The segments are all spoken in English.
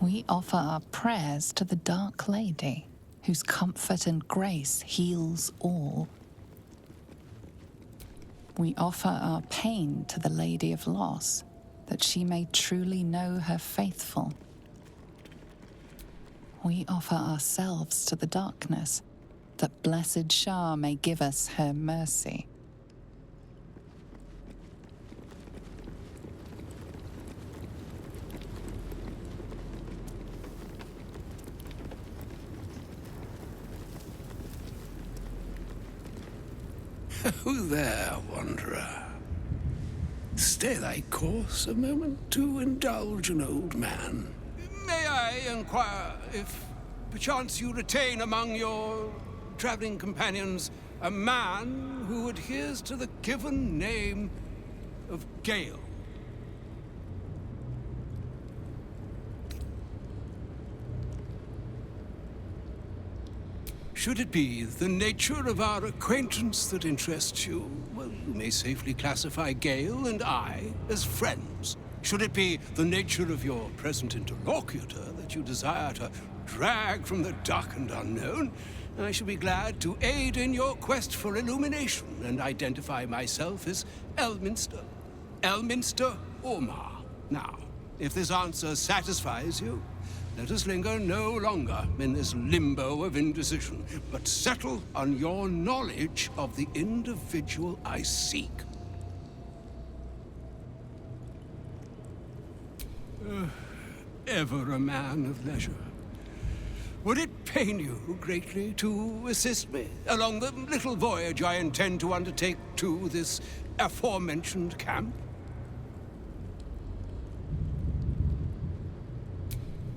We offer our prayers to the Dark Lady, whose comfort and grace heals all. We offer our pain to the Lady of Loss, that she may truly know her faithful. We offer ourselves to the darkness, that blessed Shah may give us her mercy. Who there, wanderer? Stay thy course a moment to indulge an old man. May I inquire if perchance you retain among your traveling companions a man who adheres to the given name of Gale? Should it be the nature of our acquaintance that interests you, well, you may safely classify Gale and I as friends. Should it be the nature of your present interlocutor that you desire to drag from the dark and unknown, I shall be glad to aid in your quest for illumination and identify myself as Elminster. Elminster Ormar. Now, if this answer satisfies you, let us linger no longer in this limbo of indecision, but settle on your knowledge of the individual I seek. Ever a man of leisure. Would it pain you greatly to assist me along the little voyage I intend to undertake to this aforementioned camp?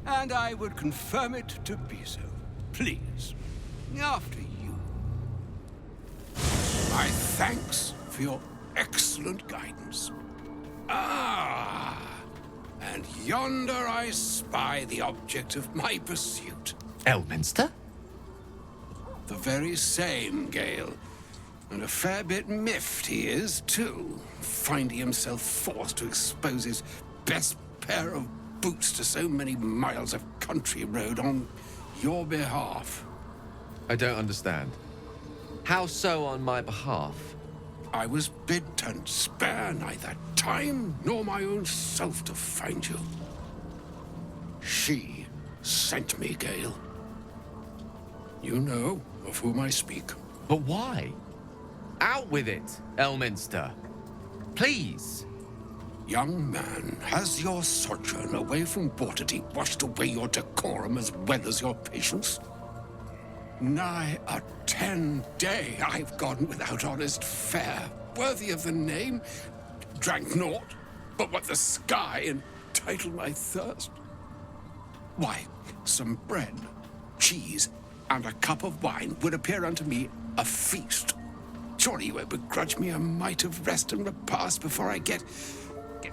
And I would confirm it to be so. Please, after you. My thanks for your excellent guidance. Ah, and yonder I spy the object of my pursuit. Elminster? The very same, Gale. And a fair bit miffed he is, too, finding himself forced to expose his best pair of boots to so many miles of country road on your behalf. I don't understand. How so on my behalf? I was bid to spare neither time nor my own self to find you. She sent me, Gale. You know of whom I speak. But why? Out with it, Elminster. Please. Young man, has your sojourn away from Waterdeep washed away your decorum as well as your patience? Nigh a 10-day I've gone without honest fare, worthy of the name. Drank naught but what the sky entitled my thirst. Why, some bread, cheese, and a cup of wine would appear unto me a feast. Surely you won't begrudge me a mite of rest and repast before I get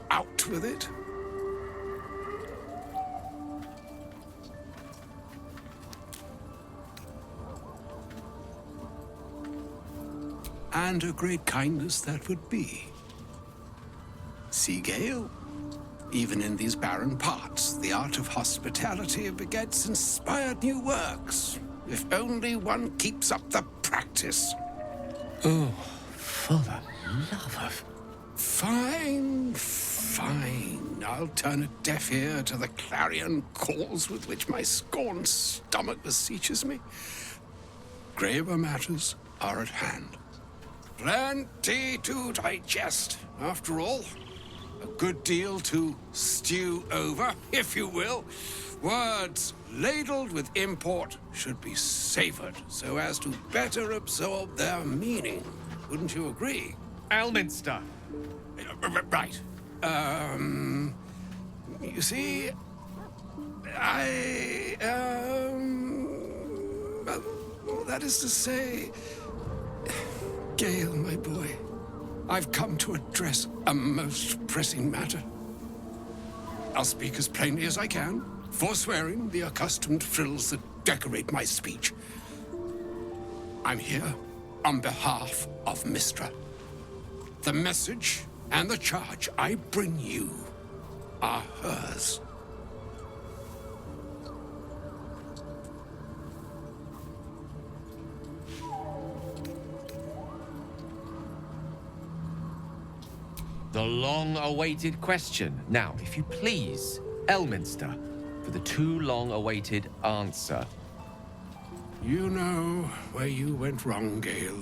out with it. And a great kindness that would be. See, Gale, even in these barren parts, the art of hospitality begets inspired new works, if only one keeps up the practice. Oh, for the love of... Fine, fine. I'll turn a deaf ear to the clarion calls with which my scorned stomach beseeches me. Graver matters are at hand. Plenty to digest, after all. A good deal to stew over, if you will. Words ladled with import should be savored so as to better absorb their meaning. Wouldn't you agree? Elminster! Right. You see, well, that is to say, Gale, my boy, I've come to address a most pressing matter. I'll speak as plainly as I can, forswearing the accustomed frills that decorate my speech. I'm here on behalf of Mistra. The message and the charge I bring you are hers. The long-awaited question. Now, if you please, Elminster, for the too long-awaited answer. You know where you went wrong, Gale.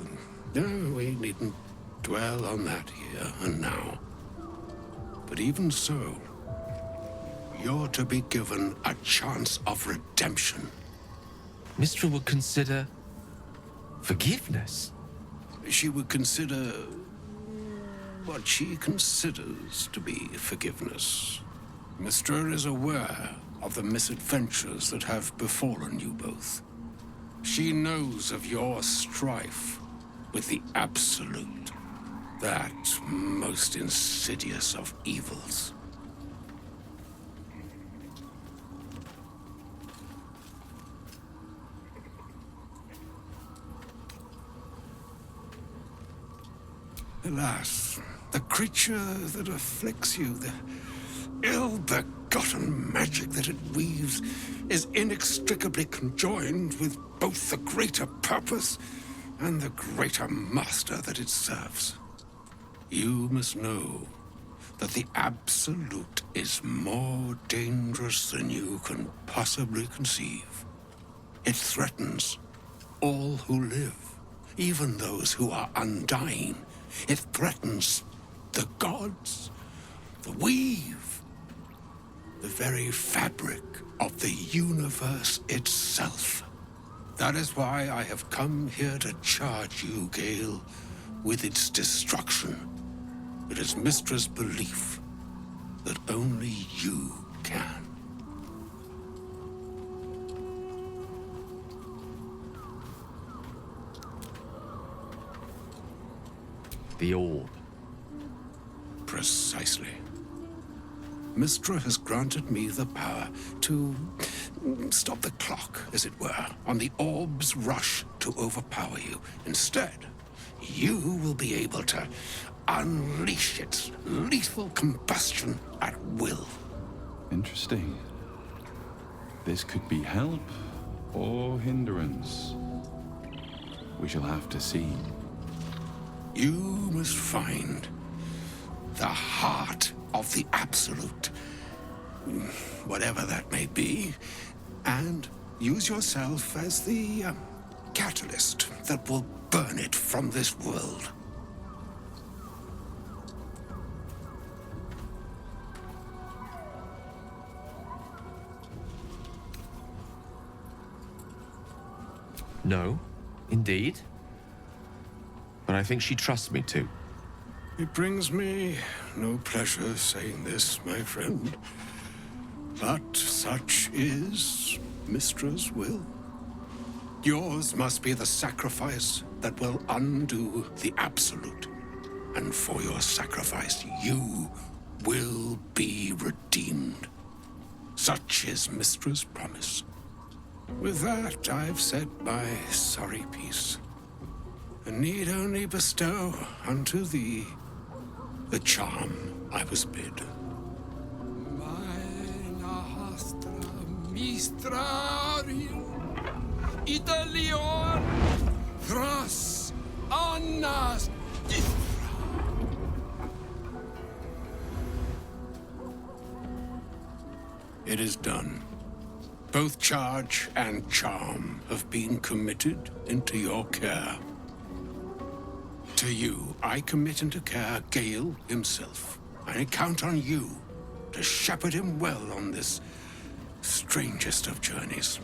No, we needn't dwell on that here and now. But even so, you're to be given a chance of redemption. Mystra would consider forgiveness. She would consider what she considers to be forgiveness. Mystra is aware of the misadventures that have befallen you both. She knows of your strife with the Absolute, that most insidious of evils. Alas, the creature that afflicts you, the ill-begotten magic that it weaves, is inextricably conjoined with both the greater purpose and the greater master that it serves. You must know that the Absolute is more dangerous than you can possibly conceive. It threatens all who live, even those who are undying. It threatens the gods, the weave, the very fabric of the universe itself. That is why I have come here to charge you, Gale, with its destruction. It is Mystra's belief that only you can. The orb. Precisely. Mystra has granted me the power to stop the clock, as it were, on the orb's rush to overpower you. Instead, you will be able to unleash its lethal combustion at will. Interesting. This could be help or hindrance. We shall have to see. You must find the heart of the Absolute, whatever that may be, and use yourself as the catalyst that will burn it from this world. No, indeed. But I think she trusts me too. It brings me no pleasure saying this, my friend, but such is Mystra's will. Yours must be the sacrifice that will undo the Absolute, and for your sacrifice you will be redeemed. Such is Mystra's promise. With that, I've said my sorry piece, and need only bestow unto thee the charm I was bid. Maena hastra mistrarium Italion thras annas difra. It is done. Both charge and charm have been committed into your care. To you, I commit into care Gale himself. I count on you to shepherd him well on this strangest of journeys.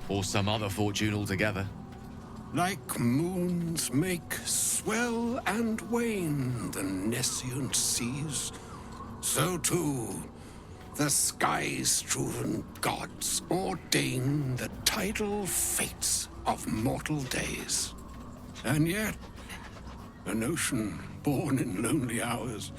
Or some other fortune altogether. Like moons make swell and wane the nescient seas, so too the sky-strewn gods ordain the tidal fates of mortal days. And yet, an ocean born in lonely hours,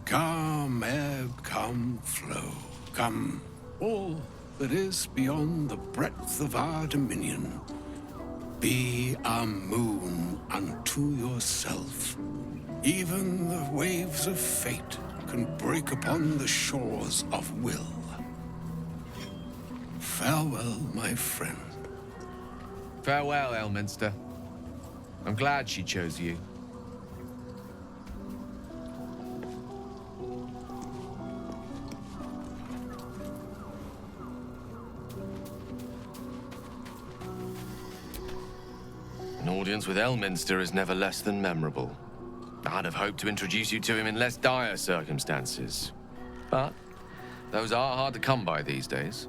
come ebb, come flow, come all that is beyond the breadth of our dominion. Be a moon unto yourself. Even the waves of fate can break upon the shores of will. Farewell, my friend. Farewell, Elminster. I'm glad she chose you. An audience with Elminster is never less than memorable. I'd have hoped to introduce you to him in less dire circumstances. But those are hard to come by these days.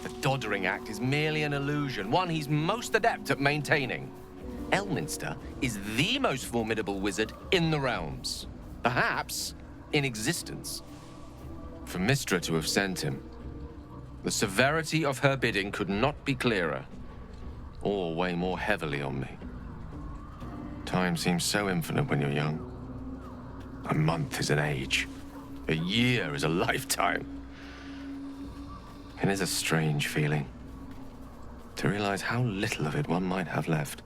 The doddering act is merely an illusion, one he's most adept at maintaining. Elminster is the most formidable wizard in the realms. Perhaps in existence. For Mystra to have sent him, the severity of her bidding could not be clearer, or weigh more heavily on me. Time seems so infinite when you're young. A month is an age. A year is a lifetime. It is a strange feeling to realize how little of it one might have left.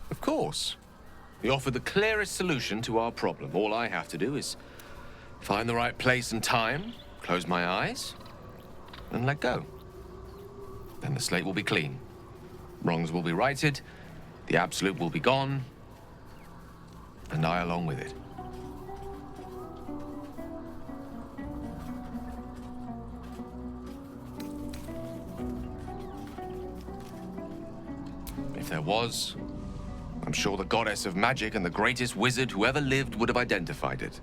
Of course, we offer the clearest solution to our problem. All I have to do is find the right place and time, close my eyes, and let go. Then the slate will be clean. Wrongs will be righted, the absolute will be gone, and I along with it. If there was, I'm sure the goddess of magic and the greatest wizard who ever lived would have identified it.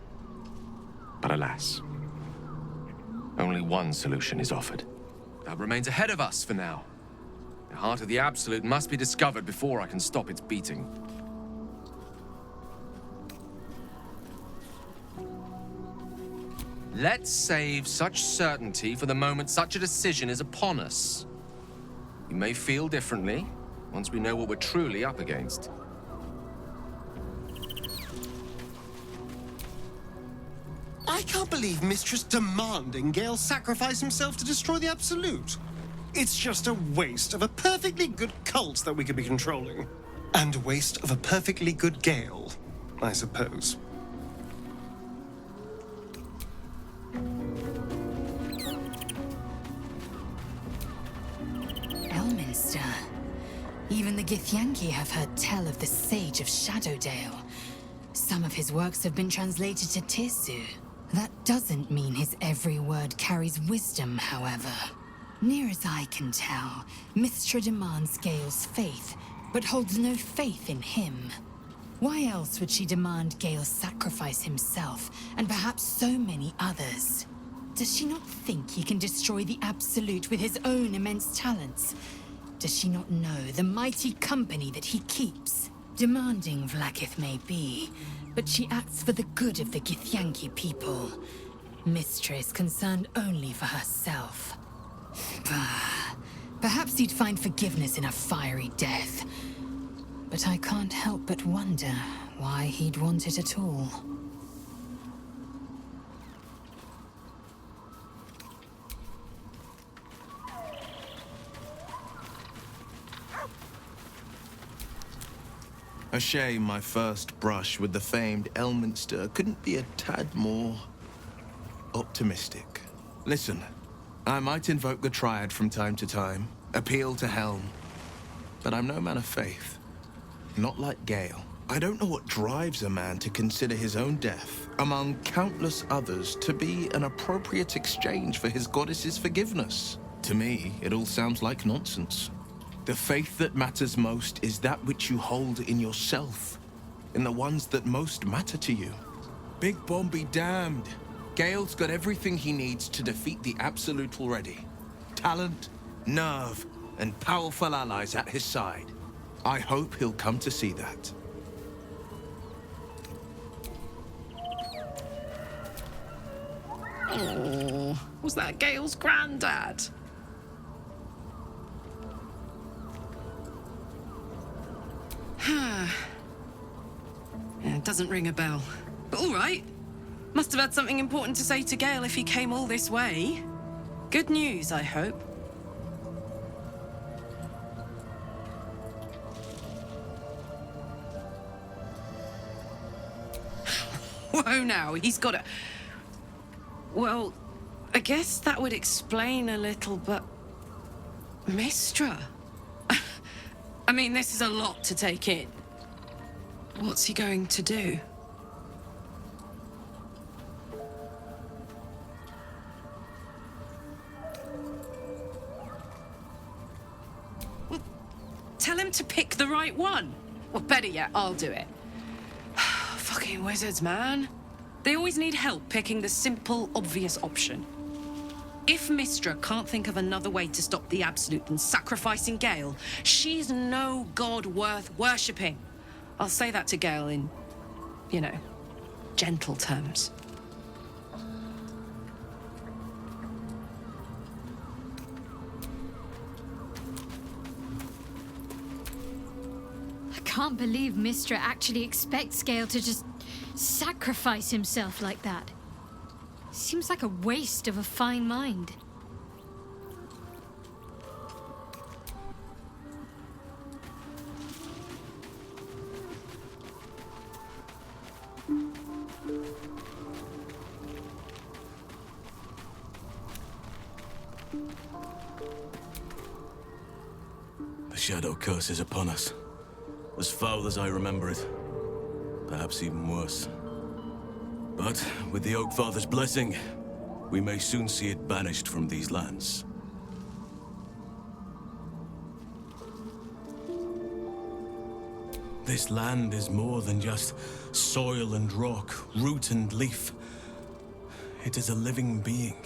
But alas, only one solution is offered. That remains ahead of us for now. The heart of the Absolute must be discovered before I can stop its beating. Let's save such certainty for the moment such a decision is upon us. We may feel differently once we know what we're truly up against. I can't believe Mistress demanding Gale sacrifice himself to destroy the Absolute. It's just a waste of a perfectly good cult that we could be controlling. And a waste of a perfectly good Gale, I suppose. Elminster. Even the Githyanki have heard tell of the Sage of Shadowdale. Some of his works have been translated to Tirsu. That doesn't mean his every word carries wisdom, however. Near as I can tell, Mystra demands Gale's faith, but holds no faith in him. Why else would she demand Gale sacrifice himself, and perhaps so many others? Does she not think he can destroy the Absolute with his own immense talents? Does she not know the mighty company that he keeps? Demanding Vlaakith may be, but she acts for the good of the Githyanki people. Mystra is concerned only for herself. Perhaps he'd find forgiveness in a fiery death. But I can't help but wonder why he'd want it at all. A shame my first brush with the famed Elminster couldn't be a tad more optimistic. Listen, I might invoke the Triad from time to time, appeal to Helm, but I'm no man of faith. Not like Gale. I don't know what drives a man to consider his own death, among countless others, to be an appropriate exchange for his goddess's forgiveness. To me, it all sounds like nonsense. The faith that matters most is that which you hold in yourself, in the ones that most matter to you. Big Bomb be damned. Gale's got everything he needs to defeat the Absolute already. Talent, nerve, and powerful allies at his side. I hope he'll come to see that. Oh, was that Gale's granddad? Yeah, it doesn't ring a bell. But all right. Must have had something important to say to Gale if he came all this way. Good news, I hope. whoa now, he's got a... Well, I guess that would explain a little, but... Mistra? I mean, this is a lot to take in. What's he going to do? Well, tell him to pick the right one. Well, better yet, I'll do it. Fucking wizards, man. They always need help picking the simple, obvious option. If Mistra can't think of another way to stop the Absolute than sacrificing Gale, she's no god worth worshipping. I'll say that to Gale in, you know, gentle terms. I can't believe Mistra actually expects Gale to just sacrifice himself like that. Seems like a waste of a fine mind. The Shadow Curse is upon us. As foul as I remember it. Perhaps even worse. But with the Oak Father's blessing, we may soon see it banished from these lands. This land is more than just soil and rock, root and leaf. It is a living being,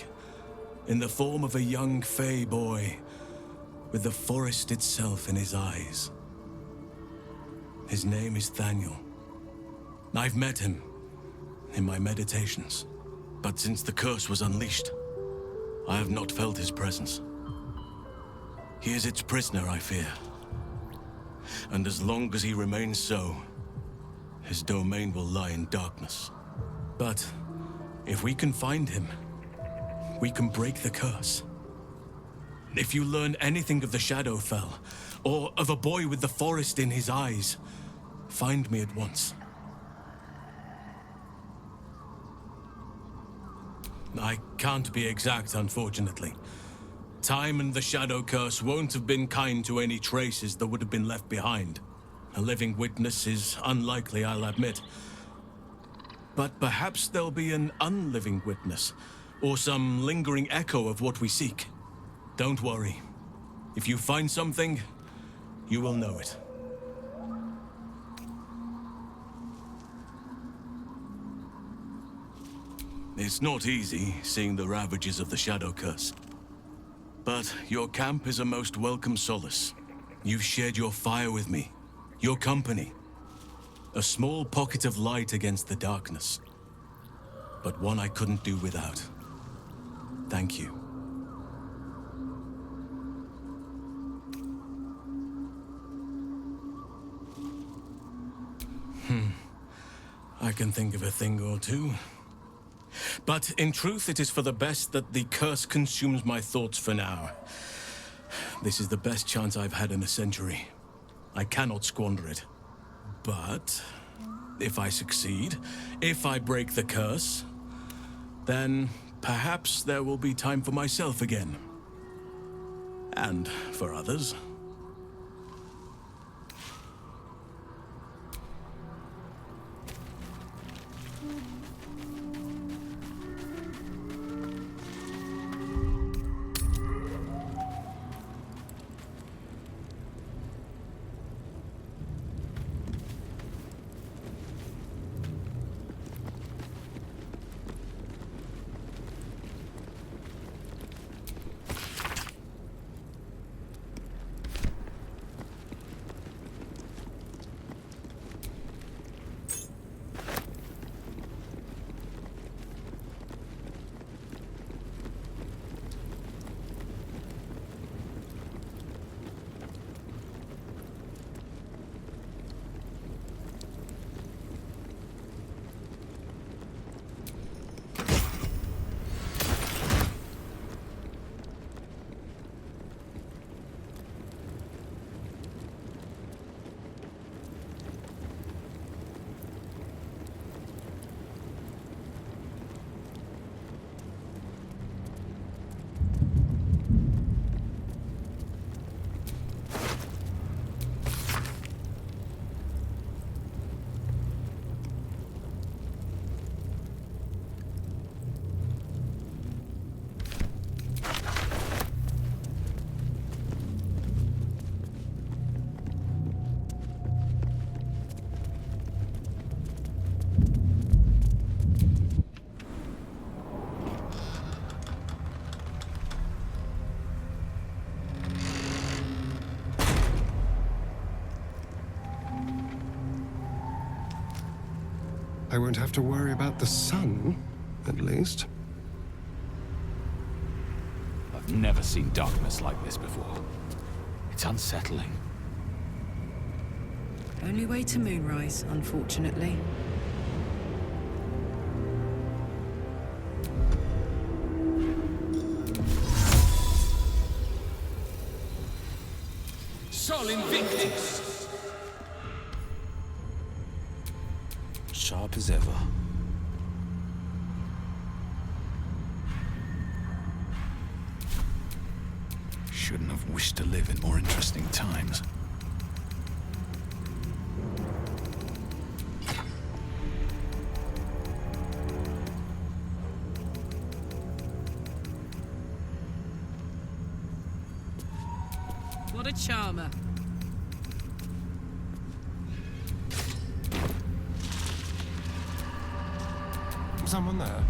in the form of a young Fey boy, with the forest itself in his eyes. His name is Thaniel. I've met him in my meditations, but since the curse was unleashed, I have not felt his presence. He is its prisoner, I fear. And as long as he remains so, his domain will lie in darkness. But if we can find him, we can break the curse. If you learn anything of the Shadowfell, or of a boy with the forest in his eyes, find me at once. I can't be exact, unfortunately. Time and the Shadow Curse won't have been kind to any traces that would have been left behind. A living witness is unlikely, I'll admit. But perhaps there'll be an unliving witness, or some lingering echo of what we seek. Don't worry. If you find something, you will know it. It's not easy, seeing the ravages of the Shadow Curse. But your camp is a most welcome solace. You've shared your fire with me, your company. A small pocket of light against the darkness. But one I couldn't do without. Thank you. I can think of a thing or two. But in truth, it is for the best that the curse consumes my thoughts for now. This is the best chance I've had in a century. I cannot squander it. But if I succeed, if I break the curse, then perhaps there will be time for myself again. And for others. I won't have to worry about the sun, at least. I've never seen darkness like this before. It's unsettling. Only way to moonrise, unfortunately. Sol Invictus! Sharp as ever. Shouldn't have wished to live in more interesting times. What a charmer. Someone there?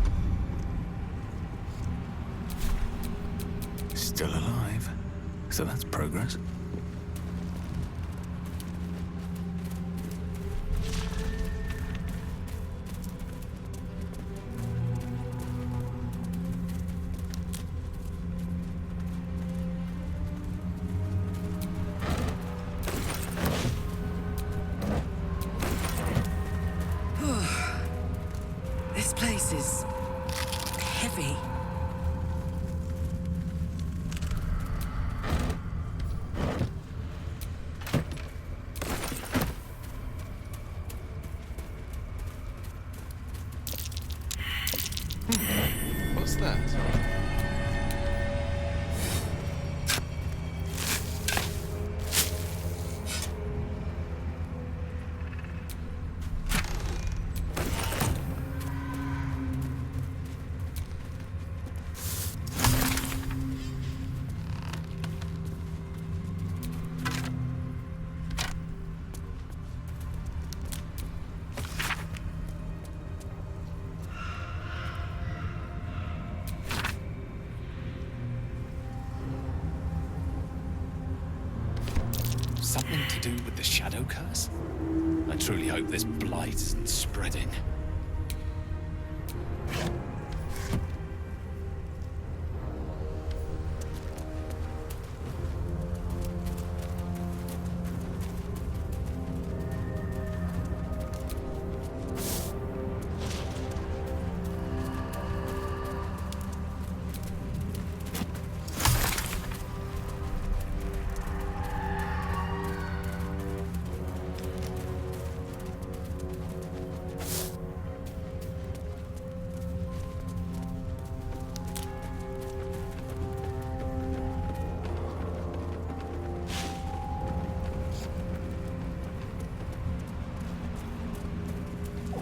Still alive. So that's progress. This place is heavy. What's that? Something to do with the shadow curse? I truly hope this blight isn't spreading.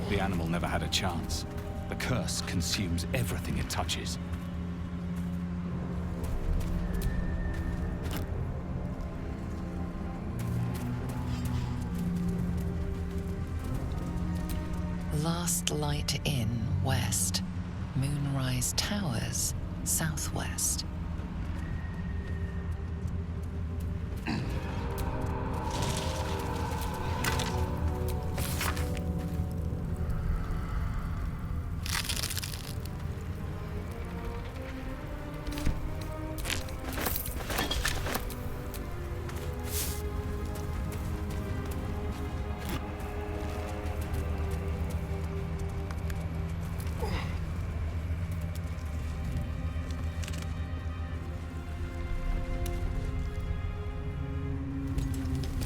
The animal never had a chance. The curse consumes everything it touches. Last Light Inn, west. Moonrise Towers, southwest.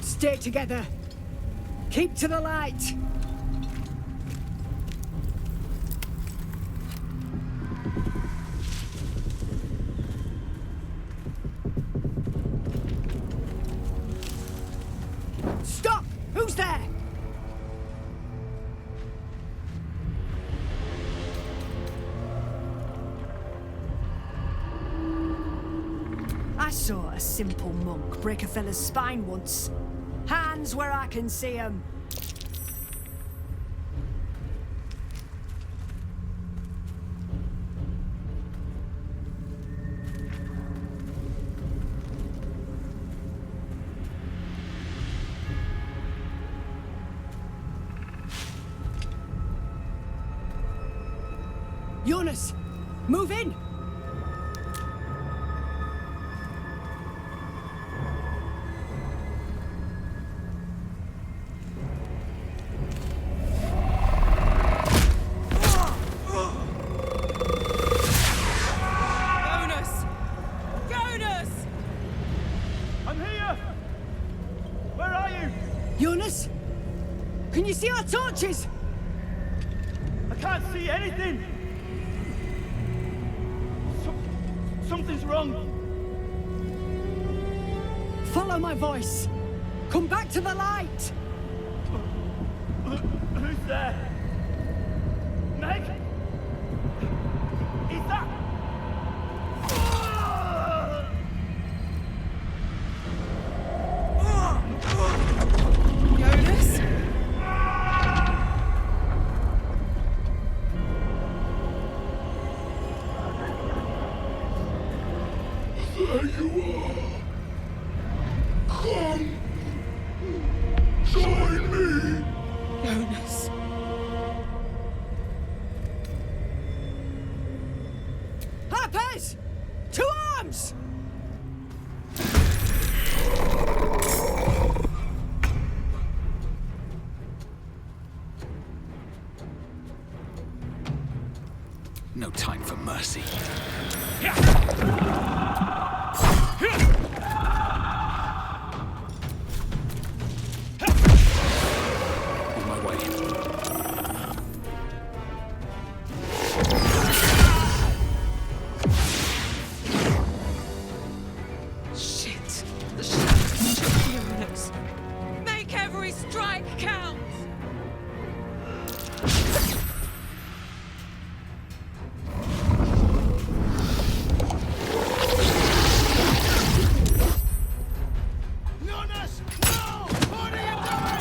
Stay together. Keep to the light. Stop! Who's there? I saw a simple monk break a fella's spine once. Hands where I can see 'em. Jonas, move in! Jonas! Jonas! I'm here! Where are you? Jonas? Can you see our torches? I can't see anything! Something's wrong. Follow my voice. Come back to the light. Who's there? Meg? Is that... Jonas? There you are. Come. Join me. Jonas. Harpers! To arms! No time for mercy. On my way. Shit. The shadows. Jonas. Make every strike count! Jonas! No! What are you doing?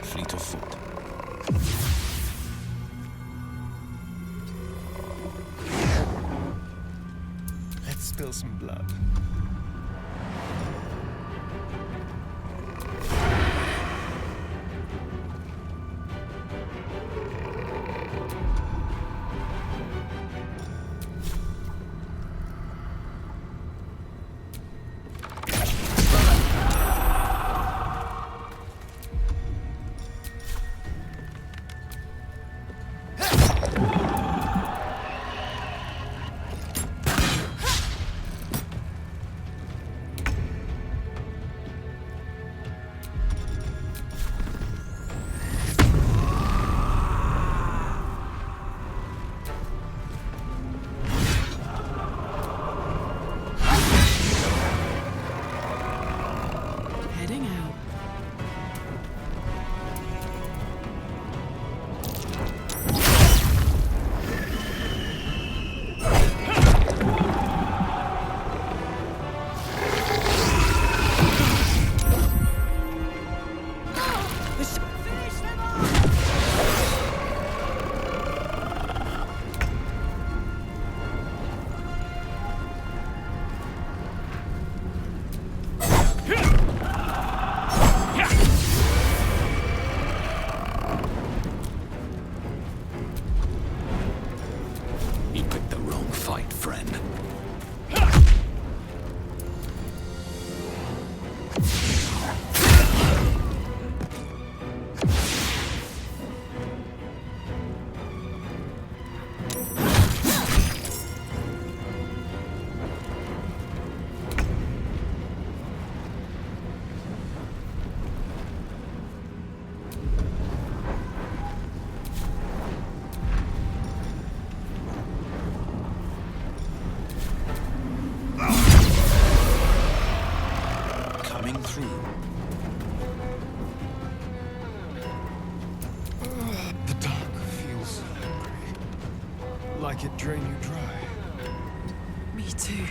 Fleet of foot. Let's spill some blood. Heading out. Finish them off! You picked the wrong fight, friend. Coming through. The dark feels angry. Like it drained you dry. Me too.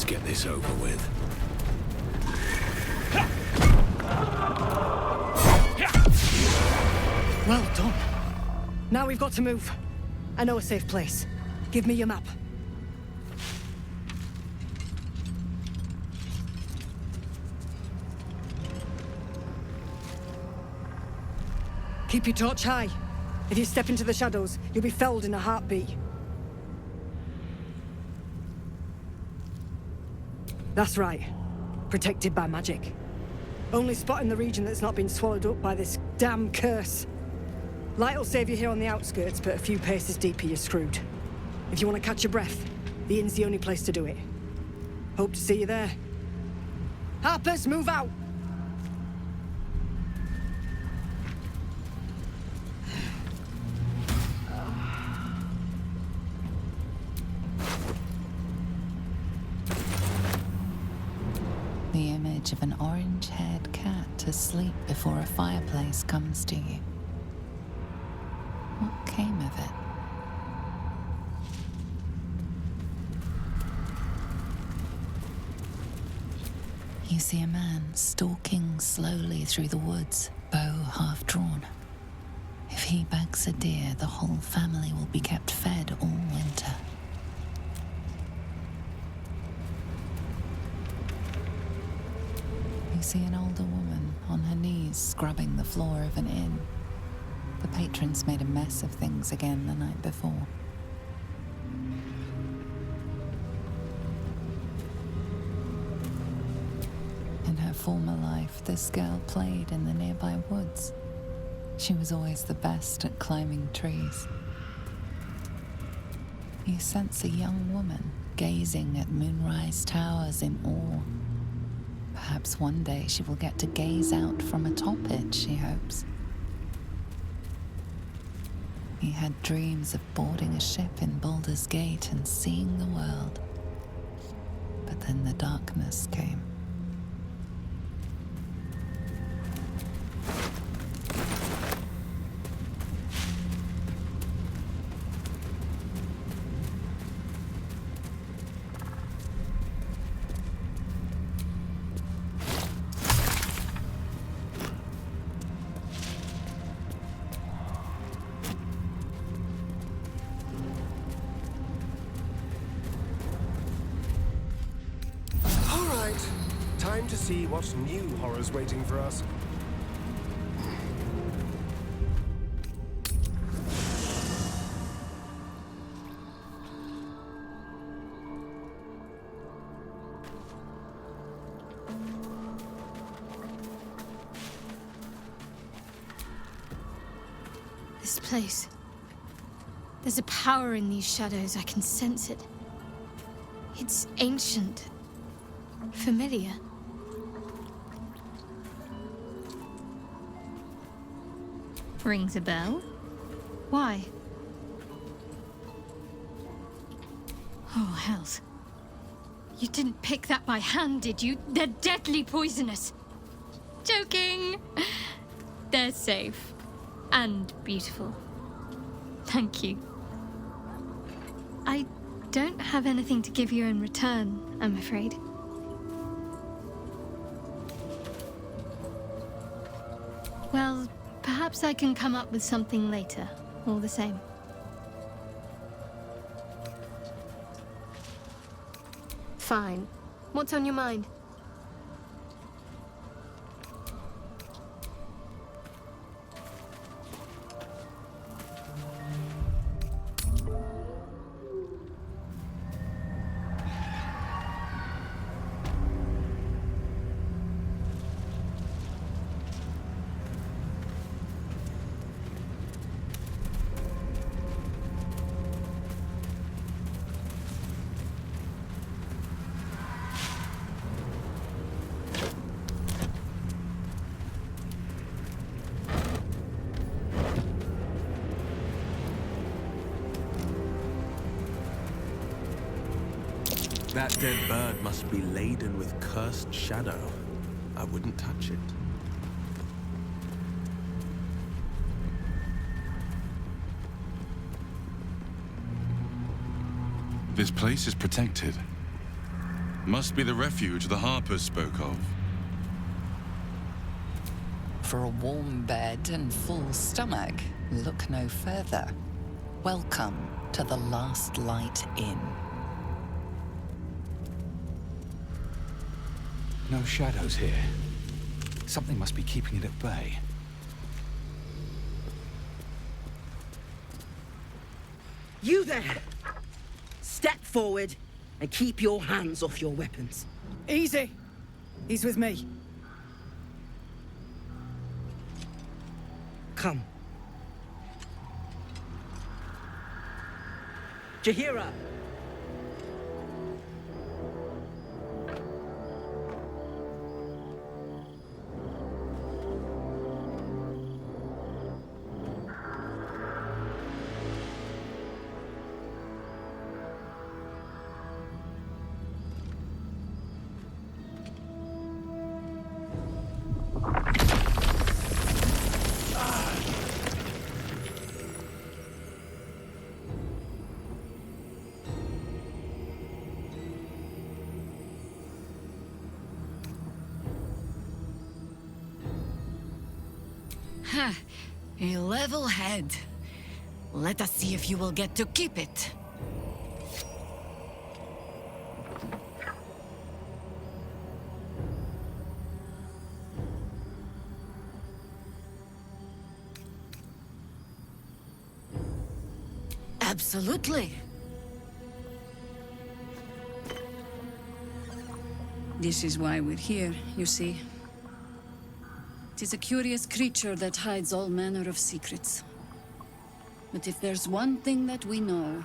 Let's get this over with. Well done. Now we've got to move. I know a safe place. Give me your map. Keep your torch high. If you step into the shadows, you'll be felled in a heartbeat. That's right. Protected by magic. Only spot in the region that's not been swallowed up by this damn curse. Light will save you here on the outskirts, but a few paces deeper you're screwed. If you want to catch your breath, the inn's the only place to do it. Hope to see you there. Harpers, move out! The image of an orange-haired cat asleep before a fireplace comes to you. What came of it? You see a man stalking slowly through the woods, bow half drawn. If he bags a deer, the whole family will be kept fed all winter. You see an older woman on her knees scrubbing the floor of an inn. The patrons made a mess of things again the night before. In her former life, this girl played in the nearby woods. She was always the best at climbing trees. You sense a young woman gazing at moonrise towers in awe. Perhaps one day she will get to gaze out from atop it, she hopes. He had dreams of boarding a ship in Baldur's Gate and seeing the world. But then the darkness came. Time to see what new horror's waiting for us. This place. There's a power in these shadows, I can sense it. It's ancient. Familiar. Rings a bell? Why? Oh, hells. You didn't pick that by hand, did you? They're deadly poisonous. Joking! They're safe. And beautiful. Thank you. I don't have anything to give you in return, I'm afraid. Well, perhaps I can come up with something later, all the same. Fine. What's on your mind? That dead bird must be laden with cursed shadow. I wouldn't touch it. This place is protected. Must be the refuge the Harpers spoke of. For a warm bed and full stomach, look no further. Welcome to the Last Light Inn. No shadows here. Something must be keeping it at bay. You there! Step forward and keep your hands off your weapons. Easy. He's with me. Come. Jahira! A level head. Let us see if you will get to keep it. Absolutely. This is why we're here, you see. It is a curious creature that hides all manner of secrets. But if there's one thing that we know,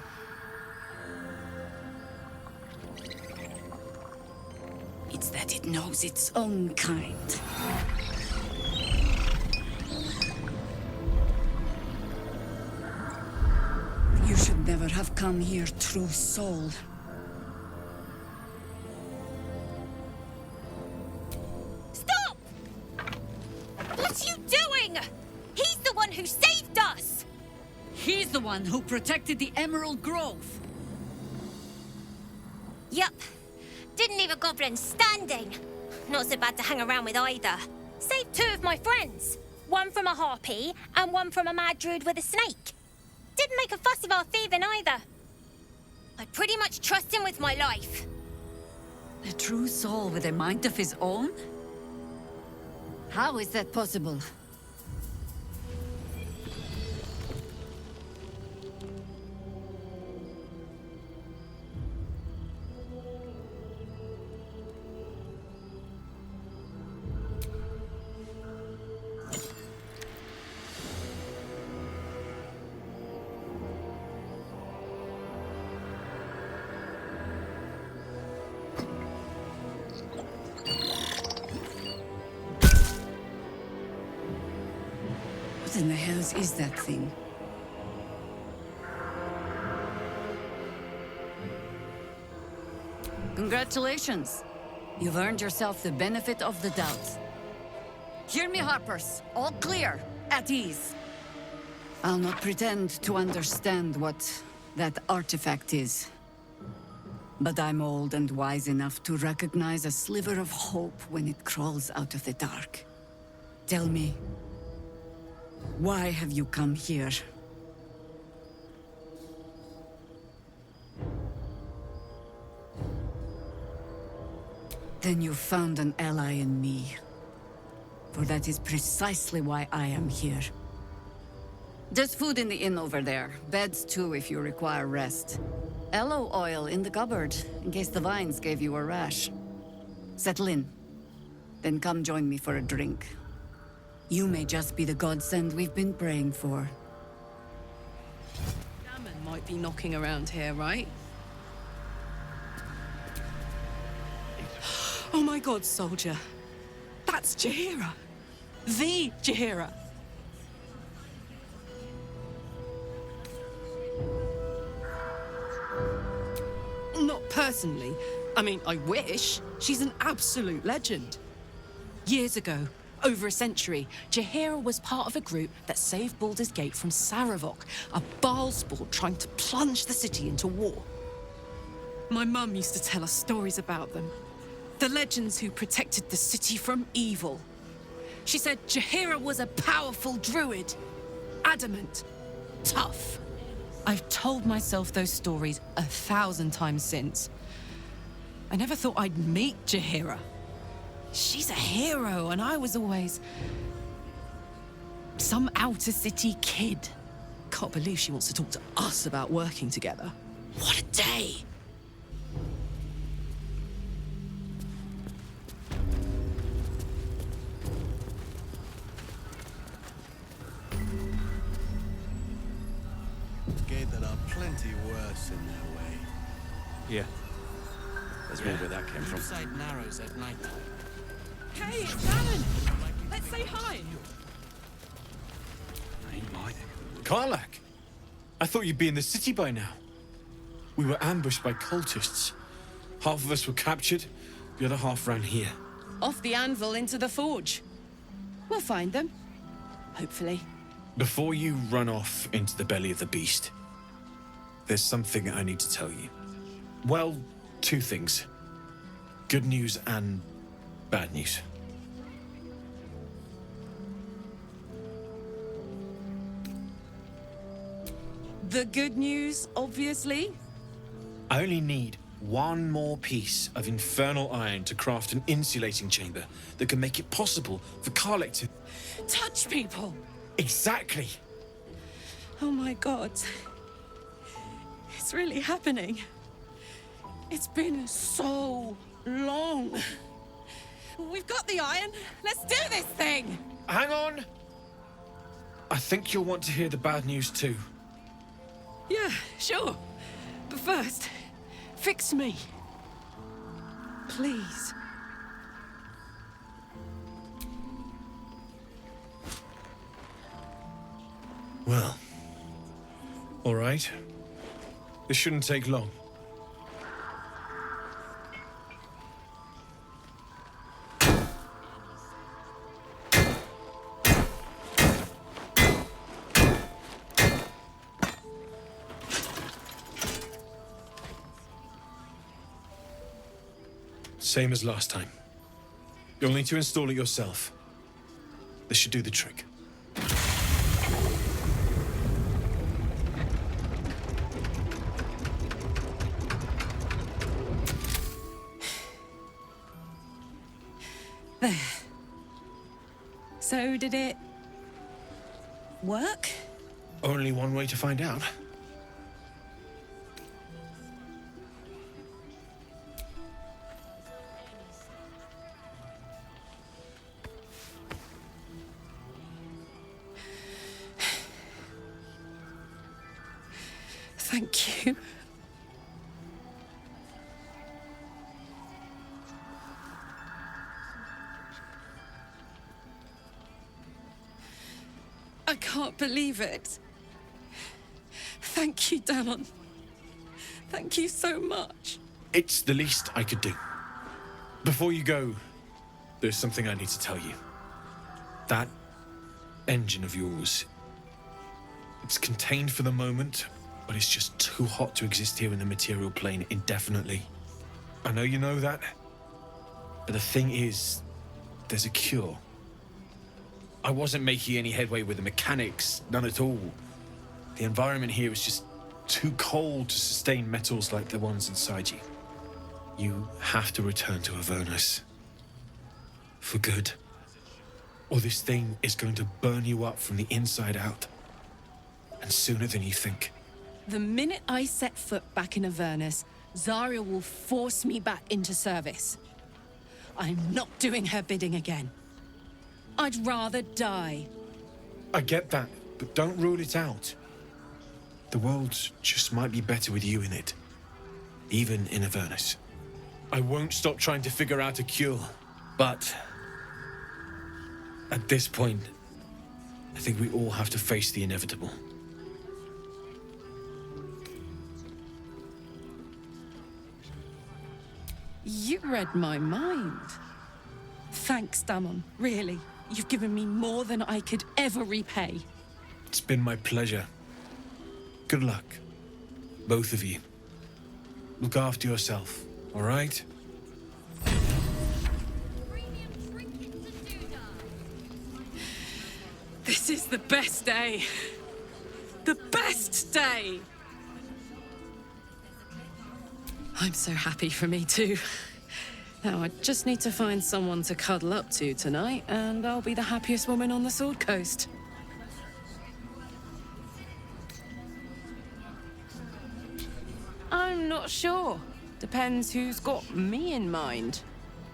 it's that it knows its own kind. You should never have come here, true soul. Who protected the Emerald Grove. Yup. Didn't leave a goblin standing. Not so bad to hang around with either. Saved two of my friends. One from a harpy and one from a mad druid with a snake. Didn't make a fuss of our thieving either. I pretty much trust him with my life. A true soul with a mind of his own? How is that possible? What in the hells is that thing? Congratulations. You've earned yourself the benefit of the doubt. Hear me, Harpers. All clear. At ease. I'll not pretend to understand what that artifact is. But I'm old and wise enough to recognize a sliver of hope when it crawls out of the dark. Tell me, why have you come here? Then you've found an ally in me. For that is precisely why I am here. There's food in the inn over there. Beds too if you require rest. Aloe oil in the cupboard, in case the vines gave you a rash. Settle in. Then come join me for a drink. You may just be the godsend we've been praying for. Gammon might be knocking around here, right? Oh my god, soldier. That's Jahira. The Jahira. Not personally. I mean, I wish. She's an absolute legend. Years ago, over a century, Jahira was part of a group that saved Baldur's Gate from Saravok, a Baalspawn trying to plunge the city into war. My mum used to tell us stories about them. The legends who protected the city from evil. She said Jaheira was a powerful druid. Adamant. Tough. I've told myself those stories 1,000 times since. I never thought I'd meet Jaheira. She's a hero, and I was always... some outer city kid. Can't believe she wants to talk to us about working together. What a day! Gate that are plenty worse in their way. Yeah. There's more where that came from. Side narrows at night. Hey, it's Alan! Let's say hi! Ain't mine. Karlak! I thought you'd be in the city by now. We were ambushed by cultists. Half of us were captured, the other half ran here. Off the anvil into the forge. We'll find them. Hopefully. Before you run off into the belly of the beast, there's something I need to tell you. Well, two things. Good news and bad news. The good news, obviously. I only need one more piece of infernal iron to craft an insulating chamber that can make it possible for Karlak to... Touch people! Exactly! Oh my god. It's really happening. It's been so long. We've got the iron. Let's do this thing! Hang on! I think you'll want to hear the bad news too. Yeah, sure. But first, fix me. Please. Well, all right. This shouldn't take long. Same as last time. You'll need to install it yourself. This should do the trick. There. So, did it... work? Only one way to find out. Thank you. I can't believe it. Thank you, Danon. Thank you so much. It's the least I could do. Before you go, there's something I need to tell you. That engine of yours, it's contained for the moment, but it's just too hot to exist here in the material plane indefinitely. I know you know that, but the thing is, there's a cure. I wasn't making any headway with the mechanics, none at all. The environment here is just too cold to sustain metals like the ones inside you. You have to return to Avernus. For good. Or this thing is going to burn you up from the inside out. And sooner than you think. The minute I set foot back in Avernus, Zarya will force me back into service. I'm not doing her bidding again. I'd rather die. I get that, but don't rule it out. The world just might be better with you in it. Even in Avernus. I won't stop trying to figure out a cure, but... at this point, I think we all have to face the inevitable. You read my mind. Thanks, Damon. Really. You've given me more than I could ever repay. It's been my pleasure. Good luck, both of you. Look after yourself, all right? This is the best day. The best day! I'm so happy for me too. Now I just need to find someone to cuddle up to tonight, and I'll be the happiest woman on the Sword Coast. I'm not sure. Depends who's got me in mind.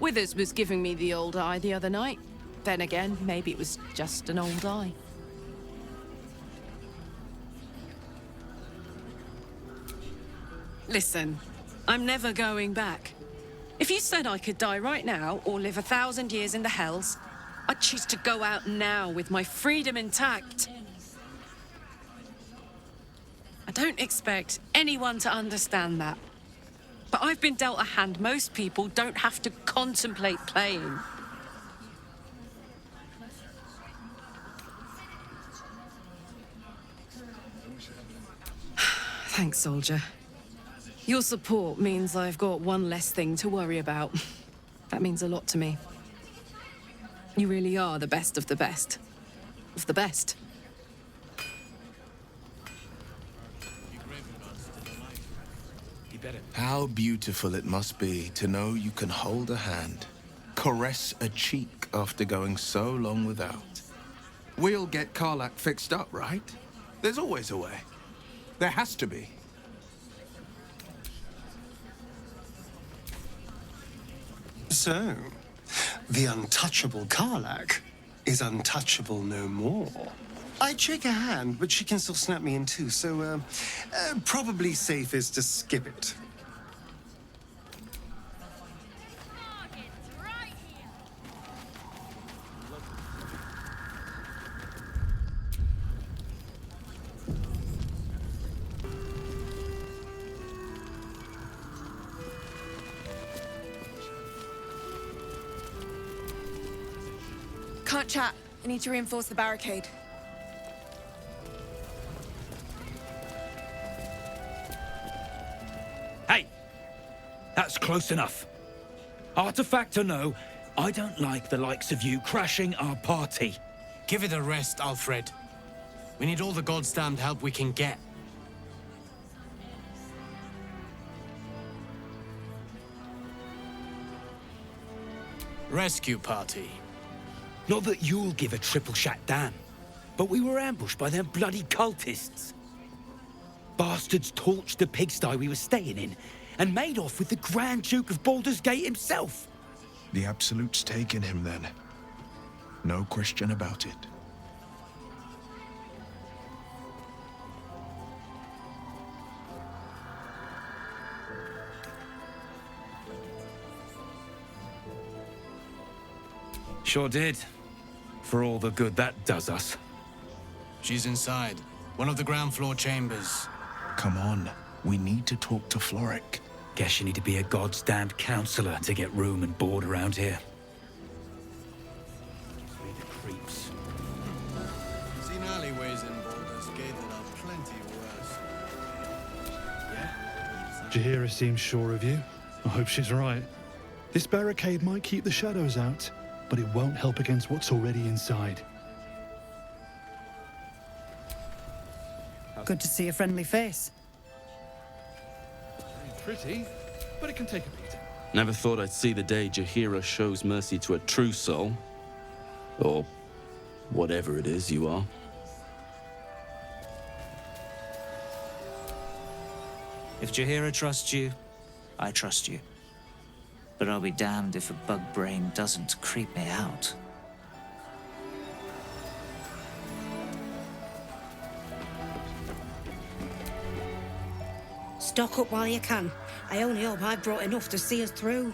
Withers was giving me the old eye the other night. Then again, maybe it was just an old eye. Listen, I'm never going back. If you said I could die right now or live 1,000 years in the Hells, I'd choose to go out now with my freedom intact. I don't expect anyone to understand that. But I've been dealt a hand most people don't have to contemplate playing. Thanks, soldier. Your support means I've got one less thing to worry about. That means a lot to me. You really are the best of the best. Of the best. How beautiful it must be to know you can hold a hand, caress a cheek after going so long without. We'll get Karlach fixed up, right? There's always a way. There has to be. So, the untouchable Karlach is untouchable no more. I'd shake her hand, but she can still snap me in two, so, probably safest to skip it. Can't chat. I need to reinforce the barricade. Hey! That's close enough. Artifact or no, I don't like the likes of you crashing our party. Give it a rest, Alfred. We need all the goddamned help we can get. Rescue party. Not that you'll give a triple shot damn, but we were ambushed by them bloody cultists. Bastards torched the pigsty we were staying in and made off with the Grand Duke of Baldur's Gate himself. The Absolute's taken him then. No question about it. Sure did. For all the good that does us. She's inside. One of the ground floor chambers. Come on. We need to talk to Floric. Guess you need to be a goddamned counselor to get room and board around here. Creeps. Seen alleyways in Baldur's Gate that are plenty worse. Jaheira seems sure of you. I hope she's right. This barricade might keep the shadows out, but it won't help against what's already inside. Good to see a friendly face. Pretty, but it can take a beating. Never thought I'd see the day Jaheira shows mercy to a true soul. Or whatever it is you are. If Jaheira trusts you, I trust you. But I'll be damned if a bug brain doesn't creep me out. Stock up while you can. I only hope I've brought enough to see us through.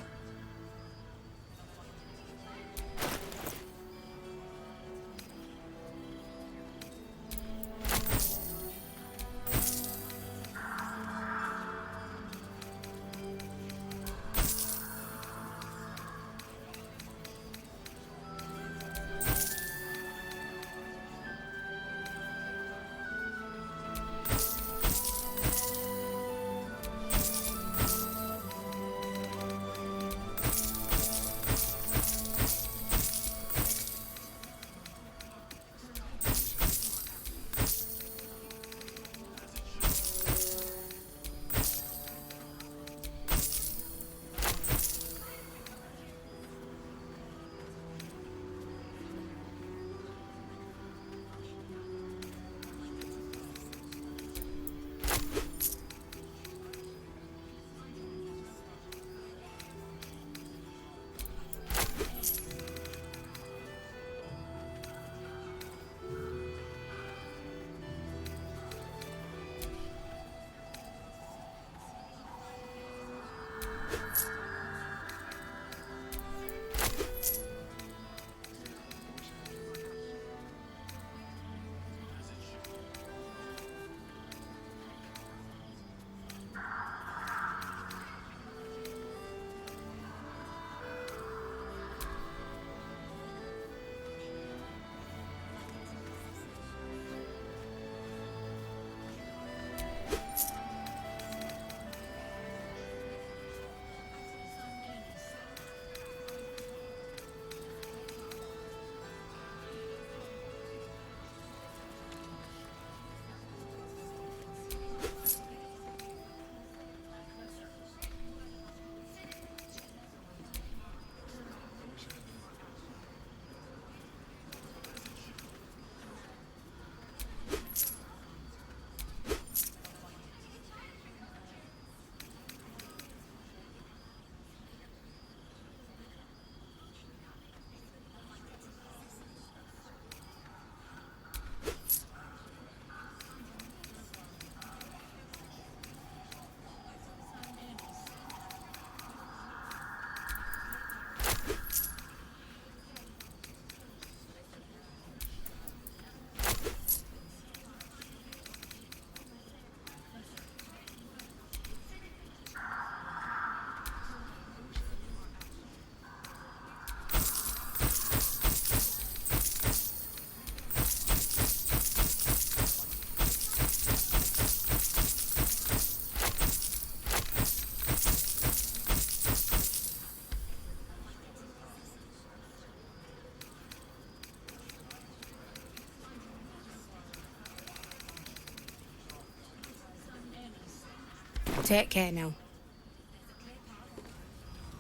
Take care now.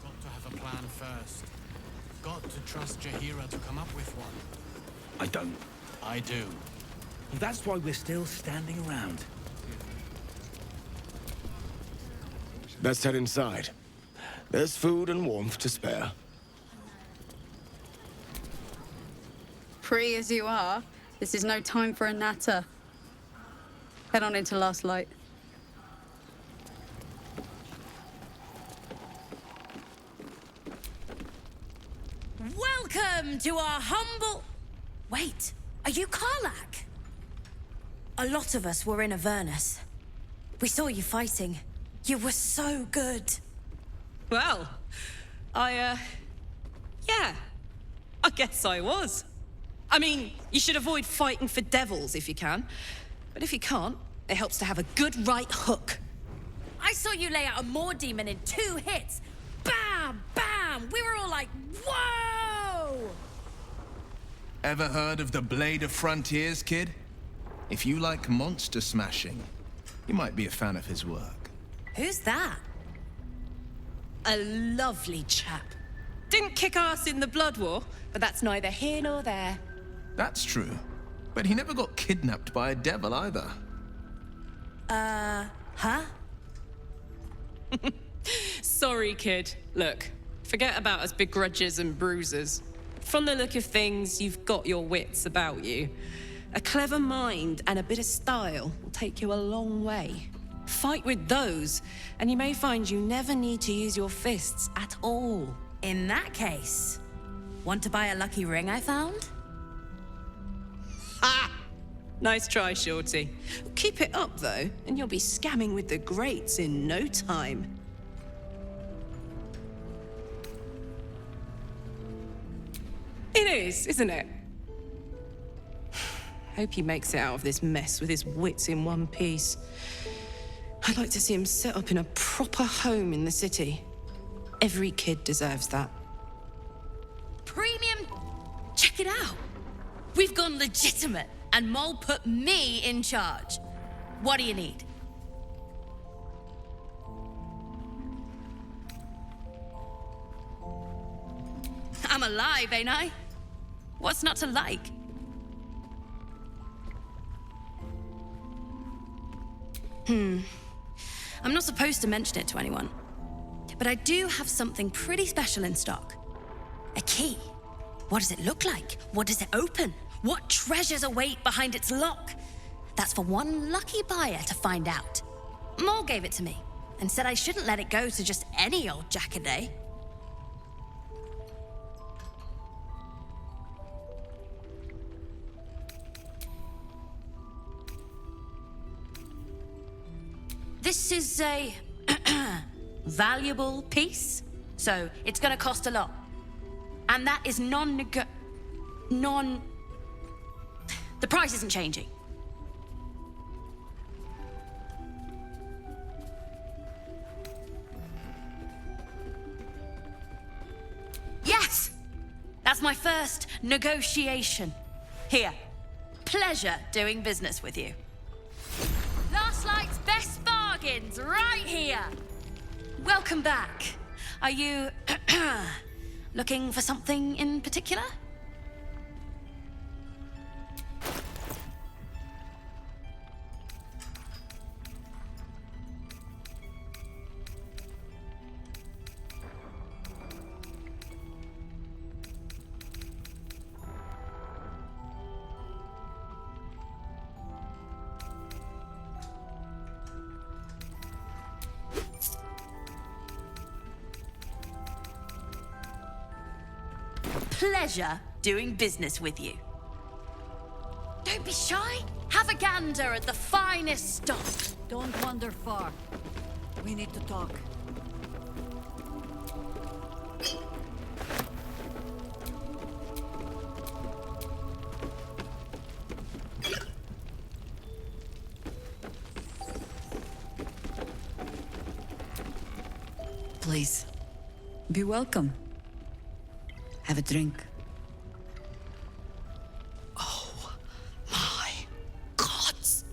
Got to have a plan first. Got to trust Jaheira to come up with one. I don't. I do. That's why we're still standing around. Let's head inside. There's food and warmth to spare. Pretty as you are, this is no time for a natter. Head on into Last Light. Welcome to our humble... Wait, are you Karlach? A lot of us were in Avernus. We saw you fighting. You were so good. Well, yeah, I guess I was. I mean, you should avoid fighting for devils if you can. But if you can't, it helps to have a good right hook. I saw you lay out a Moor demon in 2 hits. Bam! Bam! We were all like, whoa! Ever heard of the Blade of Frontiers, kid? If you like monster smashing, you might be a fan of his work. Who's that? A lovely chap. Didn't kick ass in the Blood War, but that's neither here nor there. That's true. But he never got kidnapped by a devil either. Huh? Sorry, kid. Look, forget about us begrudgers and bruisers. From the look of things, you've got your wits about you. A clever mind and a bit of style will take you a long way. Fight with those, and you may find you never need to use your fists at all. In that case, want to buy a lucky ring I found? Ha! Nice try, Shorty. Keep it up, though, and you'll be scamming with the greats in no time. It is, isn't it? Hope he makes it out of this mess with his wits in one piece. I'd like to see him set up in a proper home in the city. Every kid deserves that. Premium? Check it out. We've gone legitimate, and Mole put me in charge. What do you need? I'm alive, ain't I? What's not to like? I'm not supposed to mention it to anyone, but I do have something pretty special in stock. A key. What does it look like? What does it open? What treasures await behind its lock? That's for one lucky buyer to find out. Mole gave it to me. and said I shouldn't let it go to just any old jackaday. This is a valuable piece, so it's gonna cost a lot. And that is the price isn't changing. Yes! That's my first negotiation. Here. Pleasure doing business with you. Last Light's best bargains, right here! Welcome back. Are you looking for something in particular? Pleasure doing business with you. Don't be shy. Have a gander at the finest stock. Don't wander far. We need to talk. Please, be welcome. Have a drink. Oh, my gods.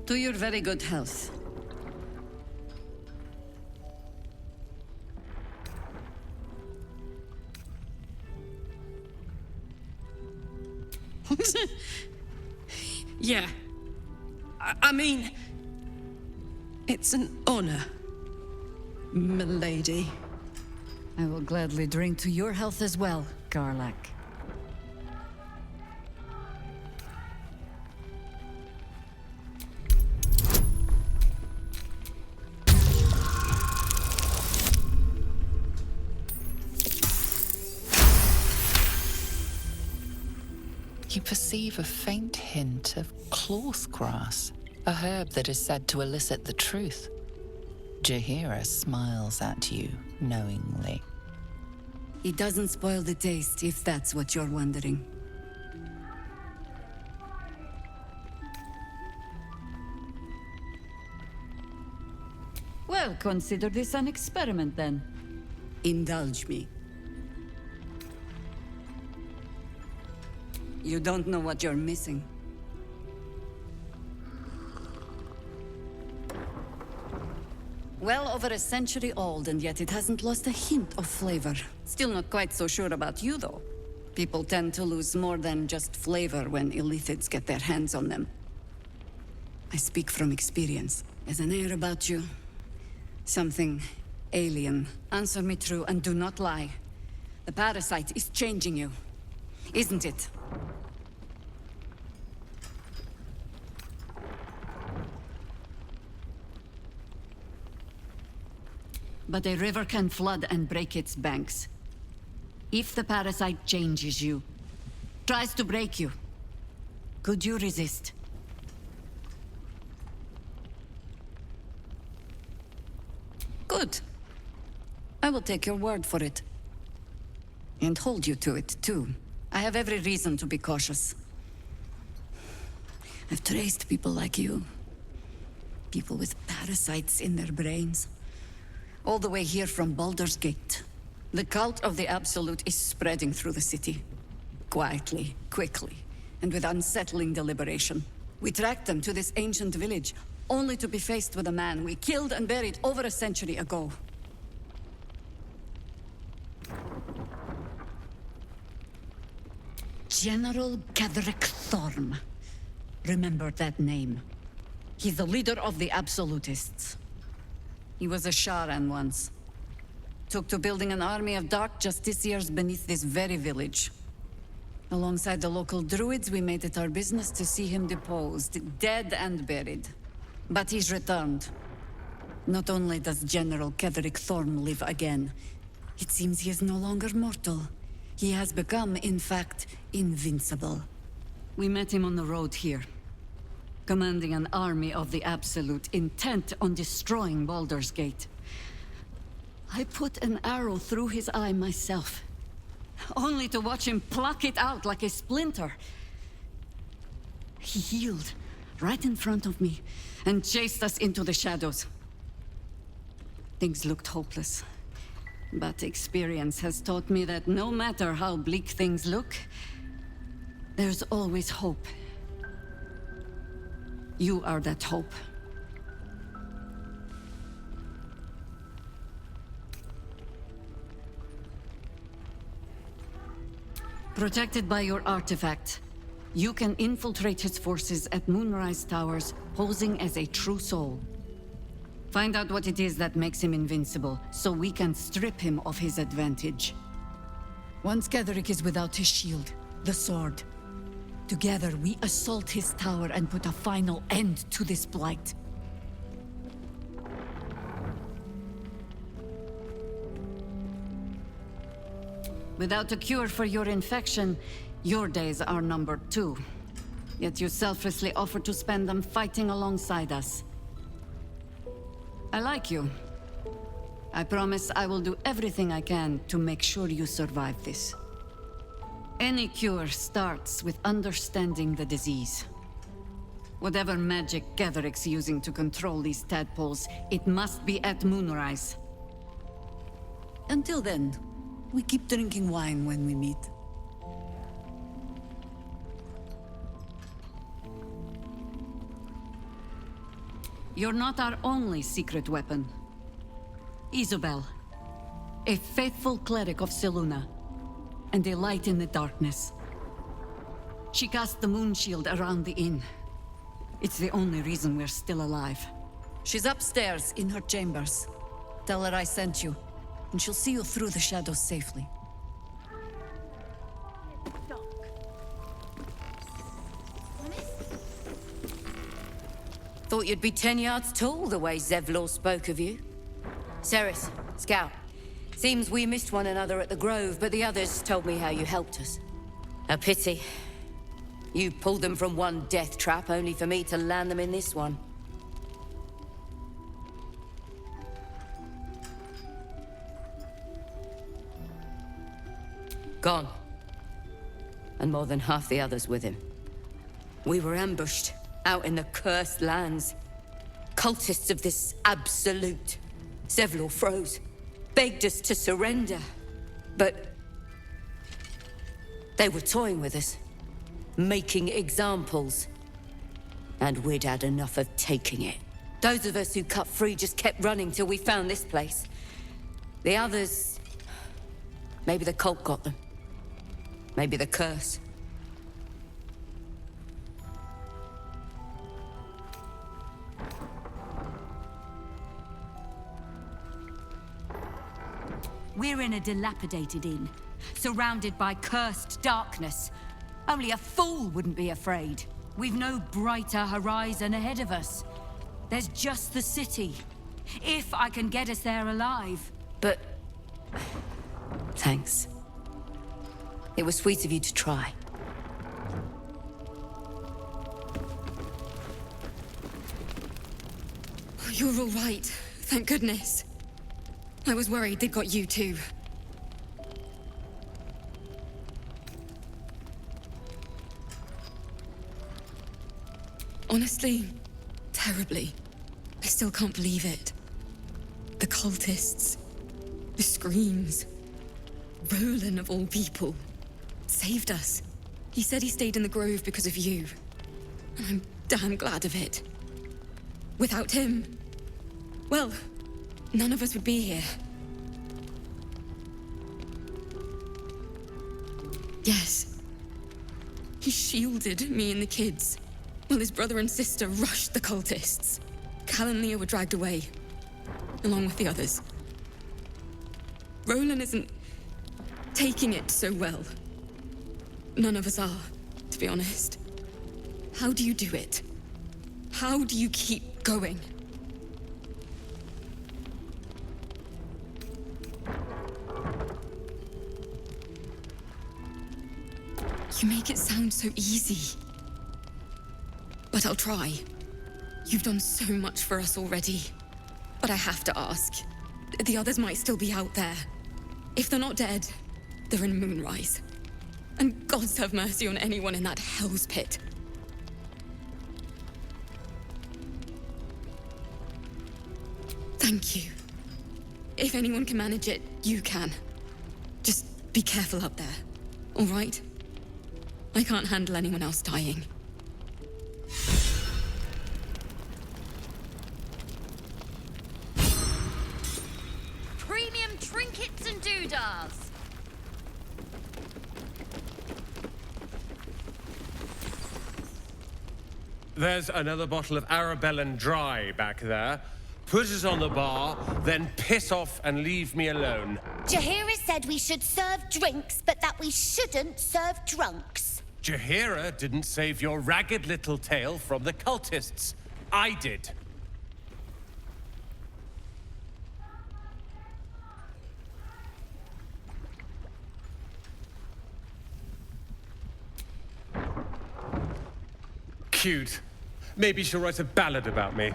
To your very good health. Yeah. I mean, it's an honor, milady. I will gladly drink to your health as well, Garlac. You perceive a faint hint of cloth grass, a herb that is said to elicit the truth. Jaheira smiles at you knowingly. It doesn't spoil the taste, if that's what you're wondering. Well, consider this an experiment then. Indulge me. You don't know what you're missing. Well over a century old, and yet it hasn't lost a hint of flavor. Still not quite so sure about you, though. People tend to lose more than just flavor when illithids get their hands on them. I speak from experience. There's an air about you. Something alien. Answer me true and do not lie. The parasite is changing you, isn't it? But a river can flood and break its banks. If the parasite changes you, tries to break you, could you resist? Good. I will take your word for it. And hold you to it, too. I have every reason to be cautious. I've traced people like you. People with parasites in their brains. All the way here from Baldur's Gate. The cult of the Absolute is spreading through the city. Quietly, quickly, and with unsettling deliberation. We tracked them to this ancient village, only to be faced with a man we killed and buried over a century ago. General Gadrick Thorm. Remember that name. He's the leader of the Absolutists. He was a Sharan once. Took to building an army of dark justiciars beneath this very village. Alongside the local druids, we made it our business to see him deposed, dead and buried. But he's returned. Not only does General Ketherick Thorn live again, it seems he is no longer mortal. He has become, in fact, invincible. We met him on the road here, commanding an army of the Absolute, intent on destroying Baldur's Gate. I put an arrow through his eye myself, only to watch him pluck it out like a splinter. He healed right in front of me and chased us into the shadows. Things looked hopeless, but experience has taught me that no matter how bleak things look, there's always hope. You are that hope. Protected by your artifact, you can infiltrate his forces at Moonrise Towers, posing as a true soul. Find out what it is that makes him invincible, so we can strip him of his advantage. Once Ketherick is without his shield, the sword, together we assault his tower and put a final end to this blight. Without a cure for your infection, your days are numbered too. Yet you selflessly offer to spend them fighting alongside us. I like you. I promise I will do everything I can to make sure you survive this. Any cure starts with understanding the disease. Whatever magic Ketherick's using to control these tadpoles, it must be at Moonrise. Until then, we keep drinking wine when we meet. You're not our only secret weapon. Isobel, a faithful cleric of Selûne, and a light in the darkness. She cast the moon shield around the inn. It's the only reason we're still alive. She's upstairs in her chambers. Tell her I sent you, and she'll see you through the shadows safely. Thought you'd be 10 yards tall the way Zevlor spoke of you. Ceres, Scout. Seems we missed one another at the Grove, but the others told me how you helped us. A pity. You pulled them from one death trap, only for me to land them in this one. Gone. And more than half the others with him. We were ambushed out in the cursed lands. Cultists of this absolute. Zevlor froze, begged us to surrender. But they were toying with us, making examples. And we'd had enough of taking it. Those of us who cut free just kept running till we found this place. The others... maybe the cult got them. Maybe the curse. We're in a dilapidated inn, surrounded by cursed darkness. Only a fool wouldn't be afraid. We've no brighter horizon ahead of us. There's just the city. If I can get us there alive. But... thanks. It was sweet of you to try. Oh, you're all right. Thank goodness. I was worried they'd got you too. Honestly, terribly. I still can't believe it. The cultists, the screams. Roland, of all people, saved us. He said he stayed in the Grove because of you. And I'm damn glad of it. Without him, well, none of us would be here. Yes. He shielded me and the kids, while his brother and sister rushed the cultists. Cal and Leah were dragged away, along with the others. Roland isn't taking it so well. None of us are, to be honest. How do you do it? How do you keep going. You make it sound so easy. But I'll try. You've done so much for us already. But I have to ask. The others might still be out there. If they're not dead, they're in Moonrise. And gods have mercy on anyone in that hell's pit. Thank you. If anyone can manage it, you can. Just be careful up there, all right? I can't handle anyone else dying. Premium trinkets and doodahs. There's another bottle of Arabellan Dry back there. Put it on the bar, then piss off and leave me alone. Jaheira said we should serve drinks, but that we shouldn't serve drunks. Jaheira didn't save your ragged little tail from the cultists. I did. Cute. Maybe she'll write a ballad about me.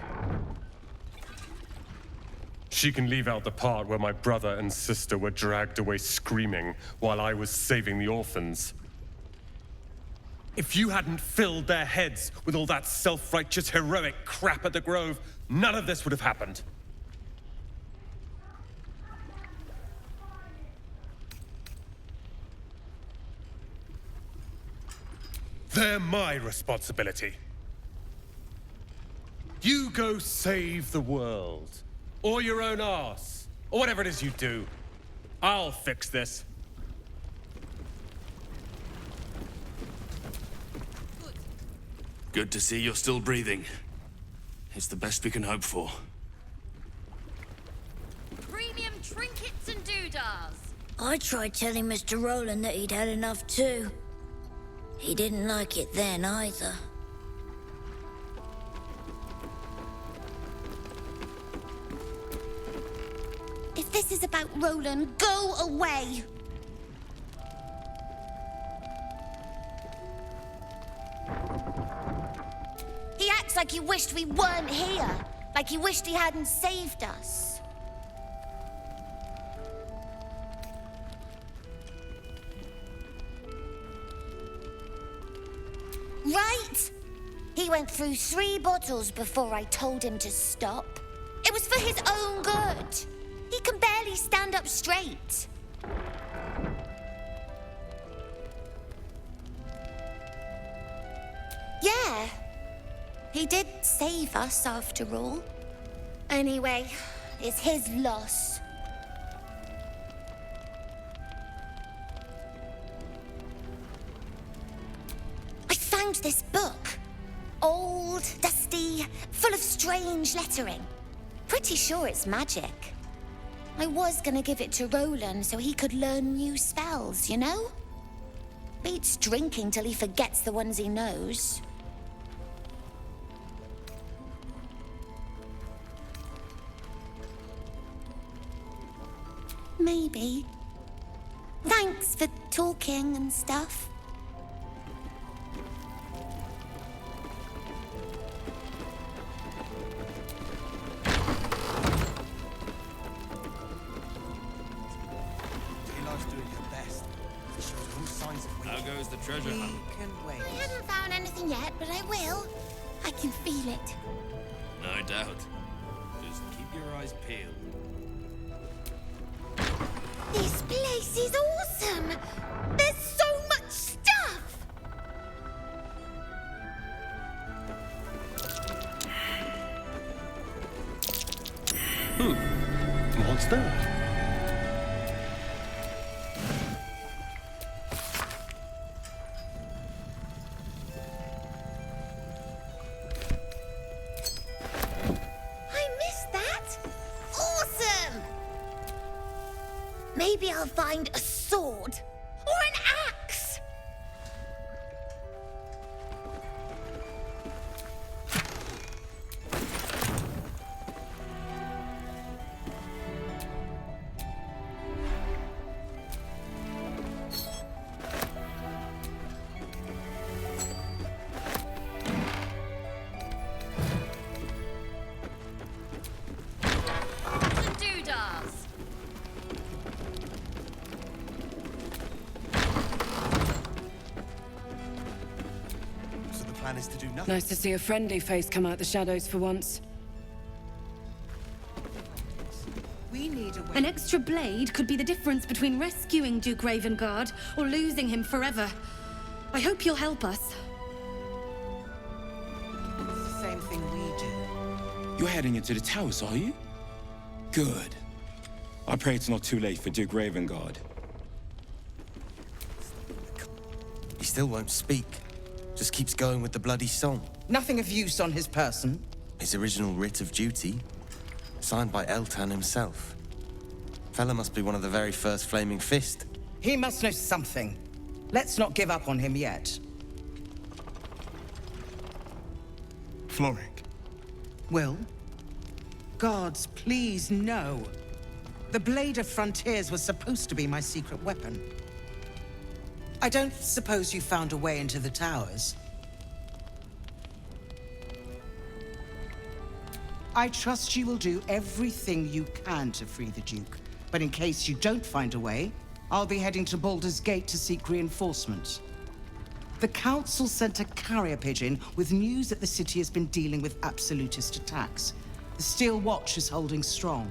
She can leave out the part where my brother and sister were dragged away screaming while I was saving the orphans. If you hadn't filled their heads with all that self-righteous, heroic crap at the Grove, none of this would have happened. They're my responsibility. You go save the world. Or your own arse. Or whatever it is you do. I'll fix this. Good to see you're still breathing. It's the best we can hope for. Premium trinkets and doodahs. I tried telling Mr. Rowland that he'd had enough too. He didn't like it then either. If this is about Roland, go away! He acts like he wished we weren't here. Like he wished he hadn't saved us. Right? He went through 3 bottles before I told him to stop. It was for his own good. He can barely stand up straight. Yeah. He did save us after all. Anyway, it's his loss. I found this book. Old, dusty, full of strange lettering. Pretty sure it's magic. I was gonna give it to Roland so he could learn new spells, you know? Beats drinking till he forgets the ones he knows. Maybe. Thanks for talking and stuff. How goes the treasure hunt? I haven't found anything yet, but I will. I can feel it. No doubt. Just keep your eyes peeled. This place is awesome! There's so much stuff! What's that? Maybe I'll find a sword or an axe. plan is to do nothing. Nice to see a friendly face come out the shadows for once. We need a way. An extra blade could be the difference between rescuing Duke Ravengard or losing him forever. I hope you'll help us. It's the same thing we do. You're heading into the towers, are you? Good. I pray it's not too late for Duke Ravengard. He still won't speak. Just keeps going with the bloody song. Nothing of use on his person. His original writ of duty, signed by Eltan himself. Fella must be one of the very first Flaming Fist. He must know something. Let's not give up on him yet. Floric. Will? Guards, please, no. The Blade of Frontiers was supposed to be my secret weapon. I don't suppose you found a way into the towers? I trust you will do everything you can to free the Duke. But in case you don't find a way, I'll be heading to Baldur's Gate to seek reinforcements. The Council sent a carrier pigeon with news that the city has been dealing with absolutist attacks. The Steel Watch is holding strong.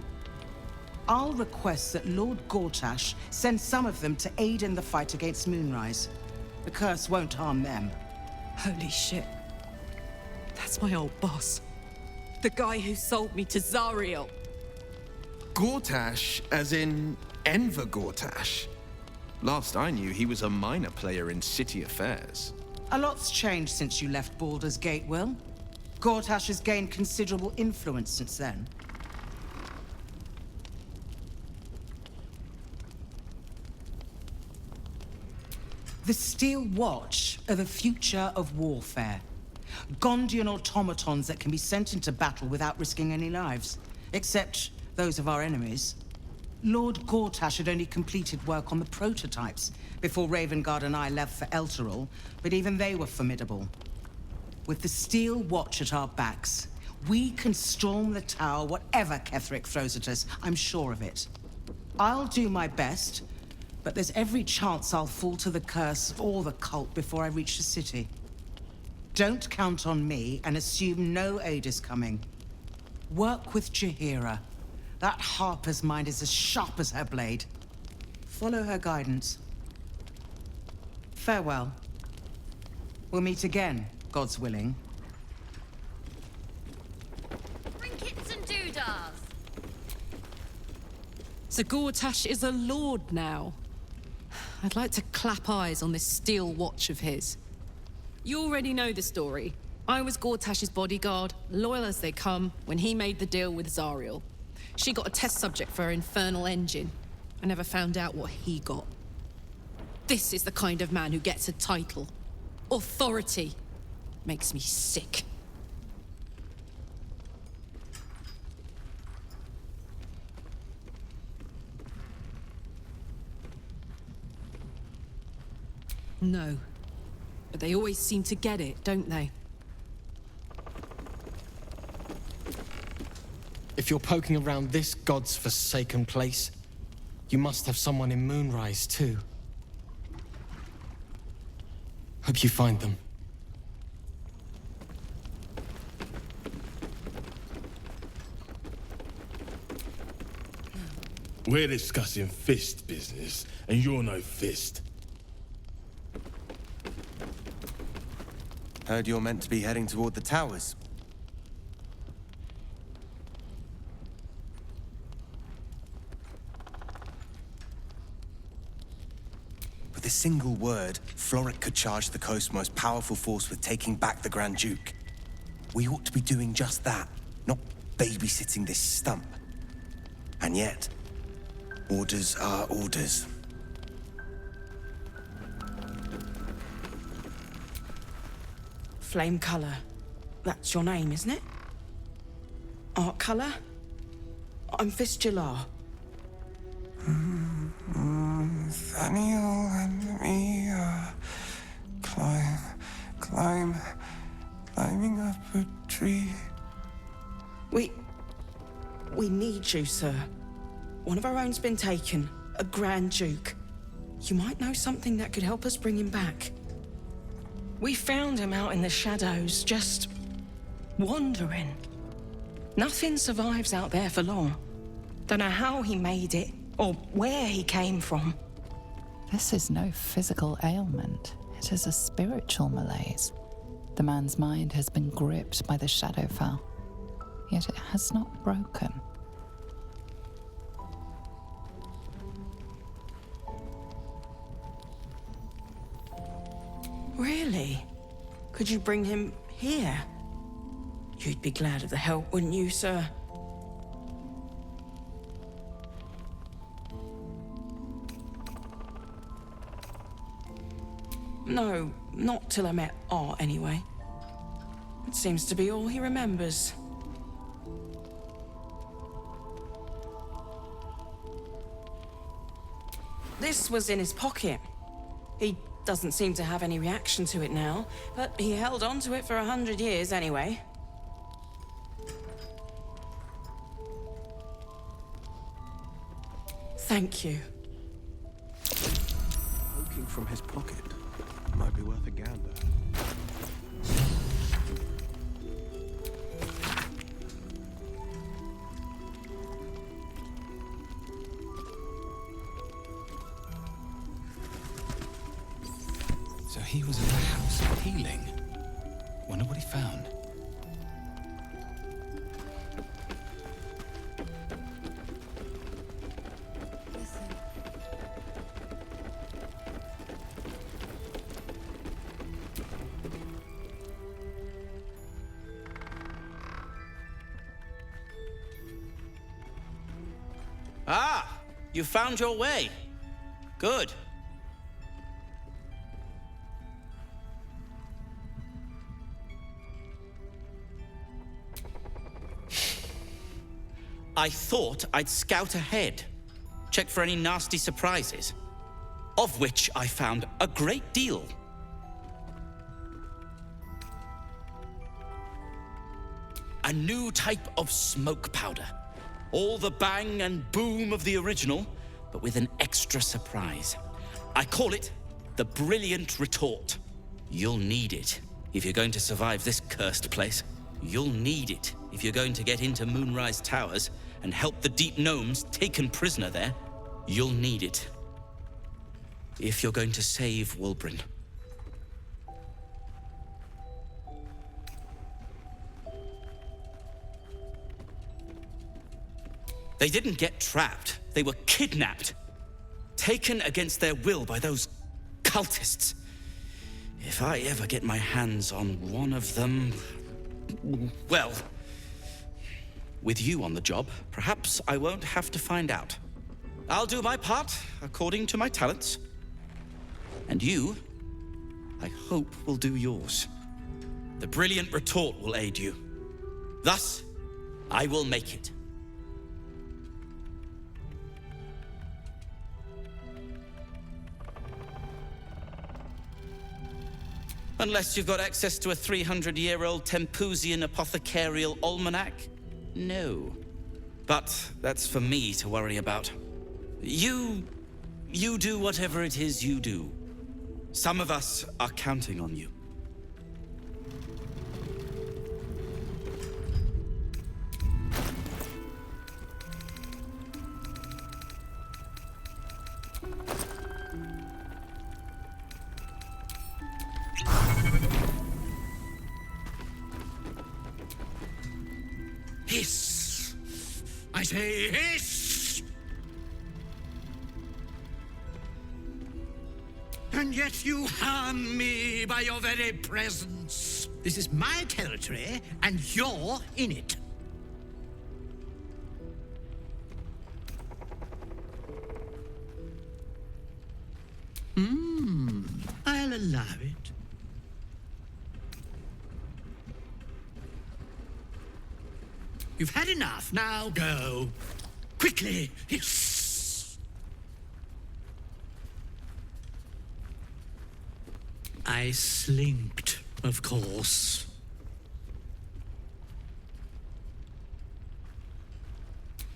I'll request that Lord Gortash send some of them to aid in the fight against Moonrise. The curse won't harm them. Holy shit. That's my old boss. The guy who sold me to Zariel. Gortash, as in Enver Gortash. Last I knew, he was a minor player in city affairs. A lot's changed since you left Baldur's Gate, Will. Gortash has gained considerable influence since then. The Steel Watch are the future of warfare. Gondian automatons that can be sent into battle without risking any lives. Except those of our enemies. Lord Gortash had only completed work on the prototypes before Ravengard and I left for Elturel, but even they were formidable. With the Steel Watch at our backs, we can storm the tower whatever Ketheric throws at us, I'm sure of it. I'll do my best, but there's every chance I'll fall to the curse or the cult before I reach the city. Don't count on me and assume no aid is coming. Work with Jaheira. That Harper's mind is as sharp as her blade. Follow her guidance. Farewell. We'll meet again, God's willing. Trinkets and doodahs. So Gortash is a lord now. I'd like to clap eyes on this Steel Watch of his. You already know the story. I was Gortash's bodyguard, loyal as they come, when he made the deal with Zariel. She got a test subject for her infernal engine. I never found out what he got. This is the kind of man who gets a title. Authority. Makes me sick. No. But they always seem to get it, don't they? If you're poking around this god's forsaken place, you must have someone in Moonrise too. Hope you find them. We're discussing fist business, and you're no fist. Heard you're meant to be heading toward the towers. With a single word, Floric could charge the coast's most powerful force with taking back the Grand Duke. We ought to be doing just that, not babysitting this stump. And yet, orders are orders. Flame Color. That's your name, isn't it? Art Color? I'm Fistula. Nathaniel and me climbing up a tree. We need you, sir. One of our own's been taken, a Grand Duke. You might know something that could help us bring him back. We found him out in the shadows, just wandering. Nothing survives out there for long. Don't know how he made it, or where he came from. This is no physical ailment. It is a spiritual malaise. The man's mind has been gripped by the Shadowfell, yet it has not broken. Really? Could you bring him here? You'd be glad of the help, wouldn't you, sir? No, not till I met Art, anyway. It seems to be all he remembers. This was in his pocket. He doesn't seem to have any reaction to it now, but he held on to it for 100 years anyway. Thank you. Poking from his pocket might be worth a gander. So he was at the House of Healing. Wonder what he found. Ah, you found your way. Good. I thought I'd scout ahead, check for any nasty surprises, of which I found a great deal. A new type of smoke powder. All the bang and boom of the original, but with an extra surprise. I call it the Brilliant Retort. You'll need it if you're going to survive this cursed place. You'll need it if you're going to get into Moonrise Towers and help the Deep Gnomes taken prisoner there. You'll need it if you're going to save Wulbren. They didn't get trapped. They were kidnapped. Taken against their will by those cultists. If I ever get my hands on one of them... well... with you on the job, perhaps I won't have to find out. I'll do my part, according to my talents. And you, I hope, will do yours. The Brilliant Retort will aid you. Thus, I will make it. Unless you've got access to a 300-year-old Tempusian apothecarial almanac? No. But that's for me to worry about. You do whatever it is you do. Some of us are counting on you. Hiss! I say hiss! And yet you harm me by your very presence. This is my territory, and you're in it. I'll allow it. You've had enough. Now go. Quickly. Hiss. I slinked, of course.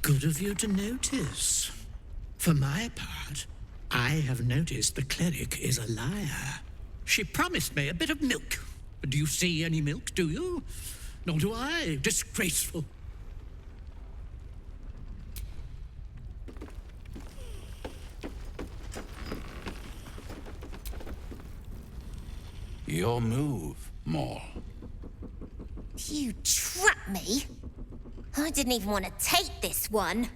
Good of you to notice. For my part, I have noticed the cleric is a liar. She promised me a bit of milk. Do you see any milk, do you? Nor do I. Disgraceful. Your move, Maul. You trapped me? I didn't even want to take this one.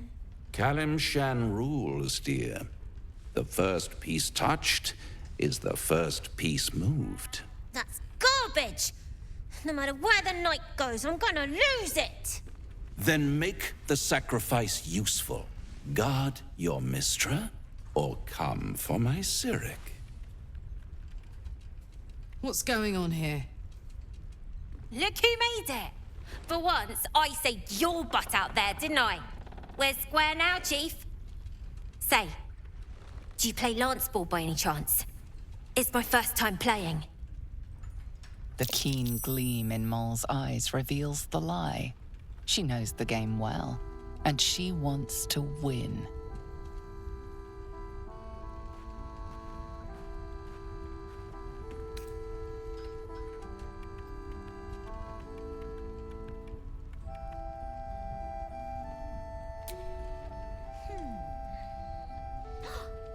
Kalimshan rules, dear. The first piece touched is the first piece moved. That's garbage! No matter where the night goes, I'm gonna lose it! Then make the sacrifice useful. Guard your Mistra, or come for my Cyric. What's going on here? Look who made it! For once, I saved your butt out there, didn't I? We're square now, Chief. Say, do you play lance ball by any chance? It's my first time playing. The keen gleam in Maul's eyes reveals the lie. She knows the game well, and she wants to win.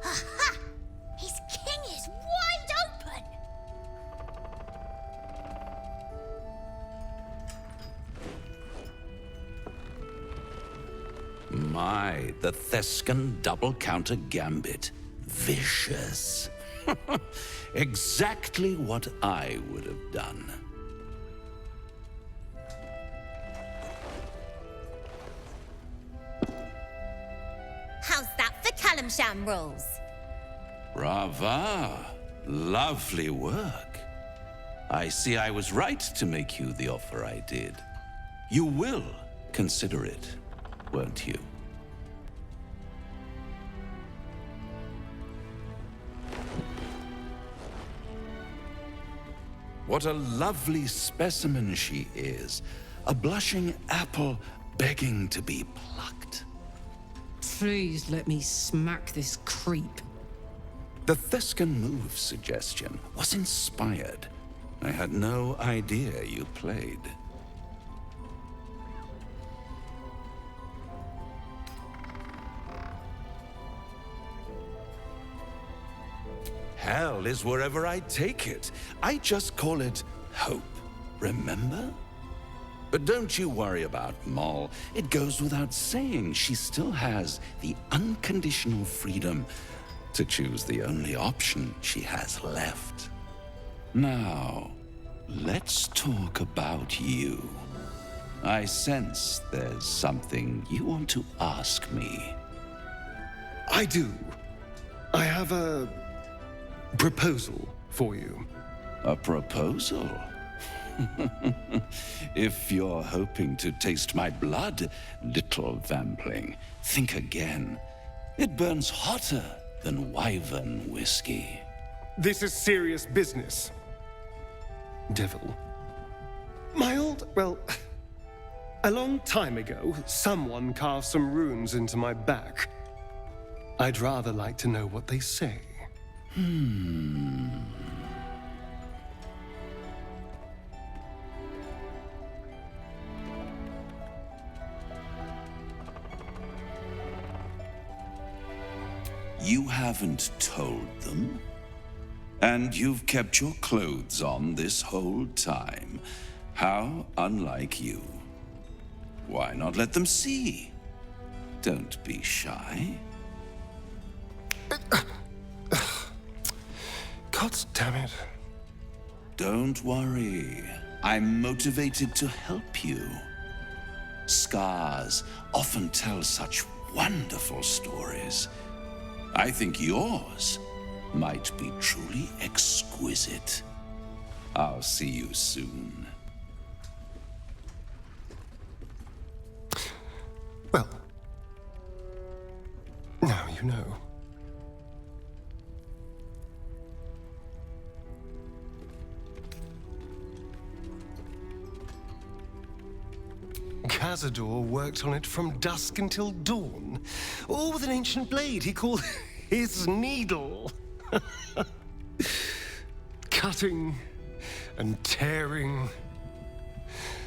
Aha! His king is wide open! My, the Thescan double counter gambit. Vicious. Exactly what I would have done. How's that for Kalimshan rules? Brava. Lovely work. I see I was right to make you the offer I did. You will consider it, won't you? What a lovely specimen she is. A blushing apple begging to be plucked. Please let me smack this creep. The Thescan move suggestion was inspired. I had no idea you played. Hell is wherever I take it. I just call it hope, remember? But don't you worry about Maul. It goes without saying she still has the unconditional freedom to choose the only option she has left. Now, let's talk about you. I sense there's something you want to ask me. I do. I have a proposal for you. A proposal? If you're hoping to taste my blood, little vampling, think again. It burns hotter than wyvern whiskey. This is serious business, devil. A long time ago, someone carved some runes into my back. I'd rather like to know what they say. You haven't told them? And you've kept your clothes on this whole time. How unlike you. Why not let them see? Don't be shy. God damn it. Don't worry. I'm motivated to help you. Scars often tell such wonderful stories. I think yours might be truly exquisite. I'll see you soon. Well, now you know. Cazador worked on it from dusk until dawn, all with an ancient blade he called his needle. cutting and tearing,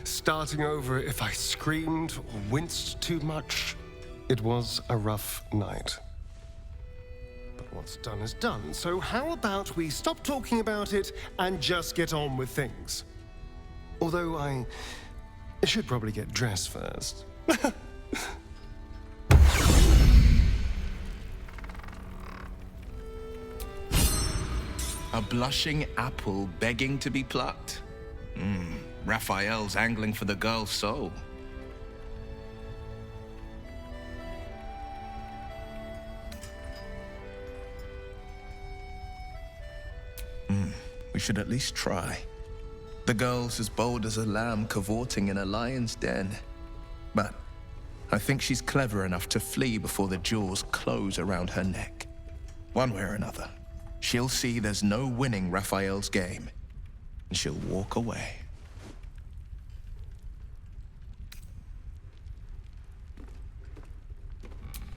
starting over if I screamed or winced too much. It was a rough night. But what's done is done, so how about we stop talking about it and just get on with things? Although I should probably get dressed first. A blushing apple begging to be plucked. Raphael's angling for the girl's soul. We should at least try. The girl's as bold as a lamb cavorting in a lion's den. But I think she's clever enough to flee before the jaws close around her neck. One way or another, she'll see there's no winning Raphael's game, and she'll walk away.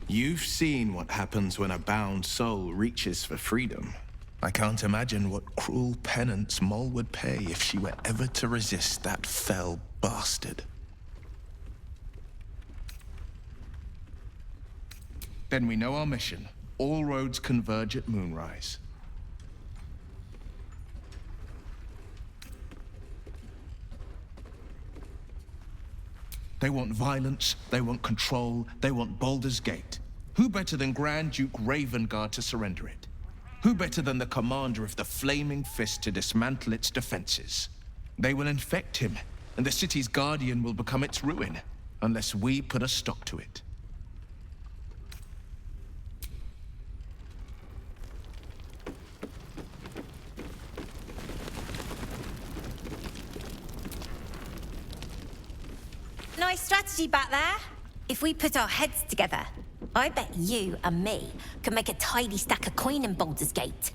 You've seen what happens when a bound soul reaches for freedom. I can't imagine what cruel penance Moll would pay if she were ever to resist that fell bastard. Then we know our mission. All roads converge at moonrise. They want violence, they want control, they want Baldur's Gate. Who better than Grand Duke Ravengard to surrender it? Who better than the commander of the Flaming Fist to dismantle its defenses? They will infect him, and the city's guardian will become its ruin, unless we put a stop to it. Nice strategy back there. If we put our heads together, I bet you and me could make a tidy stack of coin in Baldur's Gate.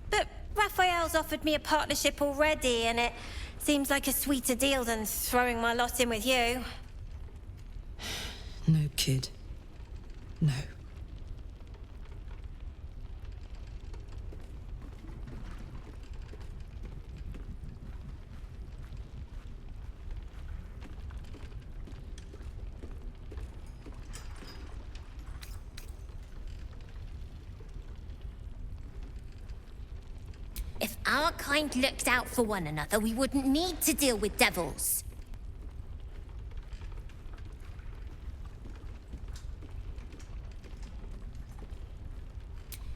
But Raphael's offered me a partnership already, and it seems like a sweeter deal than throwing my lot in with you. No, kid. No. If our kind looked out for one another, we wouldn't need to deal with devils.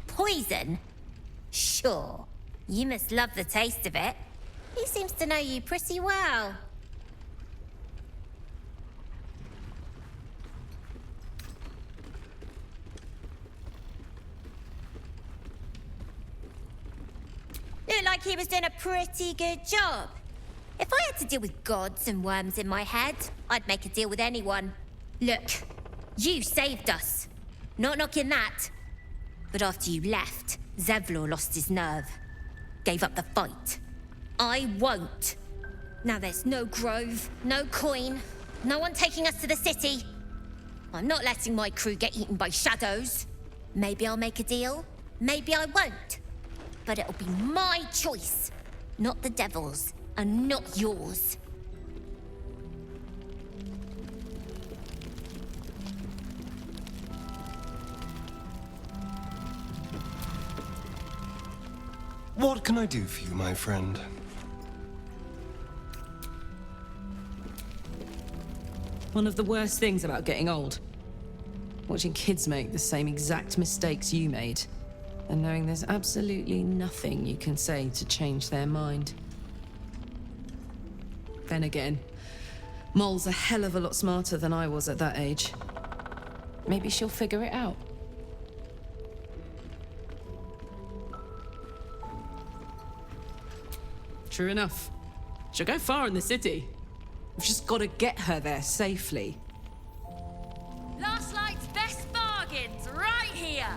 Poison? Sure. You must love the taste of it. He seems to know you pretty well. Looked like he was doing a pretty good job. If I had to deal with gods and worms in my head, I'd make a deal with anyone. Look, you saved us. Not knocking that. But after you left, Zevlor lost his nerve. Gave up the fight. I won't. Now there's no grove, no coin, no one taking us to the city. I'm not letting my crew get eaten by shadows. Maybe I'll make a deal, maybe I won't. But it'll be my choice, not the devil's, and not yours. What can I do for you, my friend? One of the worst things about getting old. Watching kids make the same exact mistakes you made. And knowing there's absolutely nothing you can say to change their mind. Then again, Moll's a hell of a lot smarter than I was at that age. Maybe she'll figure it out. True enough. She'll go far in the city. We've just got to get her there safely. Last Light's best bargains, right here!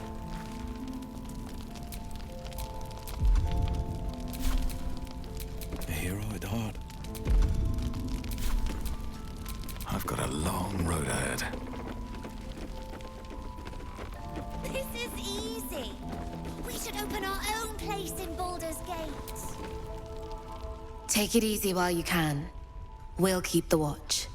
A hero at heart. I've got a long road ahead. This is easy. We should open our own place in Baldur's Gate. Take it easy while you can. We'll keep the watch.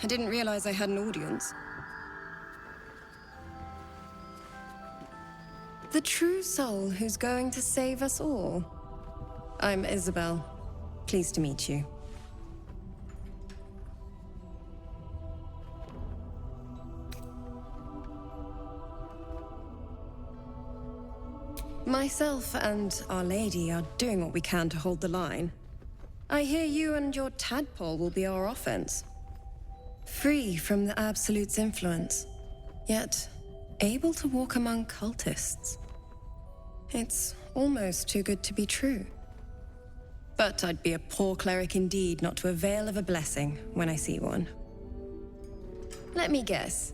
I didn't realize I had an audience. The true soul who's going to save us all. I'm Isabel. Pleased to meet you. Myself and Our Lady are doing what we can to hold the line. I hear you and your tadpole will be our offense. Free from the Absolute's influence, yet able to walk among cultists. It's almost too good to be true. But I'd be a poor cleric indeed not to avail of a blessing when I see one. Let me guess.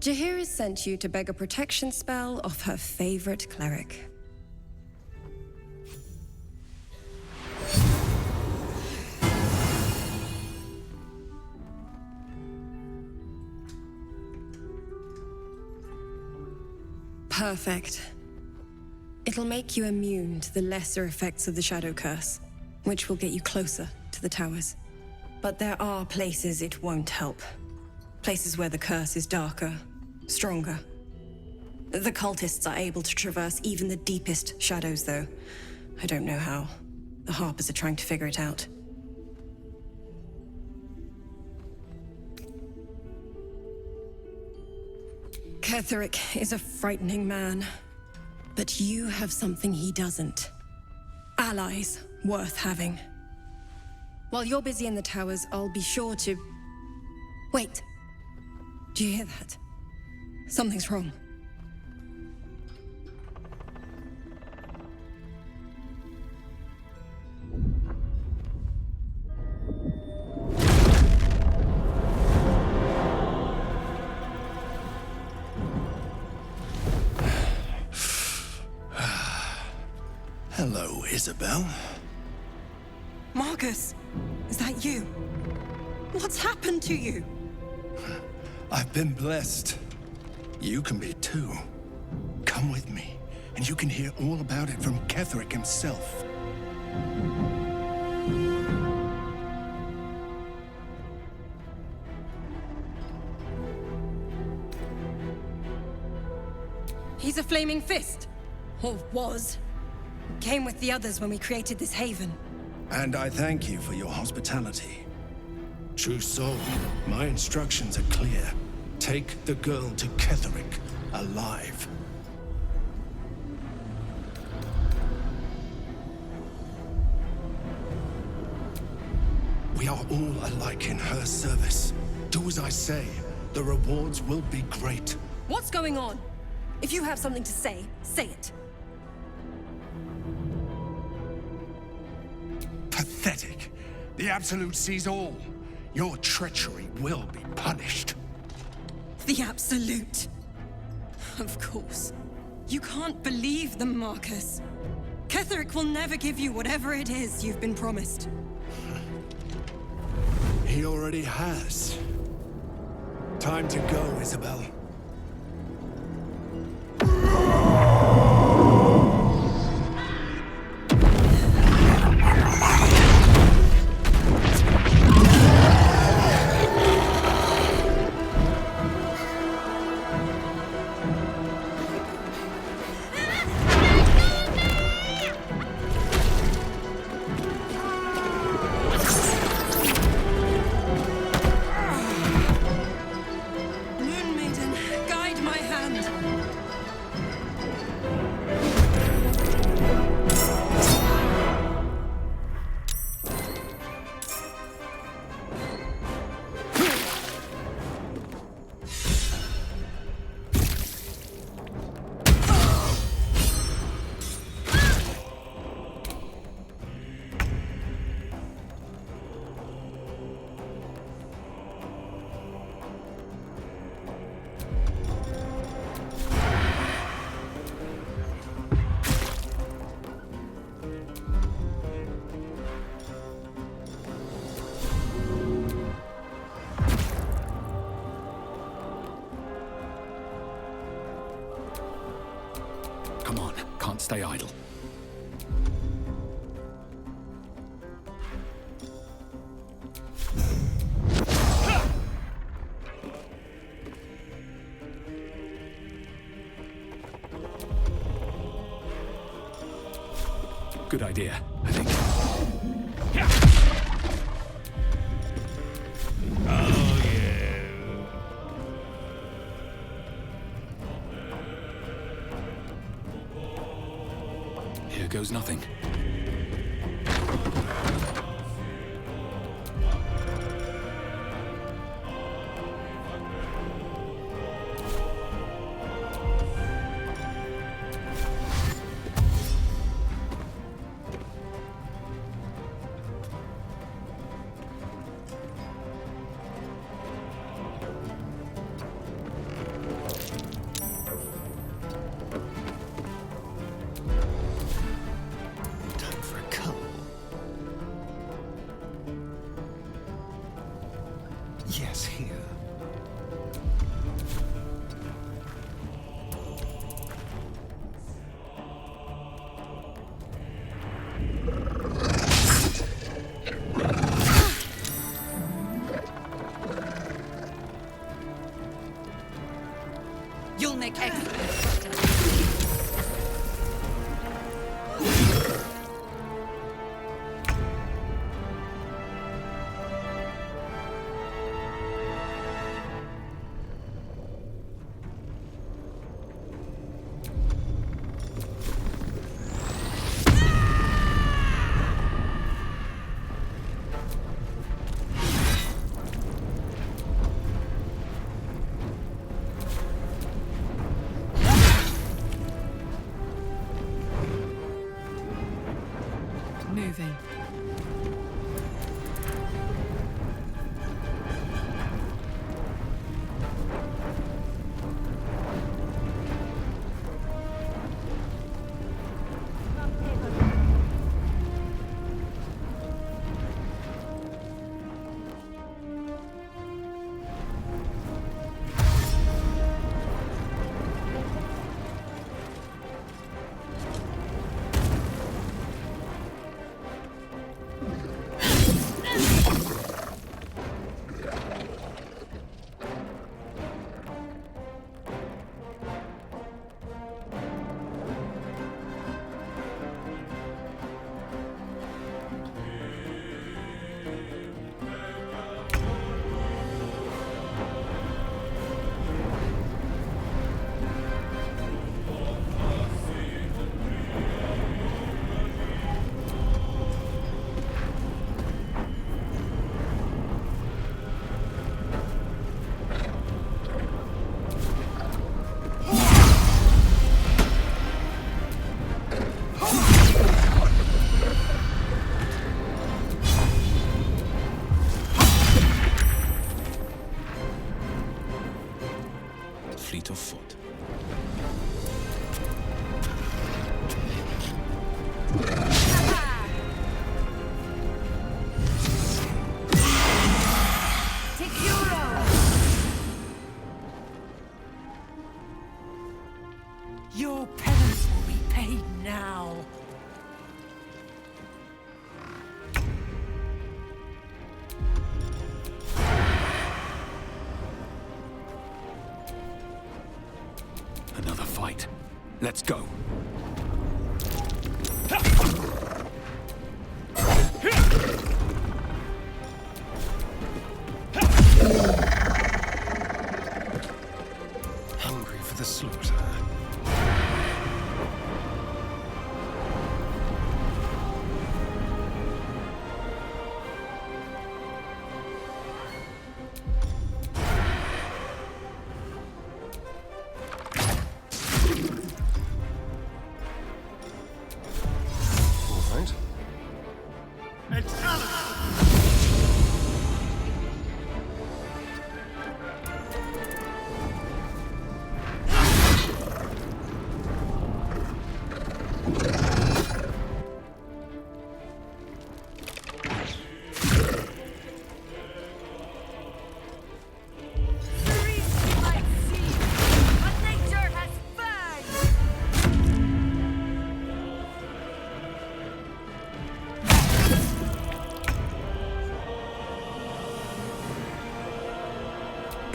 Jaheira sent you to beg a protection spell off her favorite cleric. Perfect. It'll make you immune to the lesser effects of the Shadow Curse, which will get you closer to the towers. But there are places it won't help. Places where the curse is darker, stronger. The cultists are able to traverse even the deepest shadows, though. I don't know how. The Harpers are trying to figure it out. Ketheric is a frightening man, but you have something he doesn't. Allies worth having. While you're busy in the towers, I'll be sure to... Wait. Do you hear that? Something's wrong. Hello, Isabel. Marcus, is that you? What's happened to you? I've been blessed. You can be too. Come with me, and you can hear all about it from Ketheric himself. He's a flaming fist. Or was. Came with the others when we created this haven. And I thank you for your hospitality. True soul, my instructions are clear. Take the girl to Ketheric, alive. We are all alike in her service. Do as I say. The rewards will be great. What's going on? If you have something to say, say it. Pathetic. The Absolute sees all. Your treachery will be punished. The Absolute. Of course. You can't believe them, Marcus. Ketheric will never give you whatever it is you've been promised. He already has. Time to go, Isabel. stay idle. Good idea, I think. Oh, yeah. Here goes nothing. Time for a cull. Yes, here. You'll make excellent. Moving. Fleet of foot. Your penance will be paid now. Another fight. Let's go. Hungry for the slaughter.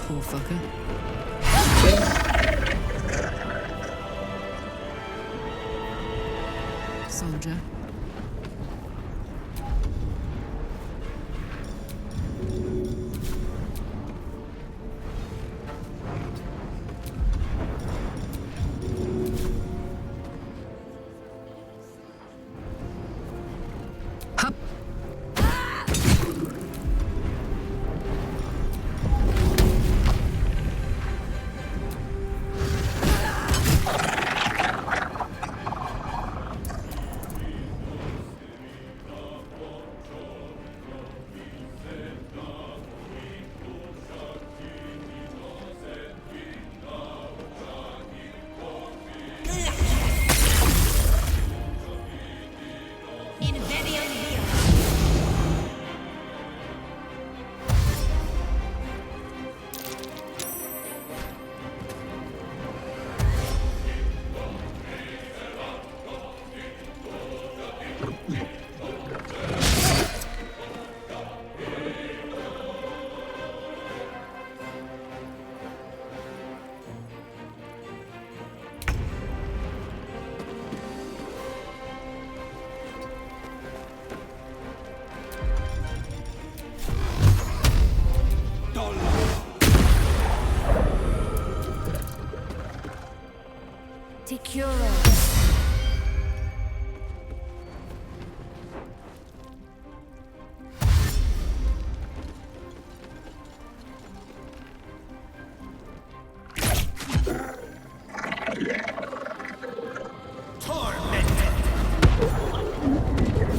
Poor fucker. Soldier.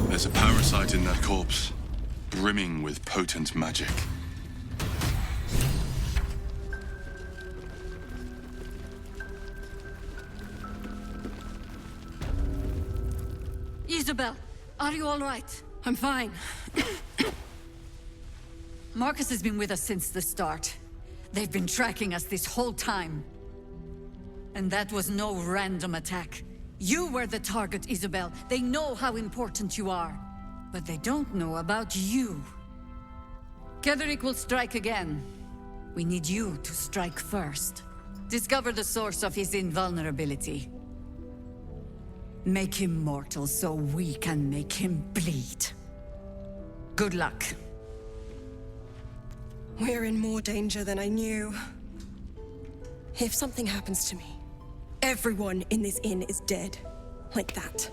There's a parasite in that corpse, brimming with potent magic. Isabel, are you all right? I'm fine. Marcus has been with us since the start. They've been tracking us this whole time. And that was no random attack. You were the target, Isabel. They know how important you are. But they don't know about you. Ketheric will strike again. We need you to strike first. Discover the source of his invulnerability. Make him mortal so we can make him bleed. Good luck. We're in more danger than I knew. If something happens to me, everyone in this inn is dead. Like that.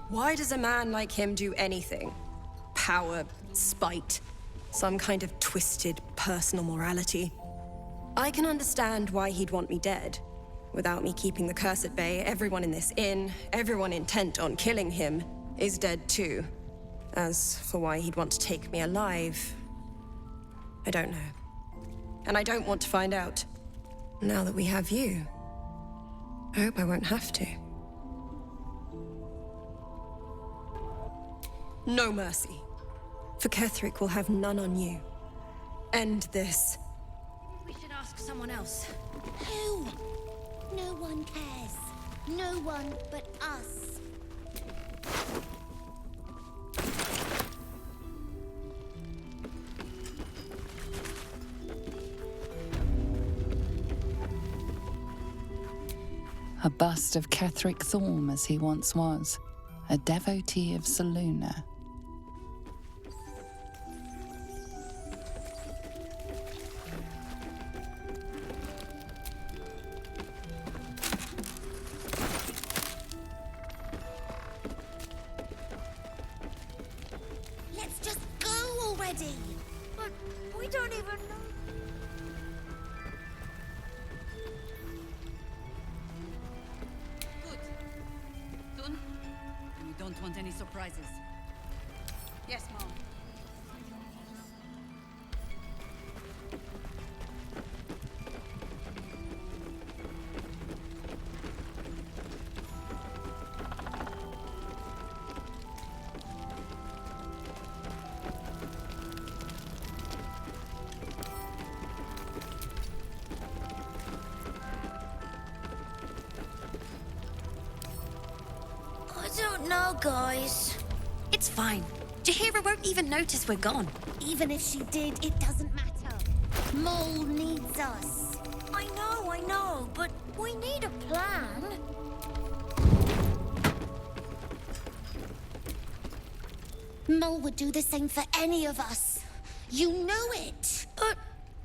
Why does a man like him do anything? Power, spite, some kind of twisted personal morality. I can understand why he'd want me dead. Without me keeping the curse at bay, everyone in this inn, everyone intent on killing him, is dead too. As for why he'd want to take me alive, I don't know. And I don't want to find out. Now that we have you, I hope I won't have to. No mercy. For Ketheric will have none on you. End this. We should ask someone else. Who? No one cares. No one but us. A bust of Ketheric Thorm as he once was, a devotee of Selûne. Let's just go already. But we don't even know. Don't want any surprises. Yes, Mom. I don't know, guys. It's fine. Jaheira won't even notice we're gone. Even if she did, it doesn't matter. Mole needs us. I know, but We need a plan. Mole would do the same for any of us. You know it. But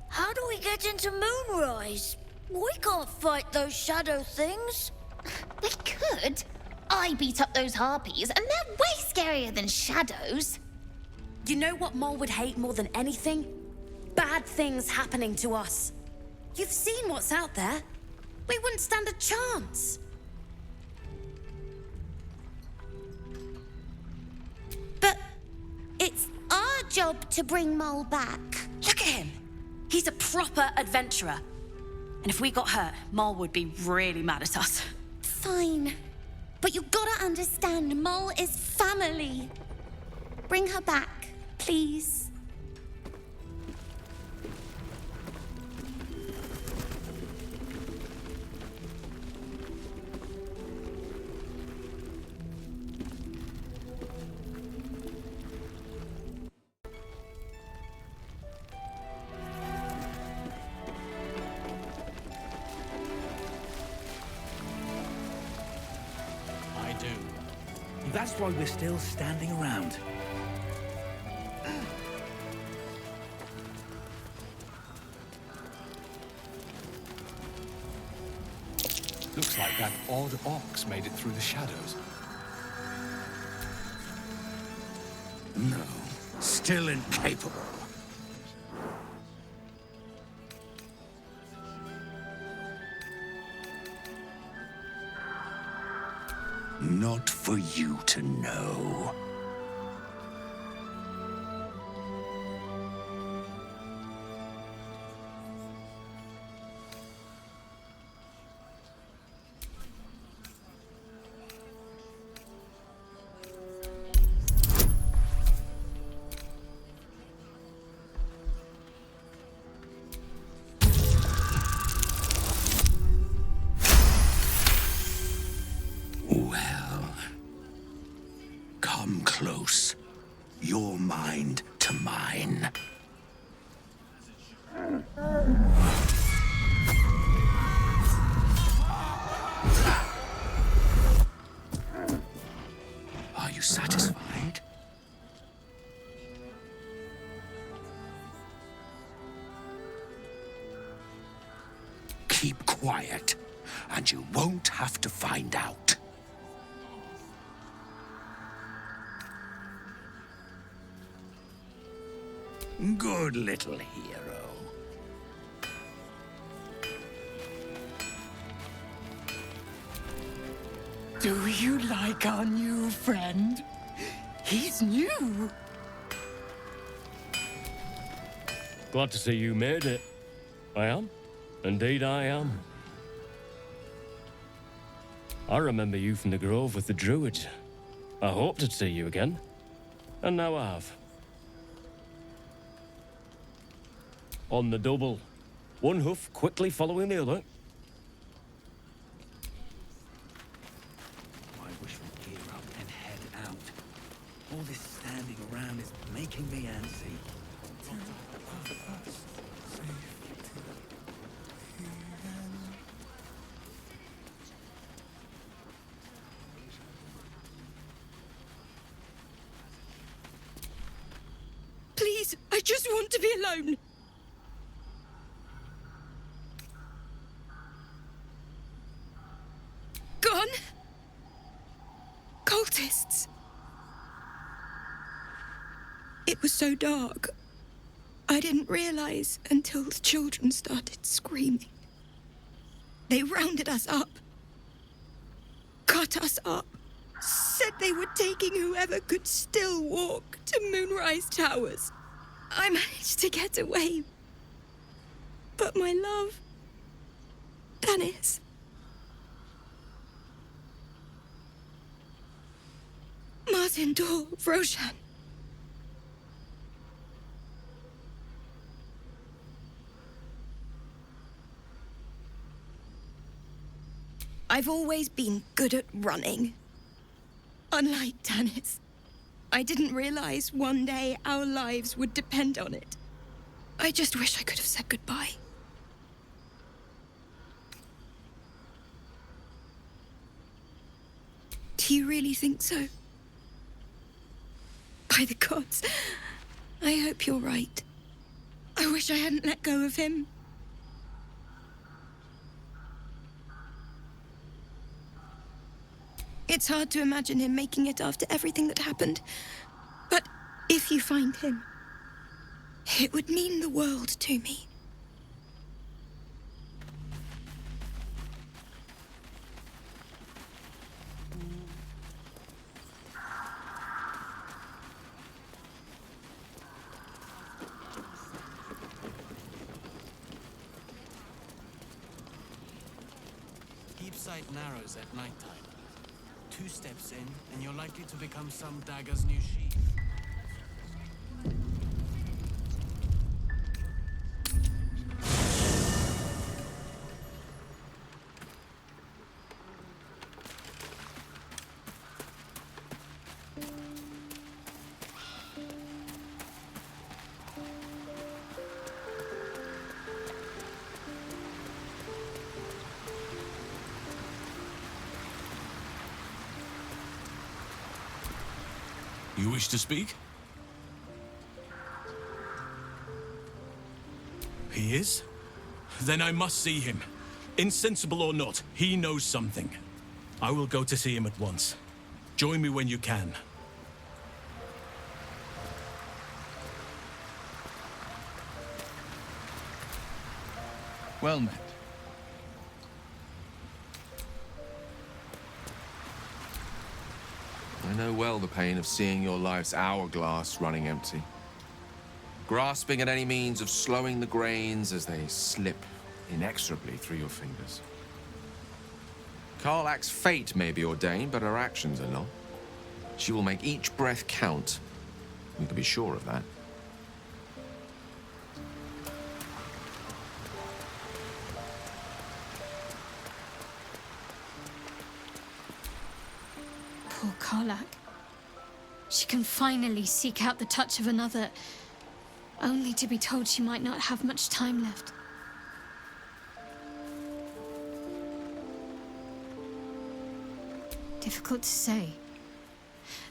how do we get into Moonrise? We can't fight those shadow things. We could. I beat up those harpies, and they're way scarier than shadows. You know what Mole would hate more than anything? Bad things happening to us. You've seen what's out there. We wouldn't stand a chance. But it's our job to bring Mole back. Look at him. He's a proper adventurer. And if we got hurt, Mole would be really mad at us. Fine. But you gotta understand, Mole is family. Bring her back, please. That's why we're still standing around. Looks like that odd ox made it through the shadows. No, still incapable. Not for you to know. Come close. Your mind to mine. Are you satisfied? Keep quiet, and you won't have to find out. Good little hero. Do you like our new friend? He's new. Glad to see you made it. I am. Indeed I am. I remember you from the Grove with the Druids. I hoped to see you again. And now I have. On the double. One hoof quickly following the other. I wish we'd gear up and head out. All this standing around is making me antsy. Please, I just want to be alone. Gone? Cultists. It was so dark. I didn't realize until the children started screaming. They rounded us up. Cut us up. Said they were taking whoever could still walk to Moonrise Towers. I managed to get away. But my love, Dennis. Martin Dor, Roshan. I've always been good at running. Unlike Dennis, I didn't realize one day our lives would depend on it. I just wish I could have said goodbye. Do you really think so? By the gods, I hope you're right. I wish I hadn't let go of him. It's hard to imagine him making it after everything that happened. But if you find him, it would mean the world to me. Keep sight narrows at nighttime. 2 steps in, and you're likely to become some dagger's new sheath. You wish to speak? He is? Then I must see him. Insensible or not, he knows something. I will go to see him at once. Join me when you can. Well met. I know well the pain of seeing your life's hourglass running empty. Grasping at any means of slowing the grains as they slip inexorably through your fingers. Karlach's fate may be ordained, but her actions are not. She will make each breath count. You can be sure of that. Poor Karlach. She can finally seek out the touch of another, only to be told she might not have much time left. Difficult to say.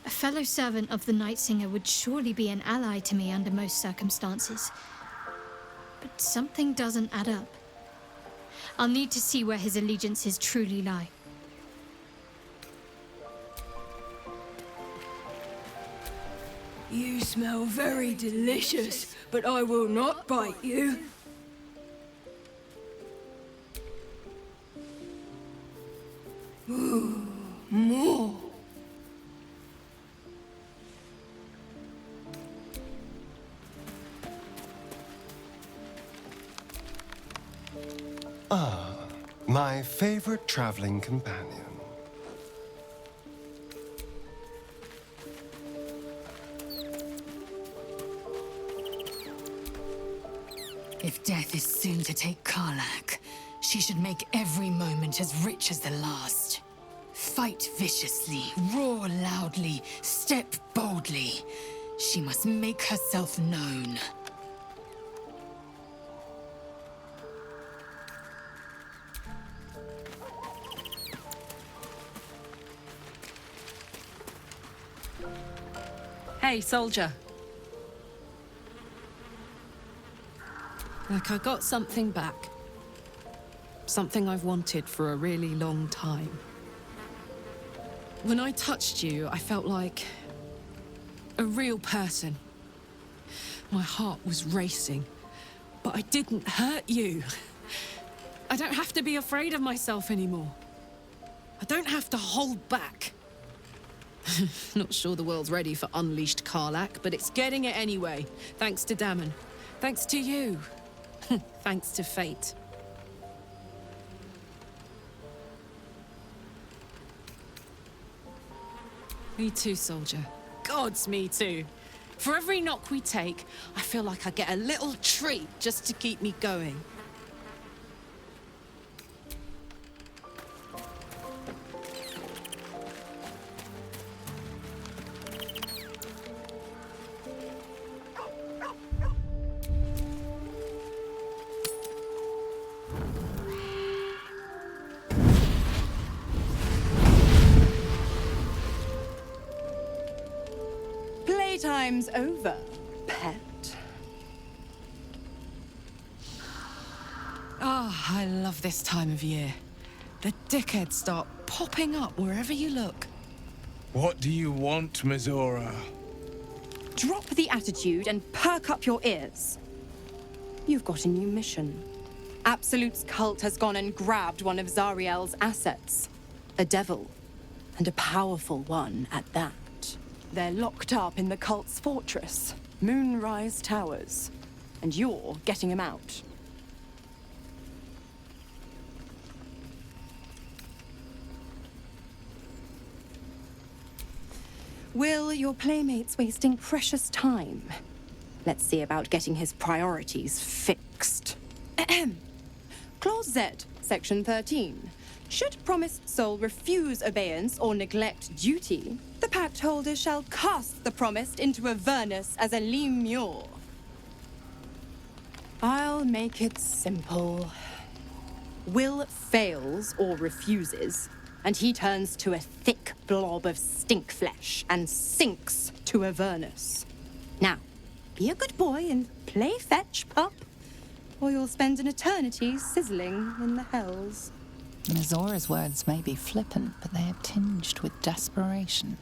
A fellow servant of the Night Singer would surely be an ally to me under most circumstances. But something doesn't add up. I'll need to see where his allegiances truly lie. You smell very delicious, but I will not bite you. Ooh, more. Ah, my favorite traveling companion. If death is soon to take Karlach, she should make every moment as rich as the last. Fight viciously, roar loudly, step boldly. She must make herself known. Hey, soldier. Look, I got something back. Something I've wanted for a really long time. When I touched you, I felt like a real person. My heart was racing, but I didn't hurt you. I don't have to be afraid of myself anymore. I don't have to hold back. Not sure the world's ready for unleashed Karlach, but it's getting it anyway. Thanks to Dammon. Thanks to you. Thanks to fate. Me too, soldier. Gods, me too. For every knock we take, I feel like I get a little treat just to keep me going. playtime's over, pet. Ah, I love this time of year. The dickheads start popping up wherever you look. What do you want, Mizora? Drop the attitude and perk up your ears. You've got a new mission. Absolute's cult has gone and grabbed one of Zariel's assets. A devil. And a powerful one at that. They're locked up in the cult's fortress, Moonrise Towers. And you're getting him out. Will, your playmate's wasting precious time. Let's see about getting his priorities fixed. Ahem. Clause Z, Section 13. Should promised soul refuse obeyance or neglect duty, the pact holder shall cast the promised into Avernus as a lemure. I'll make it simple. Will fails or refuses, and he turns to a thick blob of stink flesh and sinks to Avernus. Now, be a good boy and play fetch, pup, or you'll spend an eternity sizzling in the hells. Mizora's words may be flippant, but they are tinged with desperation.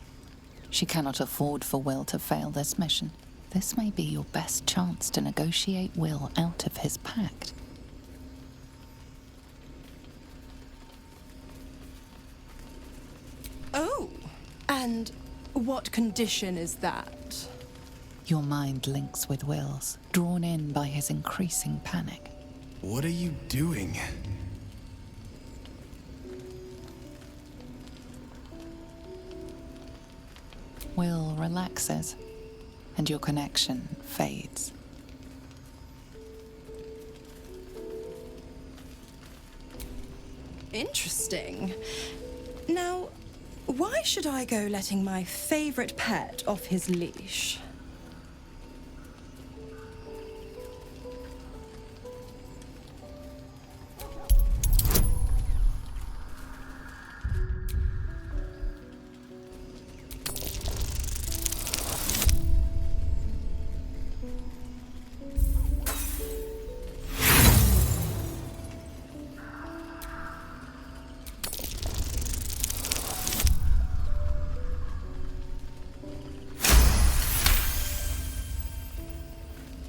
She cannot afford for Will to fail this mission. This may be your best chance to negotiate Will out of his pact. Oh, and what condition is that? Your mind links with Will's, drawn in by his increasing panic. What are you doing? Will relaxes, and your connection fades. Interesting. Now, why should I go letting my favorite pet off his leash?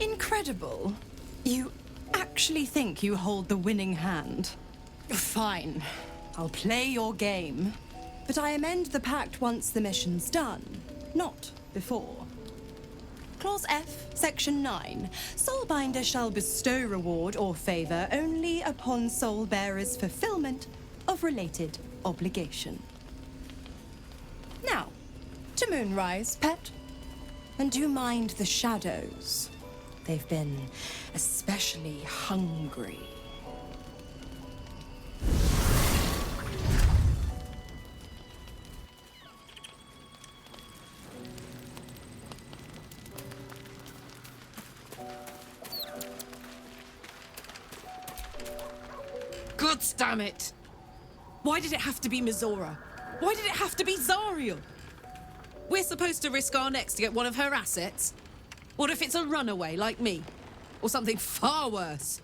Incredible. You actually think you hold the winning hand? Fine. I'll play your game. But I amend the pact once the mission's done, not before. Clause F, Section 9. Soulbinder shall bestow reward or favor only upon soul bearer's fulfillment of related obligation. Now, to Moonrise, pet. And do mind the shadows. They've been especially hungry. God damn it! Why did it have to be Mizora? Why did it have to be Zariel? We're supposed to risk our necks to get one of her assets? What if it's a runaway like me? Or something far worse?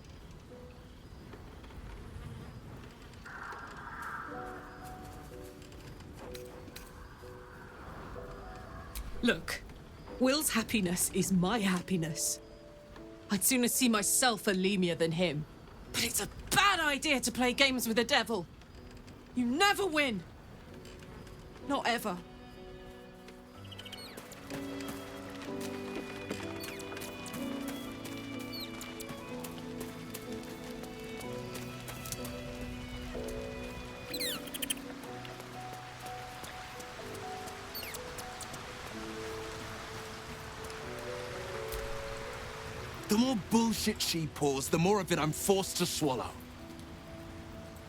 Look, Will's happiness is my happiness. I'd sooner see myself a lemur than him. But it's a bad idea to play games with the devil. You never win. Not ever. The more bullshit she pours, the more of it I'm forced to swallow.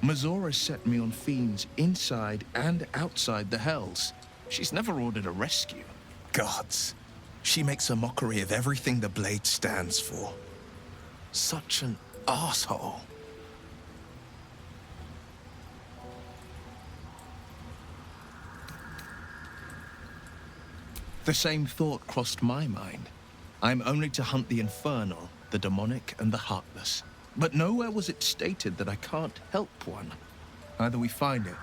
Mizora set me on fiends inside and outside the Hells. She's never ordered a rescue. Gods. She makes a mockery of everything the Blade stands for. Such an asshole. The same thought crossed my mind. I am only to hunt the infernal, the demonic, and the heartless. But nowhere was it stated that I can't help one. Either we find it,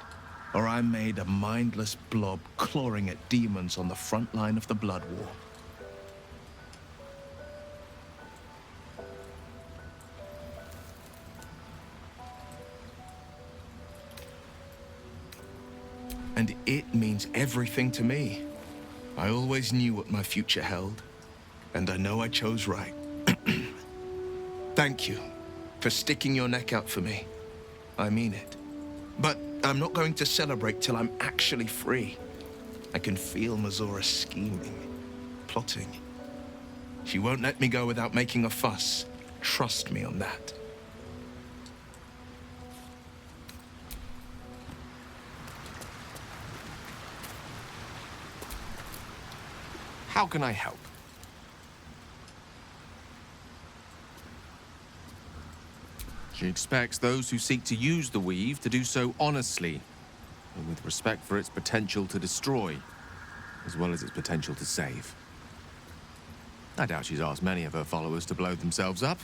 or I'm made a mindless blob clawing at demons on the front line of the blood war. And it means everything to me. I always knew what my future held, and I know I chose right. Thank you for sticking your neck out for me. I mean it. But I'm not going to celebrate till I'm actually free. I can feel Mazora scheming, plotting. She won't let me go without making a fuss. Trust me on that. How can I help? She expects those who seek to use the weave to do so honestly, and with respect for its potential to destroy, as well as its potential to save. I doubt she's asked many of her followers to blow themselves up.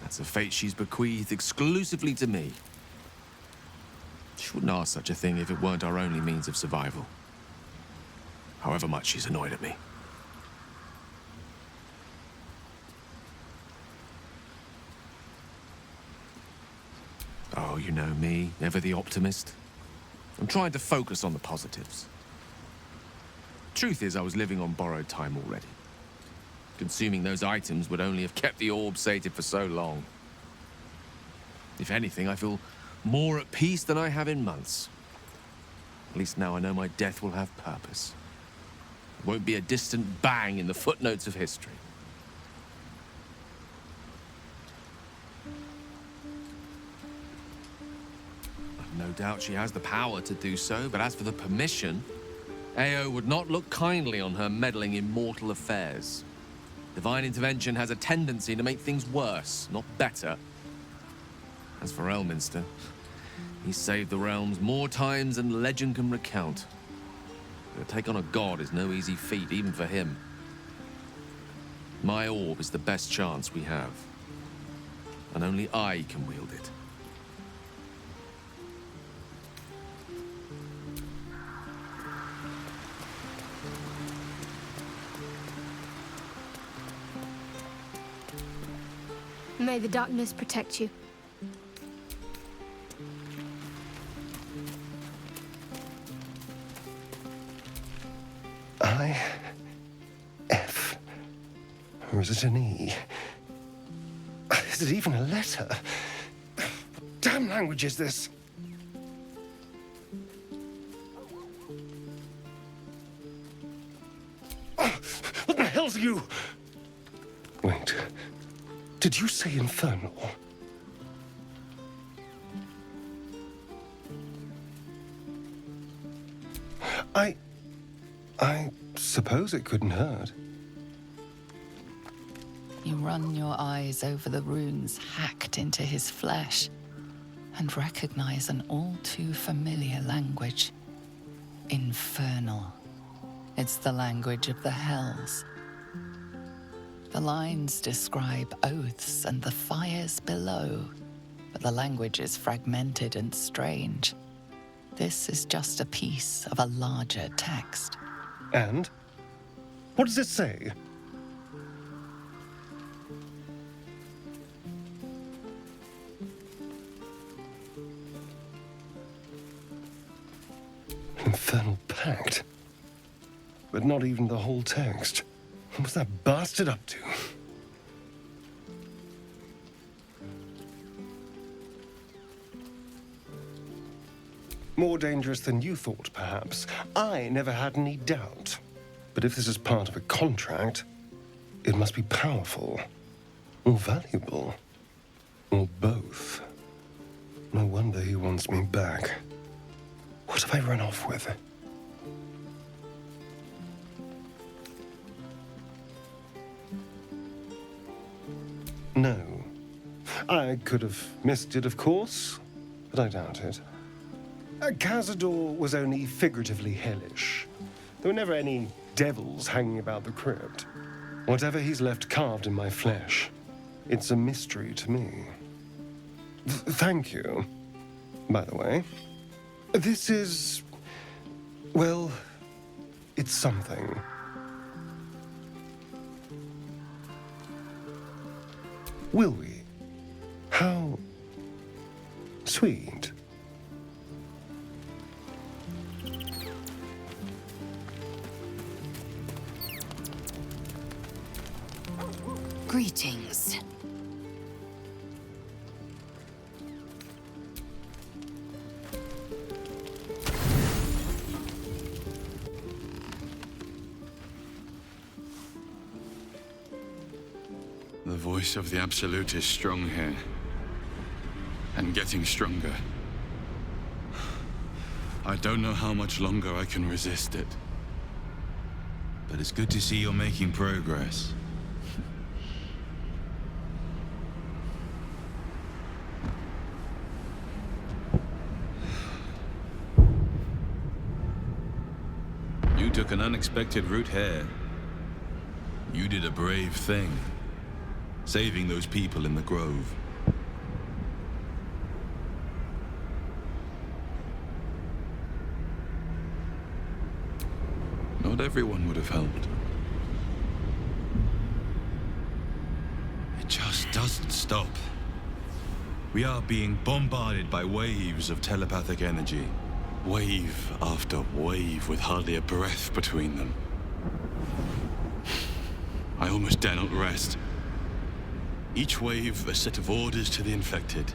That's a fate she's bequeathed exclusively to me. She wouldn't ask such a thing if it weren't our only means of survival. However much she's annoyed at me. Oh, you know me, ever the optimist. I'm trying to focus on the positives. Truth is, I was living on borrowed time already. Consuming those items would only have kept the orb sated for so long. If anything, I feel more at peace than I have in months. At least now I know my death will have purpose. It won't be a distant bang in the footnotes of history. I've no doubt she has the power to do so, but as for the permission, Ao would not look kindly on her meddling in mortal affairs. Divine intervention has a tendency to make things worse, not better. As for Elminster, he's saved the realms more times than legend can recount. To take on a god is no easy feat, even for him. My orb is the best chance we have, and only I can wield it. May the darkness protect you. I... F... Or is it an E? Is it even a letter? What damn language is this? Oh, what the hell's you? Wait. Did you say infernal? I suppose it couldn't hurt. You run your eyes over the runes hacked into his flesh and recognize an all too familiar language. Infernal. It's the language of the hells. The lines describe oaths and the fires below, but the language is fragmented and strange. This is just a piece of a larger text. And? What does it say? Infernal pact. But not even the whole text. What was that bastard up to? More dangerous than you thought, perhaps. I never had any doubt. But if this is part of a contract, it must be powerful, or valuable, or both. No wonder he wants me back. What have I run off with? No. I could have missed it, of course, but I doubt it. Cazador was only figuratively hellish. There were never any devils hanging about the crypt. Whatever he's left carved in my flesh, it's a mystery to me. Thank you, by the way. This is... well, it's something. Will we? How sweet. Greetings. The voice of the Absolute is strong here. And getting stronger. I don't know how much longer I can resist it. But it's good to see you're making progress. You took an unexpected route here. You did a brave thing. Saving those people in the grove. Not everyone would have helped. It just doesn't stop. We are being bombarded by waves of telepathic energy. Wave after wave with hardly a breath between them. I almost dare not rest. Each wave a set of orders to the infected.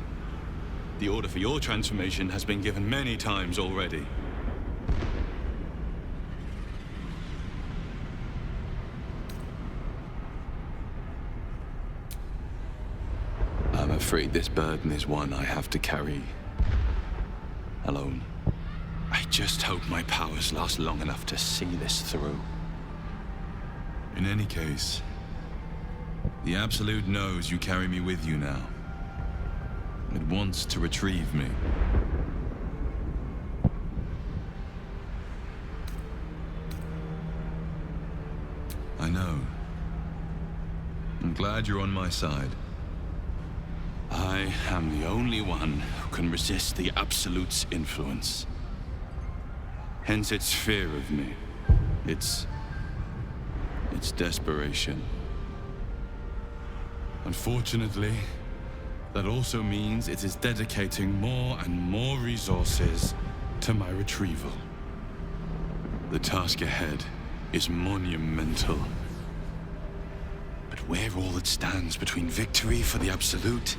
The order for your transformation has been given many times already. I'm afraid this burden is one I have to carry alone. I just hope my powers last long enough to see this through. In any case, the Absolute knows you carry me with you now. It wants to retrieve me. I know. I'm glad you're on my side. I am the only one who can resist the Absolute's influence. Hence its fear of me. Its desperation. Unfortunately, that also means it is dedicating more and more resources to my retrieval. The task ahead is monumental. But where all that stands between victory for the Absolute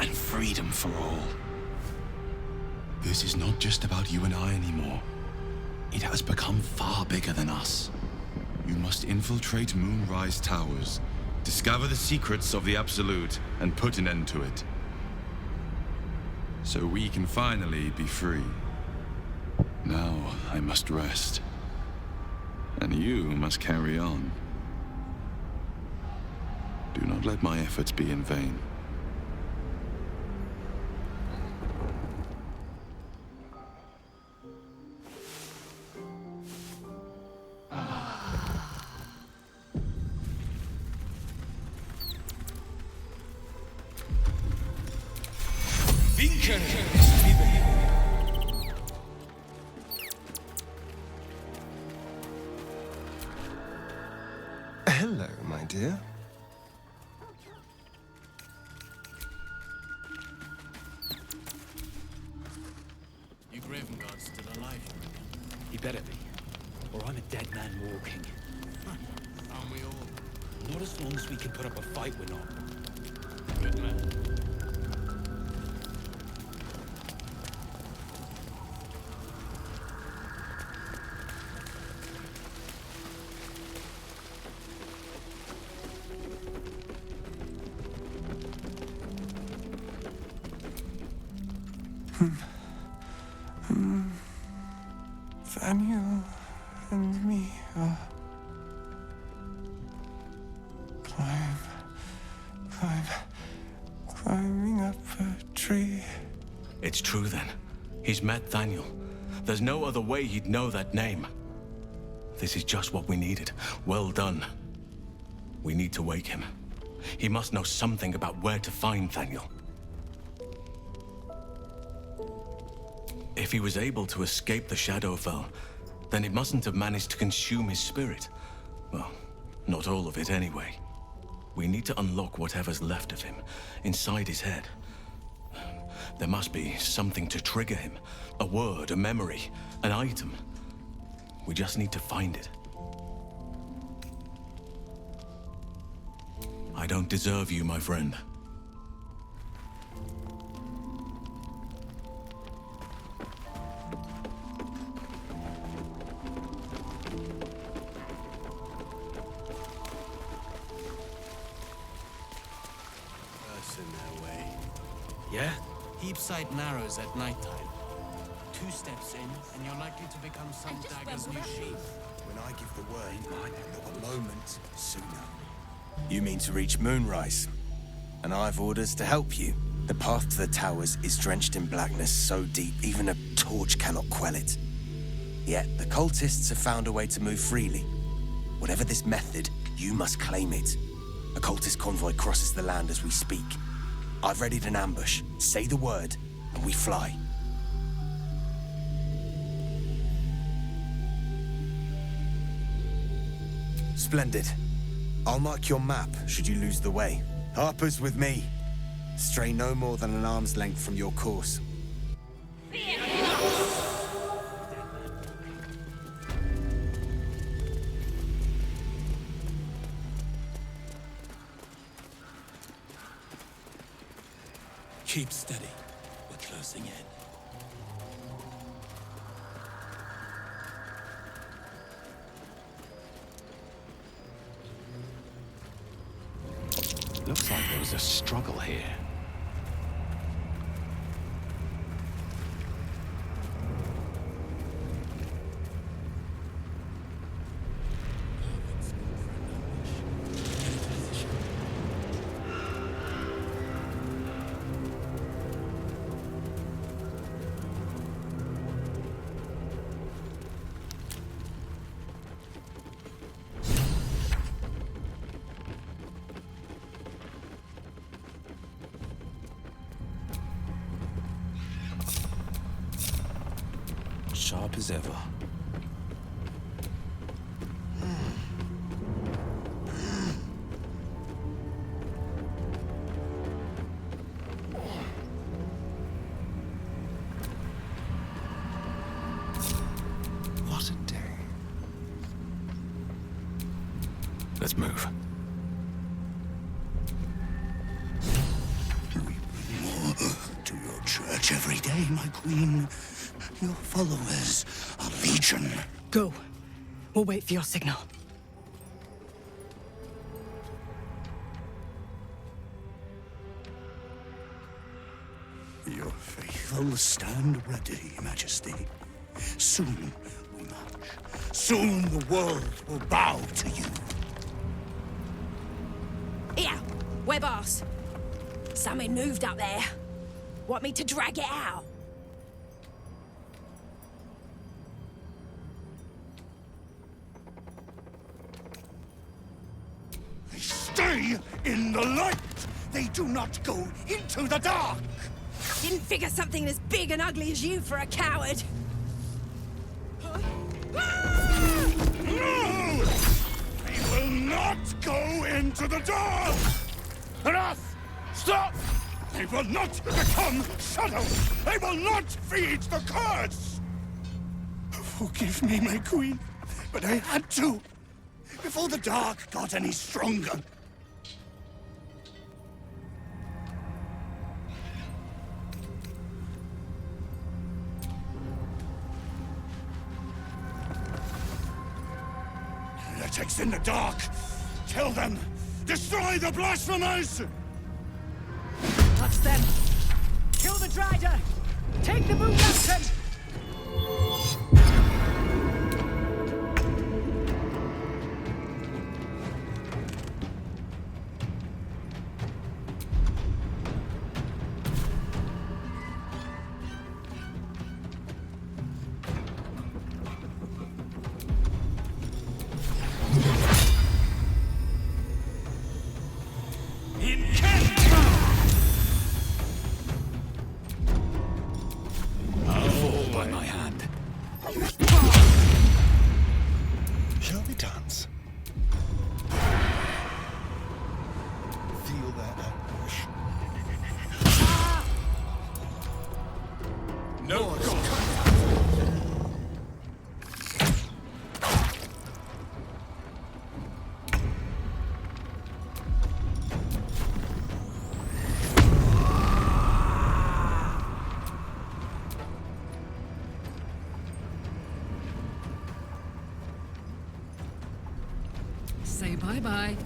and freedom for all. This is not just about you and I anymore. It has become far bigger than us. You must infiltrate Moonrise Towers, discover the secrets of the Absolute, and put an end to it. So we can finally be free. Now I must rest. And you must carry on. Do not let my efforts be in vain. Hello, my dear. You Graven God's still alive, you reckon? He better be, or I'm a dead man walking. Aren't we all? Not as long as we can put up a fight, we're not. Good man. Daniel and me are climbing up a tree. It's true then. He's met Daniel. There's no other way he'd know that name. This is just what we needed. Well done. We need to wake him. He must know something about where to find Thaniel. If he was able to escape the Shadowfell, then it mustn't have managed to consume his spirit. Well, not all of it anyway. We need to unlock whatever's left of him, inside his head. There must be something to trigger him. A word, a memory, an item. We just need to find it. I don't deserve you, my friend. Yeah? Heapside narrows at nighttime. 2 steps in, and you're likely to become some dagger's new sheath. When I give the word, not a moment sooner. You mean to reach Moonrise, and I've orders to help you. The path to the towers is drenched in blackness so deep even a torch cannot quell it. Yet the cultists have found a way to move freely. Whatever this method, you must claim it. A cultist convoy crosses the land as we speak. I've readied an ambush. Say the word, and we fly. Splendid. I'll mark your map should you lose the way. Harper's with me. Stray no more than an arm's length from your course. Keep steady. We're closing in. Looks like there was a struggle here. Sharp as ever. What a day. Let's move. To your church every day, my queen. Your followers are legion. Go. We'll wait for your signal. Your faithful stand ready, Majesty. Soon we march. Soon the world will bow to you. Here, we're boss. Something moved up there. Want me to drag it out? Stay in the light! They do not go into the dark! Didn't figure something as big and ugly as you for a coward. No! They will not go into the dark! Enough! Stop! They will not become shadows! They will not feed the curse! Forgive me, my queen, but I had to. Before the dark got any stronger. Heretics in the dark! Kill them! Destroy the blasphemers! That's them. Kill the Drider! Take the Moon Lantern! their ambush. No God. Say bye-bye.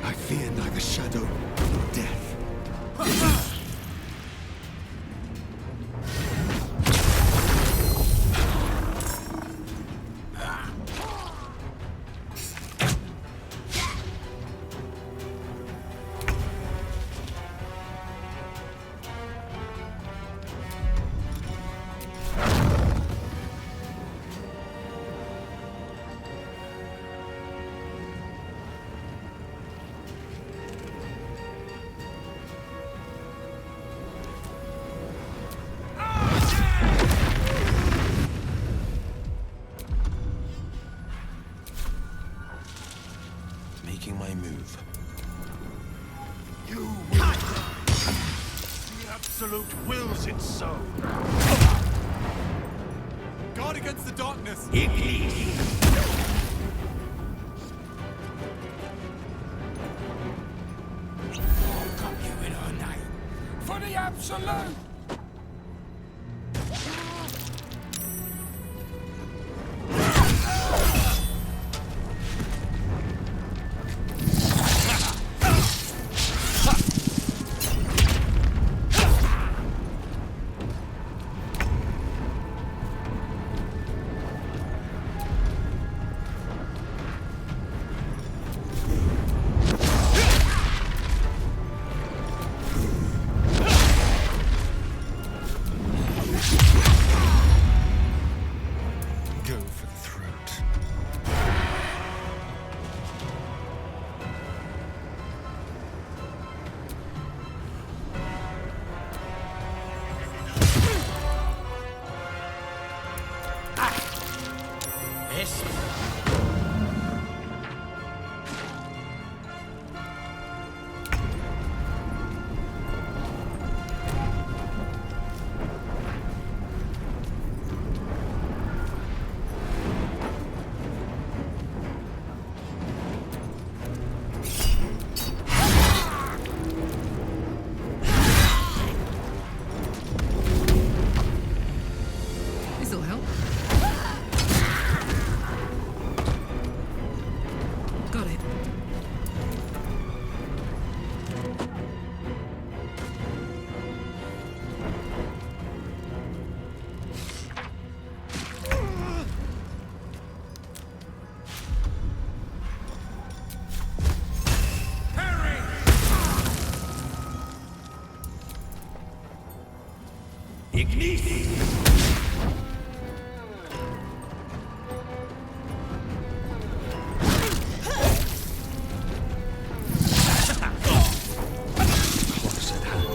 I fear neither shadow nor death. Making my move. You will. The Absolute wills it so. Guard against the darkness! Got you in our name. For the Absolute! Go for the throat. This. This'll help. Got it. Close at hand.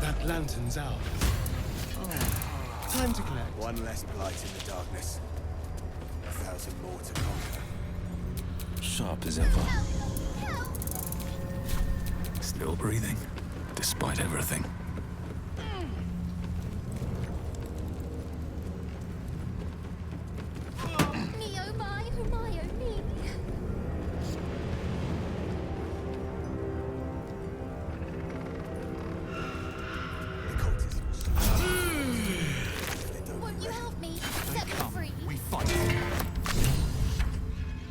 That lantern's out. Time to collect. One less blight in the darkness. 1,000 more to conquer. Sharp as ever. Still breathing, despite everything. Me, oh my, oh me. Won't you help me? Set me free. We fight.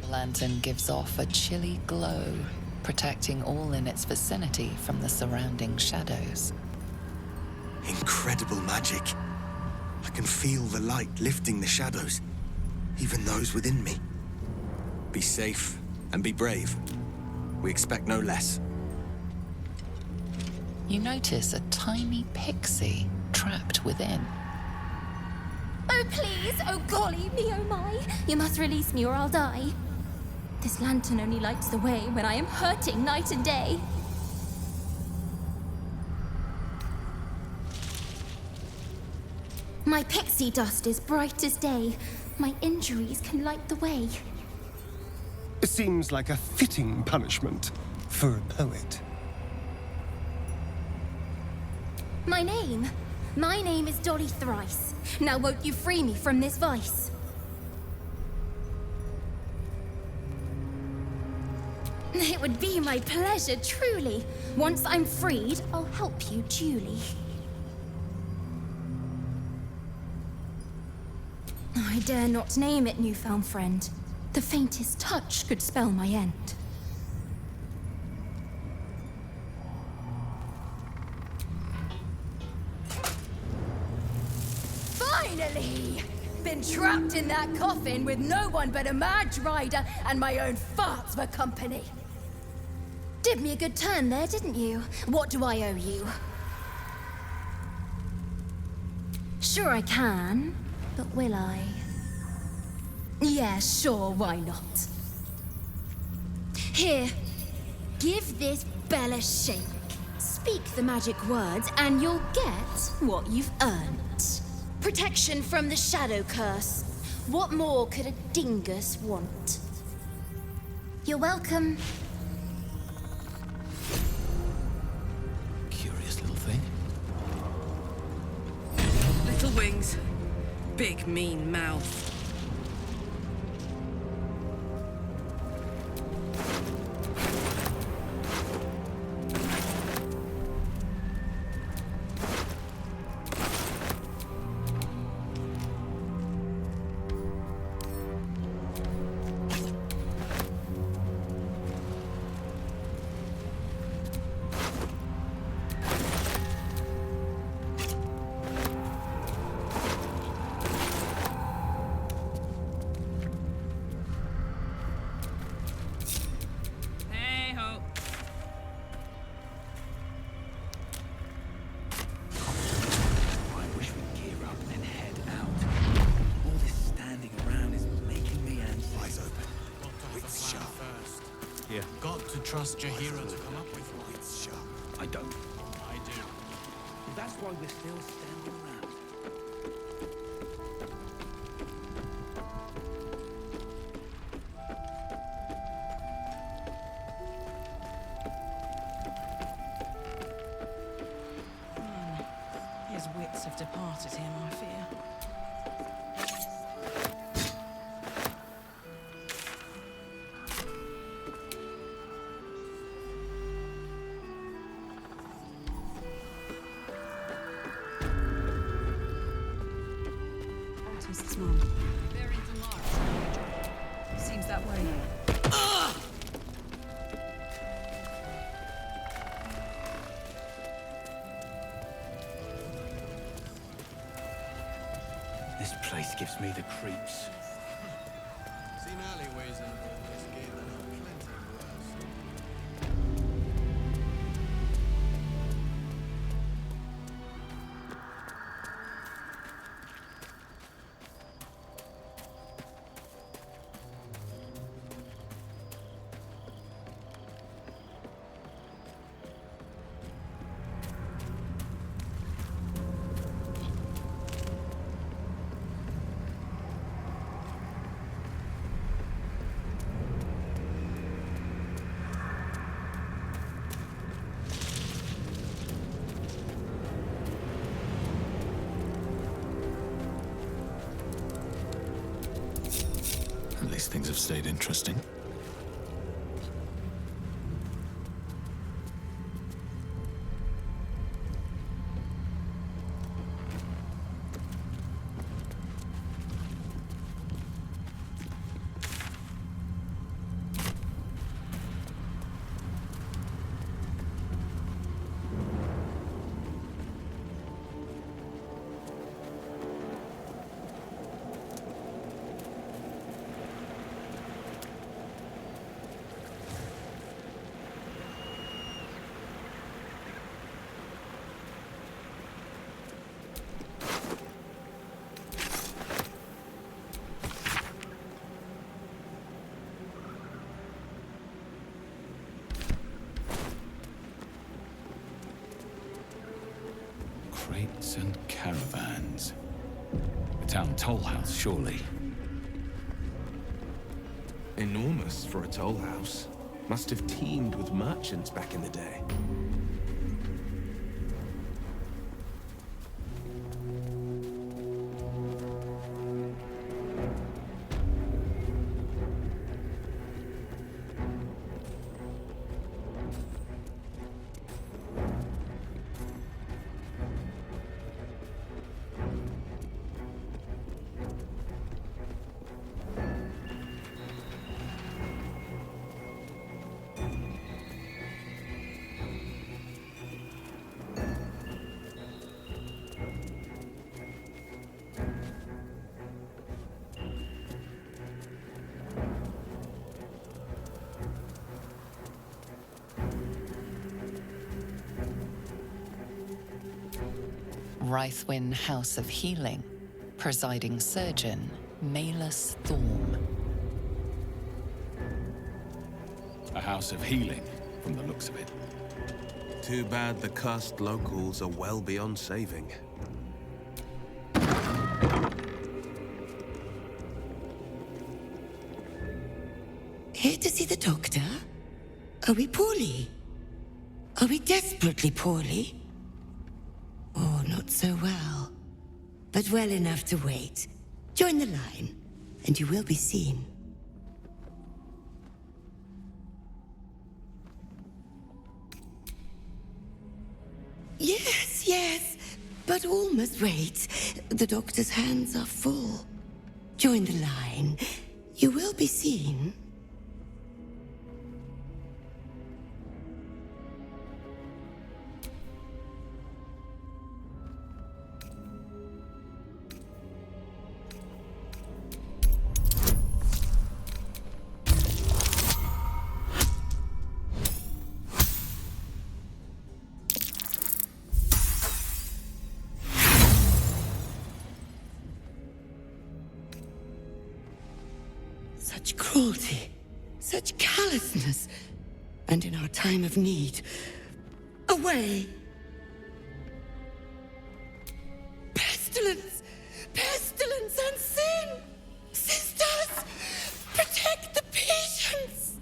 The lantern gives off a chilly glow, protecting all in its vicinity from the surrounding shadows. Incredible magic. I can feel the light lifting the shadows, even those within me. Be safe and be brave. We expect no less. You notice a tiny pixie trapped within. Oh, please! Oh, golly, me, oh my! You must release me or I'll die. This lantern only lights the way when I am hurting night and day. My pixie dust is bright as day. My injuries can light the way. It seems like a fitting punishment for a poet. My name is Dolly Thrice. Now won't you free me from this vice? It would be my pleasure, truly. Once I'm freed, I'll help you duly. I dare not name it, newfound friend. The faintest touch could spell my end. Finally! Been trapped in that coffin with no one but a mad rider and my own farts for company. Did me a good turn there, didn't you? What do I owe you? Sure I can, but will I? Yeah, sure, why not? Here, give this bell a shake. Speak the magic words and you'll get what you've earned. Protection from the shadow curse. What more could a dingus want? You're welcome. Curious little thing. Little wings, big mean mouth. Got to trust Jahira to come up with one. It's sharp. I don't. I do. That's why we're still standing around. His wits have departed him, I fear. artist's mum. Barrington Mars. Seems that way. This place gives me the creeps. Seen alleyways in this game that are plenty worse. At least things have stayed interesting. Crates and caravans. The town Tollhouse, surely. Enormous for a toll house. Must have teemed with merchants back in the day. Rythwin House of Healing, presiding surgeon, Malus Thorm. A house of healing, from the looks of it. Too bad the cursed locals are well beyond saving. Here to see the doctor? Are we poorly? Are we desperately poorly? Oh, not so well. But well enough to wait. Join the line, and you will be seen. Yes, yes, but all must wait. The doctor's hands are full. Join the line. You will be seen. Such cruelty, such callousness, and in our time of need, away! Pestilence! Pestilence and sin! Sisters! Protect the patients!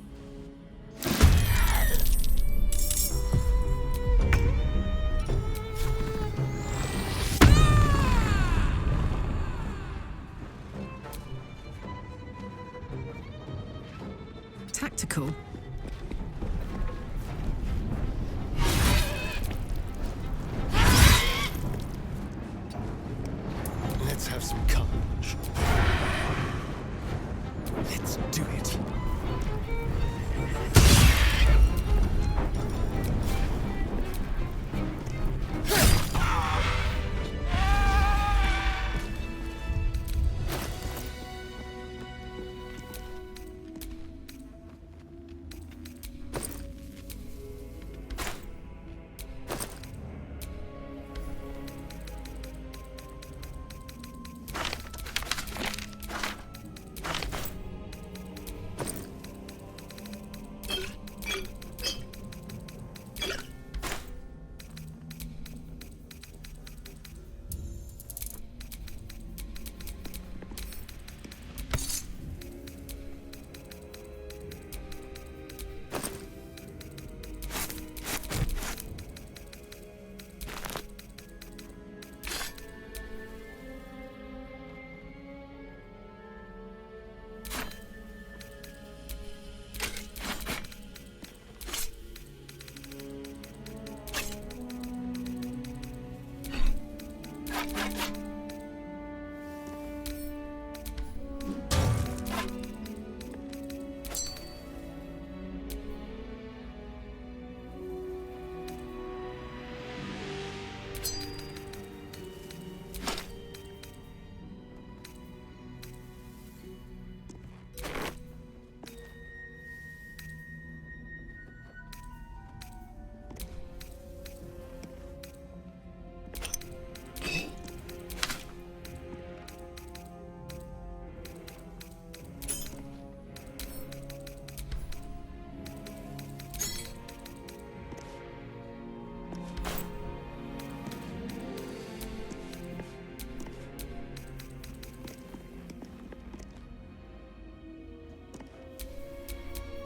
Tactical. Let's have some courage. Let's do it.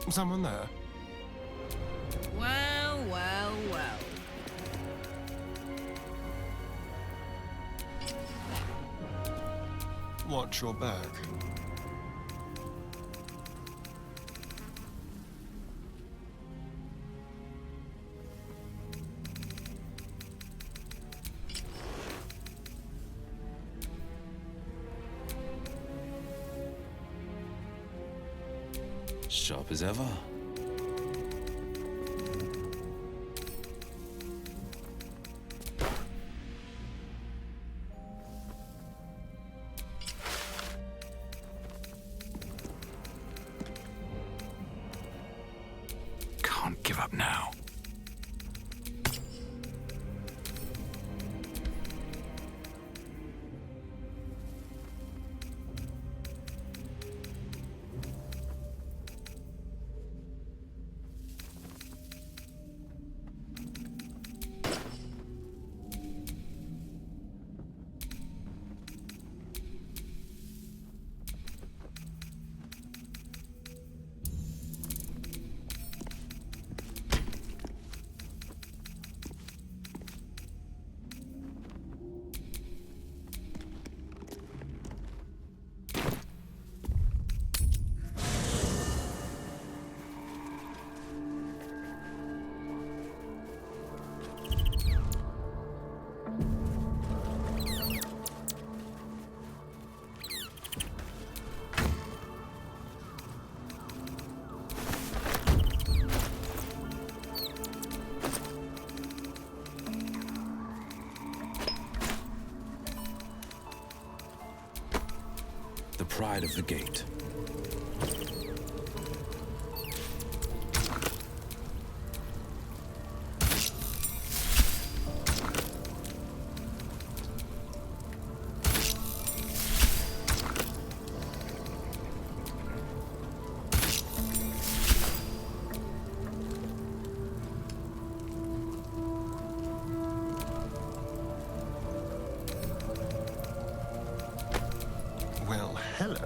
Someone there? Well, well, well. Watch your back. Sharp as ever. Can't give up now. The pride of the gate. Well, hello.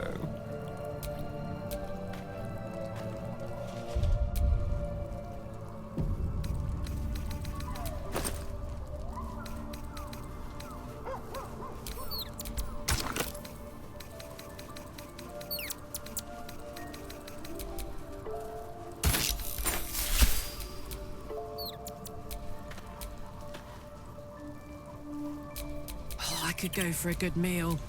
Oh, I could go for a good meal.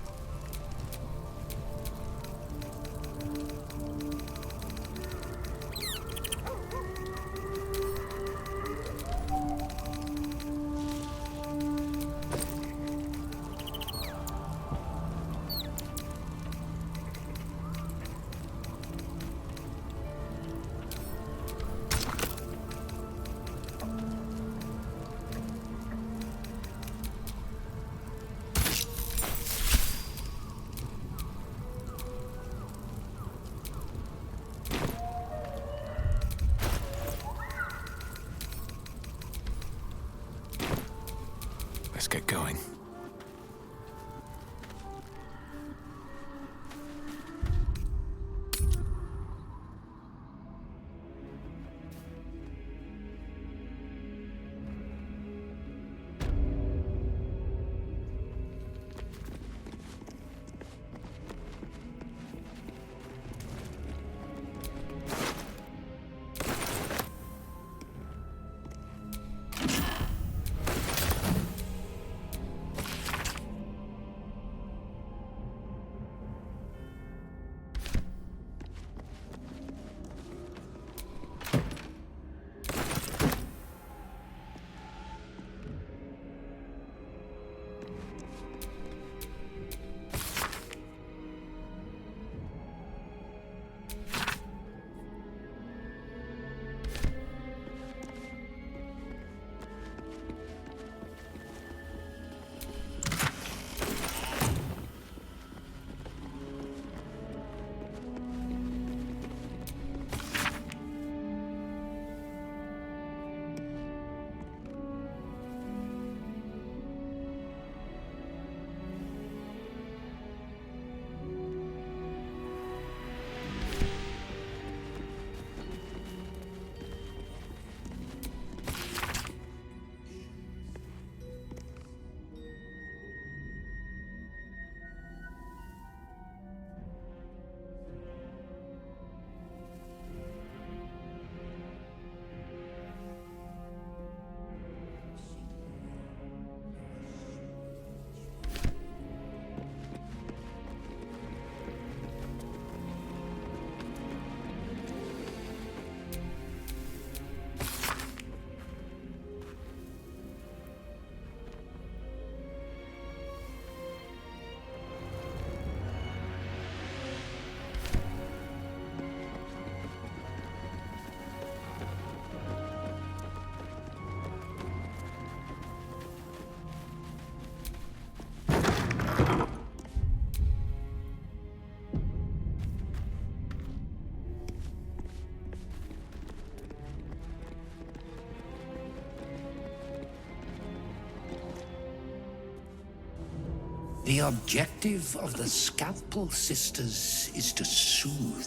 The objective of the Scalpel Sisters is to soothe.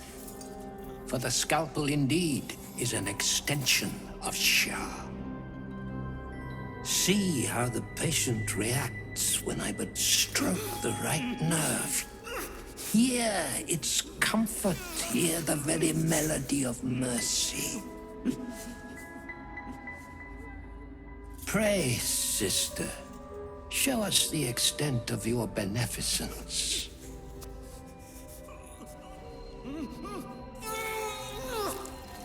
For the scalpel indeed is an extension of Shah. See how the patient reacts when I but stroke the right nerve. Hear its comfort, hear the very melody of mercy. Pray, sister, show us the extent of your beneficence.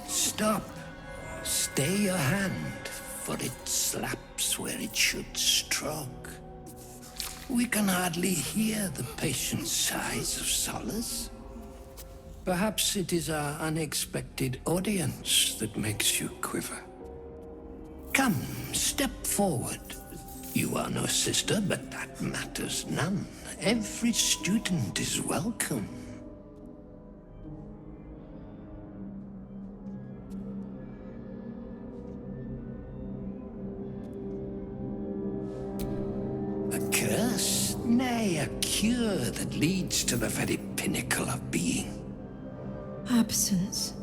Stop. Stay your hand, for it slaps where it should stroke. We can hardly hear the patient's sighs of solace. Perhaps it is our unexpected audience that makes you quiver. Come, step forward. You are no sister, but that matters none. Every student is welcome. Nay, a cure that leads to the very pinnacle of being. Absence.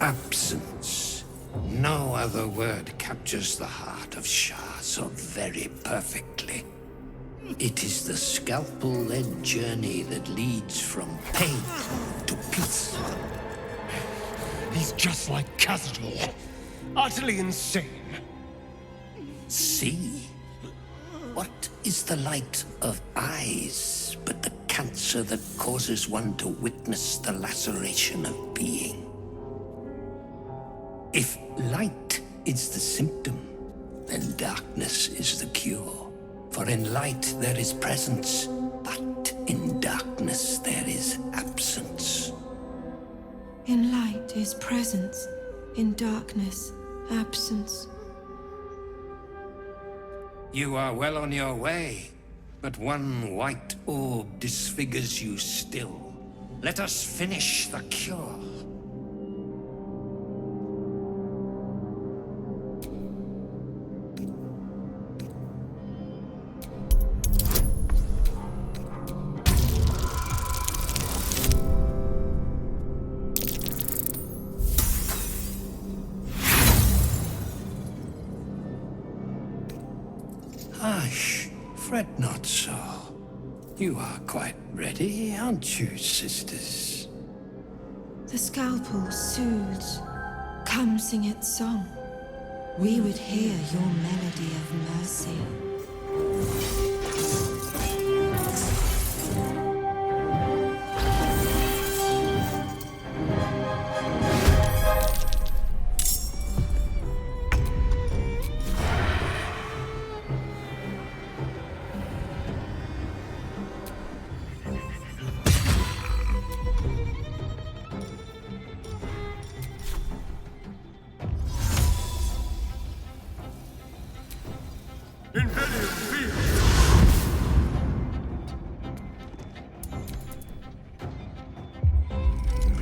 Absence. No other word captures the heart of Shah so very perfectly. It is the scalpel-led journey that leads from pain to peace. He's just like Khazad-dûr. Utterly insane. See? What is the light of eyes but the cancer that causes one to witness the laceration of being? If light is the symptom, then darkness is the cure. For in light there is presence, but in darkness there is absence. In light is presence, in darkness, absence. You are well on your way, but one white orb disfigures you still. Let us finish the cure. Hush, fret not so. You are quite ready, aren't you, sisters? The scalpel soothes. Come sing its song. We would hear your melody of mercy.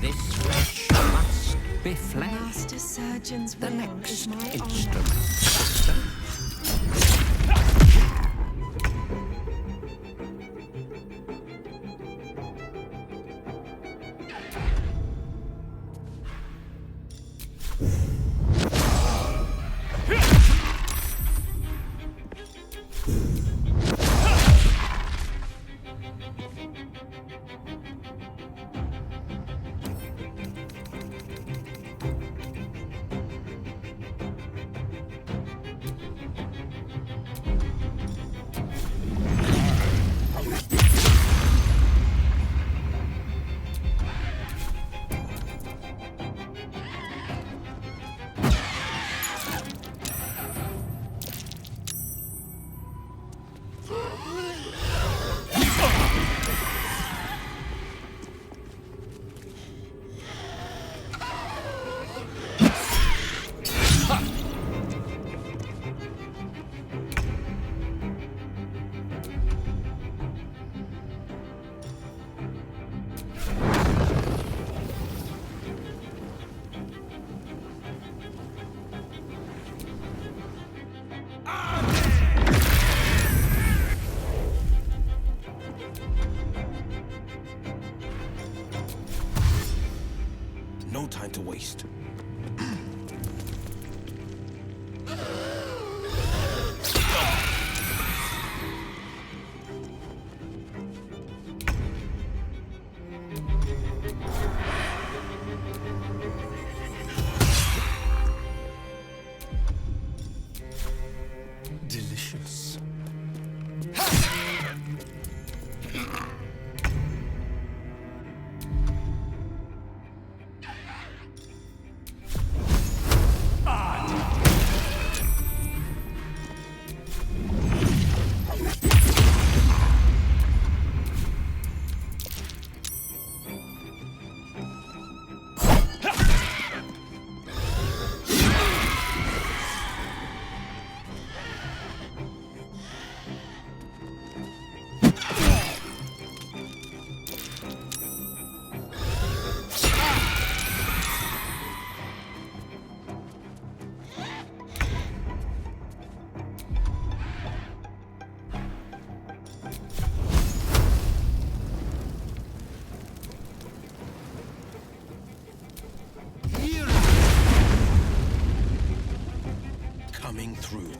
This wretch must be flayed. Master Surgeon's The will next is my instrument, honor. sister. time to waste. Delicious. Coming through.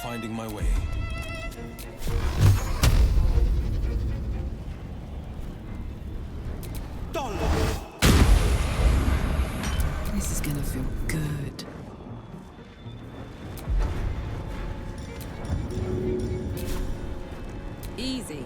Finding my way. This is gonna feel good. Easy.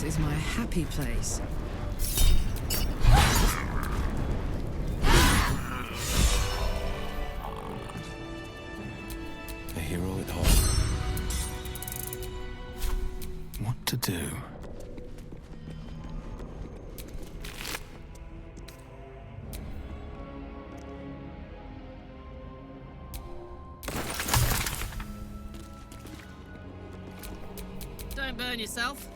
is my happy place. Don't burn yourself.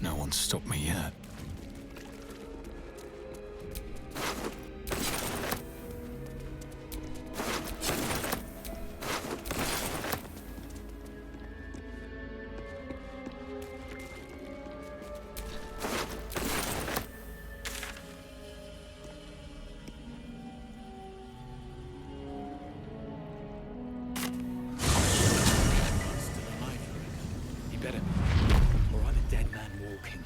No one's stopped me yet. He better be. Or I'm a dead man walking.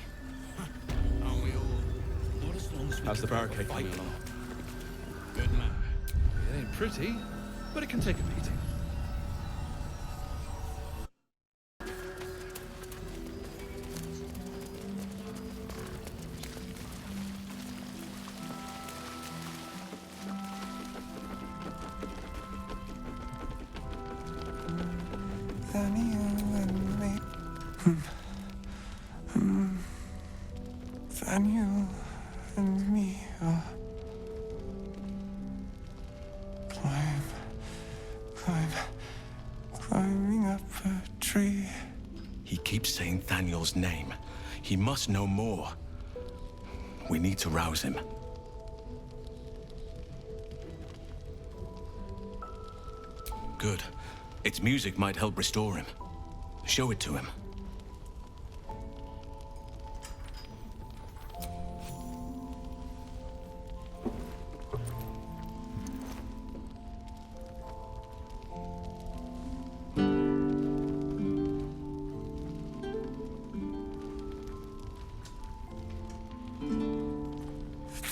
Aren't we all? Not as long as we How's can the barricade fight coming along? Good man. It ain't pretty, but it can take a beating. Daniel and me are climbing up a tree. He keeps saying Thaniel's name. He must know more. We need to rouse him. Good. Its music might help restore him. Show it to him.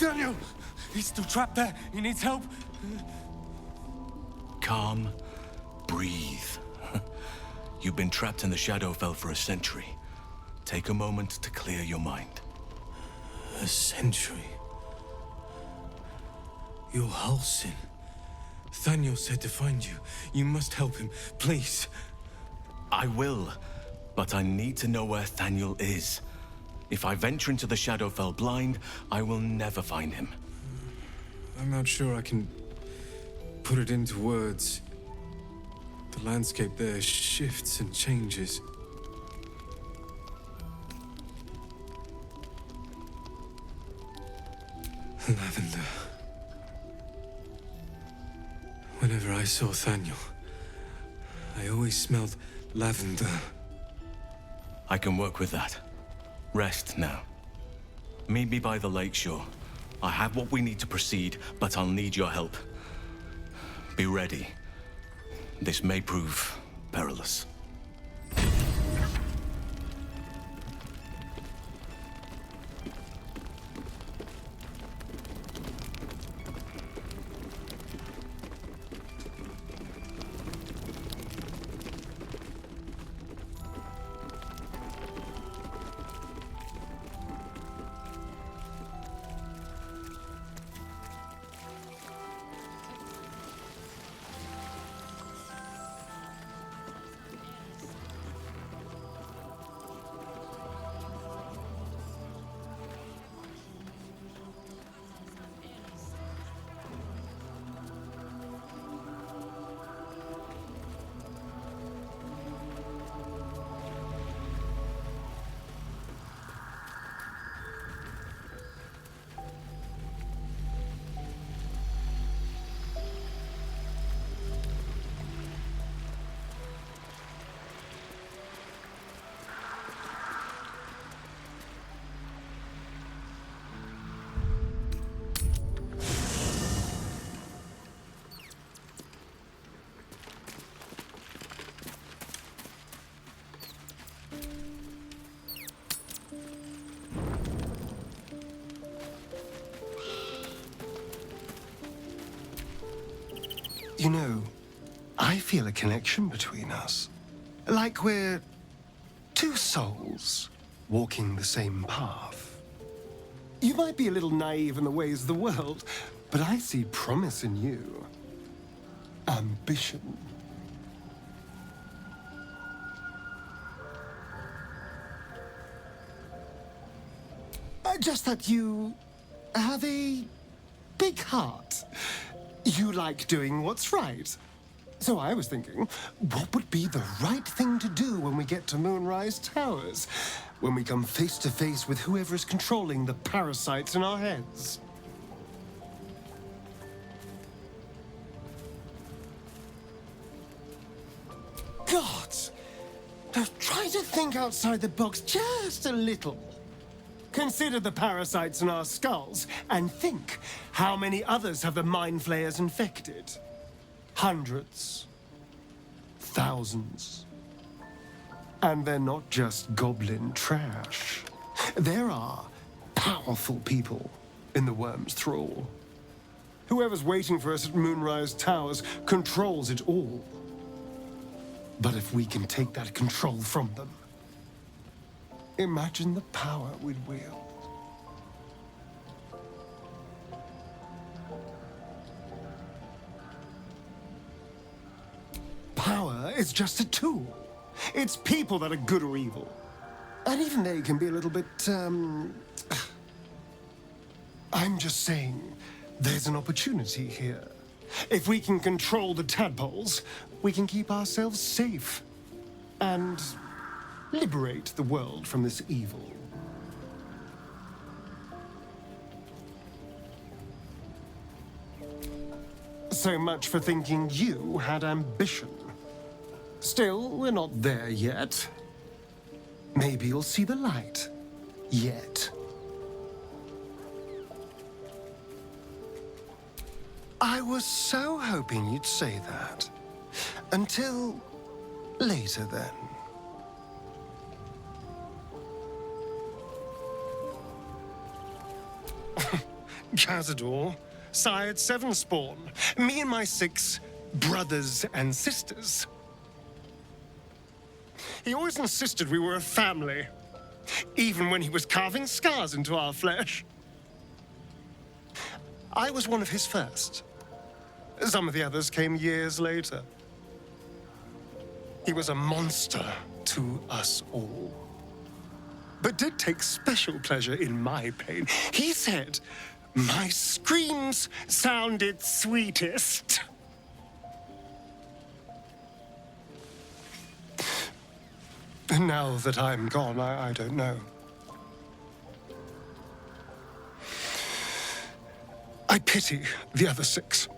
Daniel! He's still trapped there. He needs help. Calm. Breathe. You've been trapped in the Shadowfell for a century. Take a moment to clear your mind. A century? You're Halsin. Thaniel said to find you. You must help him, please. I will, but I need to know where Thaniel is. If I venture into the Shadowfell blind, I will never find him. I'm not sure I can put it into words. The landscape there shifts and changes. Lavender. Whenever I saw Thaniel, I always smelled lavender. I can work with that. Rest now. Meet me by the lakeshore. I have what we need to proceed, but I'll need your help. Be ready. This may prove perilous. You know, I feel a connection between us. Like we're two souls walking the same path. You might be a little naive in the ways of the world, but I see promise in you. Ambition. Just that you have a big heart. You like doing what's right. So I was thinking, what would be the right thing to do when we get to Moonrise Towers? When we come face to face with whoever is controlling the parasites in our heads? Gods! Now try to think outside the box just a little. Consider the parasites in our skulls, and think how many others have the mind flayers infected. Hundreds. Thousands. And they're not just goblin trash. There are powerful people in the worm's thrall. Whoever's waiting for us at Moonrise Towers controls it all. But if we can take that control from them, imagine the power we'd wield. Power is just a tool. It's people that are good or evil. And even they can be a little bit, I'm just saying, there's an opportunity here. If we can control the tadpoles, we can keep ourselves safe. And liberate the world from this evil. So much for thinking you had ambition. Still, we're not there yet. Maybe you'll see the light. Yet. I was so hoping you'd say that. Until later, then. Cazador, sired 7 spawn. Me and my 6 brothers and sisters. He always insisted we were a family, even when he was carving scars into our flesh. I was one of his first. Some of the others came years later. He was a monster to us all, but did take special pleasure in my pain. He said my screams sounded sweetest. Now that I'm gone, I don't know. I pity the other 6.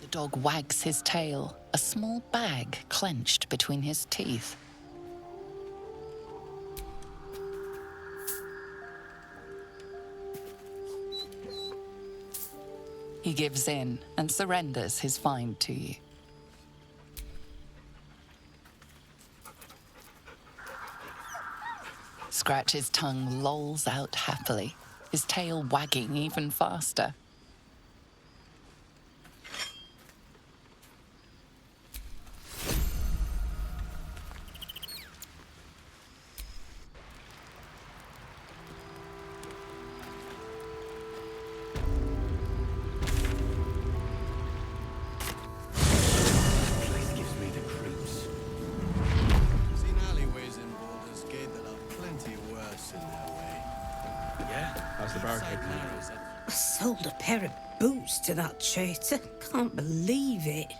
The dog wags his tail, a small bag clenched between his teeth. He gives in and surrenders his find to you. Scratch's tongue lolls out happily, his tail wagging even faster. I sold a pair of boots to that traitor. Can't believe it.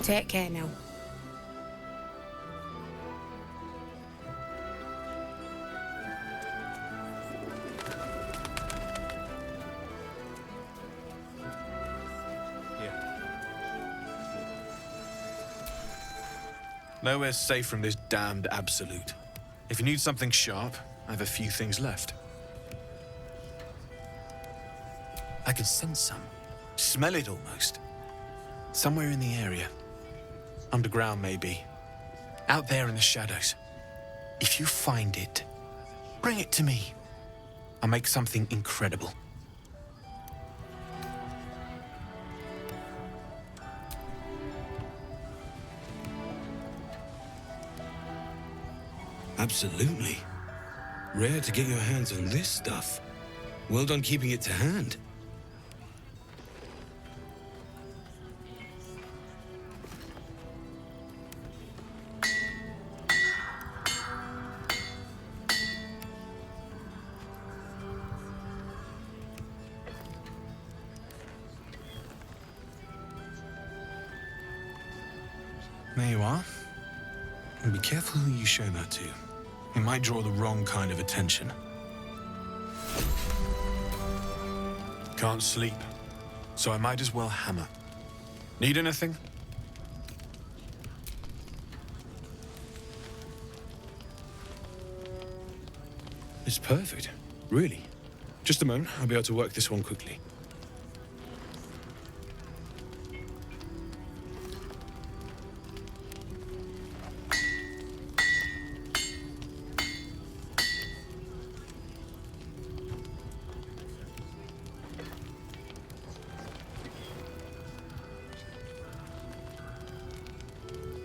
Take care now. Nowhere's safe from this damned absolute. If you need something sharp, I have a few things left. I can sense some. Smell it almost. Somewhere in the area. Underground, maybe. Out there in the shadows. If you find it, bring it to me. I'll make something incredible. Absolutely. Rare to get your hands on this stuff. Well done keeping it to hand. There you are. And be careful who you show that to. It might draw the wrong kind of attention. Can't sleep, so I might as well hammer. Need anything? It's perfect. Really. Just a moment, I'll be able to work this one quickly.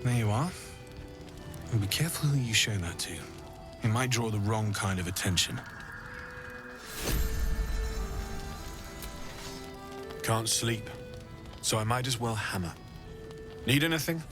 There you are. And be careful who you show that to. It might draw the wrong kind of attention. Can't sleep, so I might as well hammer. Need anything?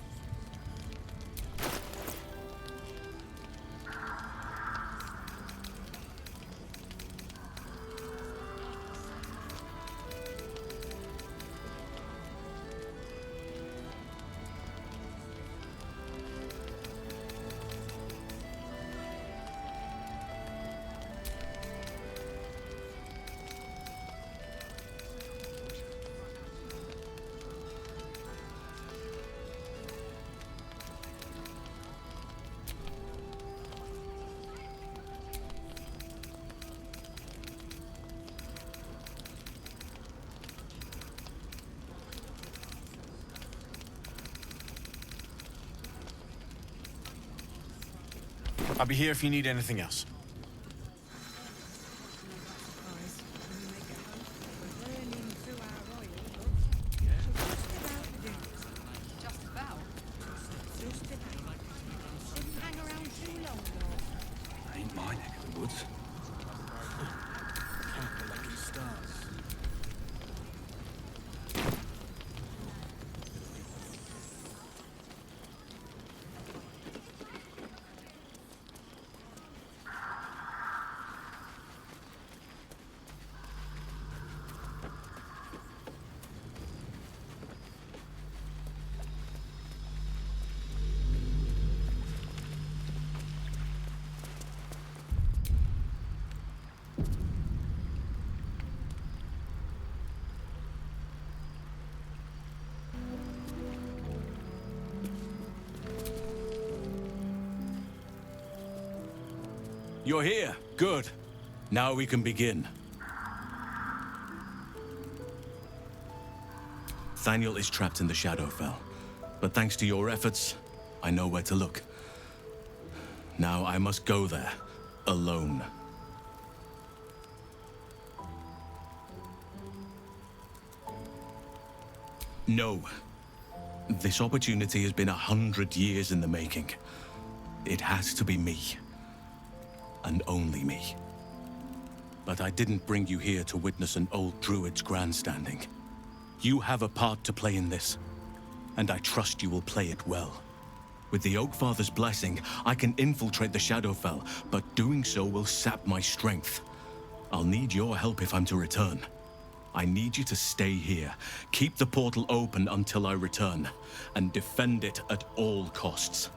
I'll be here if you need anything else. Ain't my neck of the woods. You're here. Good. Now we can begin. Thaniel is trapped in the Shadowfell, but thanks to your efforts, I know where to look. Now I must go there, alone. No. This opportunity has been 100 years in the making. It has to be me. And only me. But I didn't bring you here to witness an old druid's grandstanding. You have a part to play in this, and I trust you will play it well. With the Oakfather's blessing, I can infiltrate the Shadowfell, but doing so will sap my strength. I'll need your help if I'm to return. I need you to stay here. Keep the portal open until I return, and defend it at all costs.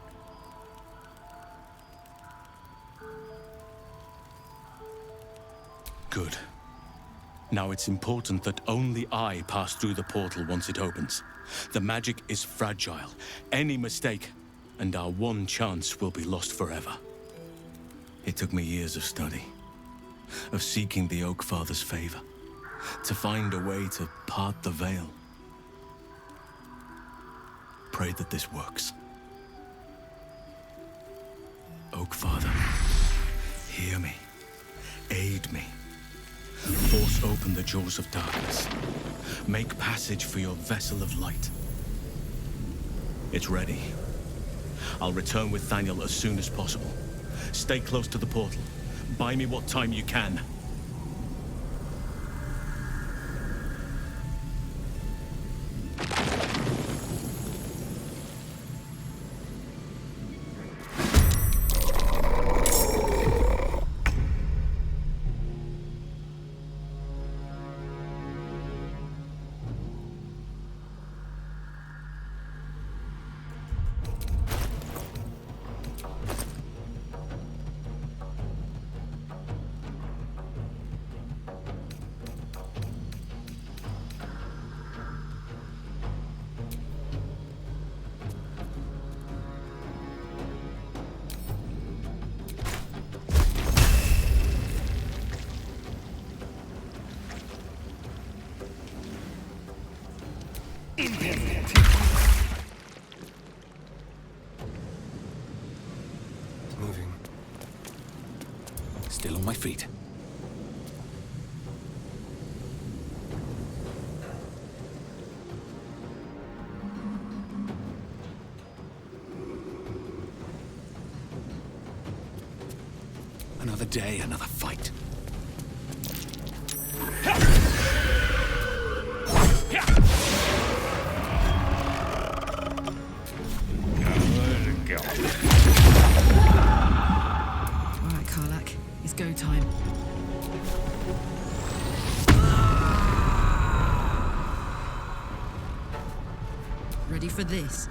Good. Now it's important that only I pass through the portal once it opens. The magic is fragile. Any mistake, and our one chance will be lost forever. It took me years of study, of seeking the Oak Father's favor, to find a way to part the veil. Pray that this works. Oak Father, hear me. Aid me. Force open the jaws of darkness. Make passage for your vessel of light. It's ready. I'll return with Thaniel as soon as possible. Stay close to the portal. Buy me what time you can. Moving. Still on my feet. Another day, another fight. Alright, Karlak. It's go time. Ready for this?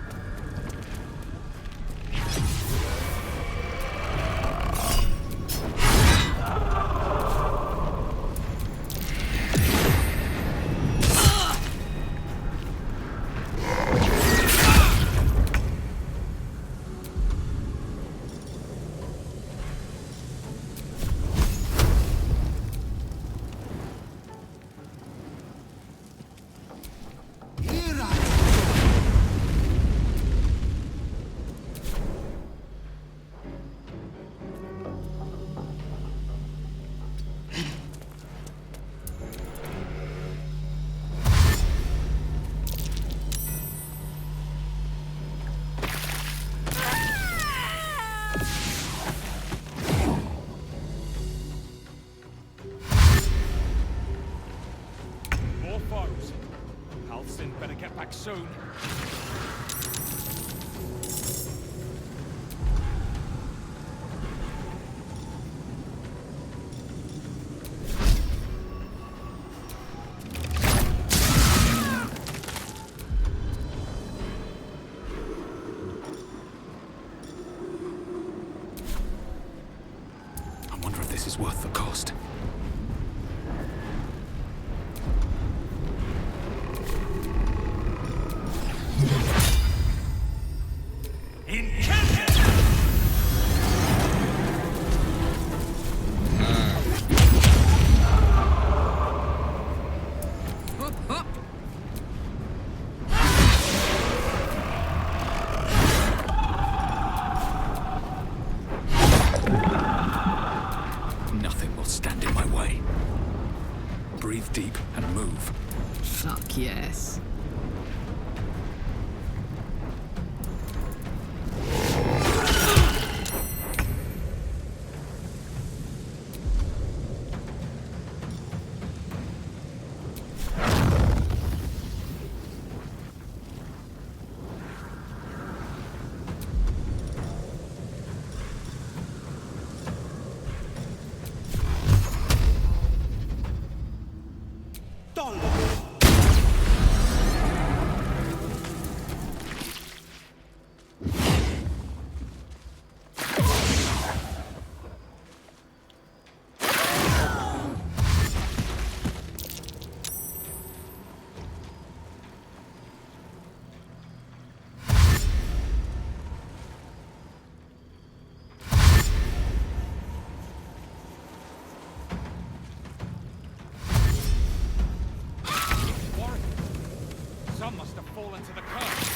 More foes. Halsin better get back soon. I wonder if this is worth the cost. Nothing will stand in my way. Breathe deep and move. Fuck yes. Tollhouse! Some must have fallen to the curse.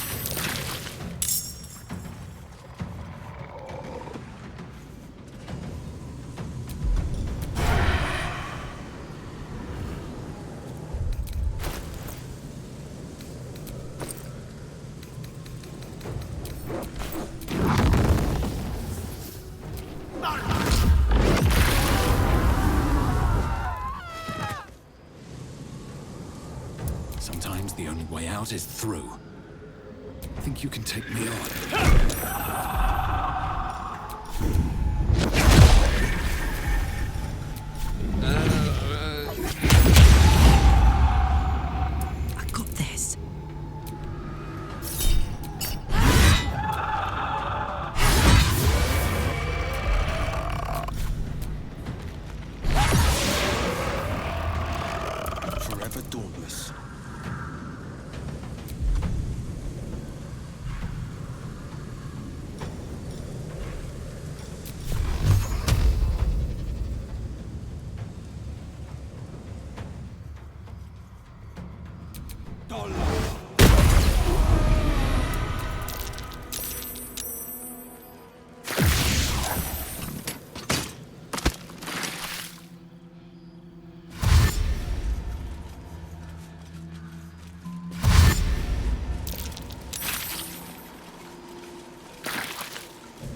Sometimes the only way out is through. Think you can take me on? I got this. Forever dauntless.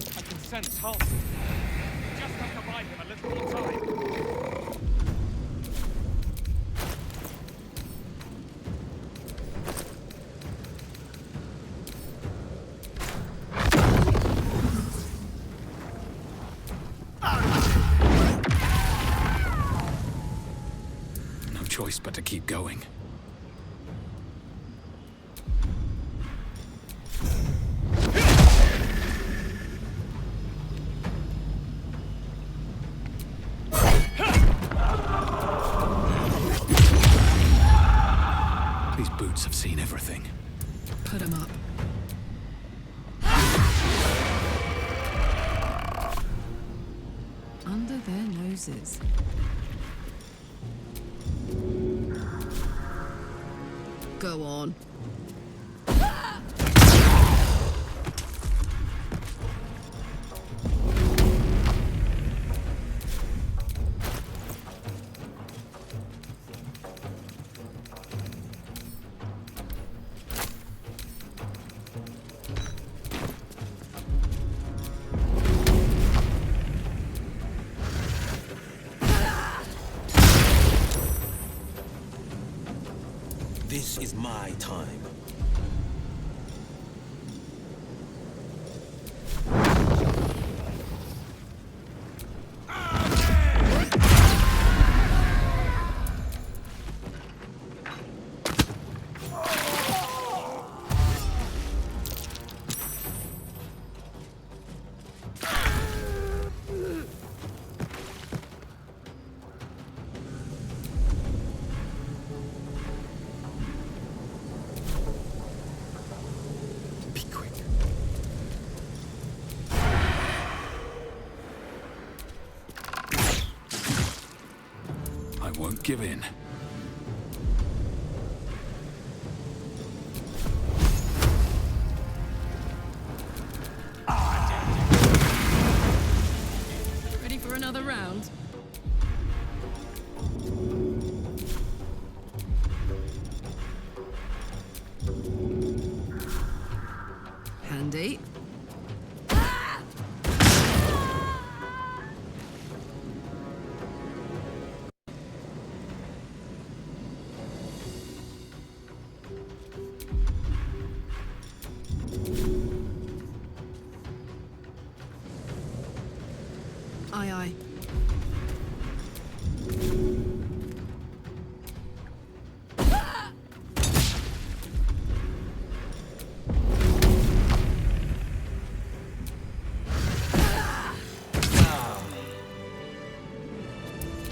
I can sense Halsin. Just have to buy him a little more time. No choice but to keep going. These boots have seen everything. Put him up. Under their noses. Go on. This is my time. I won't give in. Ready for another round? Handy. Aye, aye.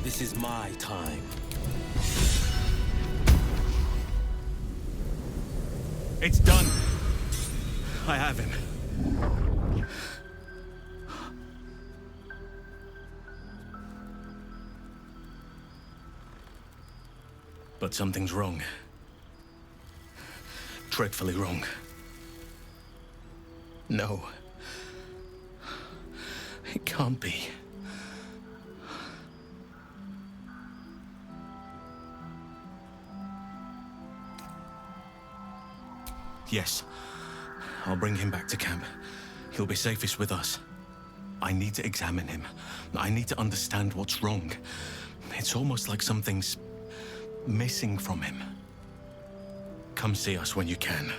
This is my time. It's done. I have him. But something's wrong. dreadfully wrong. No. It can't be. Yes. I'll bring him back to camp. He'll be safest with us. I need to examine him. I need to understand what's wrong. It's almost like something's missing from him. Come see us when you can.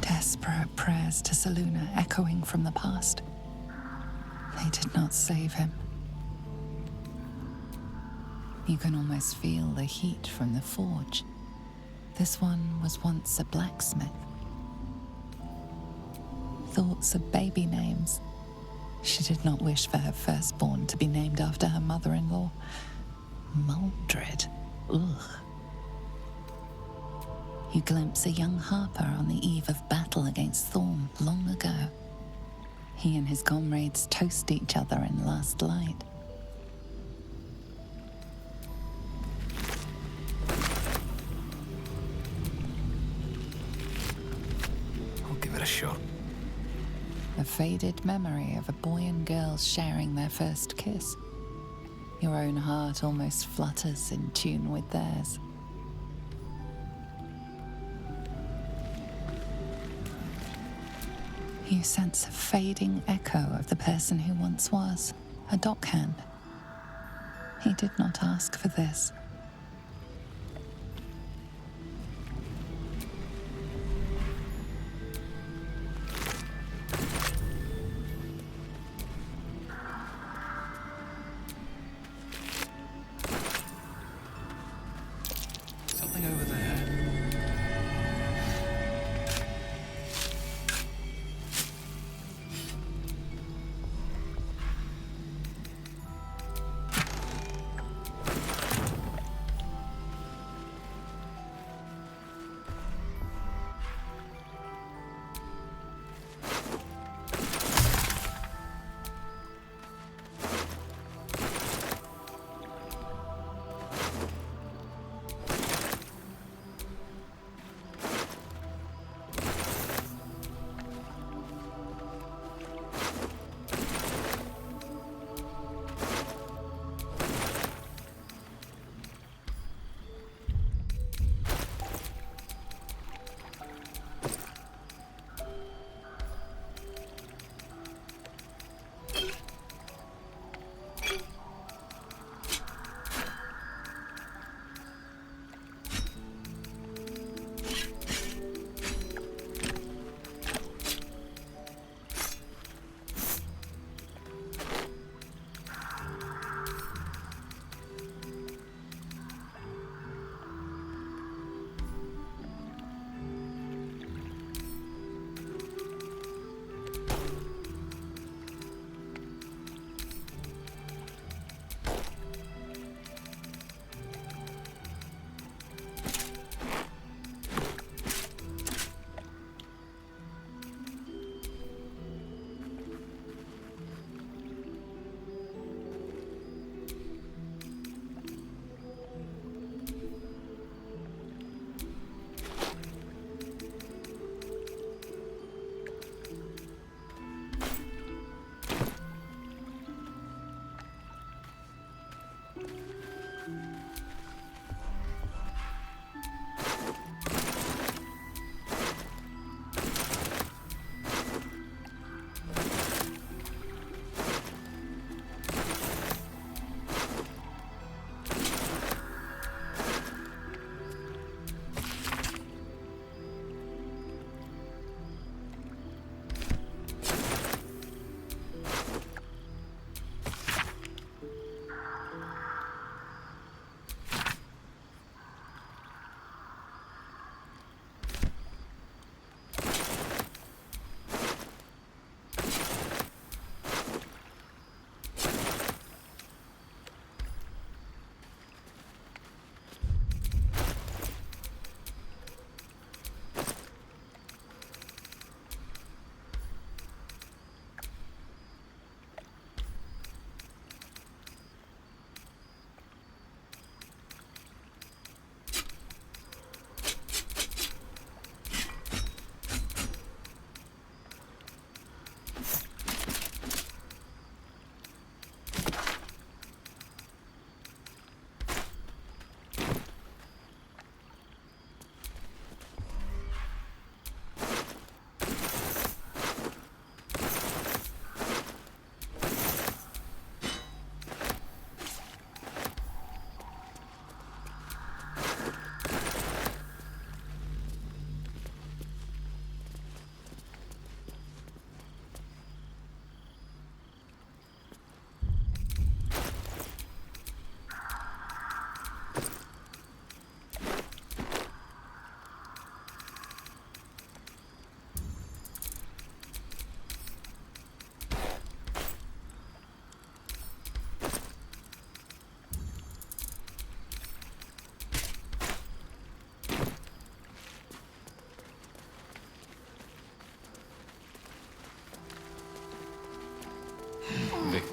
Desperate prayers to Selûne echoing from the past. They did not save him. You can almost feel the heat from the forge. This one was once a blacksmith. Thoughts of baby names. She did not wish for her firstborn to be named after her mother-in-law. Maldred. Ugh. You glimpse a young harper on the eve of battle against Thorn long ago. He and his comrades toast each other in last light. I'll give it a shot. A faded memory of a boy and girl sharing their first kiss. Your own heart almost flutters in tune with theirs. You sense a fading echo of the person who once was, a dockhand. He did not ask for this. Something over there.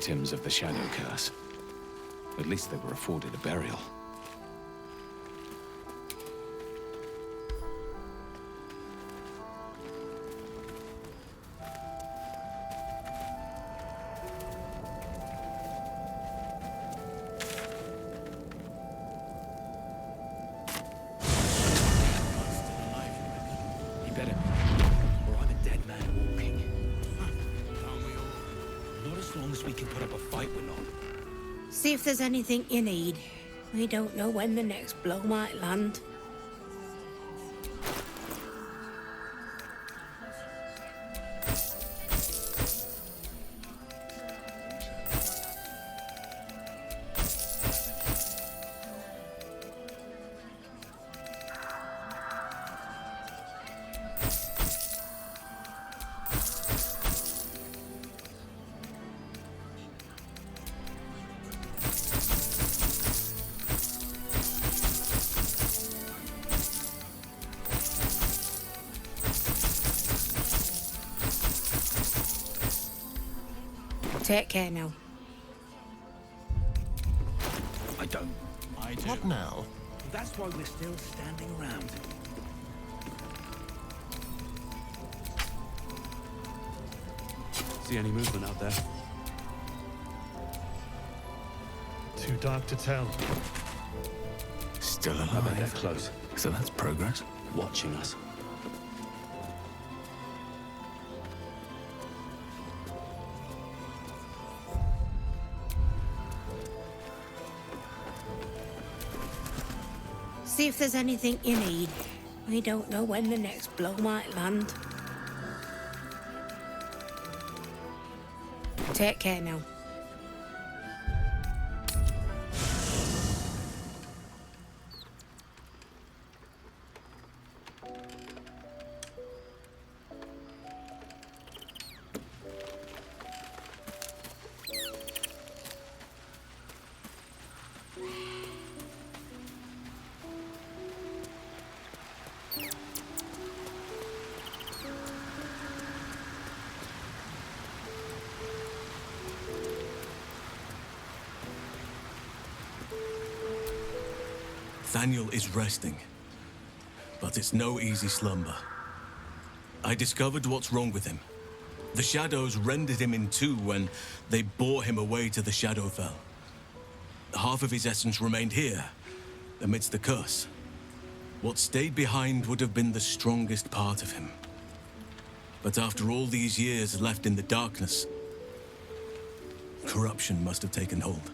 victims of the Shadow Curse. At least they were afforded a burial. He better be, or I'm a dead man walking. Not as long as we can put up a fight, we're not. See if there's anything you need. We don't know when the next blow might land. Take care now. I don't. I do. What now? That's why we're still standing around. See any movement out there? Too dark to tell. Still I bet they're alive. close. So that's progress. Watching us. See if there's anything you need. We don't know when the next blow might land. Take care now. Thaniel is resting, but it's no easy slumber. I discovered what's wrong with him. The shadows rendered him in two when they bore him away to the Shadowfell. Half of his essence remained here, amidst the curse. What stayed behind would have been the strongest part of him. But after all these years left in the darkness, corruption must have taken hold.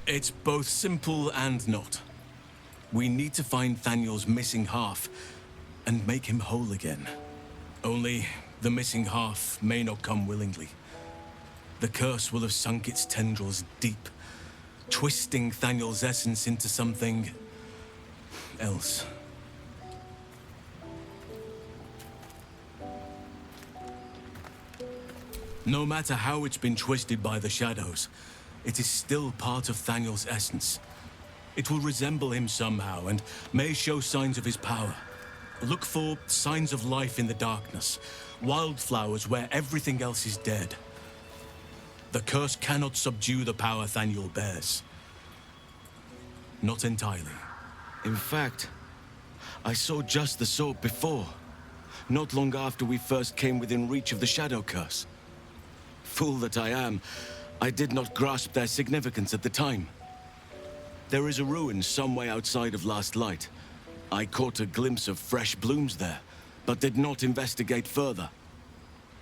It's both simple and not. We need to find Thaniel's missing half and make him whole again. Only the missing half may not come willingly. The curse will have sunk its tendrils deep, twisting Thaniel's essence into something else. No matter how it's been twisted by the shadows, it is still part of Thaniel's essence. It will resemble him somehow and may show signs of his power. Look for signs of life in the darkness, wildflowers where everything else is dead. The curse cannot subdue the power Thaniel bears. Not entirely. In fact, I saw just the sort before, not long after we first came within reach of the Shadow Curse. Fool that I am, I did not grasp their significance at the time. There is a ruin some way outside of Last Light. I caught a glimpse of fresh blooms there, but did not investigate further.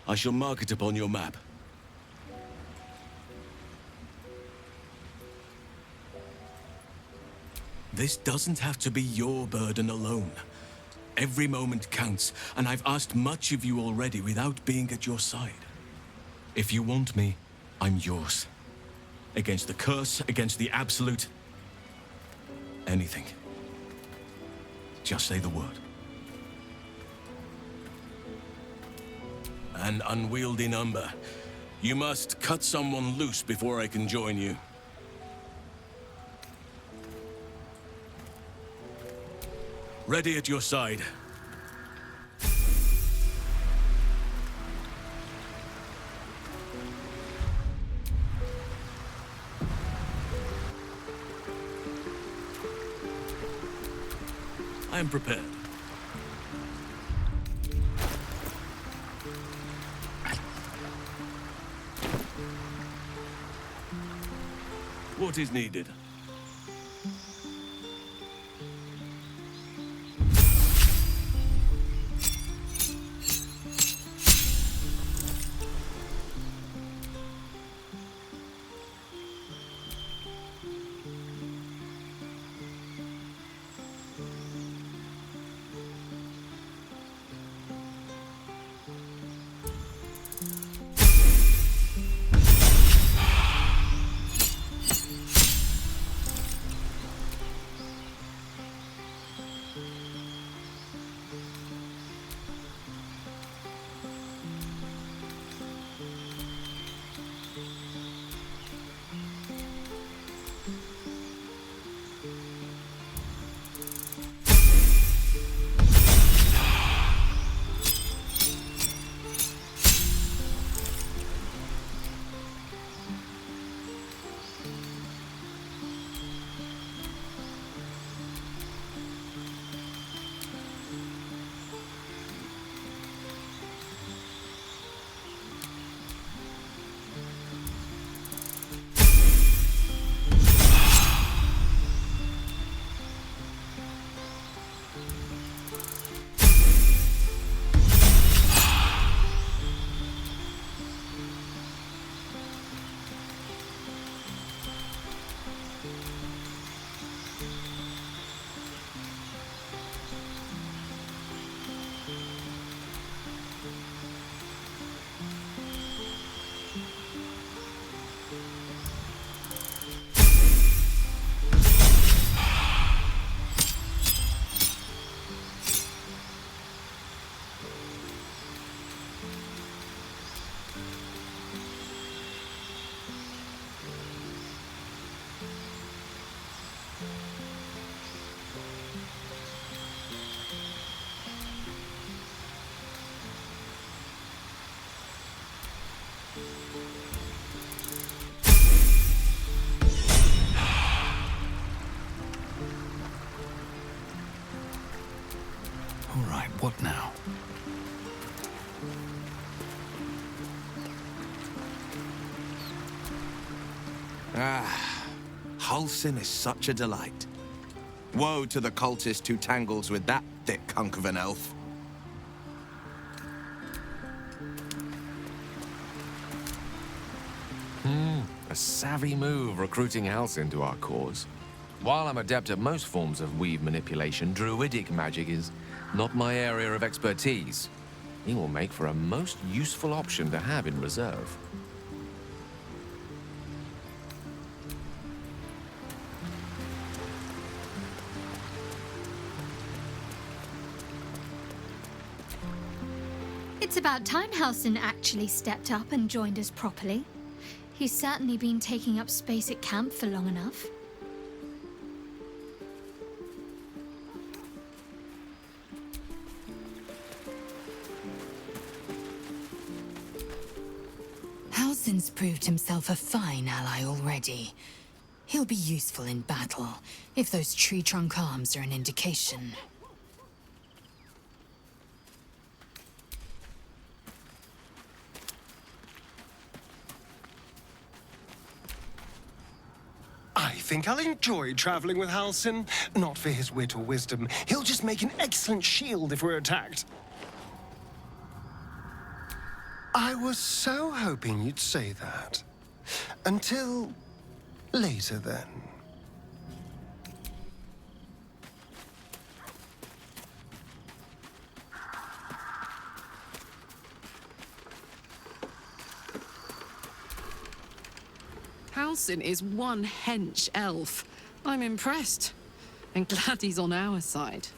I shall mark it upon your map. This doesn't have to be your burden alone. Every moment counts, and I've asked much of you already without being at your side. If you want me, I'm yours. Against the curse, against the absolute. Anything. Just say the word. An unwieldy number. You must cut someone loose before I can join you. Ready at your side. I am prepared. What is needed? All right, what now? Halsin is such a delight. Woe to the cultist who tangles with that thick hunk of an elf. A savvy move recruiting Halsin to our cause. While I'm adept at most forms of weave manipulation, druidic magic is not my area of expertise. He will make for a most useful option to have in reserve. It's about time Halsin actually stepped up and joined us properly. He's certainly been taking up space at camp for long enough. Halsin's proved himself a fine ally already. He'll be useful in battle, if those tree trunk arms are an indication. I think I'll enjoy traveling with Halsin. Not for his wit or wisdom. He'll just make an excellent shield if we're attacked. I was so hoping you'd say that. Until later, then. Halsin is one hench elf. I'm impressed. And glad he's on our side.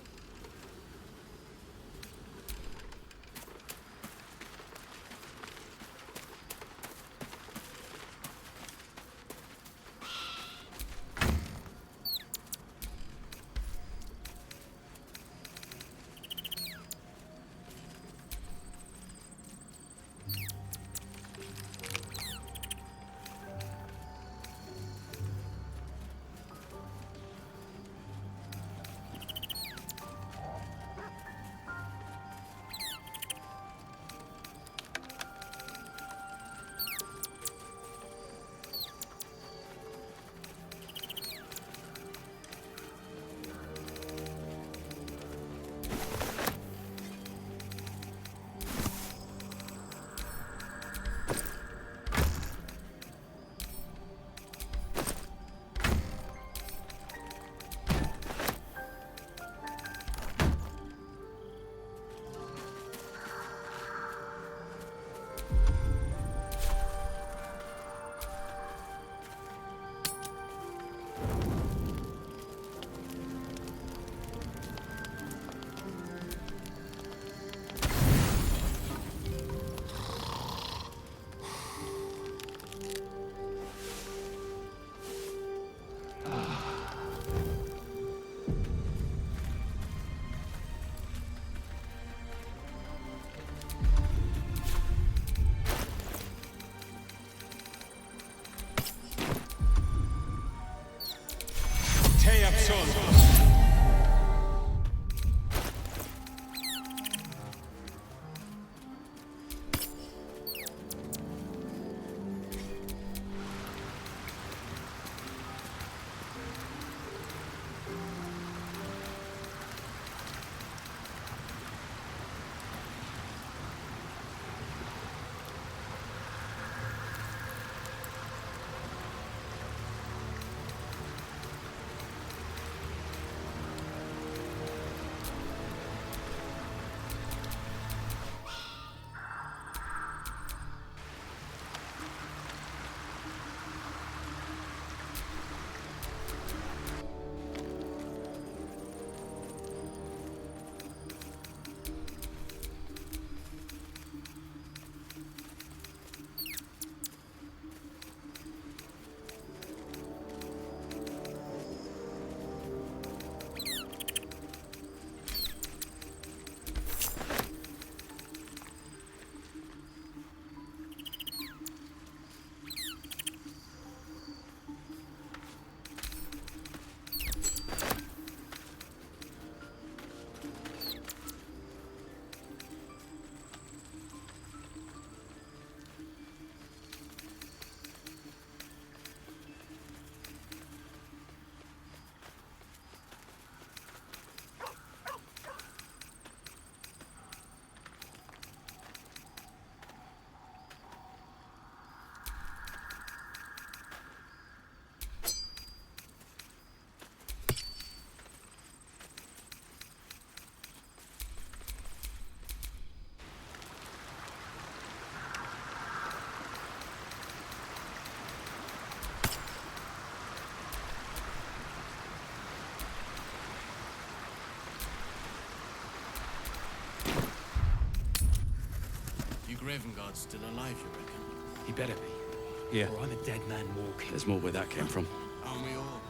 Gravenguard's still alive, you reckon? He better be. Yeah. Or I'm a dead man walking. There's more where that came from. Aren't we all?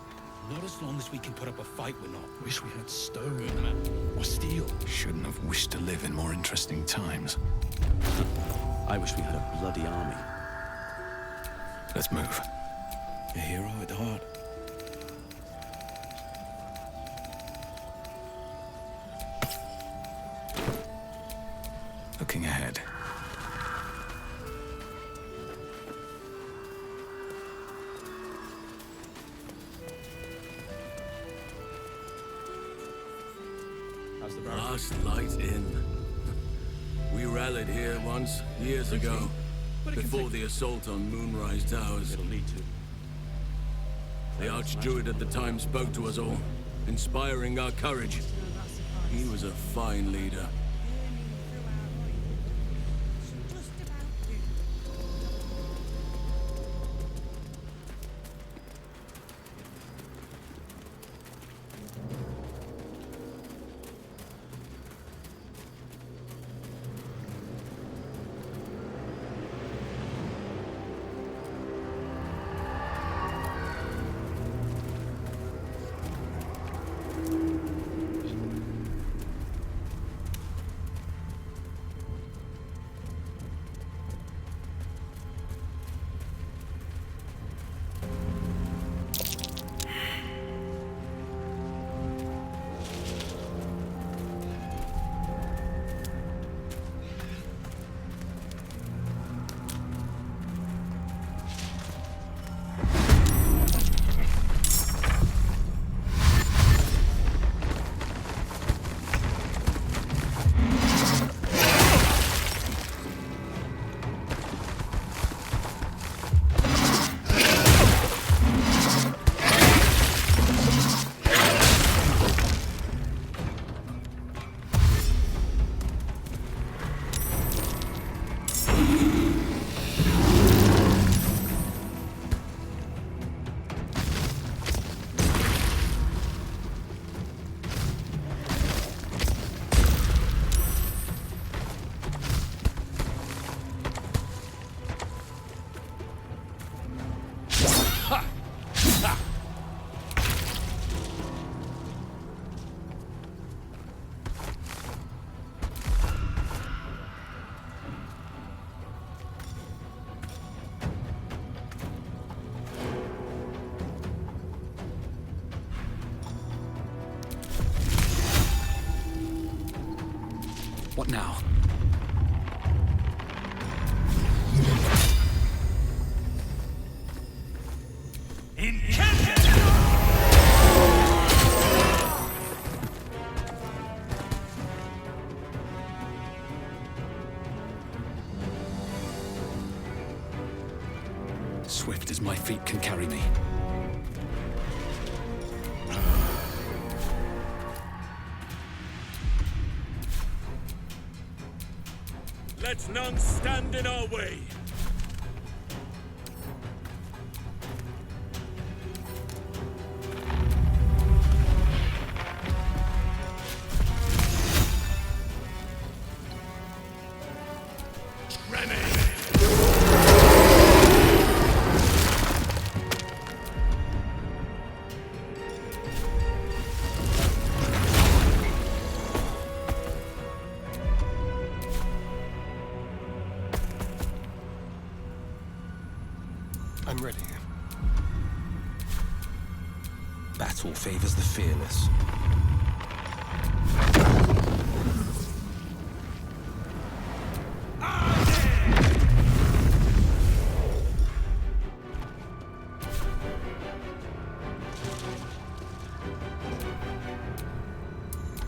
Not as long as we can put up a fight, we're not. Wish we had stone. Good man. Or steel. Shouldn't have wished to live in more interesting times. I wish we had a bloody army. Let's move. A hero at heart. Looking ahead. Last light in. We rallied here once, years ago, before the assault on Moonrise Towers. It'll need to. The Archdruid at the time spoke to us all, inspiring our courage. He was a fine leader. What now? Swift as my feet can carry me. Let none stand in our way. I'm ready. Battle favors the fearless.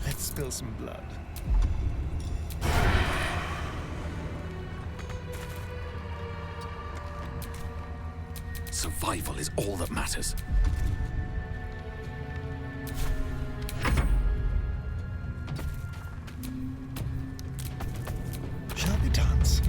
Let's spill some blood. Survival is all that matters. Shall we dance?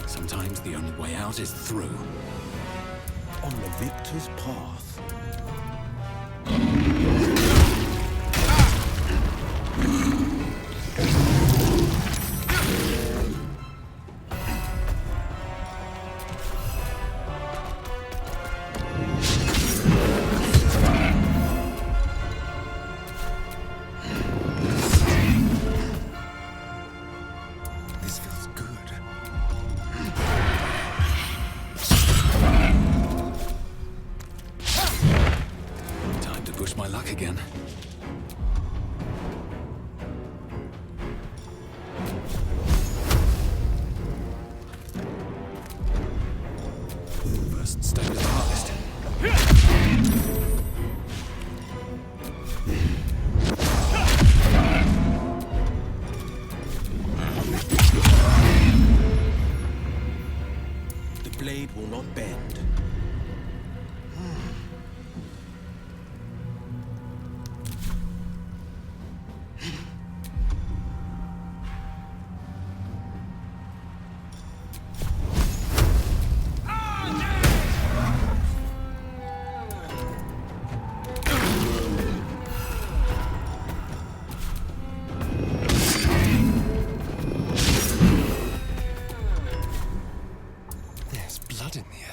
Sometimes the only way out is through. on the victor's path. This feels good. Time to push my luck again. First stage of the harvest. The blade will not bend. There's blood in the air.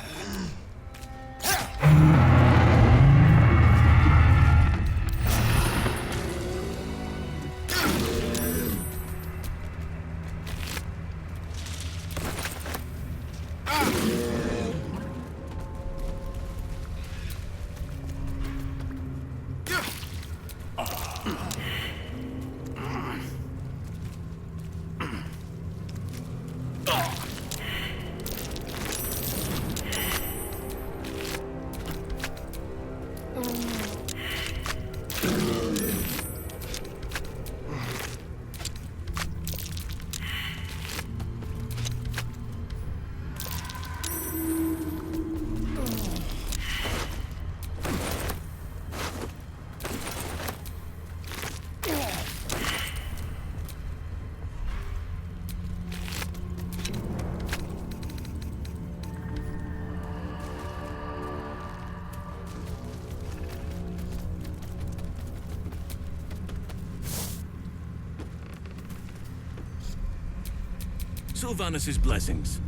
Sylvanus' blessings.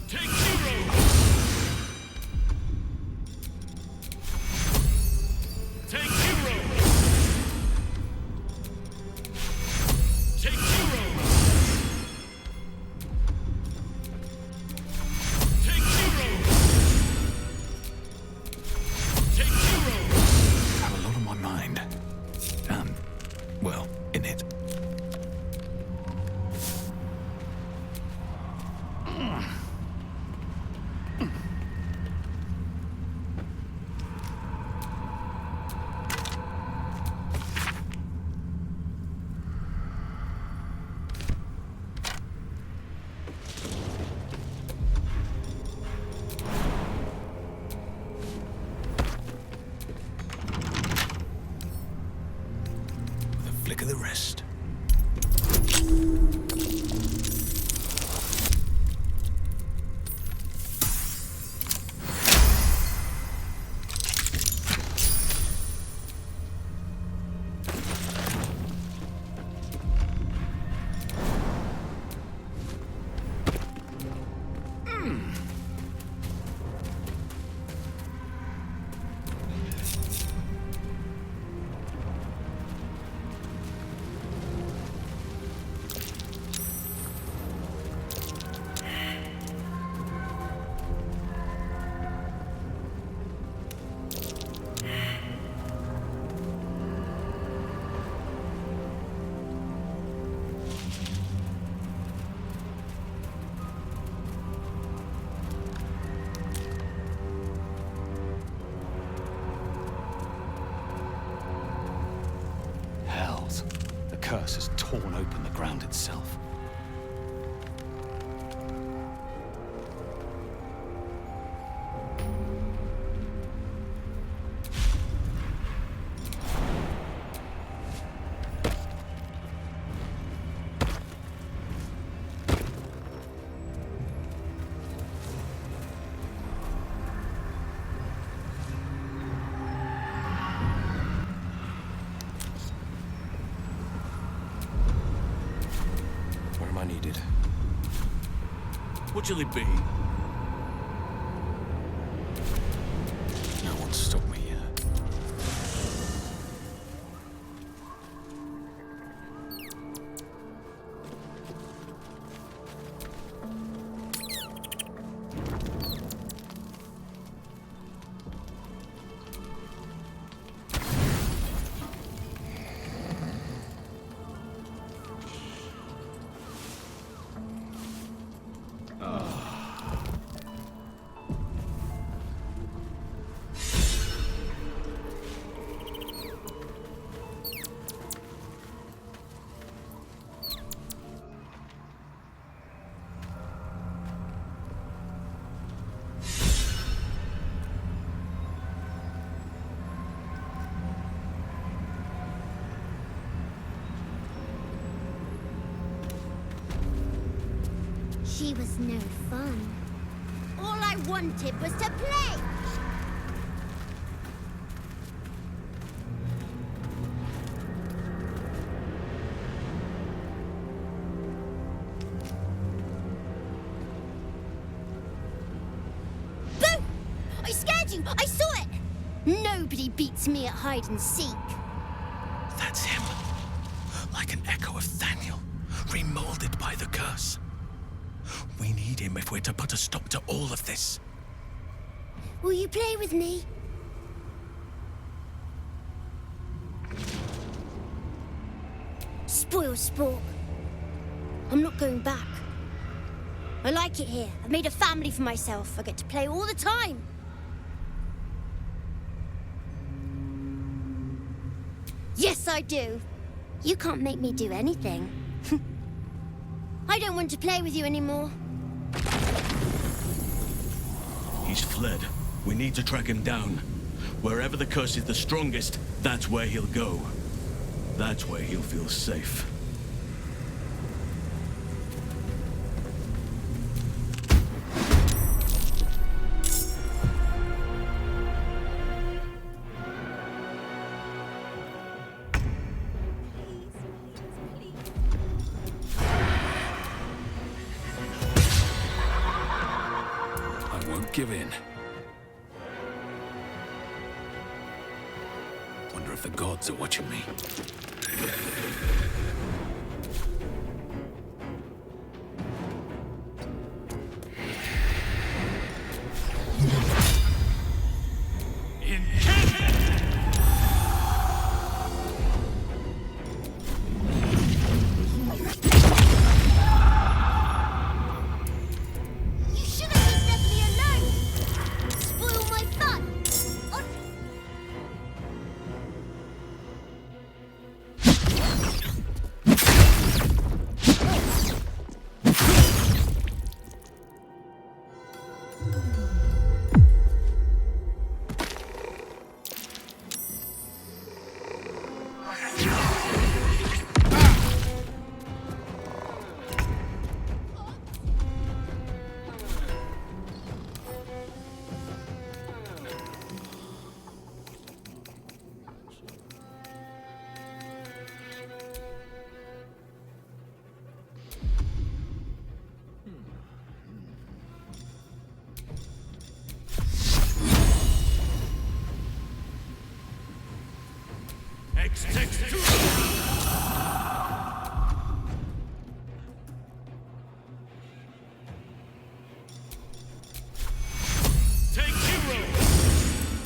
Take zero! Take zero! Take zero! Take zero! Take zero! I have a lot on my mind. And, well, in it. With a flick of the wrist. Hells. The curse has torn open the ground itself. What shall it be? No one stopped me yet. She was no fun. All I wanted was to play! Boo! I scared you! I saw it! Nobody beats me at hide and seek. That's him. Like an echo of Thaniel, remolded by the curse. We need him if we're to put a stop to all of this. Will you play with me? Spoil sport. I'm not going back. I like it here. I've made a family for myself. I get to play all the time. Yes, I do. You can't make me do anything. I don't want to play with you anymore. He's fled. We need to track him down. Wherever the curse is the strongest, that's where he'll go. That's where he'll feel safe. Give in. Wonder if the gods are watching me.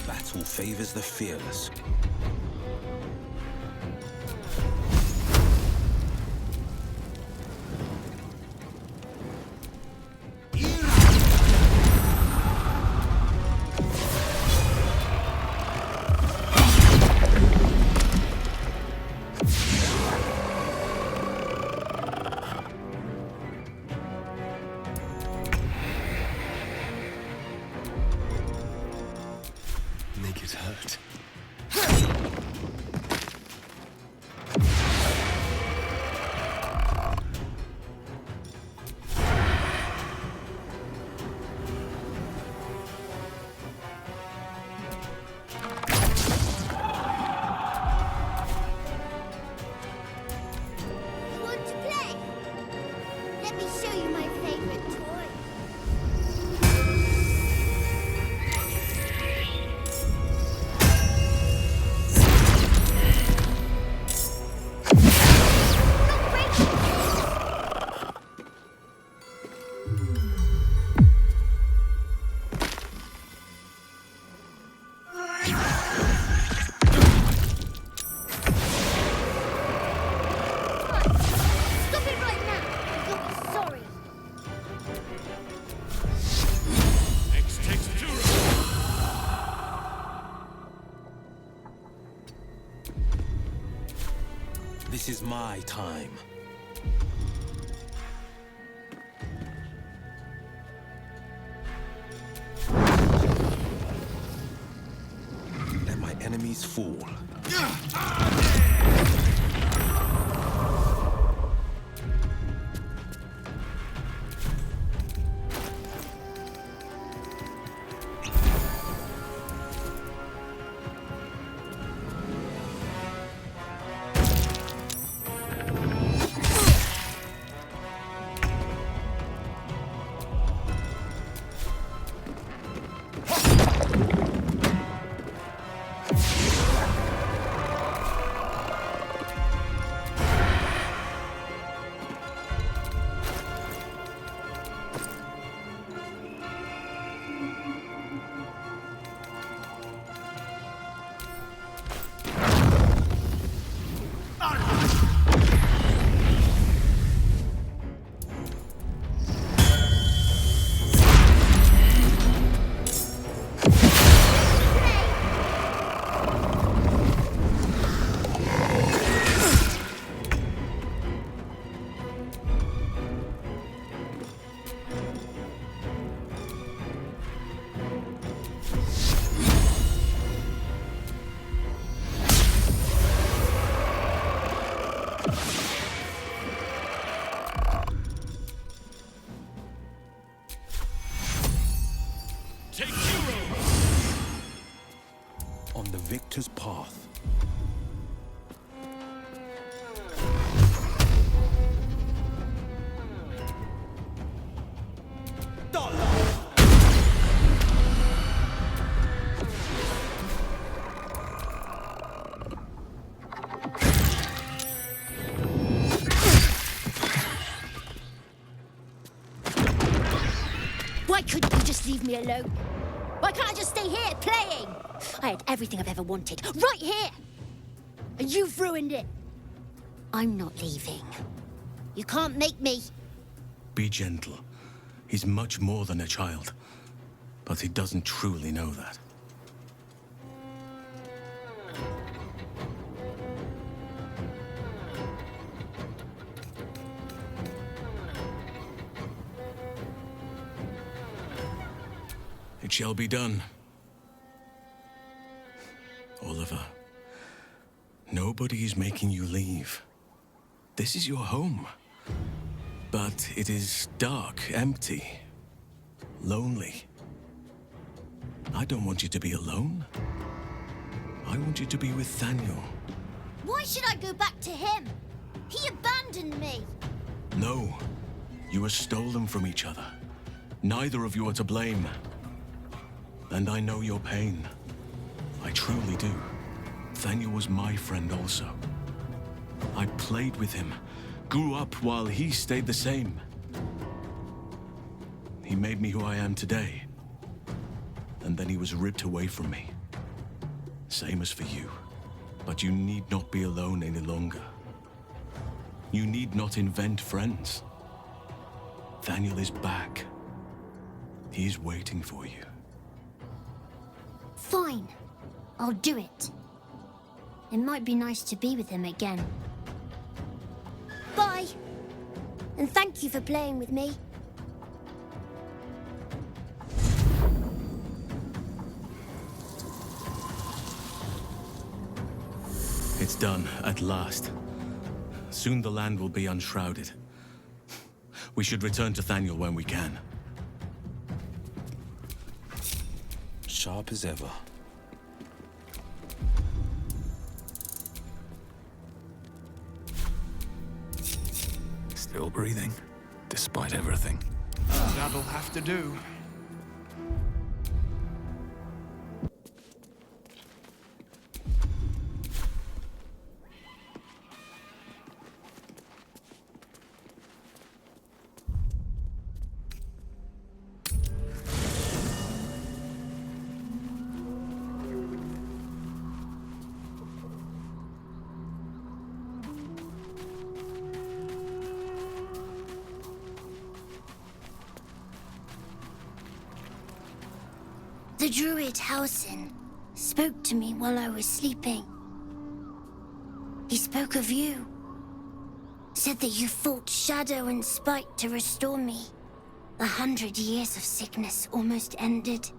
Battle favors the fearless. Make it hurt. This is my time. Let my enemies fall. On the victor's path. Why couldn't you just leave me alone? Why can't I just stay here, playing? I had everything I've ever wanted, right here! And you've ruined it. I'm not leaving. You can't make me. Be gentle. He's much more than a child. But he doesn't truly know that. It shall be done. Oliver, nobody is making you leave. This is your home. But it is dark, empty, lonely. I don't want you to be alone. I want you to be with Thaniel. Why should I go back to him? He abandoned me. No, you were stolen from each other. Neither of you are to blame. And I know your pain. I truly do. Thaniel was my friend also. I played with him, grew up while he stayed the same. He made me who I am today. And then he was ripped away from me. Same as for you. But you need not be alone any longer. You need not invent friends. Thaniel is back. He is waiting for you. Fine. I'll do it. It might be nice to be with him again. Bye. And thank you for playing with me. It's done, at last. Soon the land will be unshrouded. We should return to Thaniel when we can. Sharp as ever. Still breathing, despite everything. That'll have to do. The druid Halsin spoke to me while I was sleeping. He spoke of you. said that you fought shadow and spite to restore me. 100 years of sickness almost ended.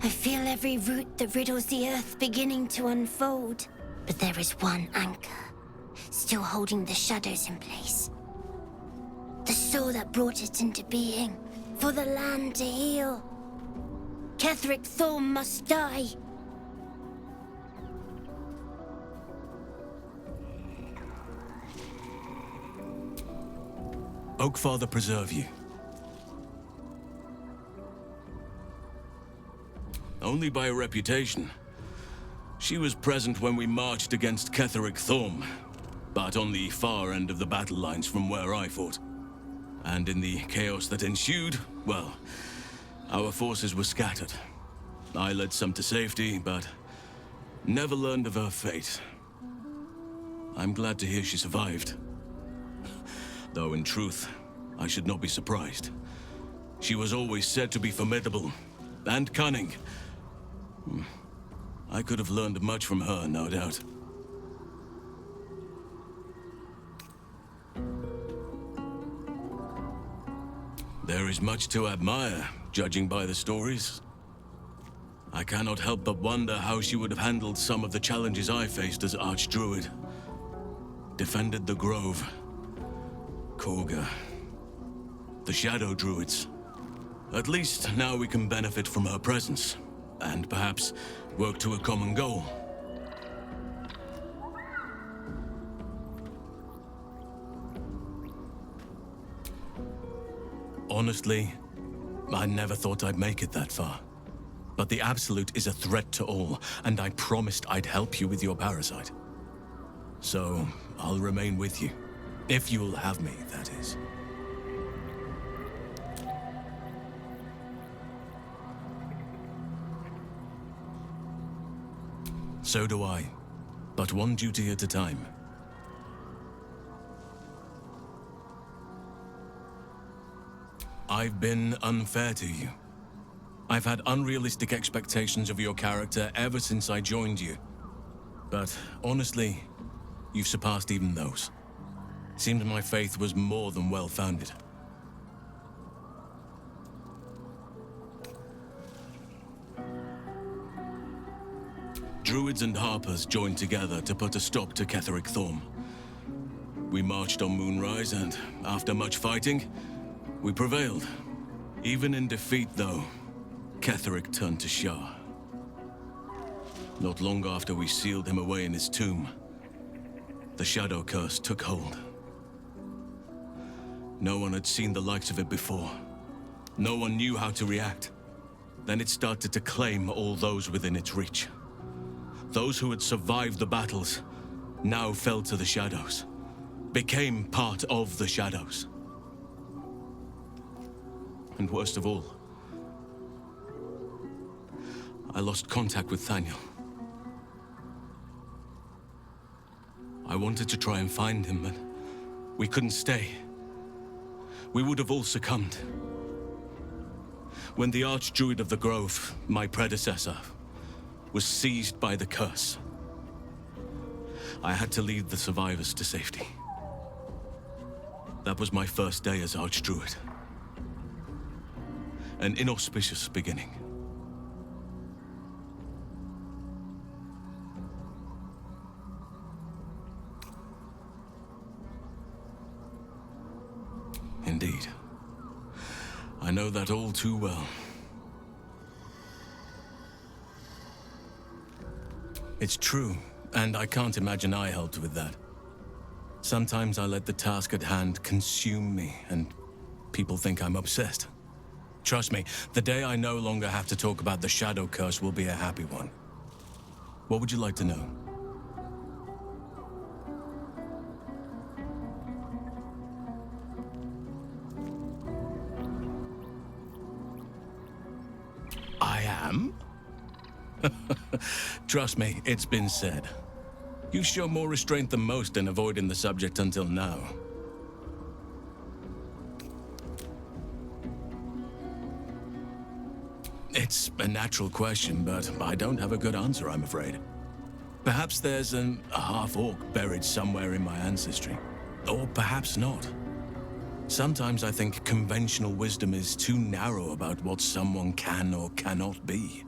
I feel every root that riddles the earth beginning to unfold. But there is one anchor, still holding the shadows in place. The soul that brought it into being, for the land to heal. Ketheric Thorm must die. Oakfather preserve you. Only by reputation. She was present when we marched against Ketheric Thorm, but on the far end of the battle lines from where I fought. And in the chaos that ensued, well, our forces were scattered. I led some to safety, but never learned of her fate. I'm glad to hear she survived. Though in truth, I should not be surprised. She was always said to be formidable and cunning. I could have learned much from her, no doubt. There is much to admire, judging by the stories. I cannot help but wonder how she would have handled some of the challenges I faced as Archdruid. Defended the Grove, Korga, the Shadow Druids. At least now we can benefit from her presence, and perhaps work to a common goal. Honestly, I never thought I'd make it that far. But the Absolute is a threat to all, and I promised I'd help you with your parasite. So, I'll remain with you. If you'll have me, that is. So do I. But one duty at a time. I've been unfair to you. I've had unrealistic expectations of your character ever since I joined you. But honestly, you've surpassed even those. Seems my faith was more than well-founded. Druids and Harpers joined together to put a stop to Ketheric Thorm. We marched on Moonrise, and after much fighting, we prevailed. Even in defeat, though, Ketheric turned to Shah. Not long after we sealed him away in his tomb, the Shadow Curse took hold. No one had seen the likes of it before. No one knew how to react. Then it started to claim all those within its reach. Those who had survived the battles now fell to the shadows, became part of the shadows. And worst of all, I lost contact with Thaniel. I wanted to try and find him, but we couldn't stay. We would have all succumbed. When the Archdruid of the Grove, my predecessor, was seized by the curse, I had to lead the survivors to safety. That was my first day as Archdruid. An inauspicious beginning. Indeed. I know that all too well. It's true, and I can't imagine I helped with that. Sometimes I let the task at hand consume me, and people think I'm obsessed. Trust me, the day I no longer have to talk about the Shadow Curse will be a happy one. What would you like to know? I am? Trust me, it's been said. You show more restraint than most in avoiding the subject until now. It's a natural question, but I don't have a good answer, I'm afraid. Perhaps there's a half-orc buried somewhere in my ancestry. Or perhaps not. Sometimes I think conventional wisdom is too narrow about what someone can or cannot be.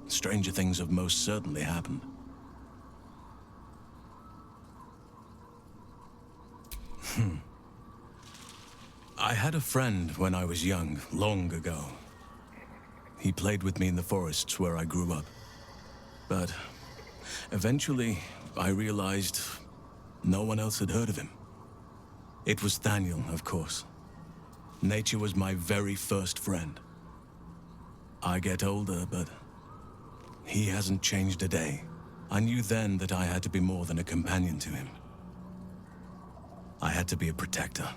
Stranger things have most certainly happened. I had a friend when I was young, long ago. He played with me in the forests where I grew up. But eventually, I realized no one else had heard of him. It was Daniel, of course. Nature was my very first friend. I get older, but he hasn't changed a day. I knew then that I had to be more than a companion to him. I had to be a protector.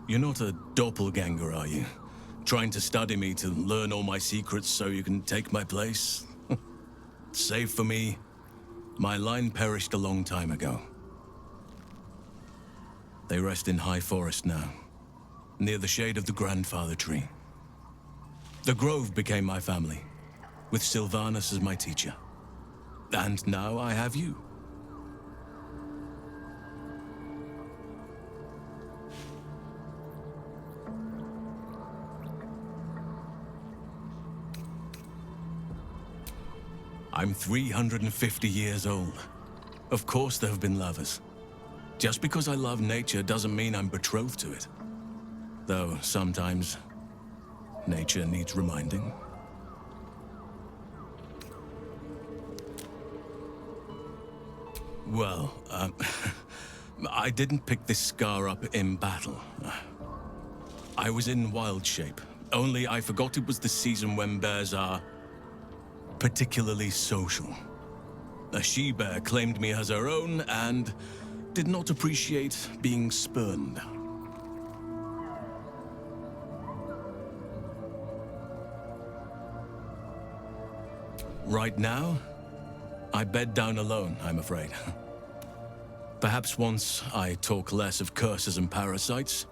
You're not a doppelganger, are you? Trying to study me to learn all my secrets so you can take my place? Save for me, my line perished a long time ago. They rest in high forest now, near the shade of the grandfather tree. The grove became my family, with Sylvanus as my teacher. And now I have you. I'm 350 years old. Of course there have been lovers. Just because I love nature doesn't mean I'm betrothed to it. Though sometimes nature needs reminding. Well, I didn't pick this scar up in battle. I was in wild shape, only I forgot it was the season when bears are particularly social. A she-bear claimed me as her own and did not appreciate being spurned. Right now, I bed down alone, I'm afraid. Perhaps once I talk less of curses and parasites,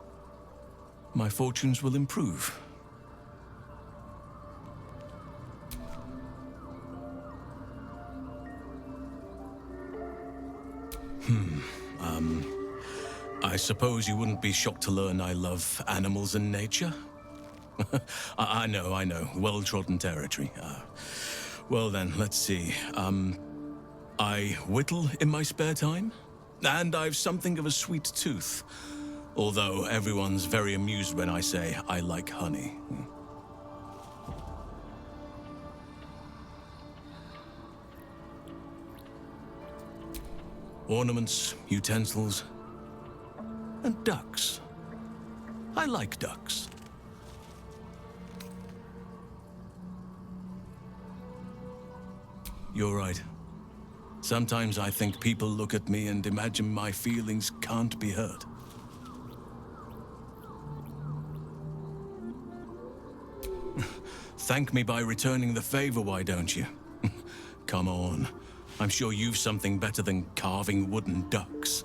my fortunes will improve. I suppose you wouldn't be shocked to learn I love animals and nature? I know. Well-trodden territory. Well then, let's see. I whittle in my spare time, and I've something of a sweet tooth. Although everyone's very amused when I say I like honey. Ornaments, utensils, and ducks. I like ducks. You're right. Sometimes I think people look at me and imagine my feelings can't be hurt. Thank me by returning the favor, why don't you? Come on. I'm sure you've something better than carving wooden ducks.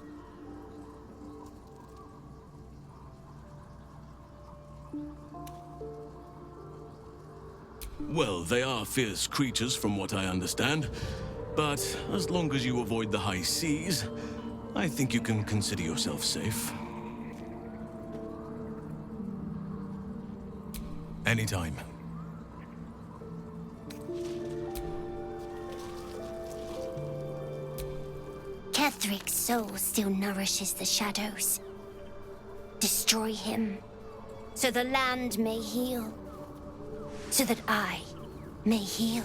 Well, they are fierce creatures from what I understand. But as long as you avoid the high seas, I think you can consider yourself safe. Anytime. Kethric's soul still nourishes the shadows. Destroy him, so the land may heal, so that I may heal.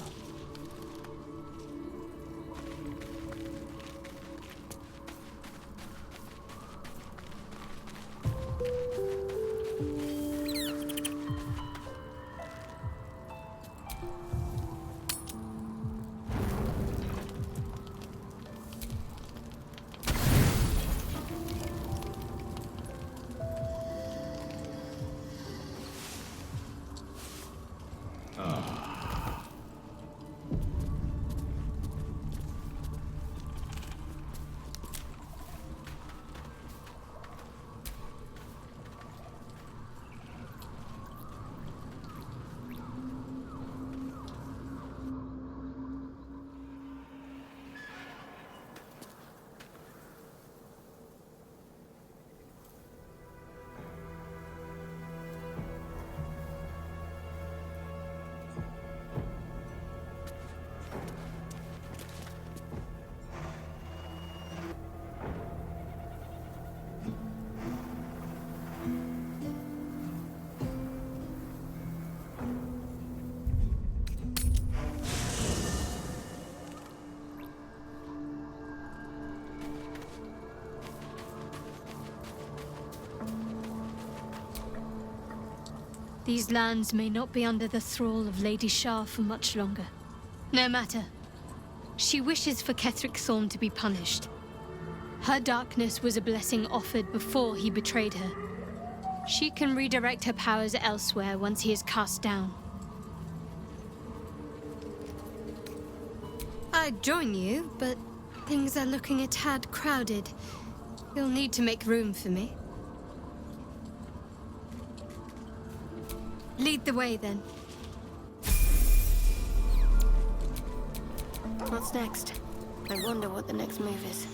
These lands may not be under the thrall of Lady Shah for much longer. No matter. She wishes for Ketheric Thorm to be punished. Her darkness was a blessing offered before he betrayed her. She can redirect her powers elsewhere once he is cast down. I'd join you, but things are looking a tad crowded. You'll need to make room for me. Lead the way, then. What's next? I wonder what the next move is.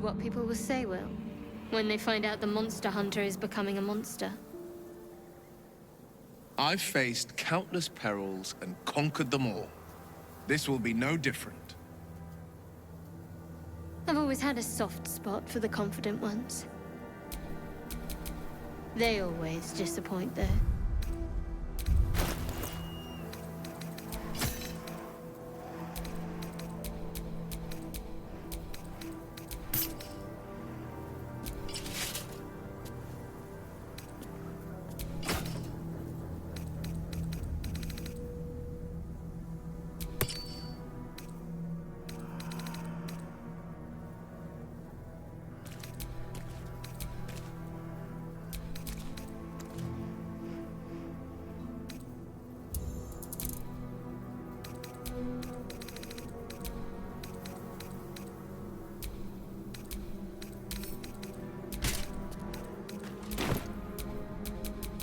What people will say, Will, when they find out the monster hunter is becoming a monster. I've faced countless perils and conquered them all. This will be no different. I've always had a soft spot for the confident ones. They always disappoint, though.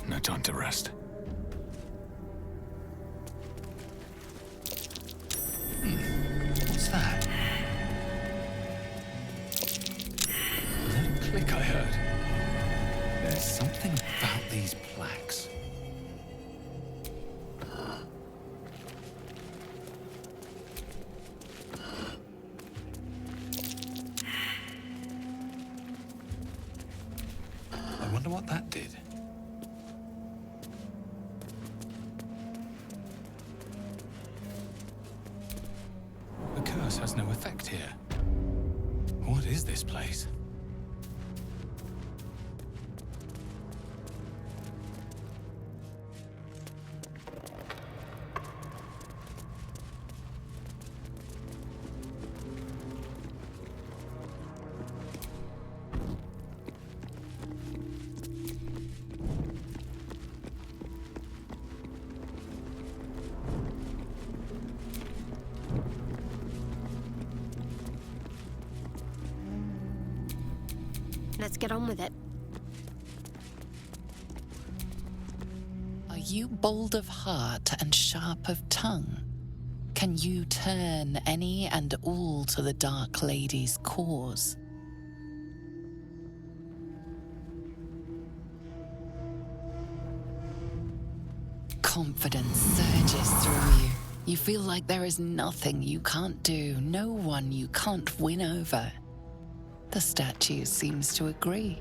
No time to rest. What's that? Was that a click I heard? There's something about these plaques. I wonder what that did. The curse has no effect here. What is this place? Let's get on with it. Are you bold of heart and sharp of tongue? Can you turn any and all to the Dark Lady's cause? Confidence surges through you. You feel like there is nothing you can't do, no one you can't win over. The statue seems to agree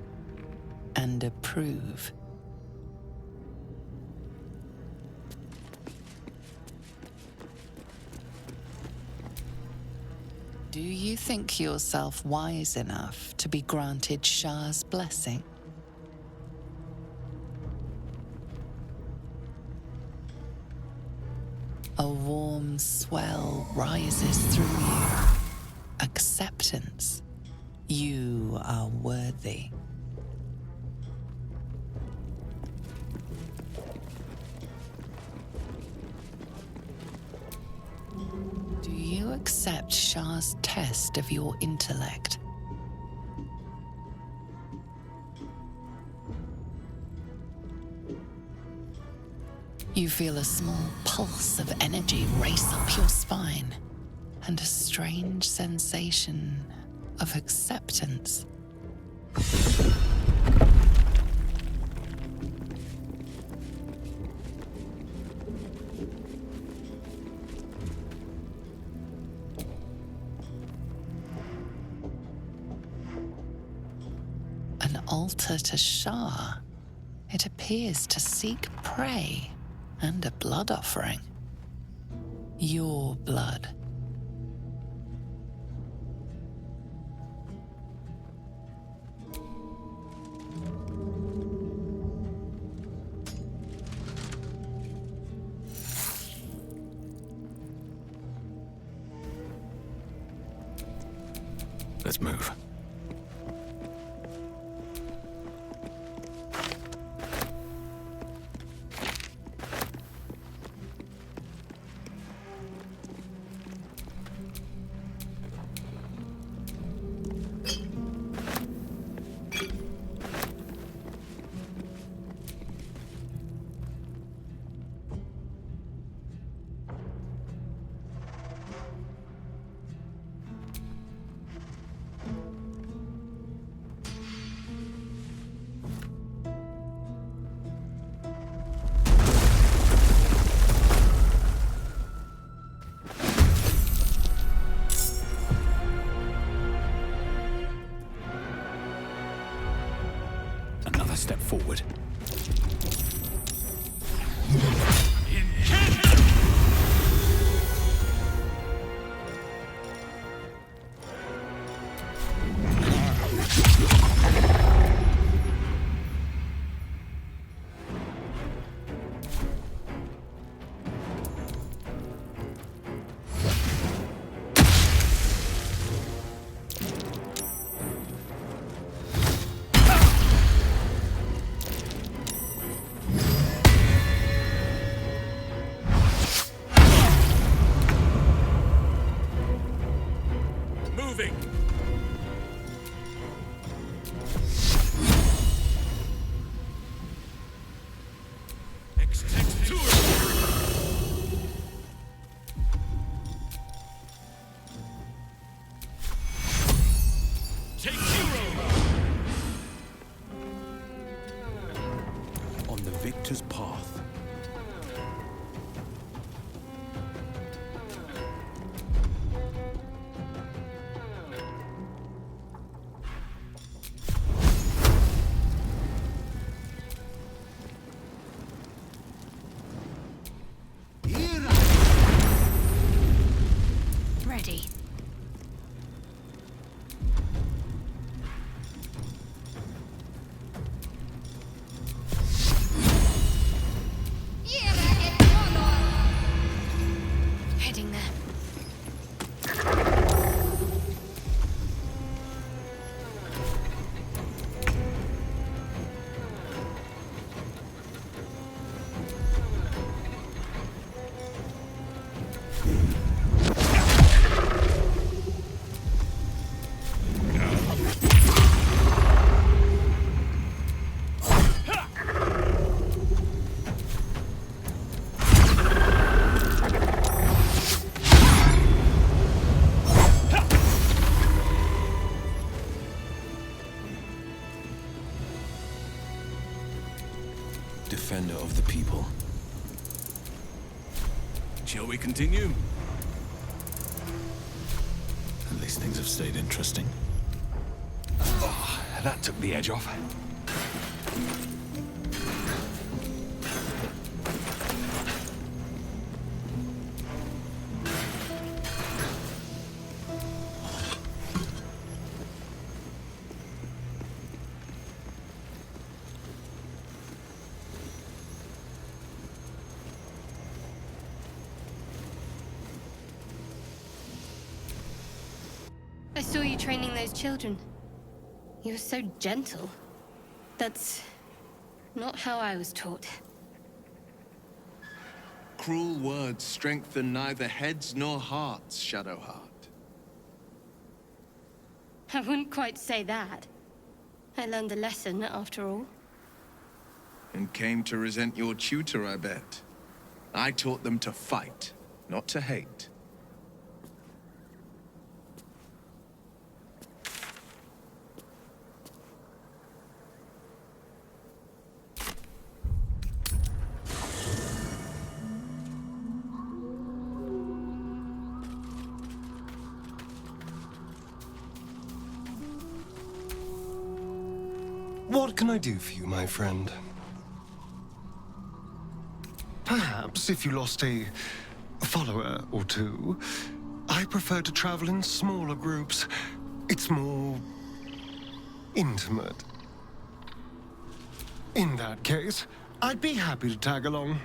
and approve. Do you think yourself wise enough to be granted Shah's blessing? A warm swell rises through you. Acceptance. You are worthy. Do you accept Shah's test of your intellect? You feel a small pulse of energy race up your spine, and a strange sensation of acceptance. An altar to Shah. It appears to seek prey and a blood offering. Your blood. Let's move. Another step forward. On the victor's path. Ready. Heading there. Defender of the people. Shall we continue? At least things have stayed interesting. Oh, that took the edge off. I saw you training those children. You were so gentle. That's not how I was taught. Cruel words strengthen neither heads nor hearts, Shadowheart. I wouldn't quite say that. I learned a lesson, after all. And came to resent your tutor, I bet. I taught them to fight, not to hate. What can I do for you, my friend? Perhaps if you lost a follower or two, I prefer to travel in smaller groups. It's more intimate. In that case, I'd be happy to tag along.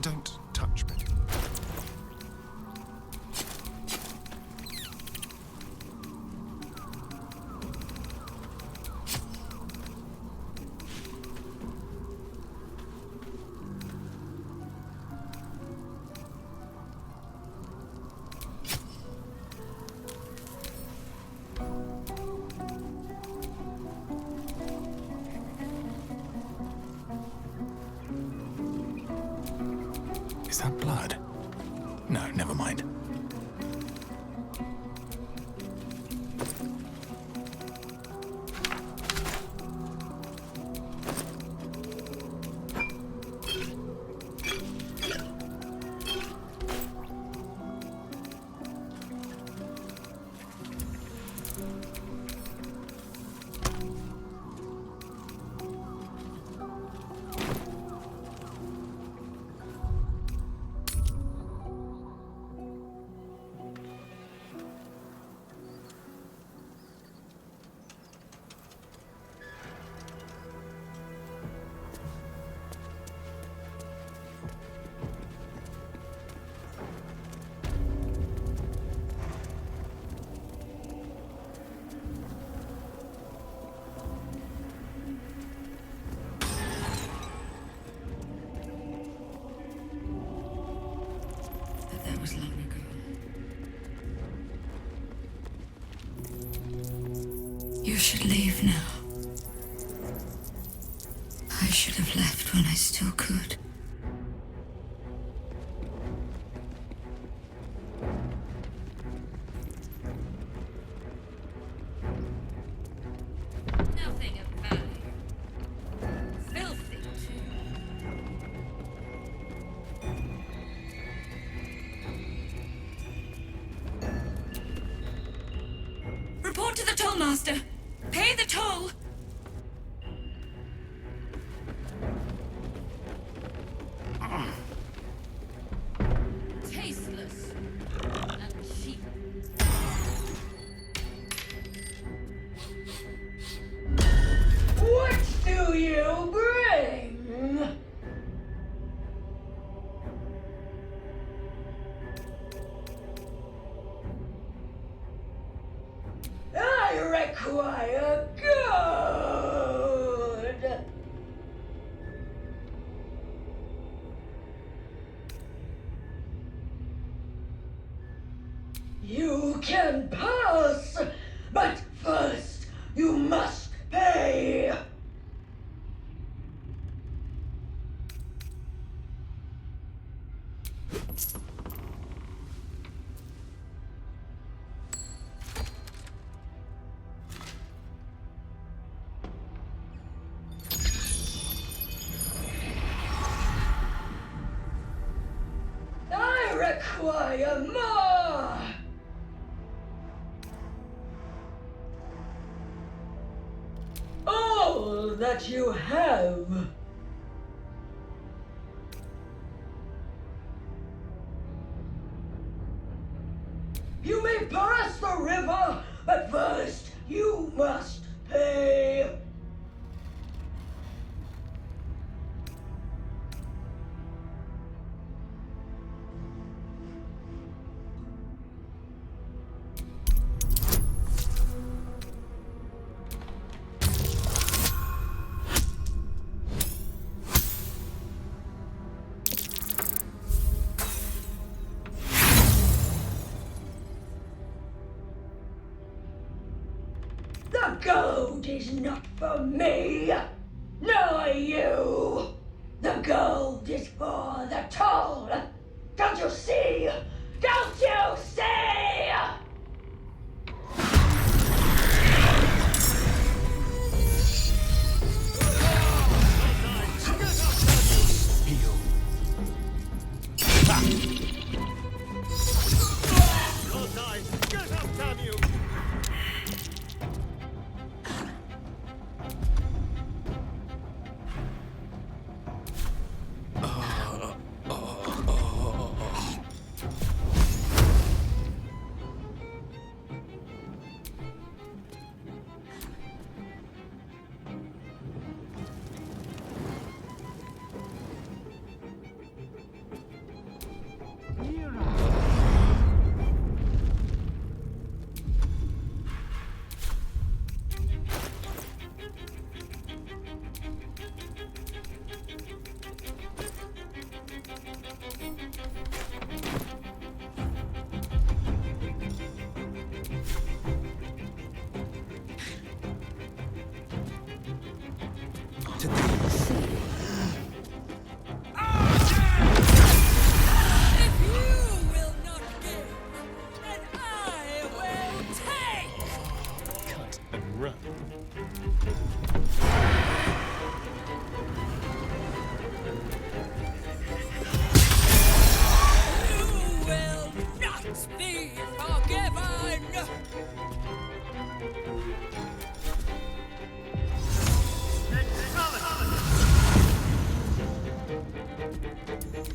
Don't touch me. Is that blood? No, never mind. That was long ago. You should leave now. I should have left when I still could. Nothing of value. Filthy, too. Report to the tollmaster. Pay the toll. Tasteless and cheap. What do you bring? I require good. You can pass, but first you must pay. I require more. All that you have. You may pass the river, but first you must pay. The gold is not for me, nor you. The gold is for the toll. Don't you see? Don't you see? Get up, damn you!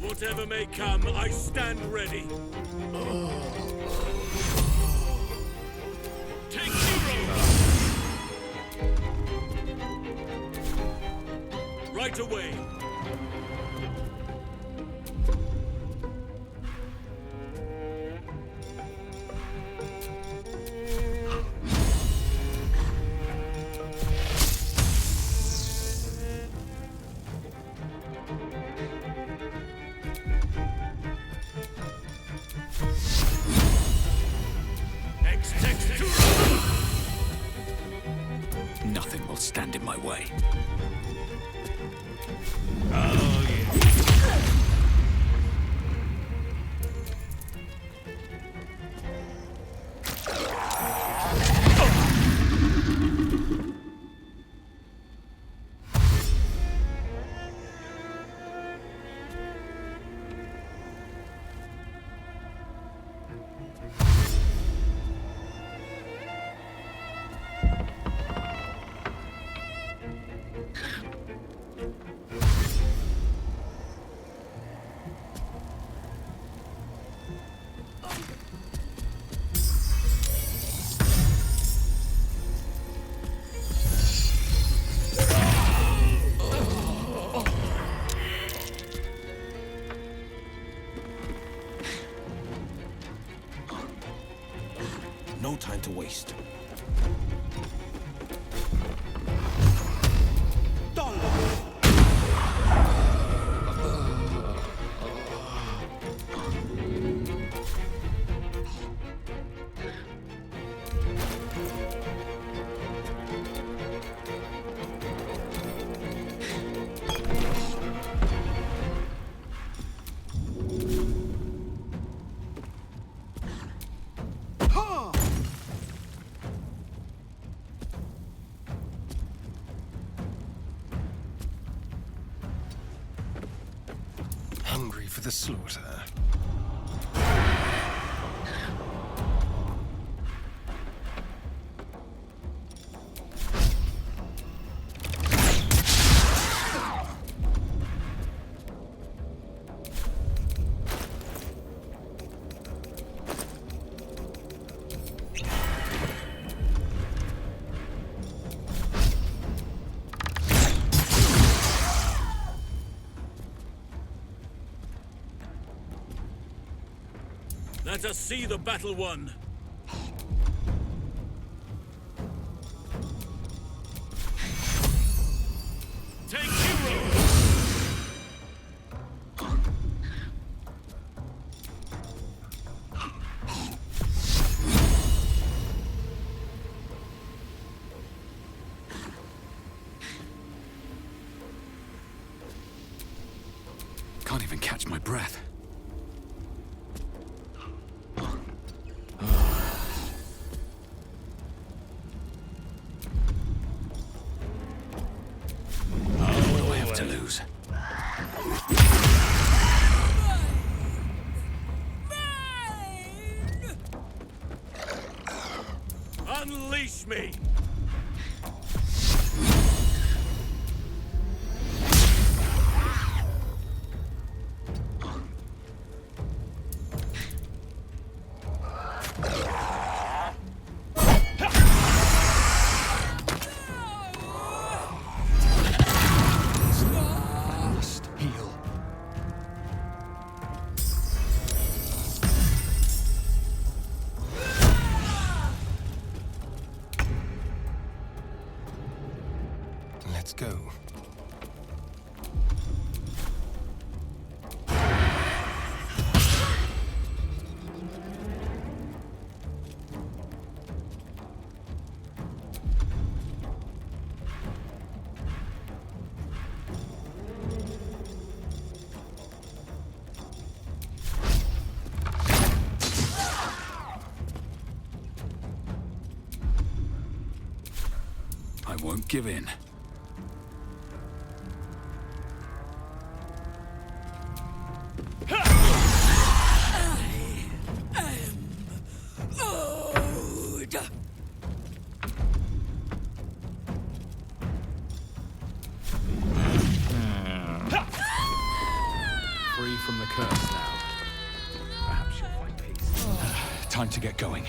Whatever may come, I stand ready. Take zero! Right away. stand in my way. Oh, yeah. No time to waste. Hungry for the slaughter. Let us see the battle won. Take hero! Can't even catch my breath. To lose. Unleash me! Let's go. I won't give in. Free from the curse now. Perhaps you'll find peace. Time to get going.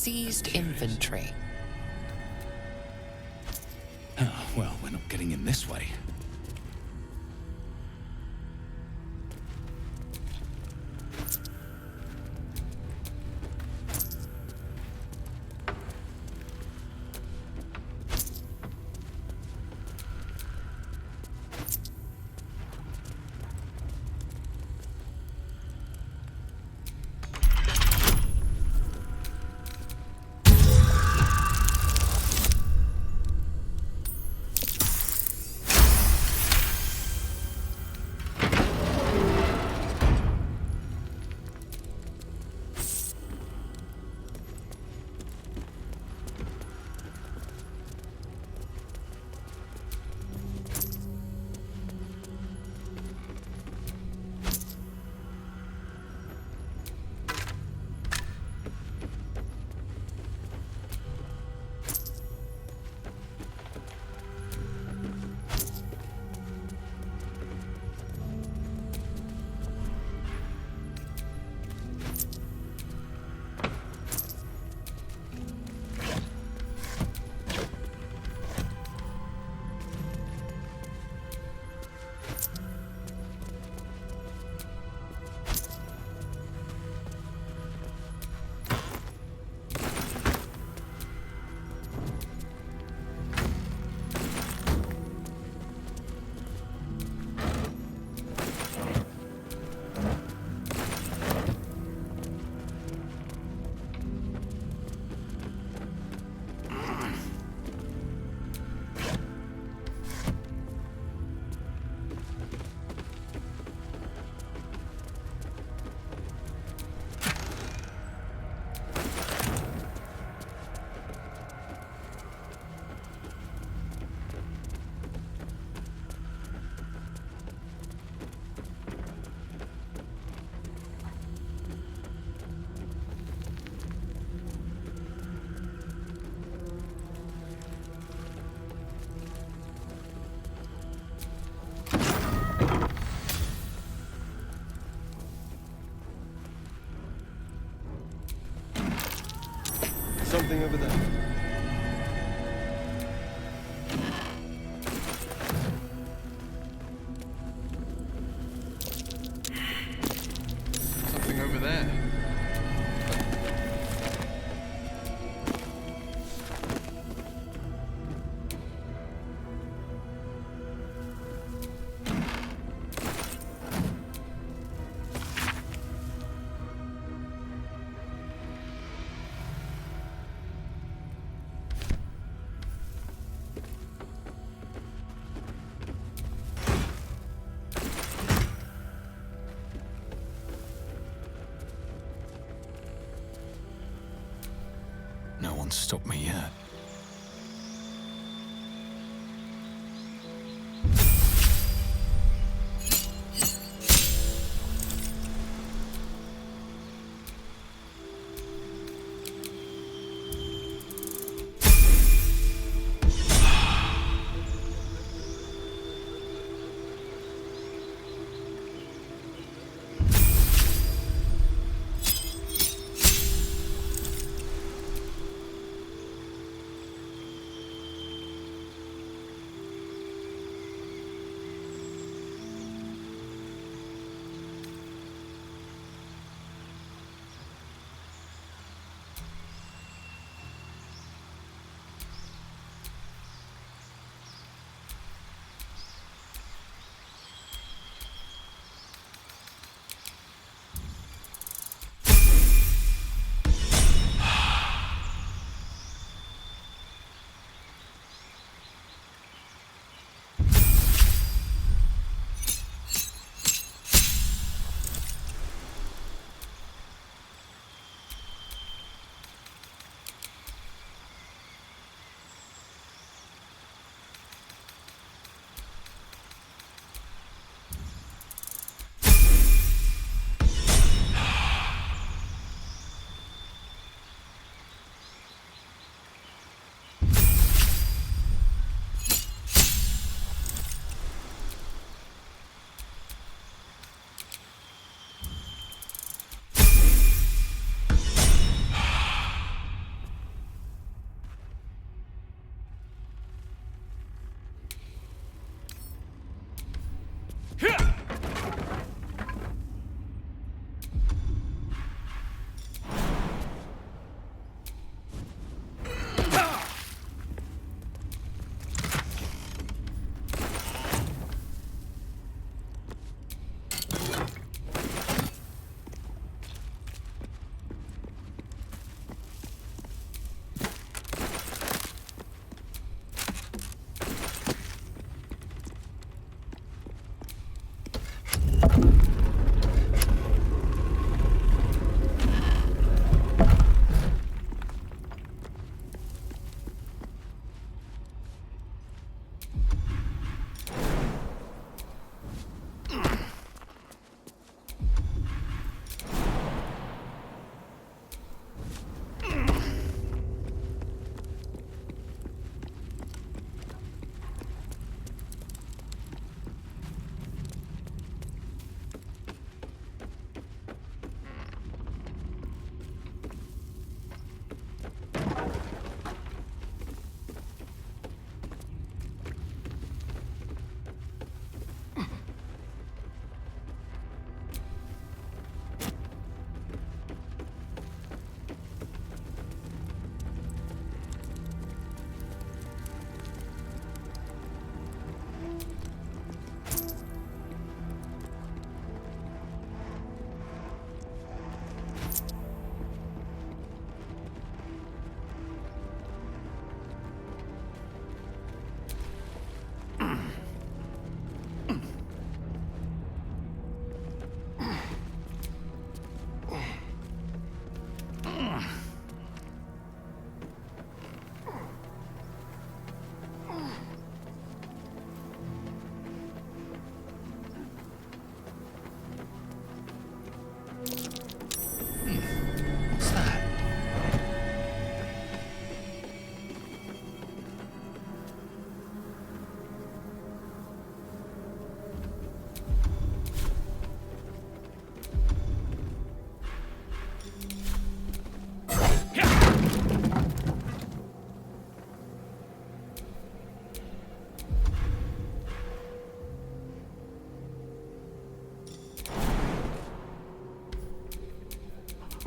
seized inventory. Oh, well, we're not getting in this way. Something over there. Something over there. No one's stopped me yet.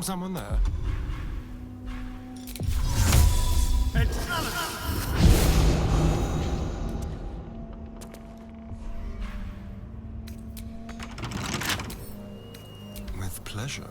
Someone there? With pleasure.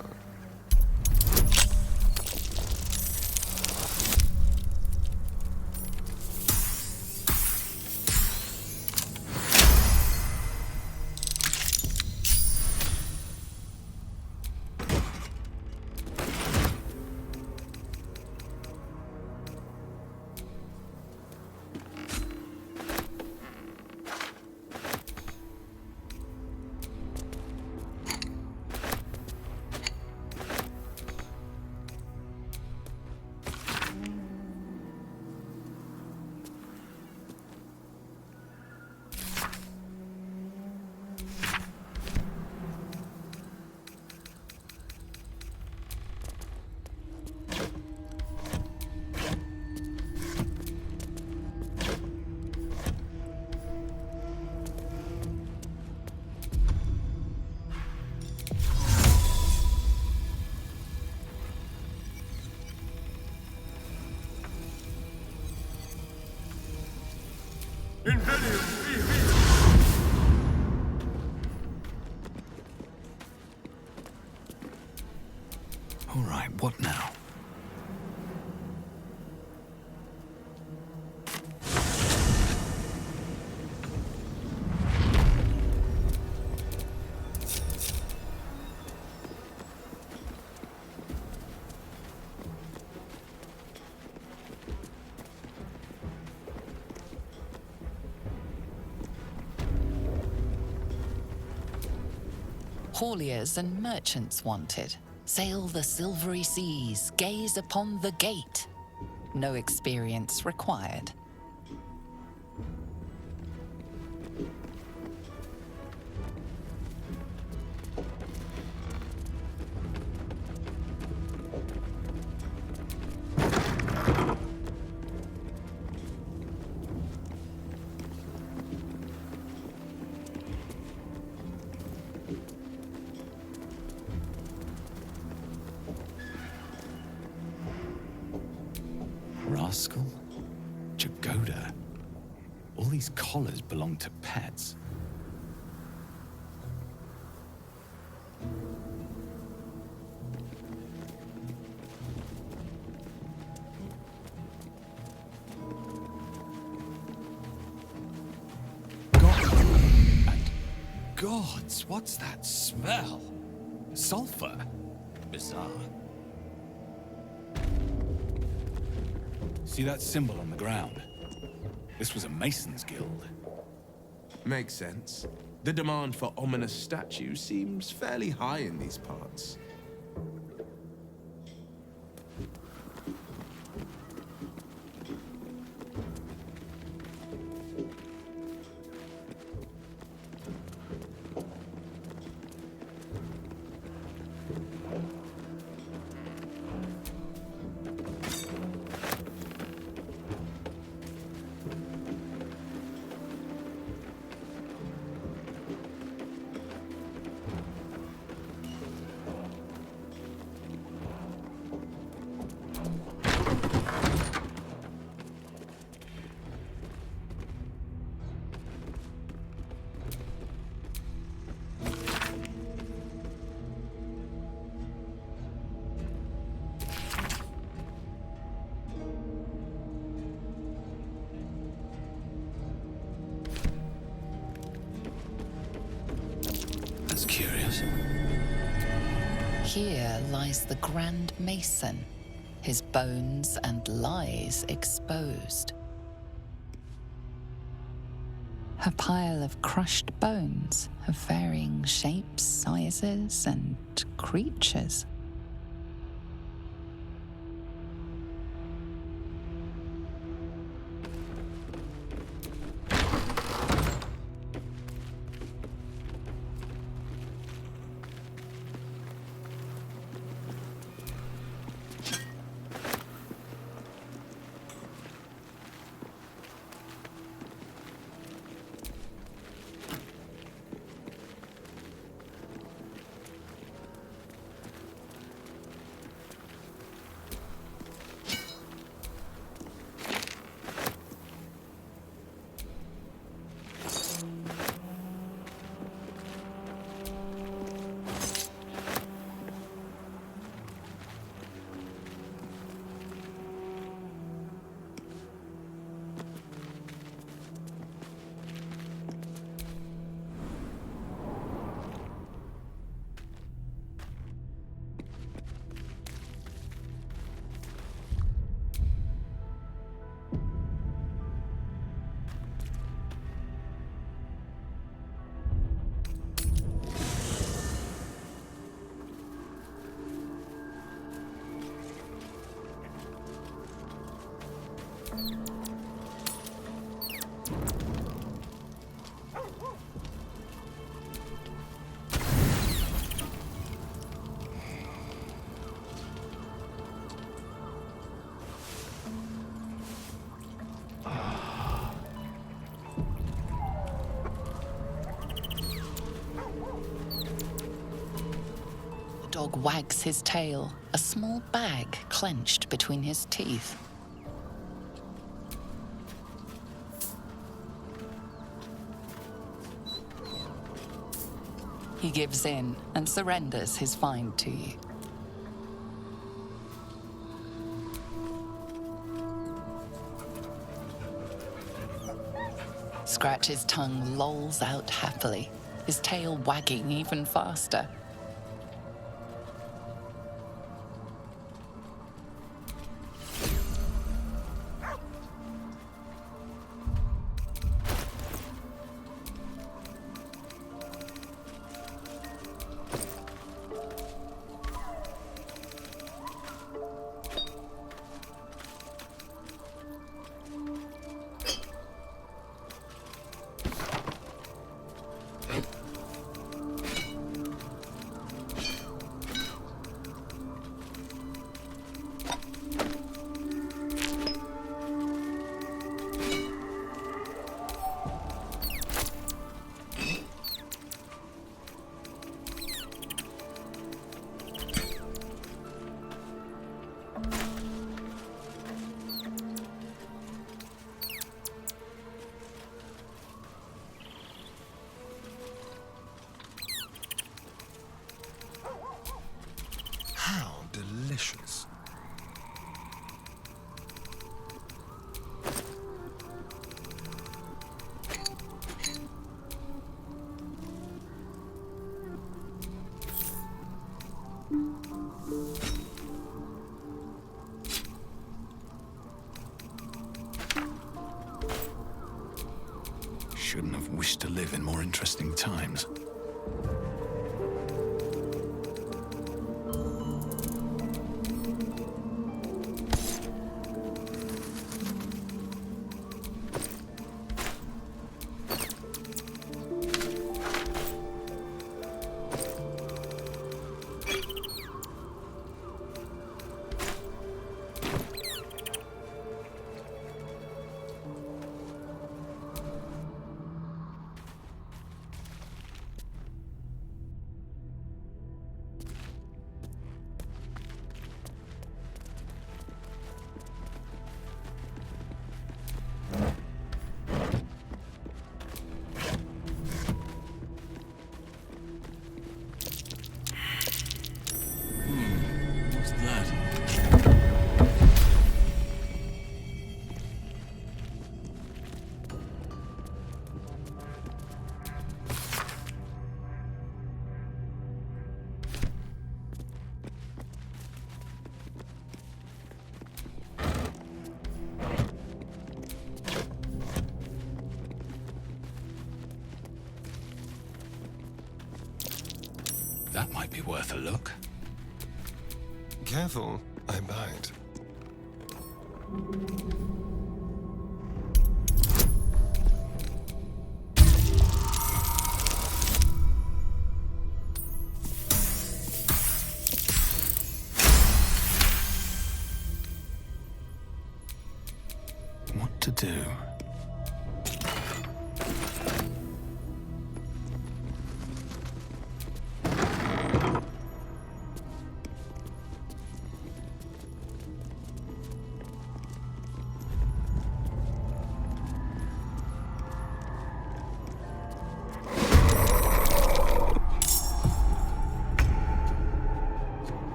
All right, what now? Hauliers and merchants wanted. Sail the silvery seas, gaze upon the gate. No experience required. these collars belong to pets. Gods, what's that smell? Sulfur? Bizarre. See that symbol on the ground? This was a Mason's guild. Makes sense. The demand for ominous statues seems fairly high in these parts. Curious. Here lies the Grand Mason, his bones and lies exposed. A pile of crushed bones of varying shapes, sizes, and creatures. The dog wags his tail, a small bag clenched between his teeth. He gives in and surrenders his find to you. Scratch's tongue lolls out happily, his tail wagging even faster. shouldn't have wished to live in more interesting times. What's that? That might be worth a look. Careful, I bite. What to do?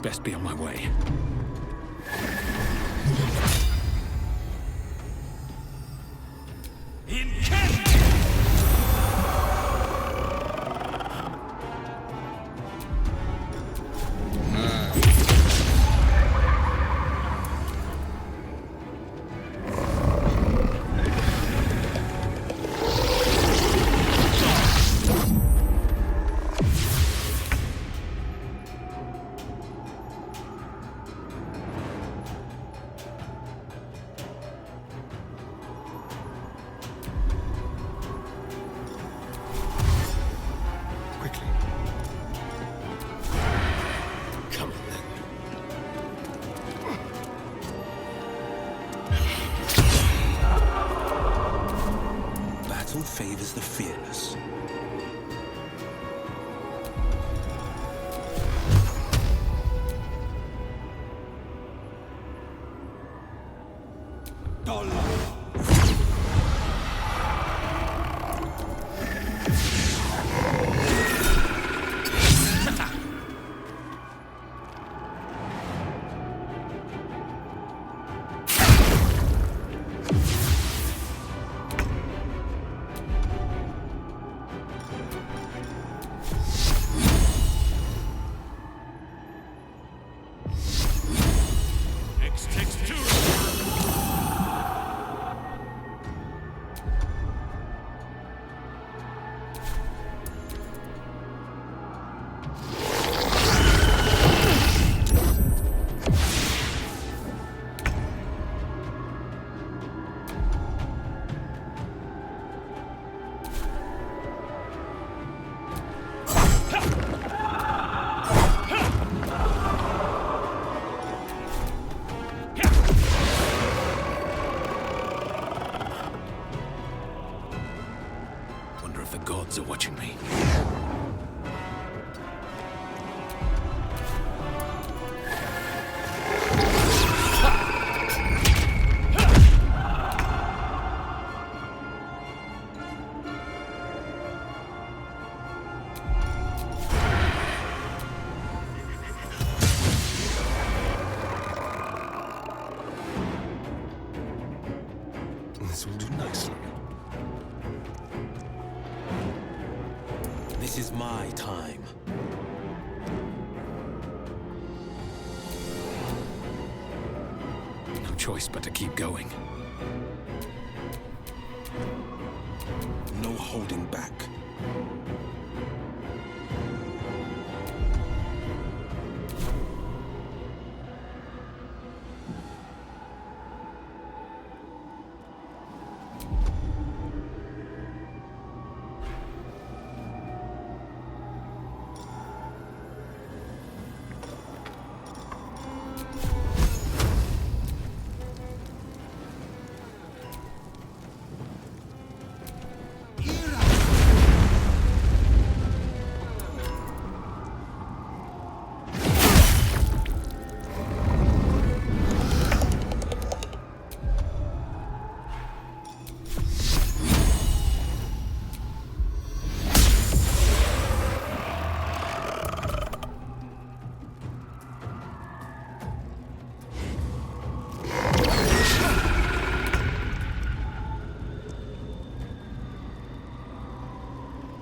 Best be on my way. Favors the fearless. Are watching me. This will do nicely. This is my time. No choice but to keep going. holding back.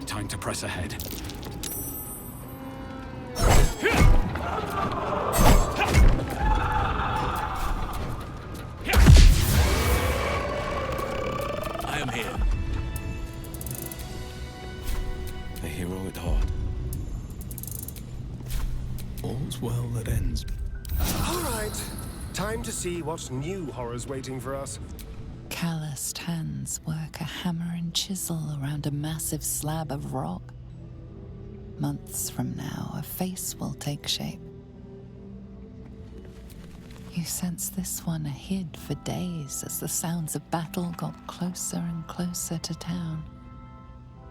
Time to press ahead. I am here. A hero at heart. All's well that ends. All right. Time to see what new horror's waiting for us. Calloused hands work a hammer and chisel around a massive slab of rock. Months from now, a face will take shape. You sense this one hid for days as the sounds of battle got closer and closer to town.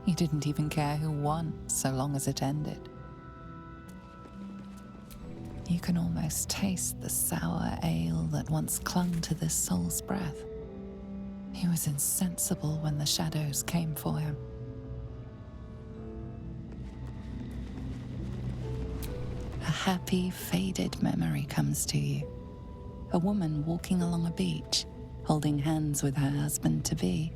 You didn't even care who won, so long as it ended. You can almost taste the sour ale that once clung to this soul's breath. He was insensible when the shadows came for him. A happy, faded memory comes to you. A woman walking along a beach, holding hands with her husband-to-be.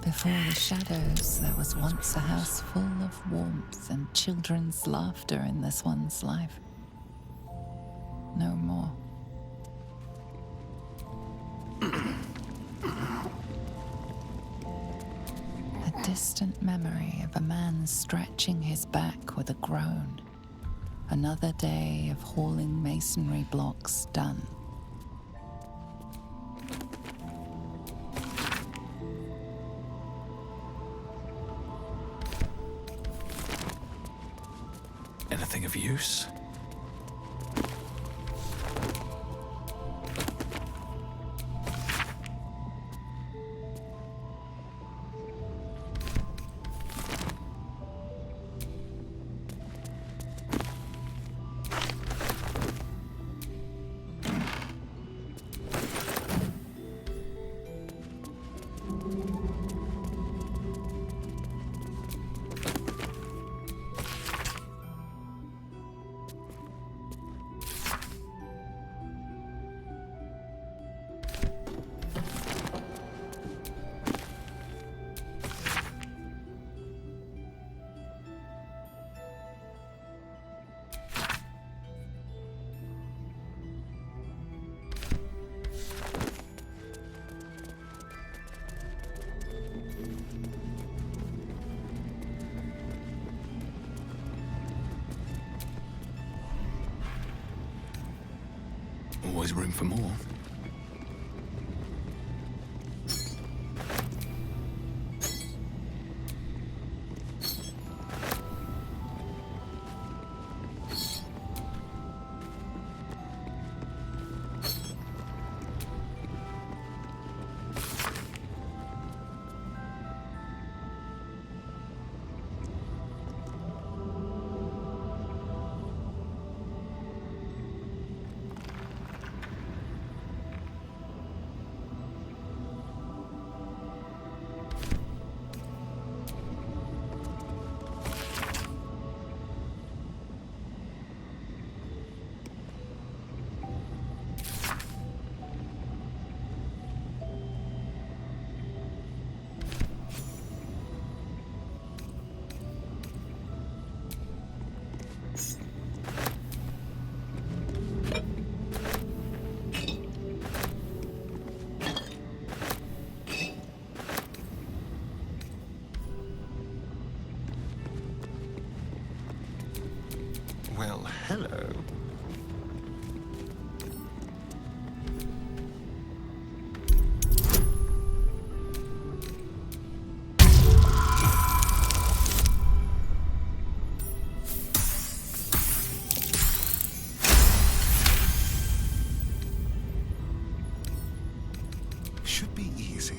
Before the shadows, there was once a house full of warmth and children's laughter in this one's life. No more. A distant memory of a man stretching his back with a groan. Another day of hauling masonry blocks done. Anything of use? Always room for more. hello. Should be easy.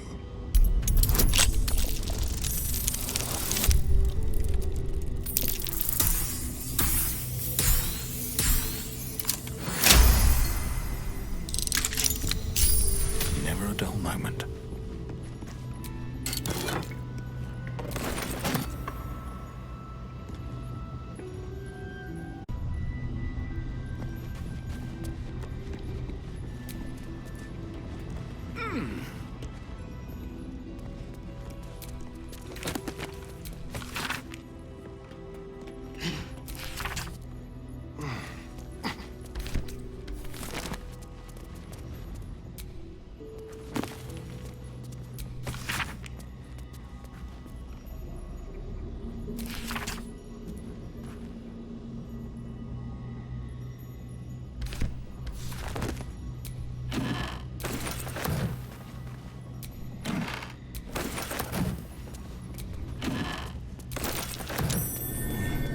Never a dull moment.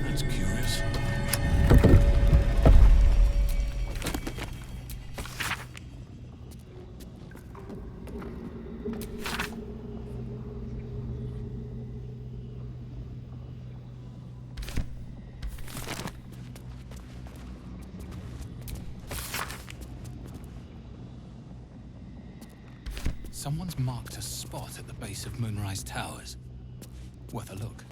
That's curious. Someone's marked a spot at the base of Moonrise Towers. Worth a look.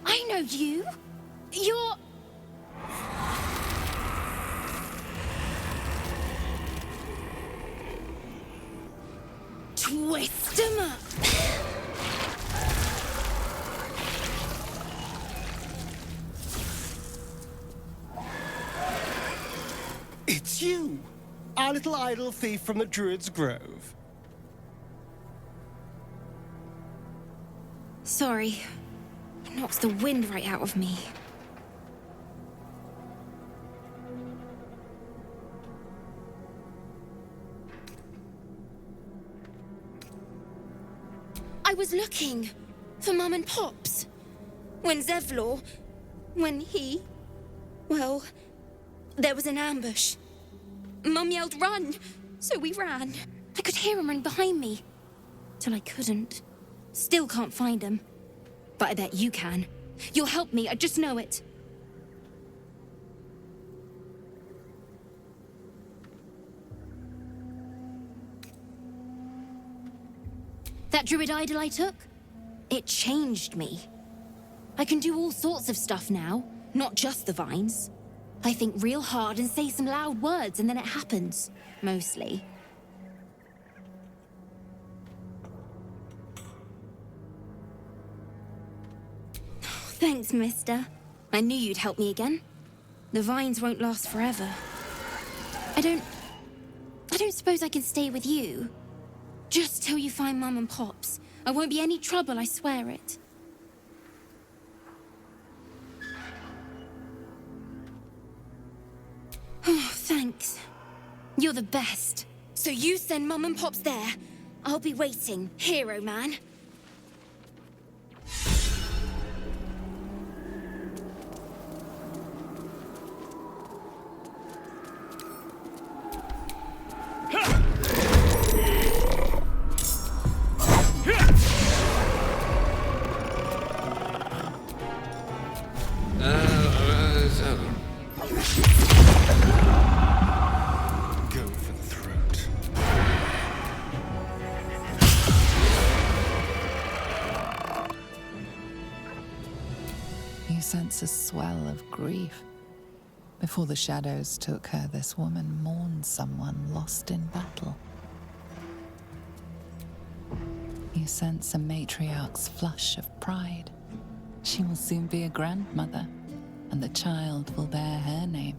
I know you. You're... Twist 'em up. It's you, our little idol thief from the Druid's Grove. Sorry. It knocks the wind right out of me. I was looking for Mum and Pops. When he... well, There was an ambush. Mum yelled, "Run!" So we ran. I could hear him run behind me. Till I couldn't. Still can't find him. But I bet you can. You'll help me, I just know it. That druid idol I took? It changed me. I can do all sorts of stuff now, not just the vines. I think real hard and say some loud words and then it happens. Mostly. Thanks, mister. I knew you'd help me again. The vines won't last forever. I don't suppose I can stay with you. Just till you find Mum and Pops. I won't be any trouble, I swear it. Oh, thanks. You're the best. So you send Mum and Pops there. I'll be waiting, hero man. Sense a swell of grief. Before the shadows took her, this woman mourned someone lost in battle. You sense a matriarch's flush of pride. She will soon be a grandmother, and the child will bear her name,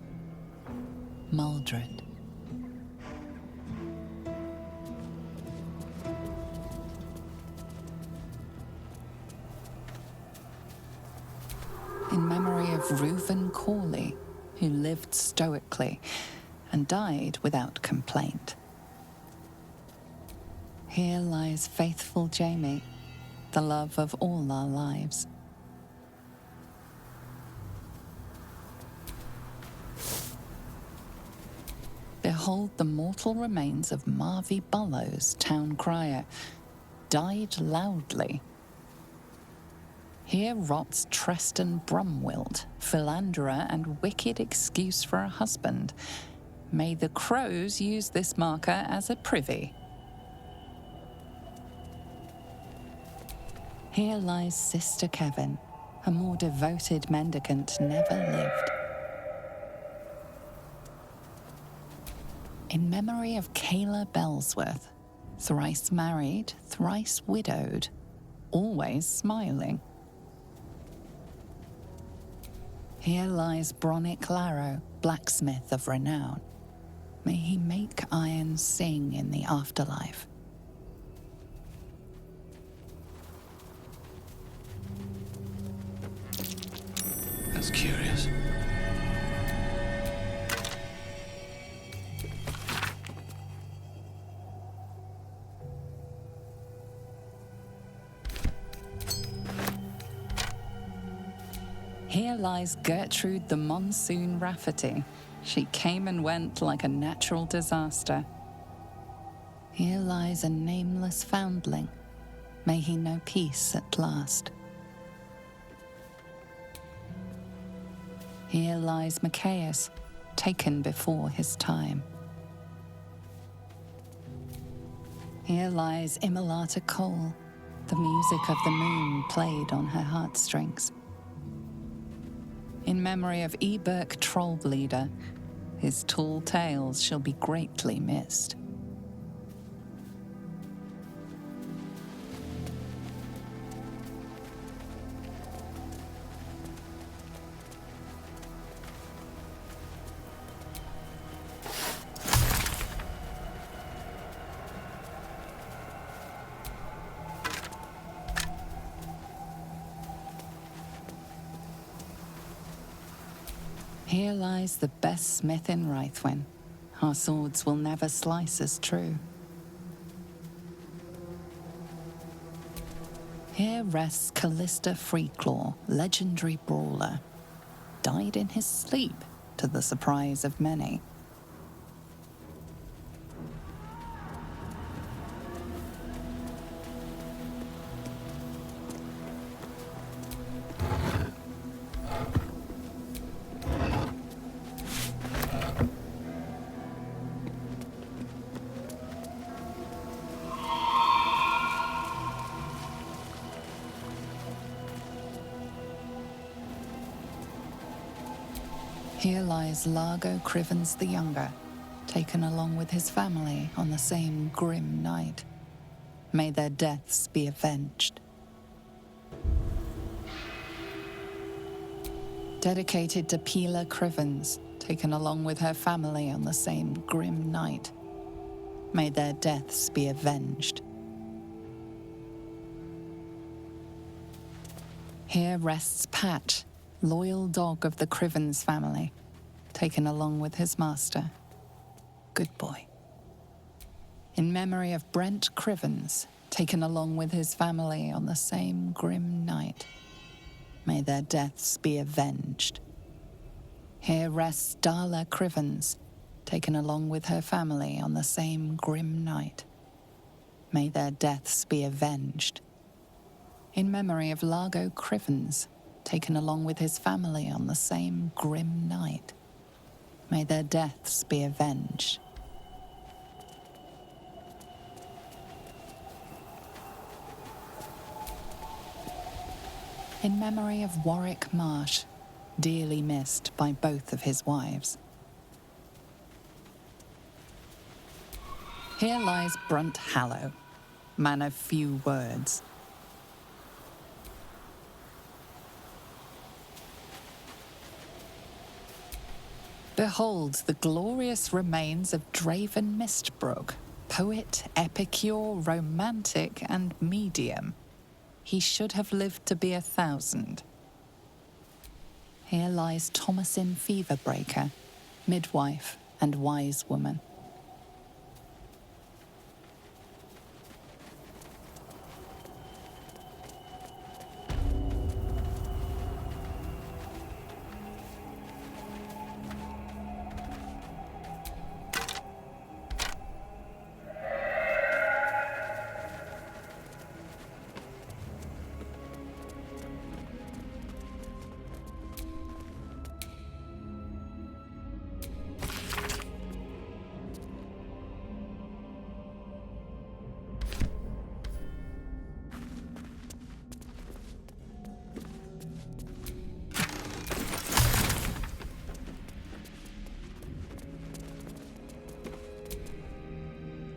Maldred. In memory of Reuven Corley, who lived stoically and died without complaint. Here lies faithful Jamie, the love of all our lives. Behold the mortal remains of Marvy Bullows, town crier, died loudly. Here rots Treston Brumwilt, philanderer and wicked excuse for a husband. May the crows use this marker as a privy. Here lies Sister Kevin, a more devoted mendicant never lived. In memory of Kayla Bellsworth, thrice married, thrice widowed, always smiling. Here lies Bronick Larrow, blacksmith of renown. May he make iron sing in the afterlife. That's curious. Here lies Gertrude the Monsoon Rafferty. She came and went like a natural disaster. Here lies a nameless foundling. May he know peace at last. Here lies Macias, taken before his time. Here lies Immolata Cole, the music of the moon played on her heartstrings. In memory of Eberk Trollbleeder, his tall tales shall be greatly missed. Here lies the best smith in Rythwin. Our swords will never slice as true. Here rests Callista Freeclaw, legendary brawler. Died in his sleep, to the surprise of many. Here lies Largo Crivens the Younger, taken along with his family on the same grim night. May their deaths be avenged. Dedicated to Pila Crivens, taken along with her family on the same grim night. May their deaths be avenged. Here rests Pat, loyal dog of the Crivens family, taken along with his master. Good boy. In memory of Brent Crivens, taken along with his family on the same grim night. May their deaths be avenged. Here rests Darla Crivens, taken along with her family on the same grim night. May their deaths be avenged. In memory of Largo Crivens, taken along with his family on the same grim night. May their deaths be avenged. In memory of Warwick Marsh, dearly missed by both of his wives. Here lies Brunt Hallow, man of few words. Behold the glorious remains of Draven Mistbrook, poet, epicure, romantic, and medium. He should have lived to be 1,000. Here lies Thomasin Feverbreaker, midwife and wise woman.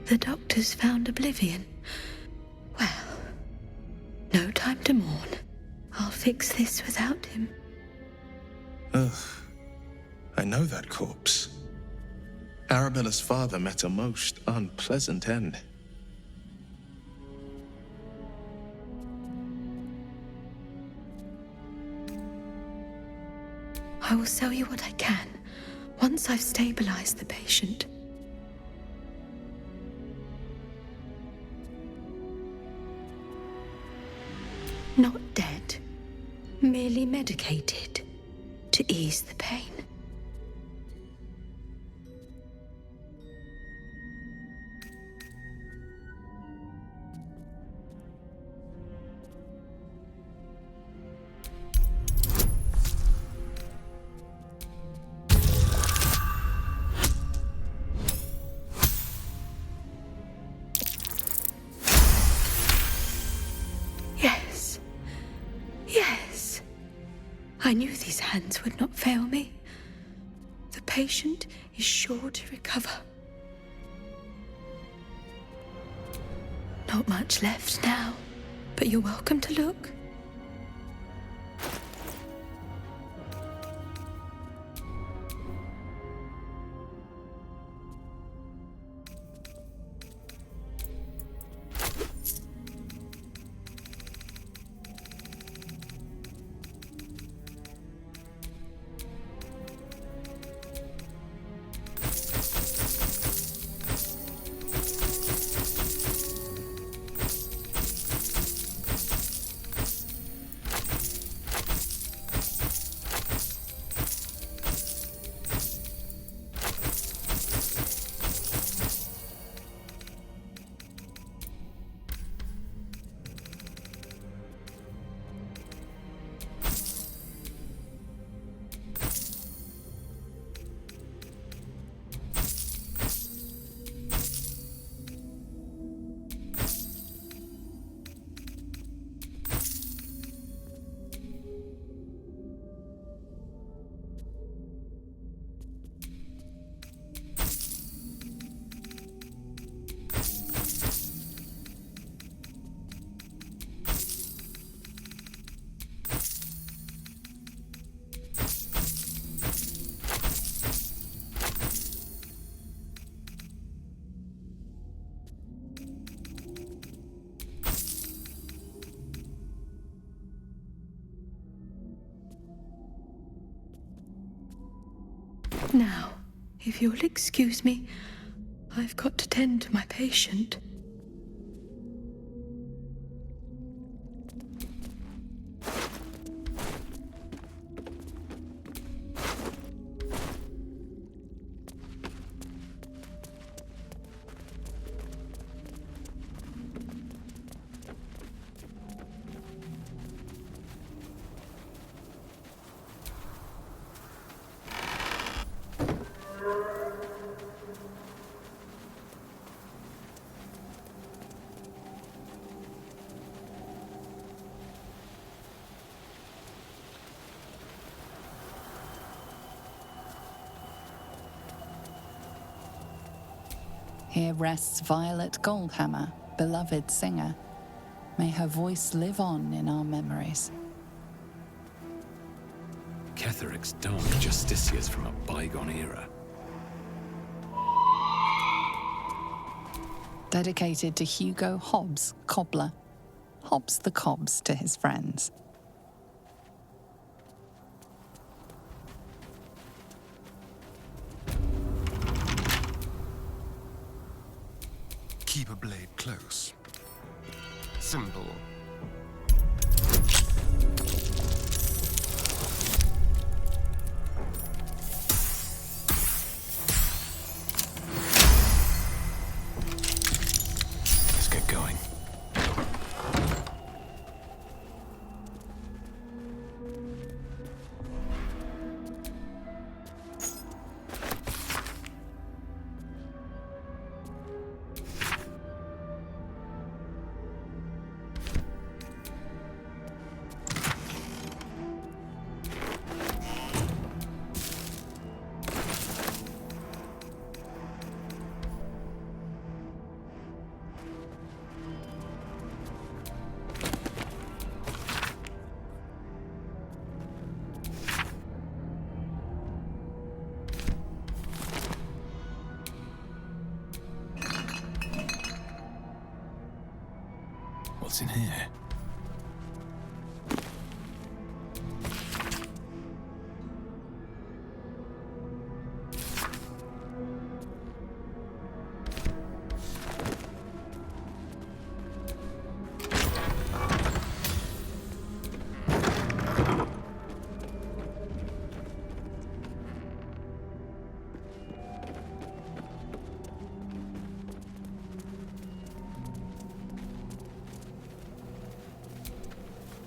The doctor's found oblivion. Well, no time to mourn. I'll fix this without him. Ugh. I know that corpse. Arabella's father met a most unpleasant end. I will sell you what I can, once I've stabilized the patient. Not dead, merely medicated to ease the pain. Yes. I knew these hands would not fail me. The patient is sure to recover. Not much left now, but you're welcome to look. Not now. If you'll excuse me, I've got to tend to my patient. Here rests Violet Goldhammer, beloved singer. May her voice live on in our memories. Ketheric's dark justiciars from a bygone era. Dedicated to Hugo Hobbs, cobbler. Hobbs the Cobbs to his friends. Keep a blade close. Symbol. Let's get going. What's in here?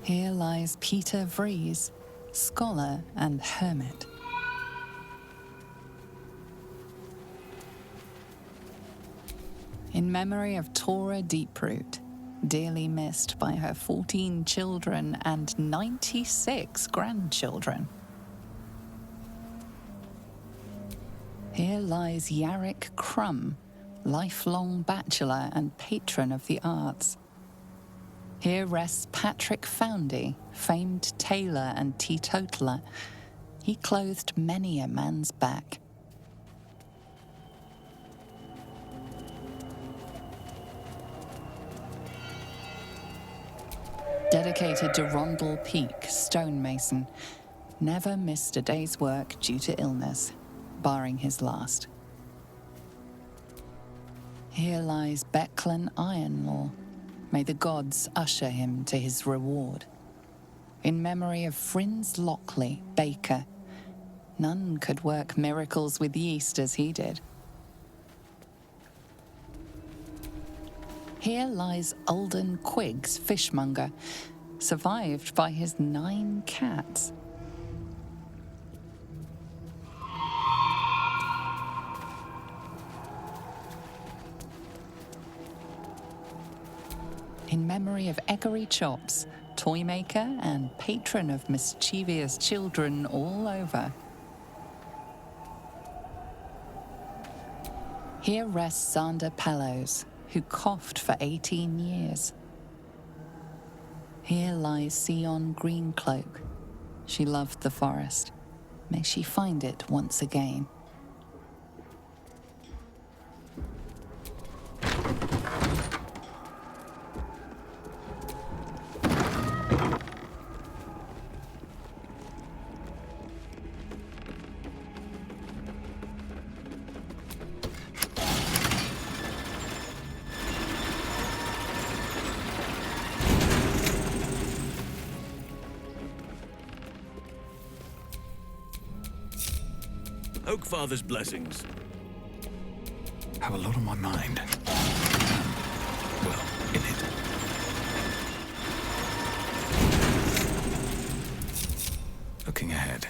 Here lies Peter Vries, scholar and hermit. In memory of Tora Deeproot, dearly missed by her 14 children and 96 grandchildren. Here lies Yarrick Crumb, lifelong bachelor and patron of the arts. Here rests Patrick Foundy, famed tailor and teetotaler. He clothed many a man's back. Dedicated to Rondell Peak, stonemason. Never missed a day's work due to illness, barring his last. Here lies Becklin Ironlaw. May the gods usher him to his reward. In memory of Frinz Lockley, baker. None could work miracles with yeast as he did. Here lies Alden Quiggs, fishmonger, survived by his 9 cats. In memory of Eggery Chops, toymaker and patron of mischievous children all over. Here rests Xander Pellows, who coughed for 18 years. Here lies Sion Greencloak. She loved the forest. May she find it once again. Oakfather's blessings. Have a lot on my mind. Well, in it. Looking ahead.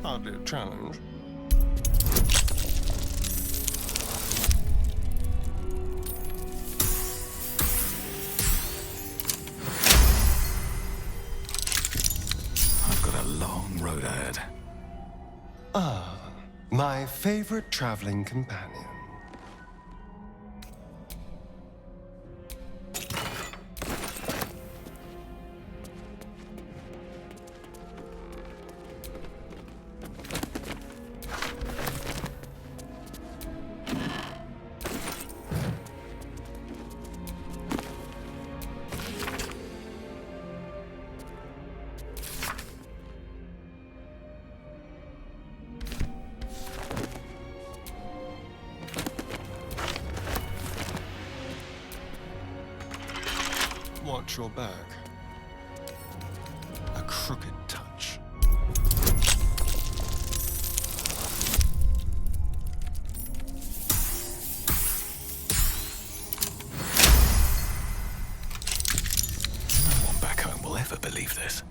Hardly a challenge. I've got a long road ahead. Ah, my favorite traveling companion. Watch your back. A crooked touch. No one back home will ever believe this.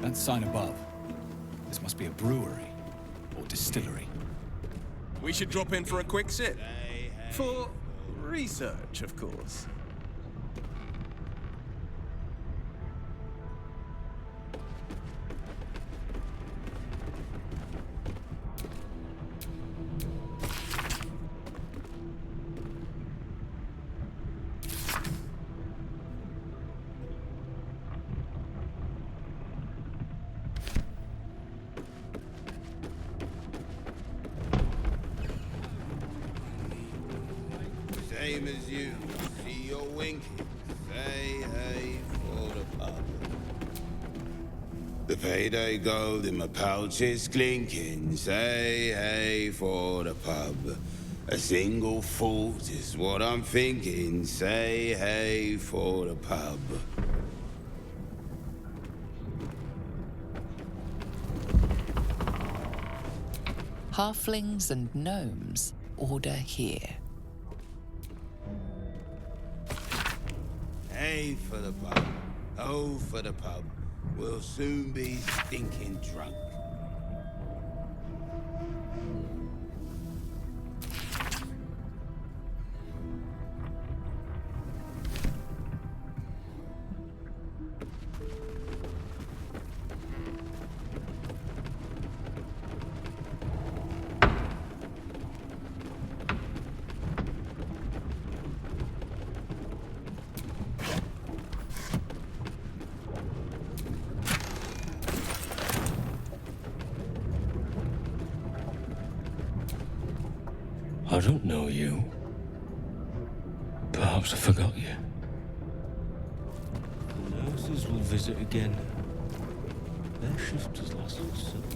That sign above. This must be a brewery or distillery. We should drop in for a quick sip. For research, of course. Same as you. See your winking. Say hey for the pub. The payday gold in my pouch is clinking. Say hey for the pub. A single thought is what I'm thinking. Say hey for the pub. Halflings and gnomes order here. Hey for the pub. Oh for the pub. We'll soon be stinking drunk. I don't know you. Perhaps I forgot you. The nurses will visit again. Their shift has lasted so long.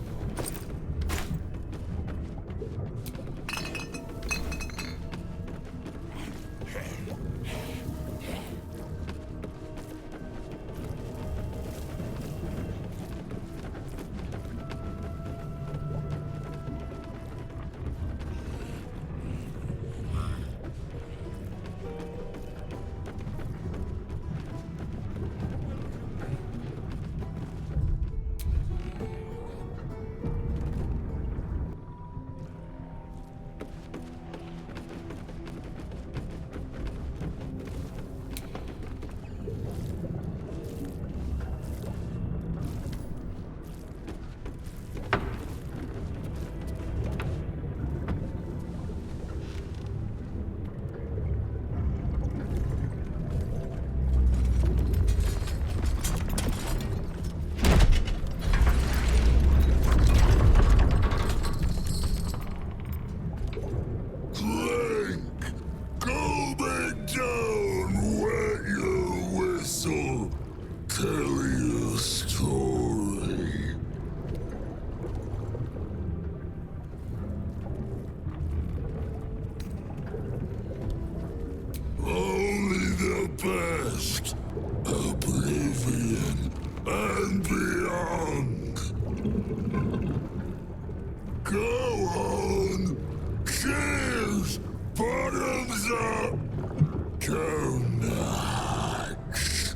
Best, oblivion, and beyond. Go on, cheers, bottoms up, go nuts.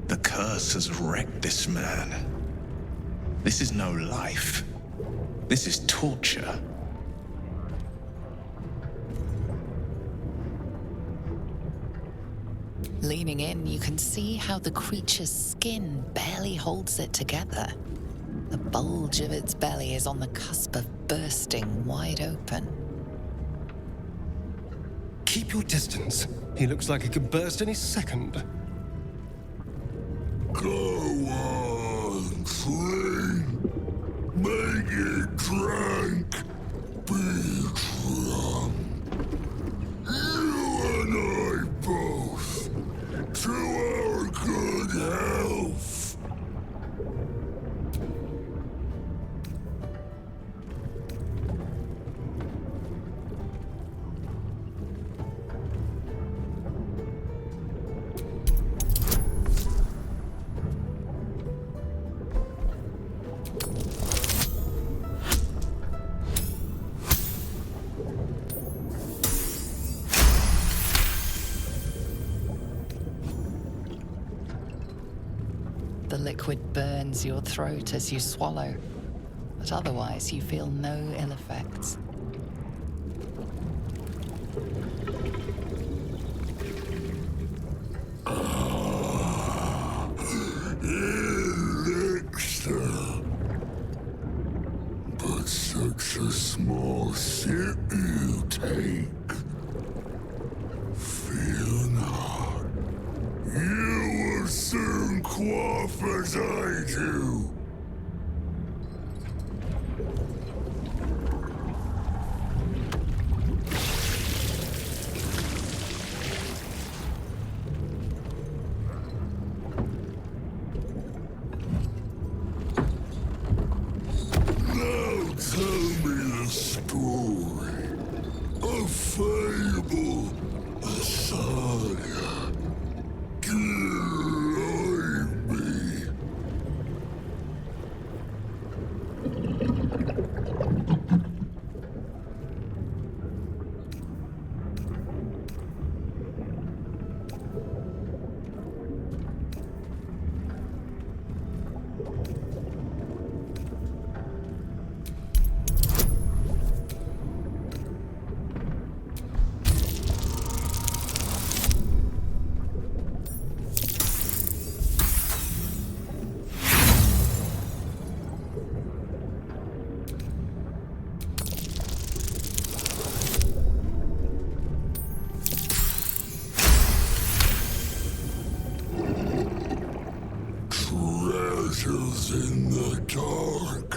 The curse has wrecked this man. This is no life. This is torture. Leaning in, you can see how the creature's skin barely holds it together. The bulge of its belly is on the cusp of bursting wide open. Keep your distance. He looks like he could burst any second. Go on, drink. Make it drink. Be drunk. You and I both. To our good health. The liquid burns your throat as you swallow, but otherwise you feel no ill effects. Elixir. But such a small sip you take. Fear not. You will soon quaff as I do. Now tell me the story of fable, a saga. Guide me. Treasures in the dark,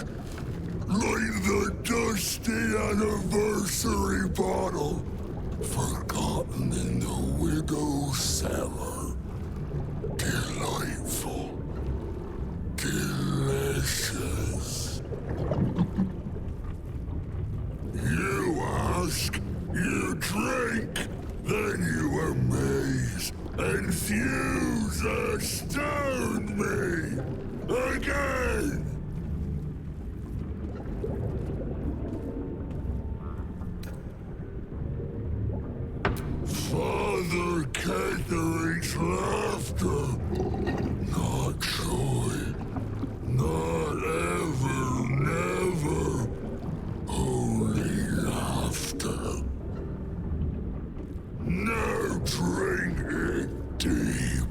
like the dusty anniversary bottle, forgotten in the widow's cellar. Delightful. Delicious. You ask, you drink, then you amaze, enthuse, astound me. Again! Father Catherine's laughter. Not joy. Not ever, never. Only laughter. Now drink it deep.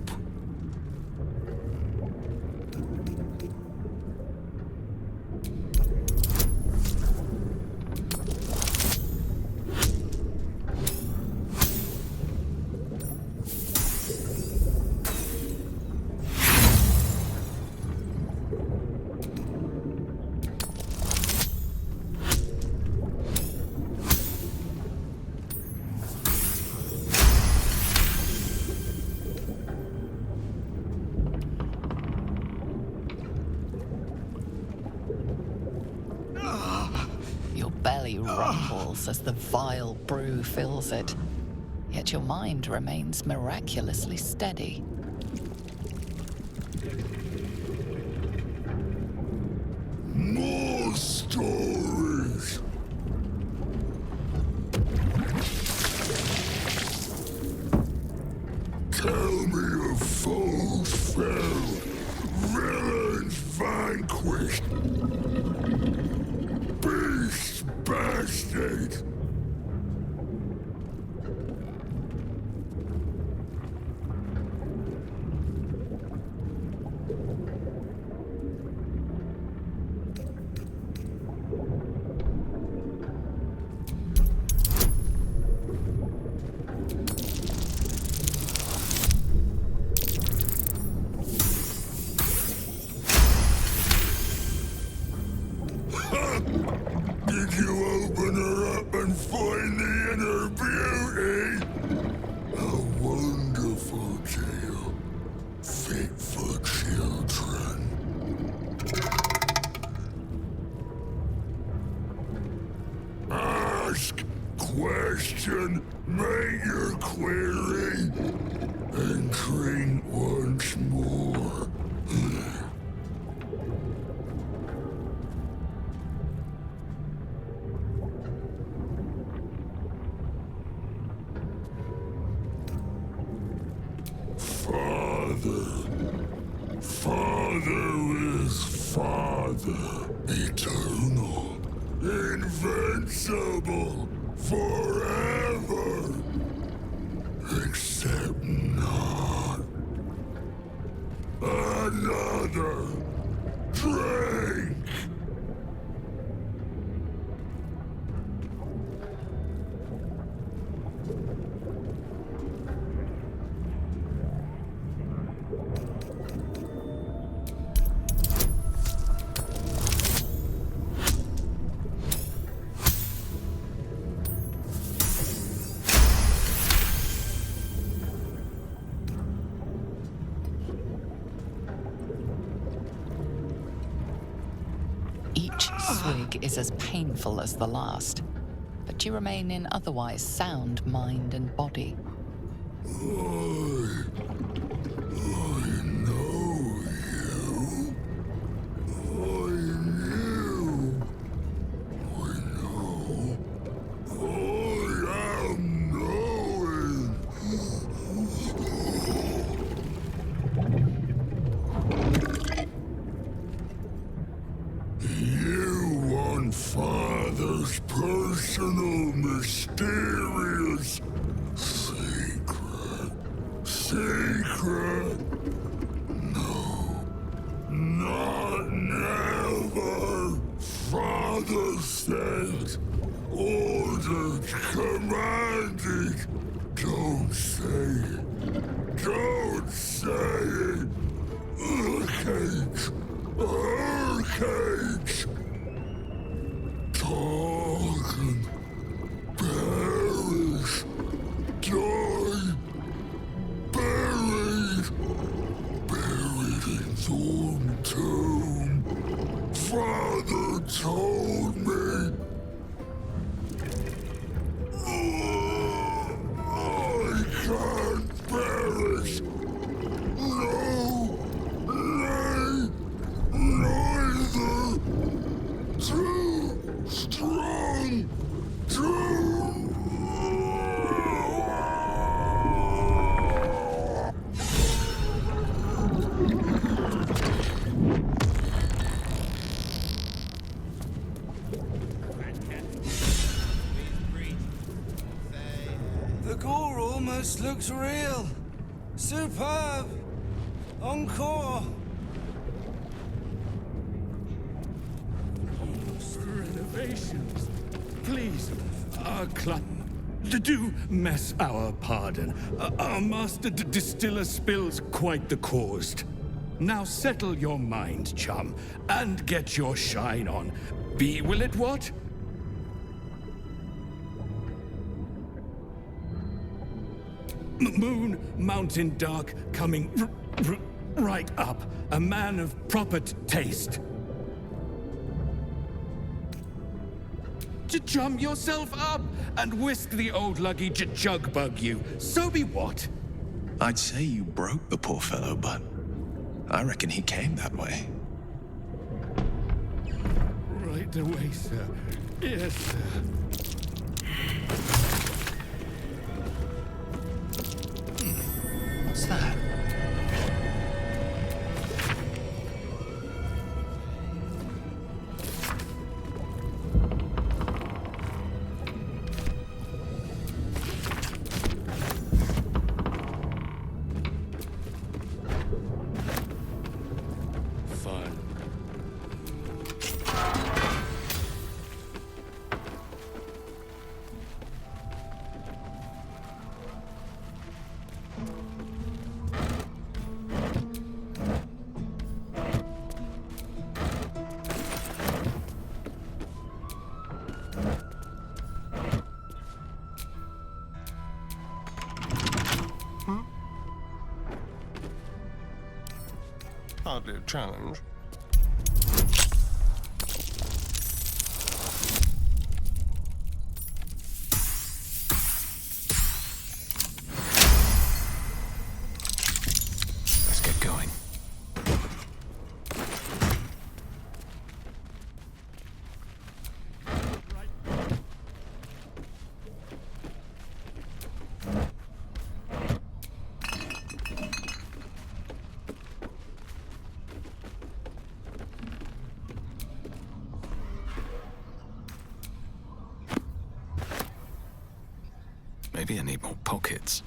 Your belly rumbles as the vile brew fills it, yet your mind remains miraculously steady. More stories. Tell me of foes felled, villains vanquished, beasts bastard. Did you open her up and find the inner beauty? A wonderful tale, fit for children. Ask, question, make your query, and drink once more. Father is Father, eternal, invincible, forever, except not. Another drink. Each swig is as painful as the last, but you remain in otherwise sound mind and body. I know you. I knew. I know. I am knowing. You want Father's personal, mysterious secret. Secret? No. Not never. Father said, ordered, commanded. Don't say it. Don't say it. Cage. Cage. Talk and perish. Die. Buried. Buried in Thorn Tomb. Father told me. I can't perish. No. Nay. Neither. Too strong. The gore almost looks real. Superb. Encore. Renovations. Please, do mess our pardon. Our master distiller spills quite the caused. Now settle your mind, chum, and get your shine on. Be will it what? Moon, mountain dark, coming right up. A man of proper taste. Chum yourself up and whisk the old luggy jug bug you. So be what? I'd say you broke the poor fellow, but I reckon he came that way. Right away, sir. Yes, sir. What's that? Hardly a challenge. Let's get going. Maybe I need more pockets.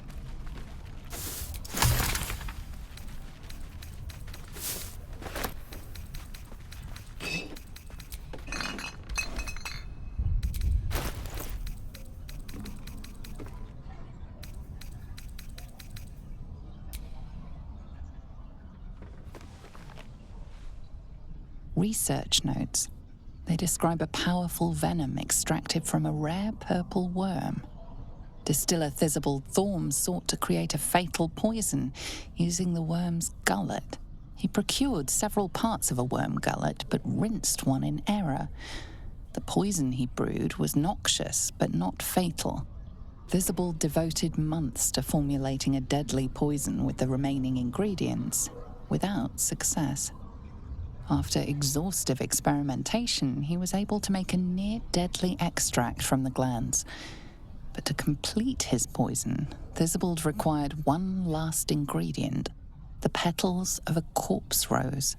Research notes. They describe a powerful venom extracted from a rare purple worm. Distiller Thisable Thorm sought to create a fatal poison using the worm's gullet. He procured several parts of a worm gullet, but rinsed one in error. The poison he brewed was noxious, but not fatal. Visibald devoted months to formulating a deadly poison with the remaining ingredients, without success. After exhaustive experimentation, he was able to make a near-deadly extract from the glands. But to complete his poison, Visibald required one last ingredient, the petals of a corpse rose.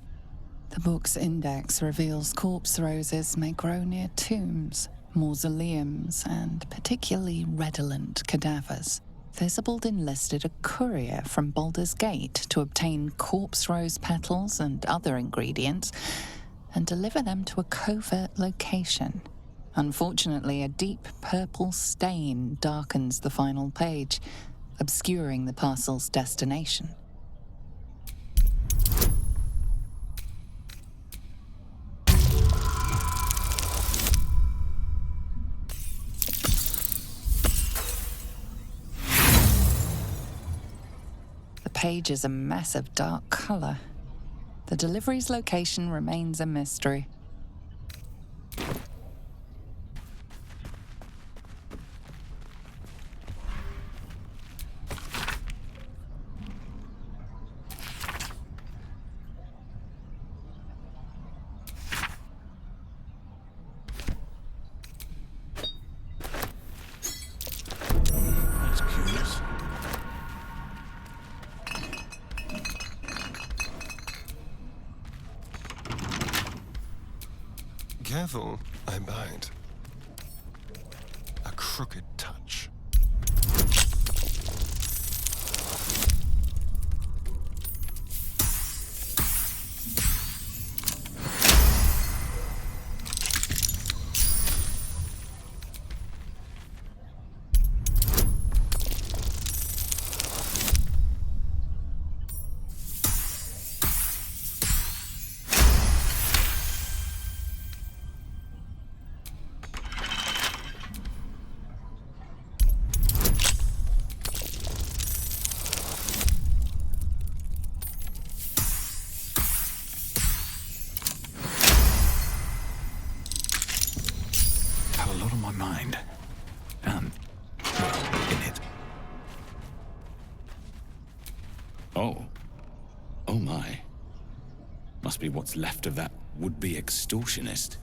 The book's index reveals corpse roses may grow near tombs, mausoleums, and particularly redolent cadavers. Visibald enlisted a courier from Baldur's Gate to obtain corpse rose petals and other ingredients and deliver them to a covert location. Unfortunately, a deep purple stain darkens the final page, obscuring the parcel's destination. The page is a mess of dark color. The delivery's location remains a mystery. Careful, I bite. A crooked touch. Oh my. Must be what's left of that would-be extortionist.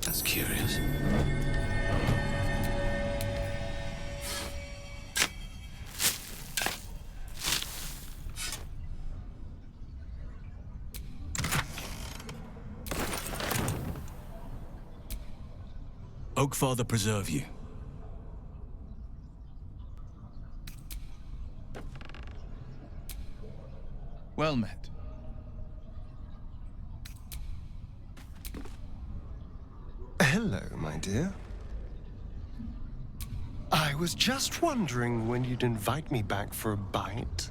That's curious. Oakfather preserve you. Well met. Hello, my dear. I was just wondering when you'd invite me back for a bite.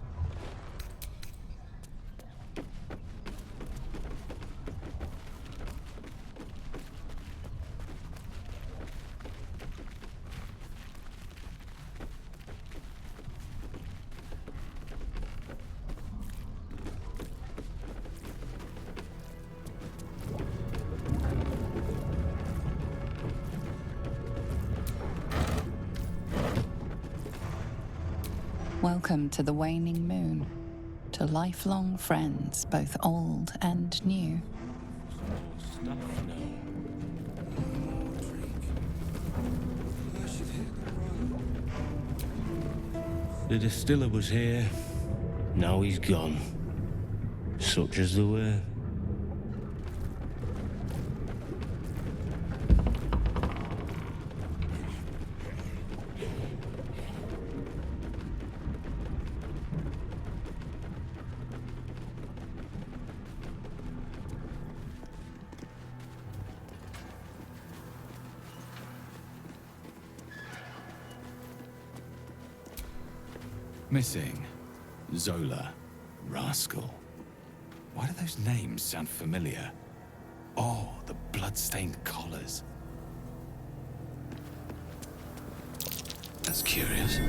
Welcome to the Waning Moon, to lifelong friends, both old and new. The distiller was here, now he's gone. Such as the way. Missing. Zola. Rascal. Why do those names sound familiar? Oh, the blood-stained collars. That's curious.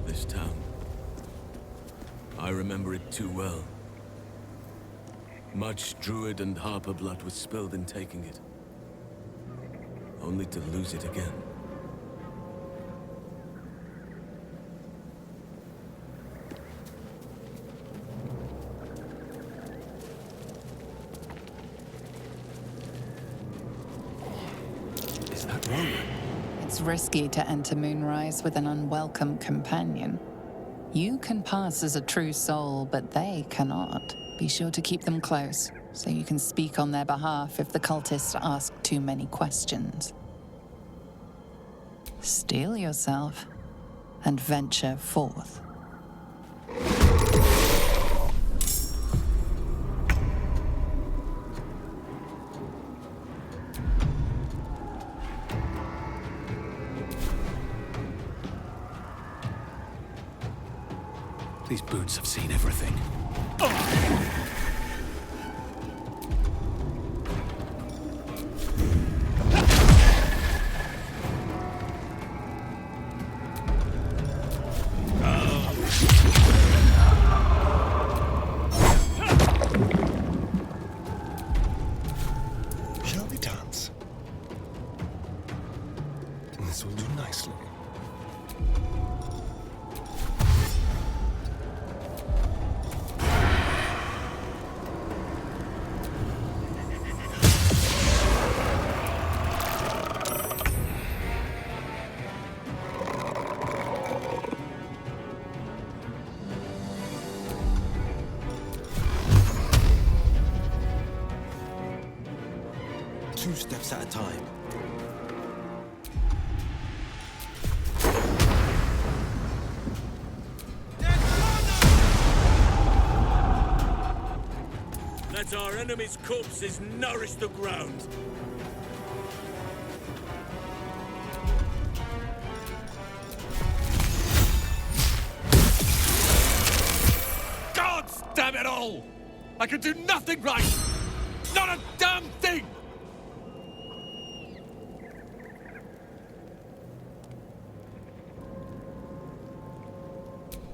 This town. I remember it too well. Much Druid and Harper blood was spilled in taking it. Only to lose it again. Is that Roman? It's risky to enter Moonrise with an unwelcome companion. You can pass as a true soul, but they cannot. Be sure to keep them close, so you can speak on their behalf if the cultists ask too many questions. Steel yourself and venture forth. These boots have seen everything. Shall we dance? This will do nicely. Two steps at a time. Let our enemies' corpses nourish the ground. God damn it all! I can do nothing right! Not a damn thing!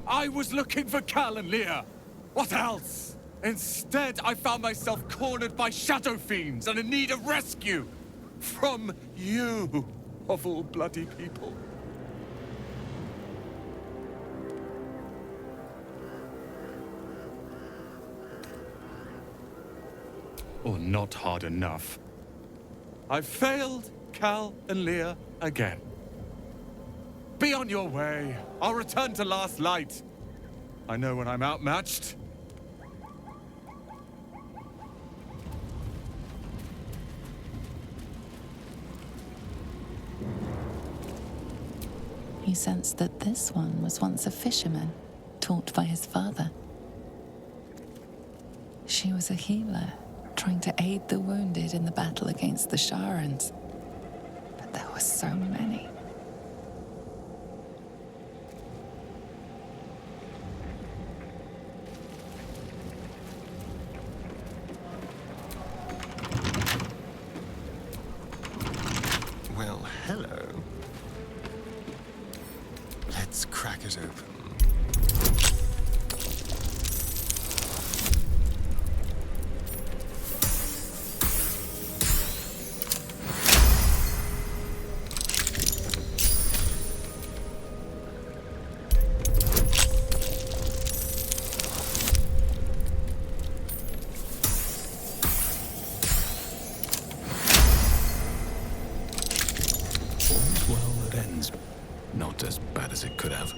I was looking for Cal and Leah. What else? Instead, I found myself cornered by shadow fiends and in need of rescue. From you, of all bloody people. Or not hard enough. I've failed Cal and Leah again. Be on your way. I'll return to Last Light. I know when I'm outmatched. You sensed that this one was once a fisherman, taught by his father. She was a healer, trying to aid the wounded in the battle against the Sharans. But there were so many. Well, hello. Let's crack it open. All's well that ends. Not as bad as it could have.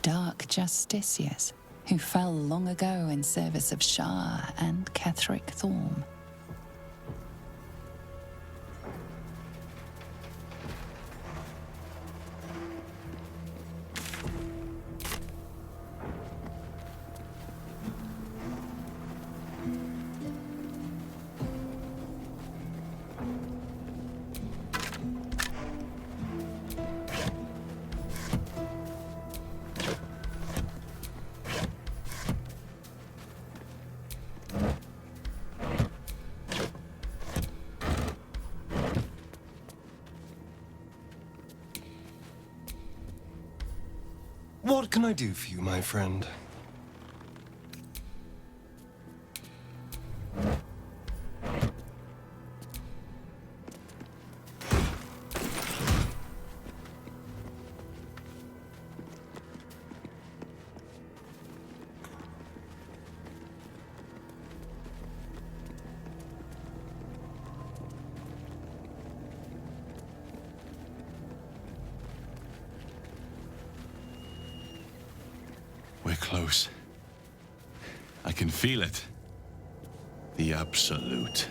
Dark justiciars who fell long ago in service of Shah and Ketheric Thorm. What can I do for you, my friend? We're close. I can feel it. The Absolute.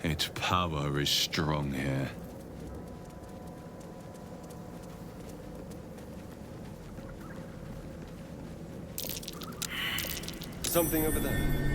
Its power is strong here. Something over there.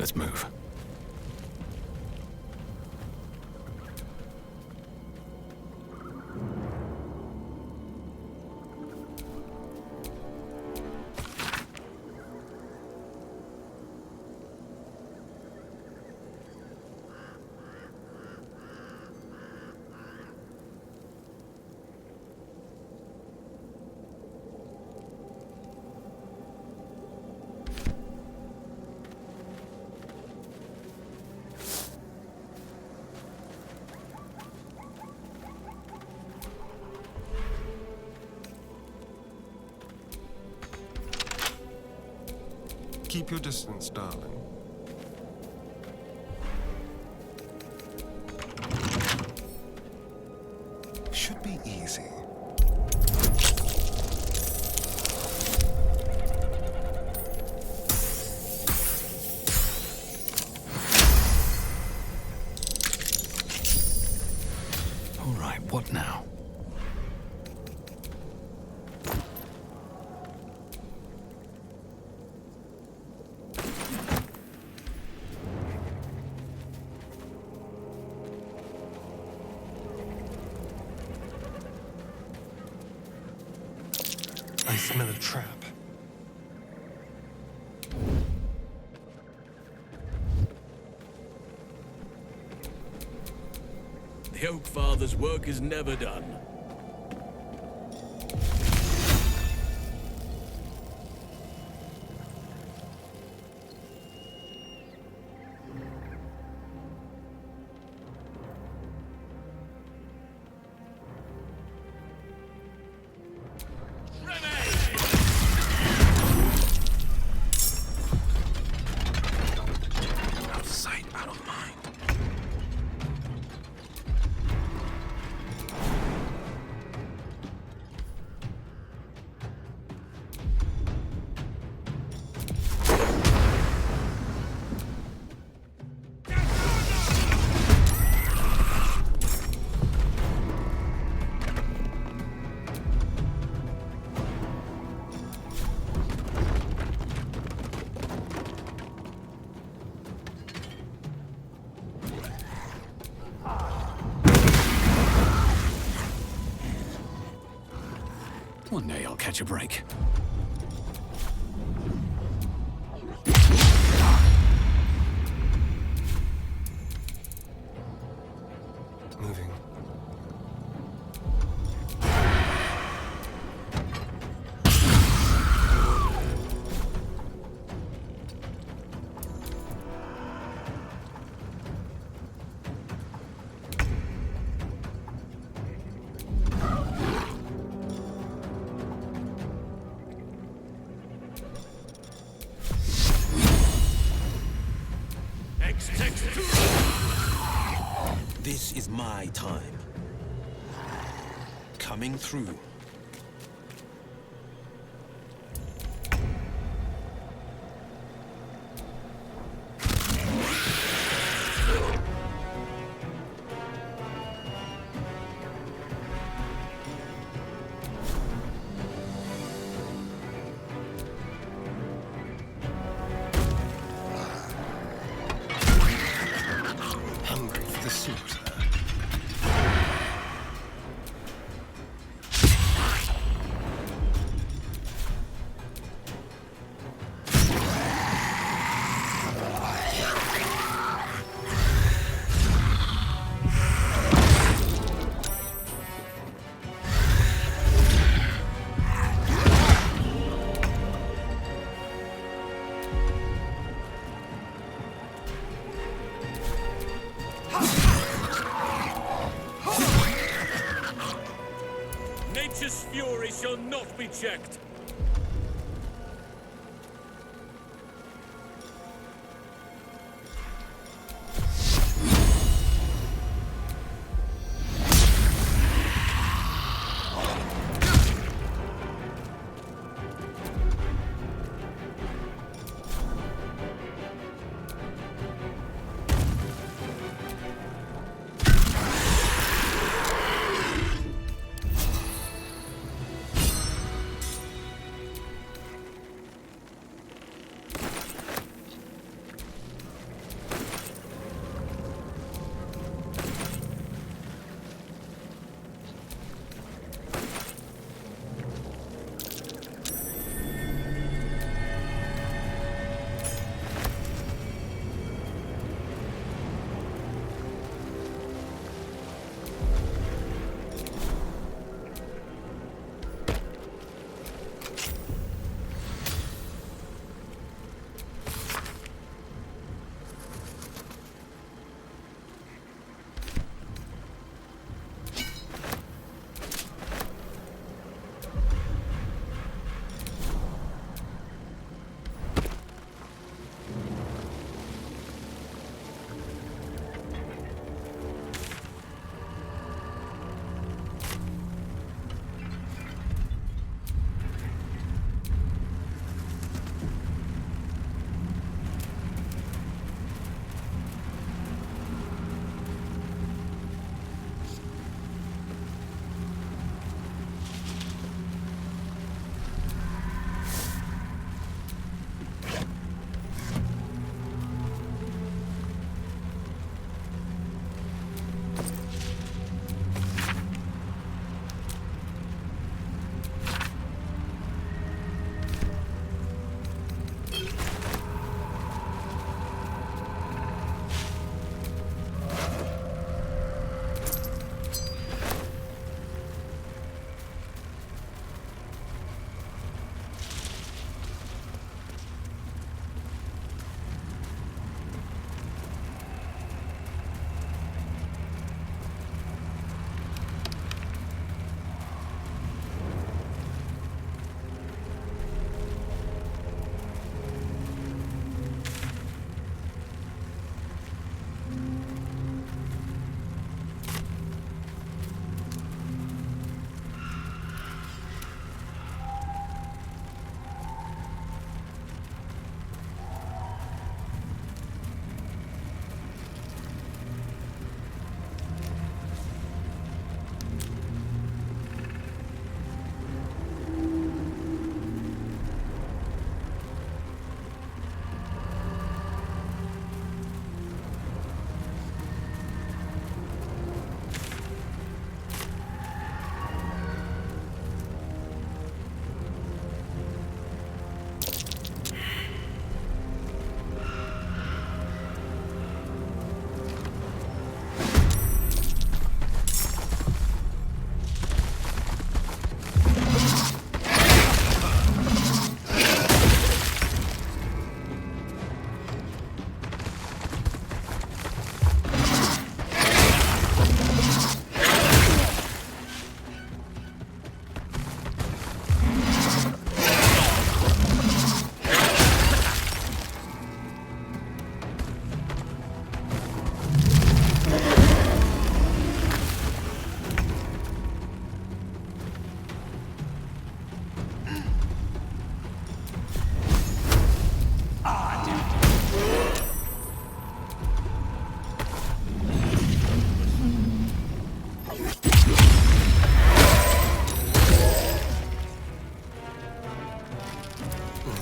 Let's move. Keep your distance, darling. Should be easy. All right, what now? I smell a trap. The Oak Father's work is never done. Out of sight, out of mind. One day I'll catch a break. Moving. This is my time. Coming through. Hungry for the slaughter. Nature's fury shall not be checked.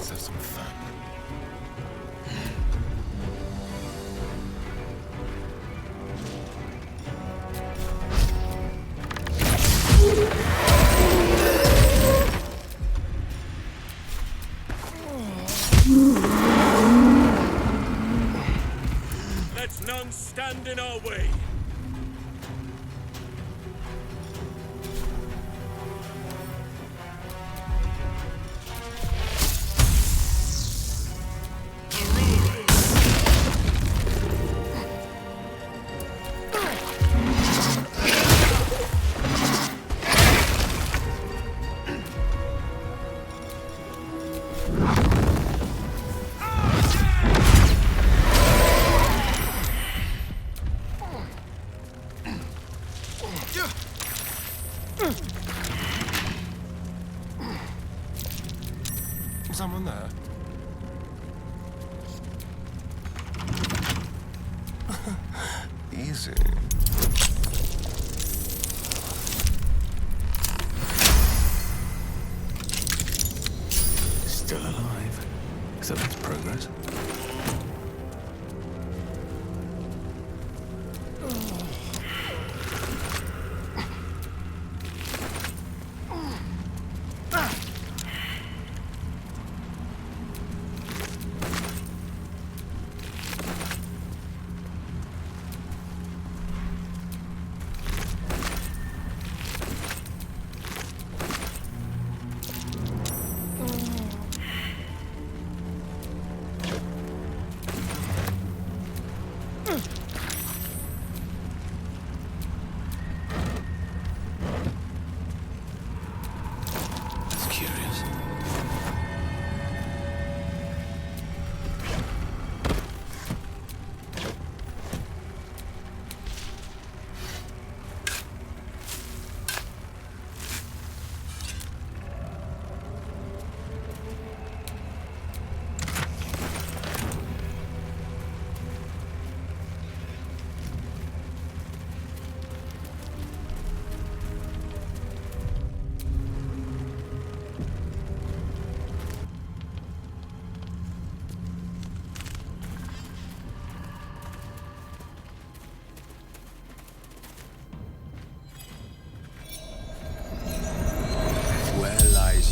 Let's have some fun. Let none stand in our way. Someone there? Easy. Still alive. So that's progress.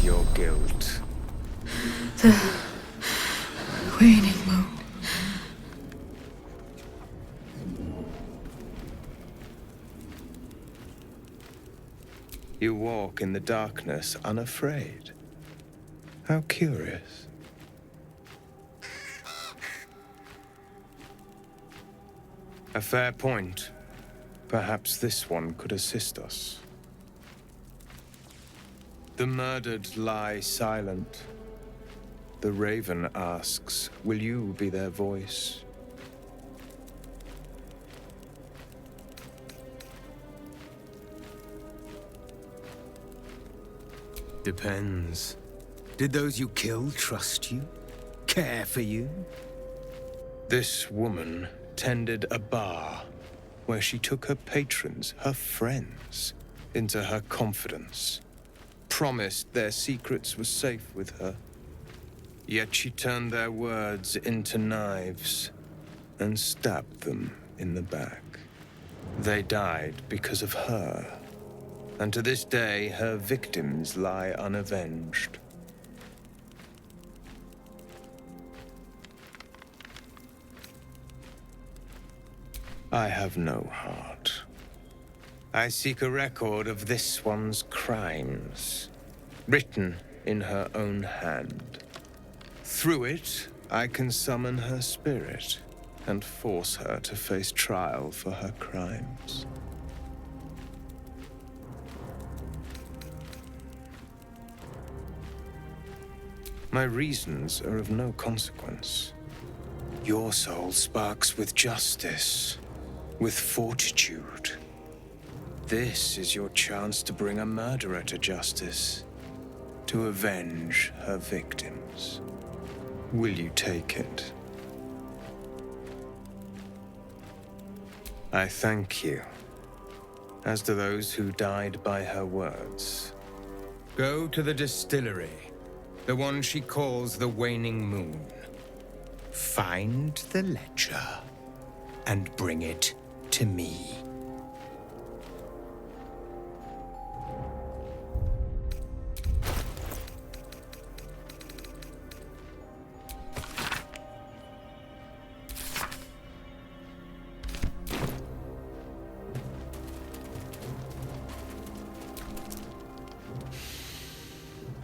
Your guilt. The Waning Moon. You walk in the darkness unafraid. How curious. A fair point. Perhaps this one could assist us. The murdered lie silent. The raven asks, will you be their voice? Depends. Did those you killed trust you? Care for you? This woman tended a bar where she took her patrons, her friends, into her confidence. Promised their secrets were safe with her. Yet she turned their words into knives and stabbed them in the back. They died because of her. And to this day, her victims lie unavenged. I have no heart. I seek a record of this one's crimes, written in her own hand. Through it, I can summon her spirit and force her to face trial for her crimes. My reasons are of no consequence. Your soul sparks with justice, with fortitude. This is your chance to bring a murderer to justice, to avenge her victims. Will you take it? I thank you, as do those who died by her words. Go to the distillery The one she calls the Waning Moon. Find the ledger and bring it to me.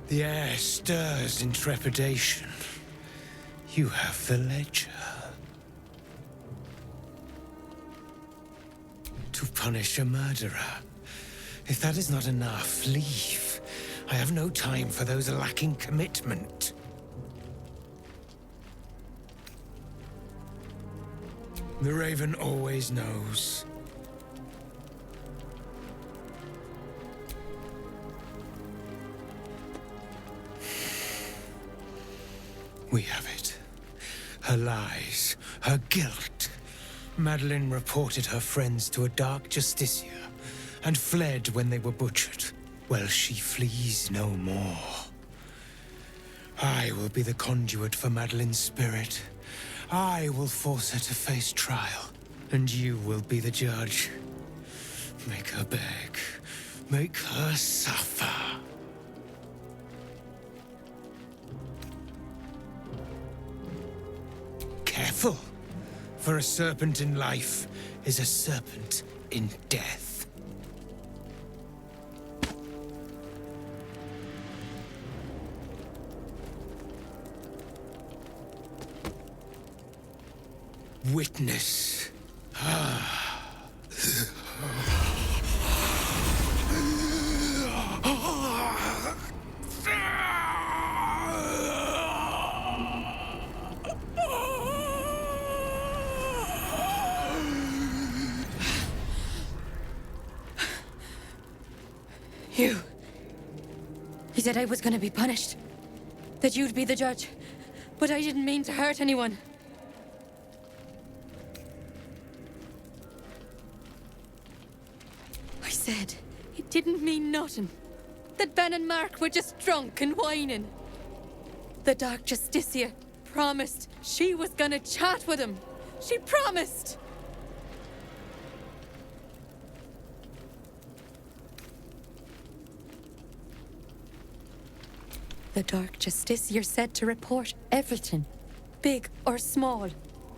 The air stirs in trepidation. You have the ledger. To punish a murderer. If that is not enough, leave. I have no time for those lacking commitment. The Raven always knows. We have it. Her lies, her guilt. Madeline reported her friends to a dark justiciar and fled when they were butchered. Well, she flees no more. I will be the conduit for Madeline's spirit. I will force her to face trial, and you will be the judge. Make her beg. Make her suffer. Careful, for a serpent in life is a serpent in death. Witness. He said I was gonna be punished. That you'd be the judge. But I didn't mean to hurt anyone. I said it didn't mean nothing. That Ben and Mark were just drunk and whining. The Dark Justicia promised she was gonna chat with him. She promised! The Dark Justiciar said to report everything, big or small.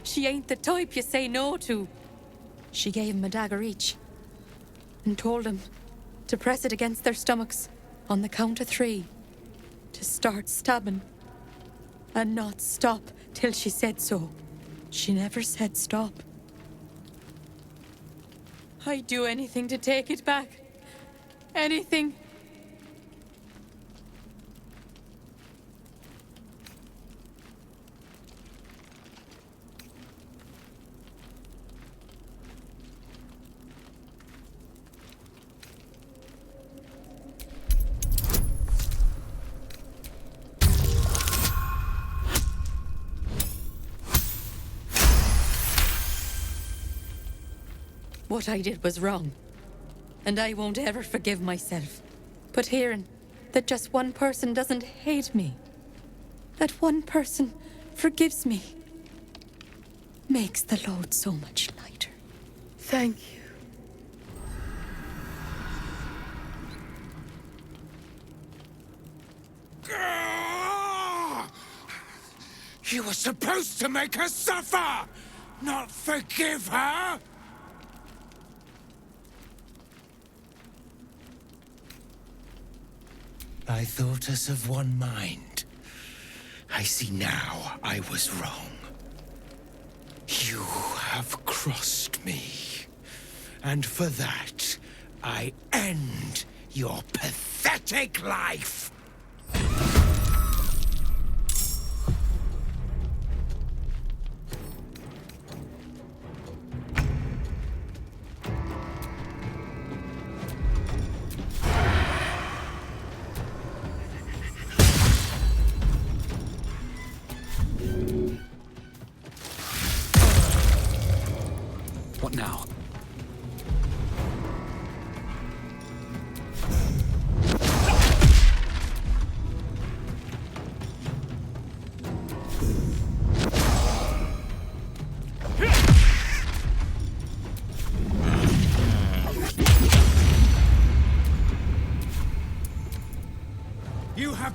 She ain't the type you say no to. She gave him a dagger each and told him to press it against their stomachs on the count of 3, to start stabbing and not stop till she said so. She never said stop. I'd do anything to take it back. Anything. What I did was wrong, and I won't ever forgive myself. But hearing that just one person doesn't hate me, that one person forgives me, makes the load so much lighter. Thank you. You were supposed to make her suffer, not forgive her! I thought us of one mind. I see now I was wrong. You have crossed me. And for that, I end your pathetic life. What now?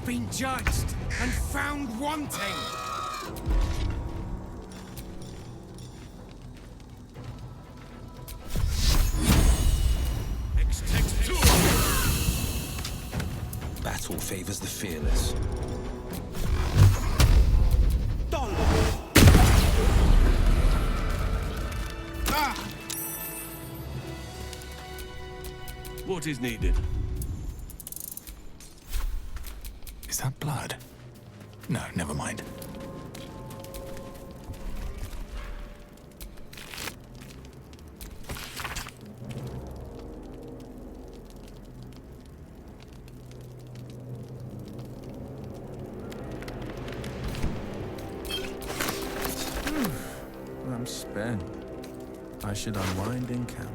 have been judged and found wanting. Battle favors the fearless. What is needed? Is that blood? No, never mind. I'm spent. I should unwind in camp.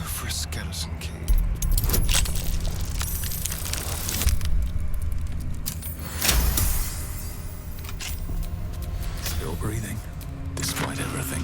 For a skeleton key. Still breathing, despite everything.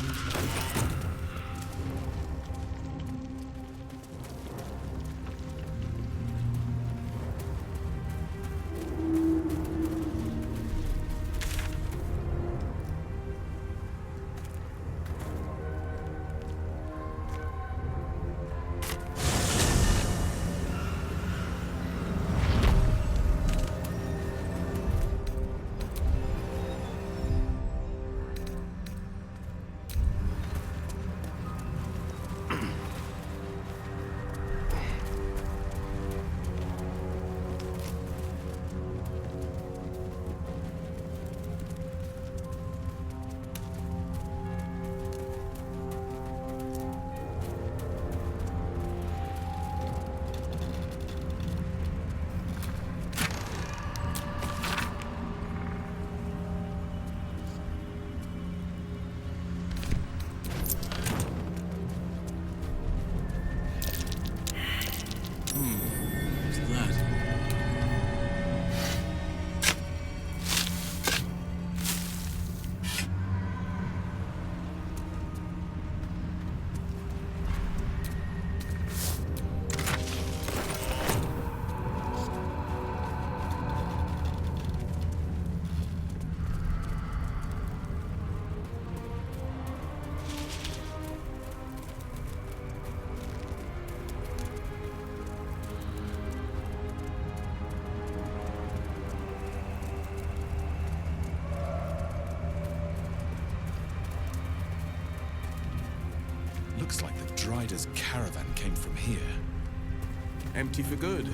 Looks like the Drider's caravan came from here. Empty for good.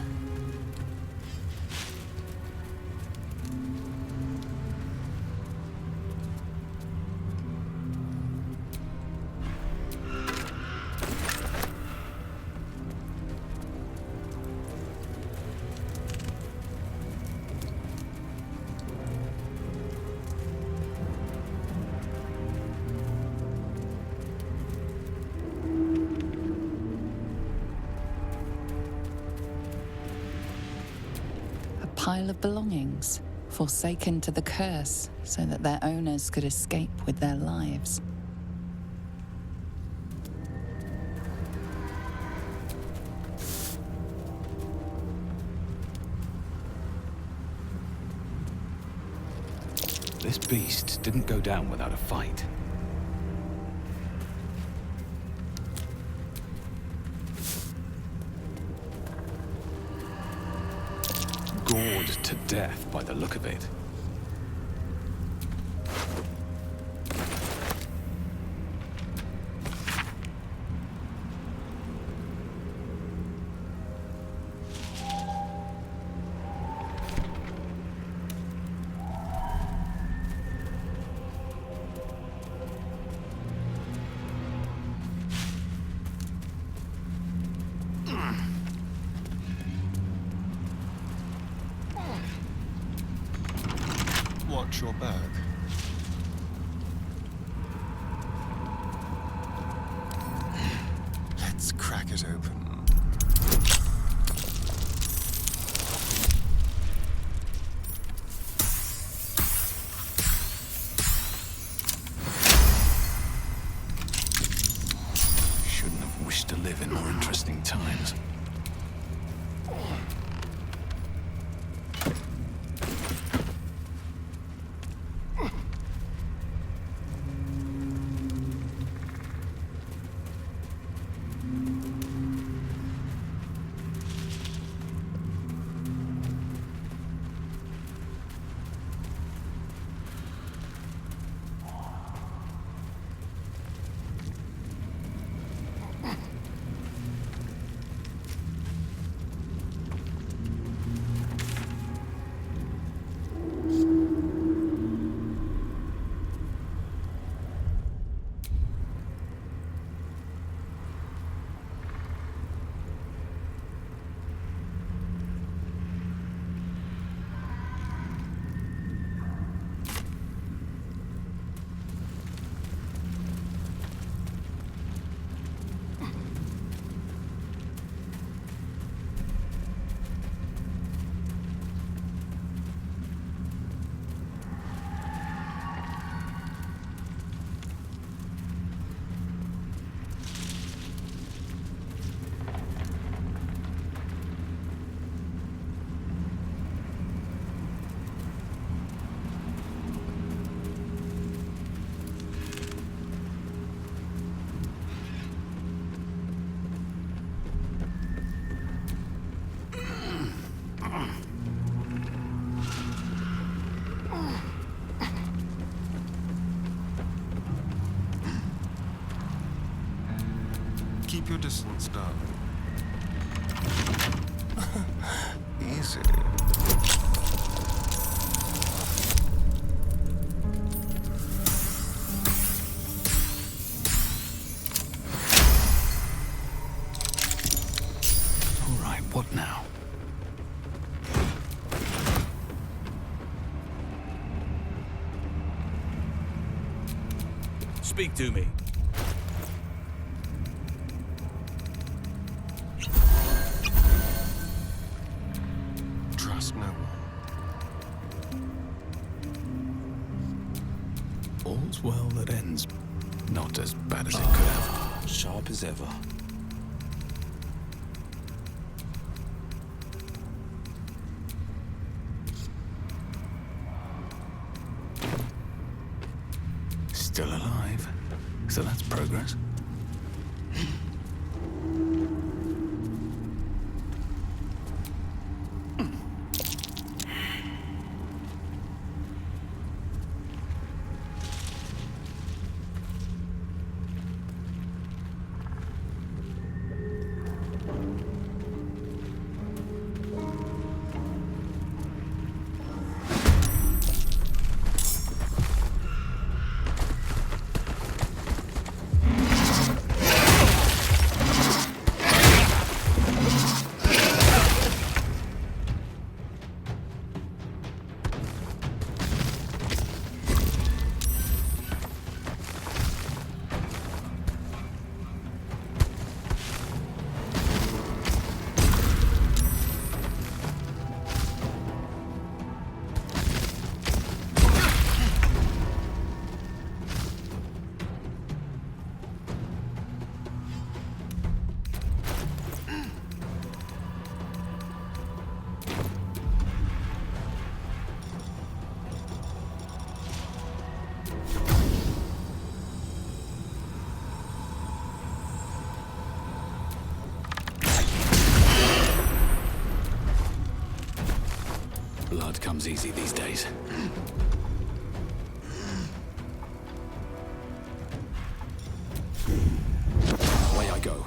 pile of belongings, forsaken to the curse so that their owners could escape with their lives. This beast didn't go down without a fight. Gored to death by the look of it. Watch your back. Let's crack it open. Shouldn't have wished to live in more interesting times. Keep your distance, darling. Easy. All right, what now? Speak to me. Trust no one. All's well that ends. Not as bad as it could have. Sharp as ever. Still alive. So that's progress. comes easy these days. Away I go.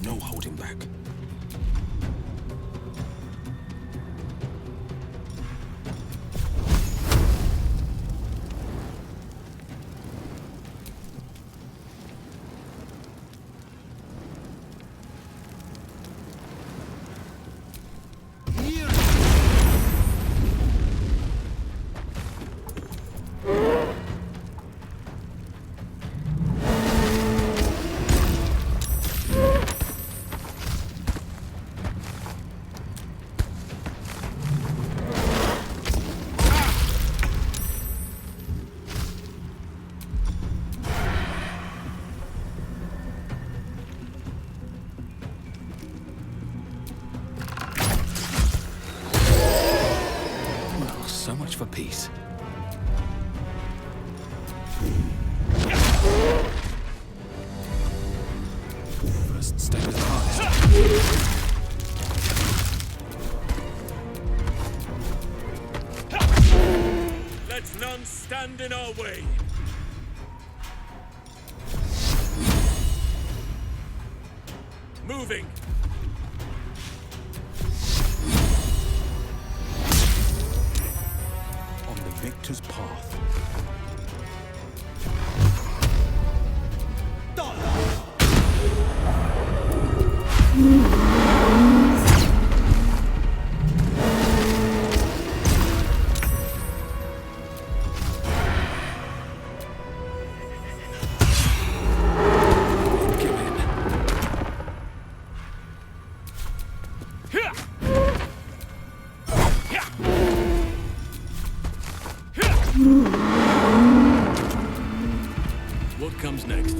No holding back. So much for peace. First step is the hardest. Let none stand in our way. Moving. Victor's path. What comes next?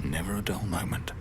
Never a dull moment.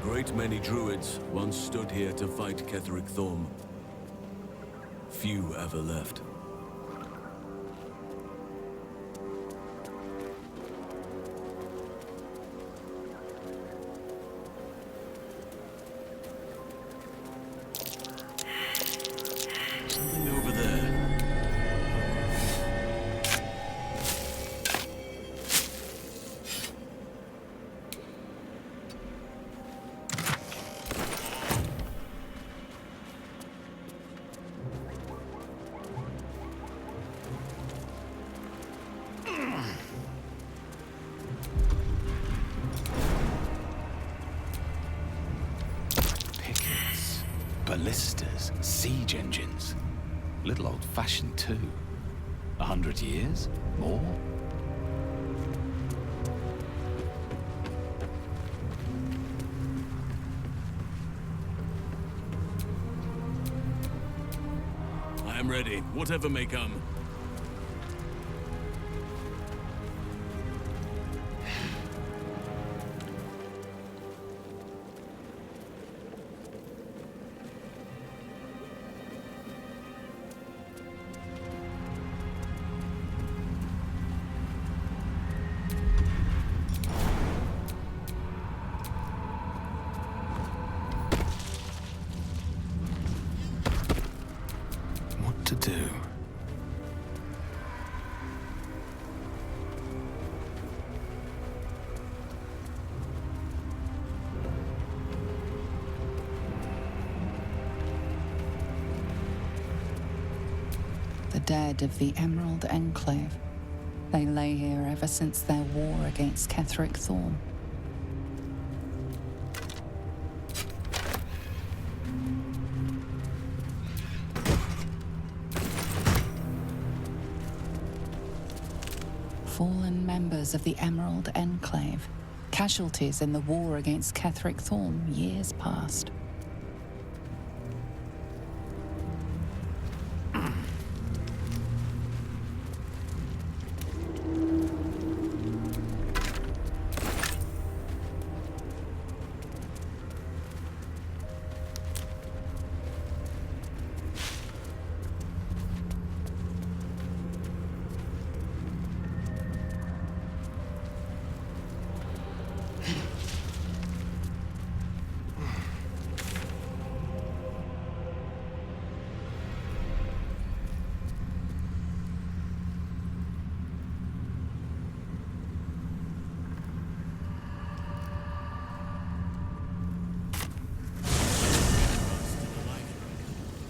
great many druids once stood here to fight Ketheric Thorm. Few ever left. Something over there. Pickets, ballistas, siege engines. Little old-fashioned too. 100 years? More? I am ready, whatever may come. What to do? The dead of the Emerald Enclave. They lay here ever since their war against Ketheric Thorm. Fallen members of the Emerald Enclave. Casualties in the war against Ketheric Thorm years past.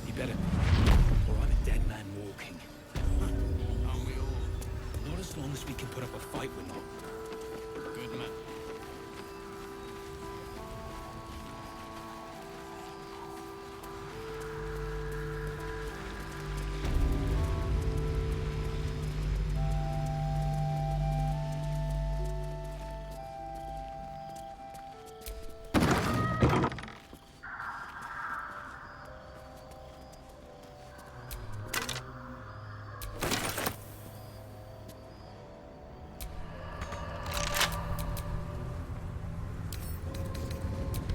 You better be, or I'm a dead man walking. Aren't we all? Not as long as we can put up a fight, we're not. Good man.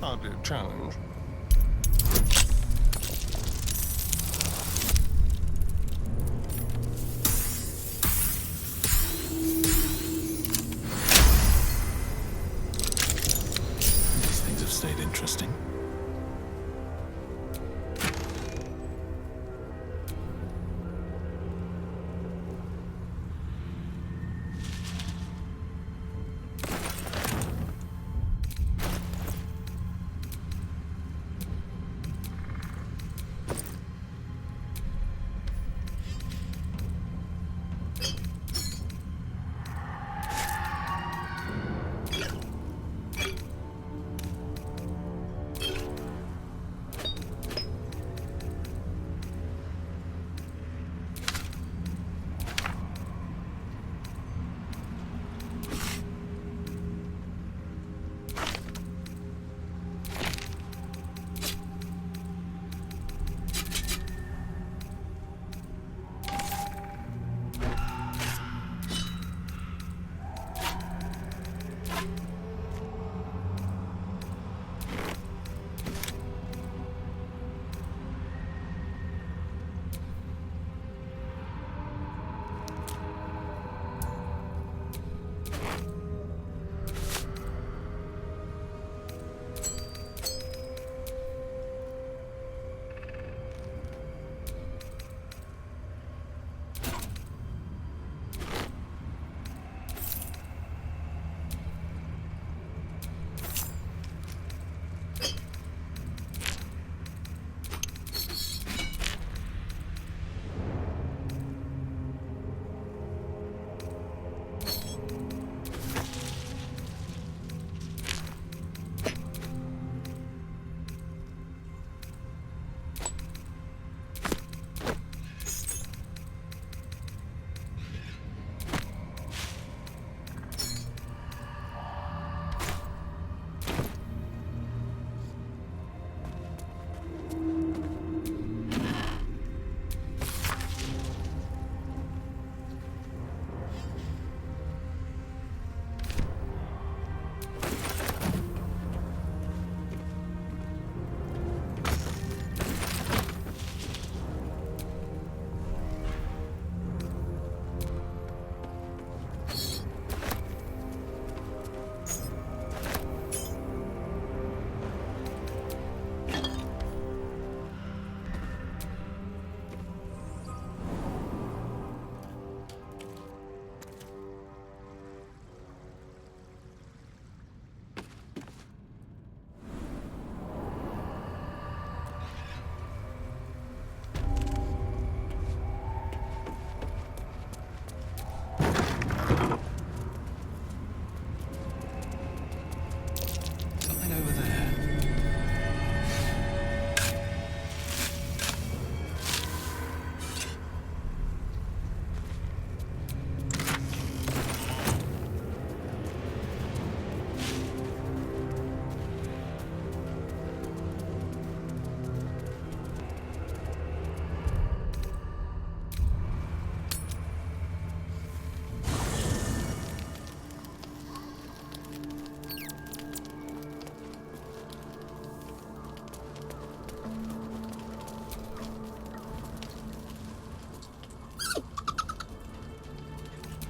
Hardly a challenge. These things have stayed interesting.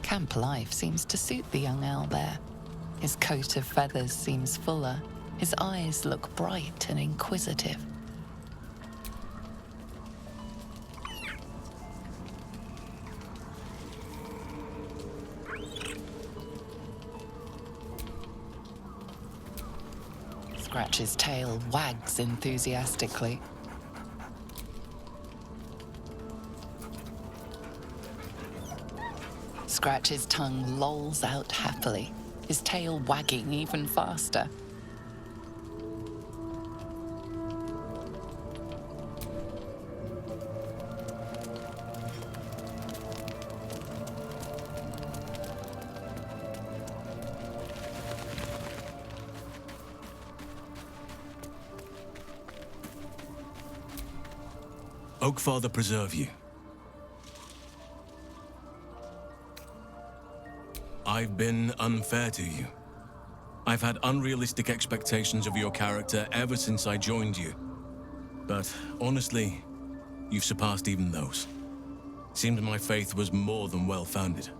Camp life seems to suit the young owlbear. His coat of feathers seems fuller. His eyes look bright and inquisitive. Scratch's tail wags enthusiastically. Scratch's tongue lolls out happily, his tail wagging even faster. Oakfather preserve you. I've been unfair to you. I've had unrealistic expectations of your character ever since I joined you. But honestly, you've surpassed even those. Seemed my faith was more than well-founded.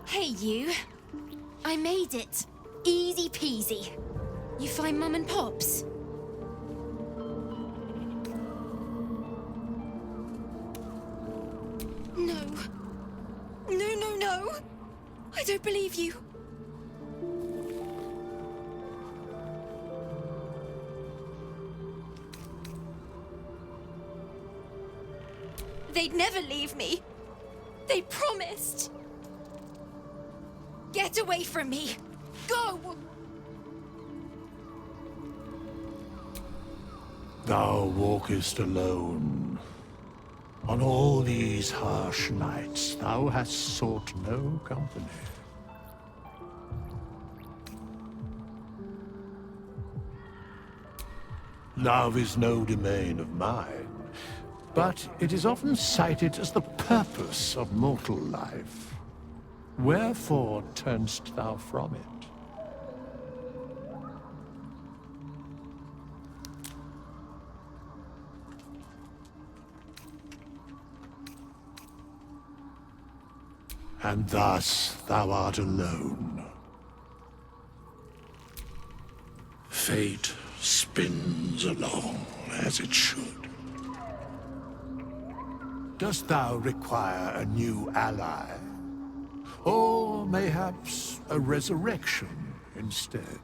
Hey, you. I made it. Easy peasy. You find Mum and Pops? No. No. I don't believe you. They'd never leave me. They promised. Get away from me! Go! Thou walkest alone. On all these harsh nights, thou hast sought no company. Love is no domain of mine, but it is often cited as the purpose of mortal life. Wherefore turnst thou from it? And thus thou art alone. Fate spins along as it should. Dost thou require a new ally? Or mayhaps a resurrection instead?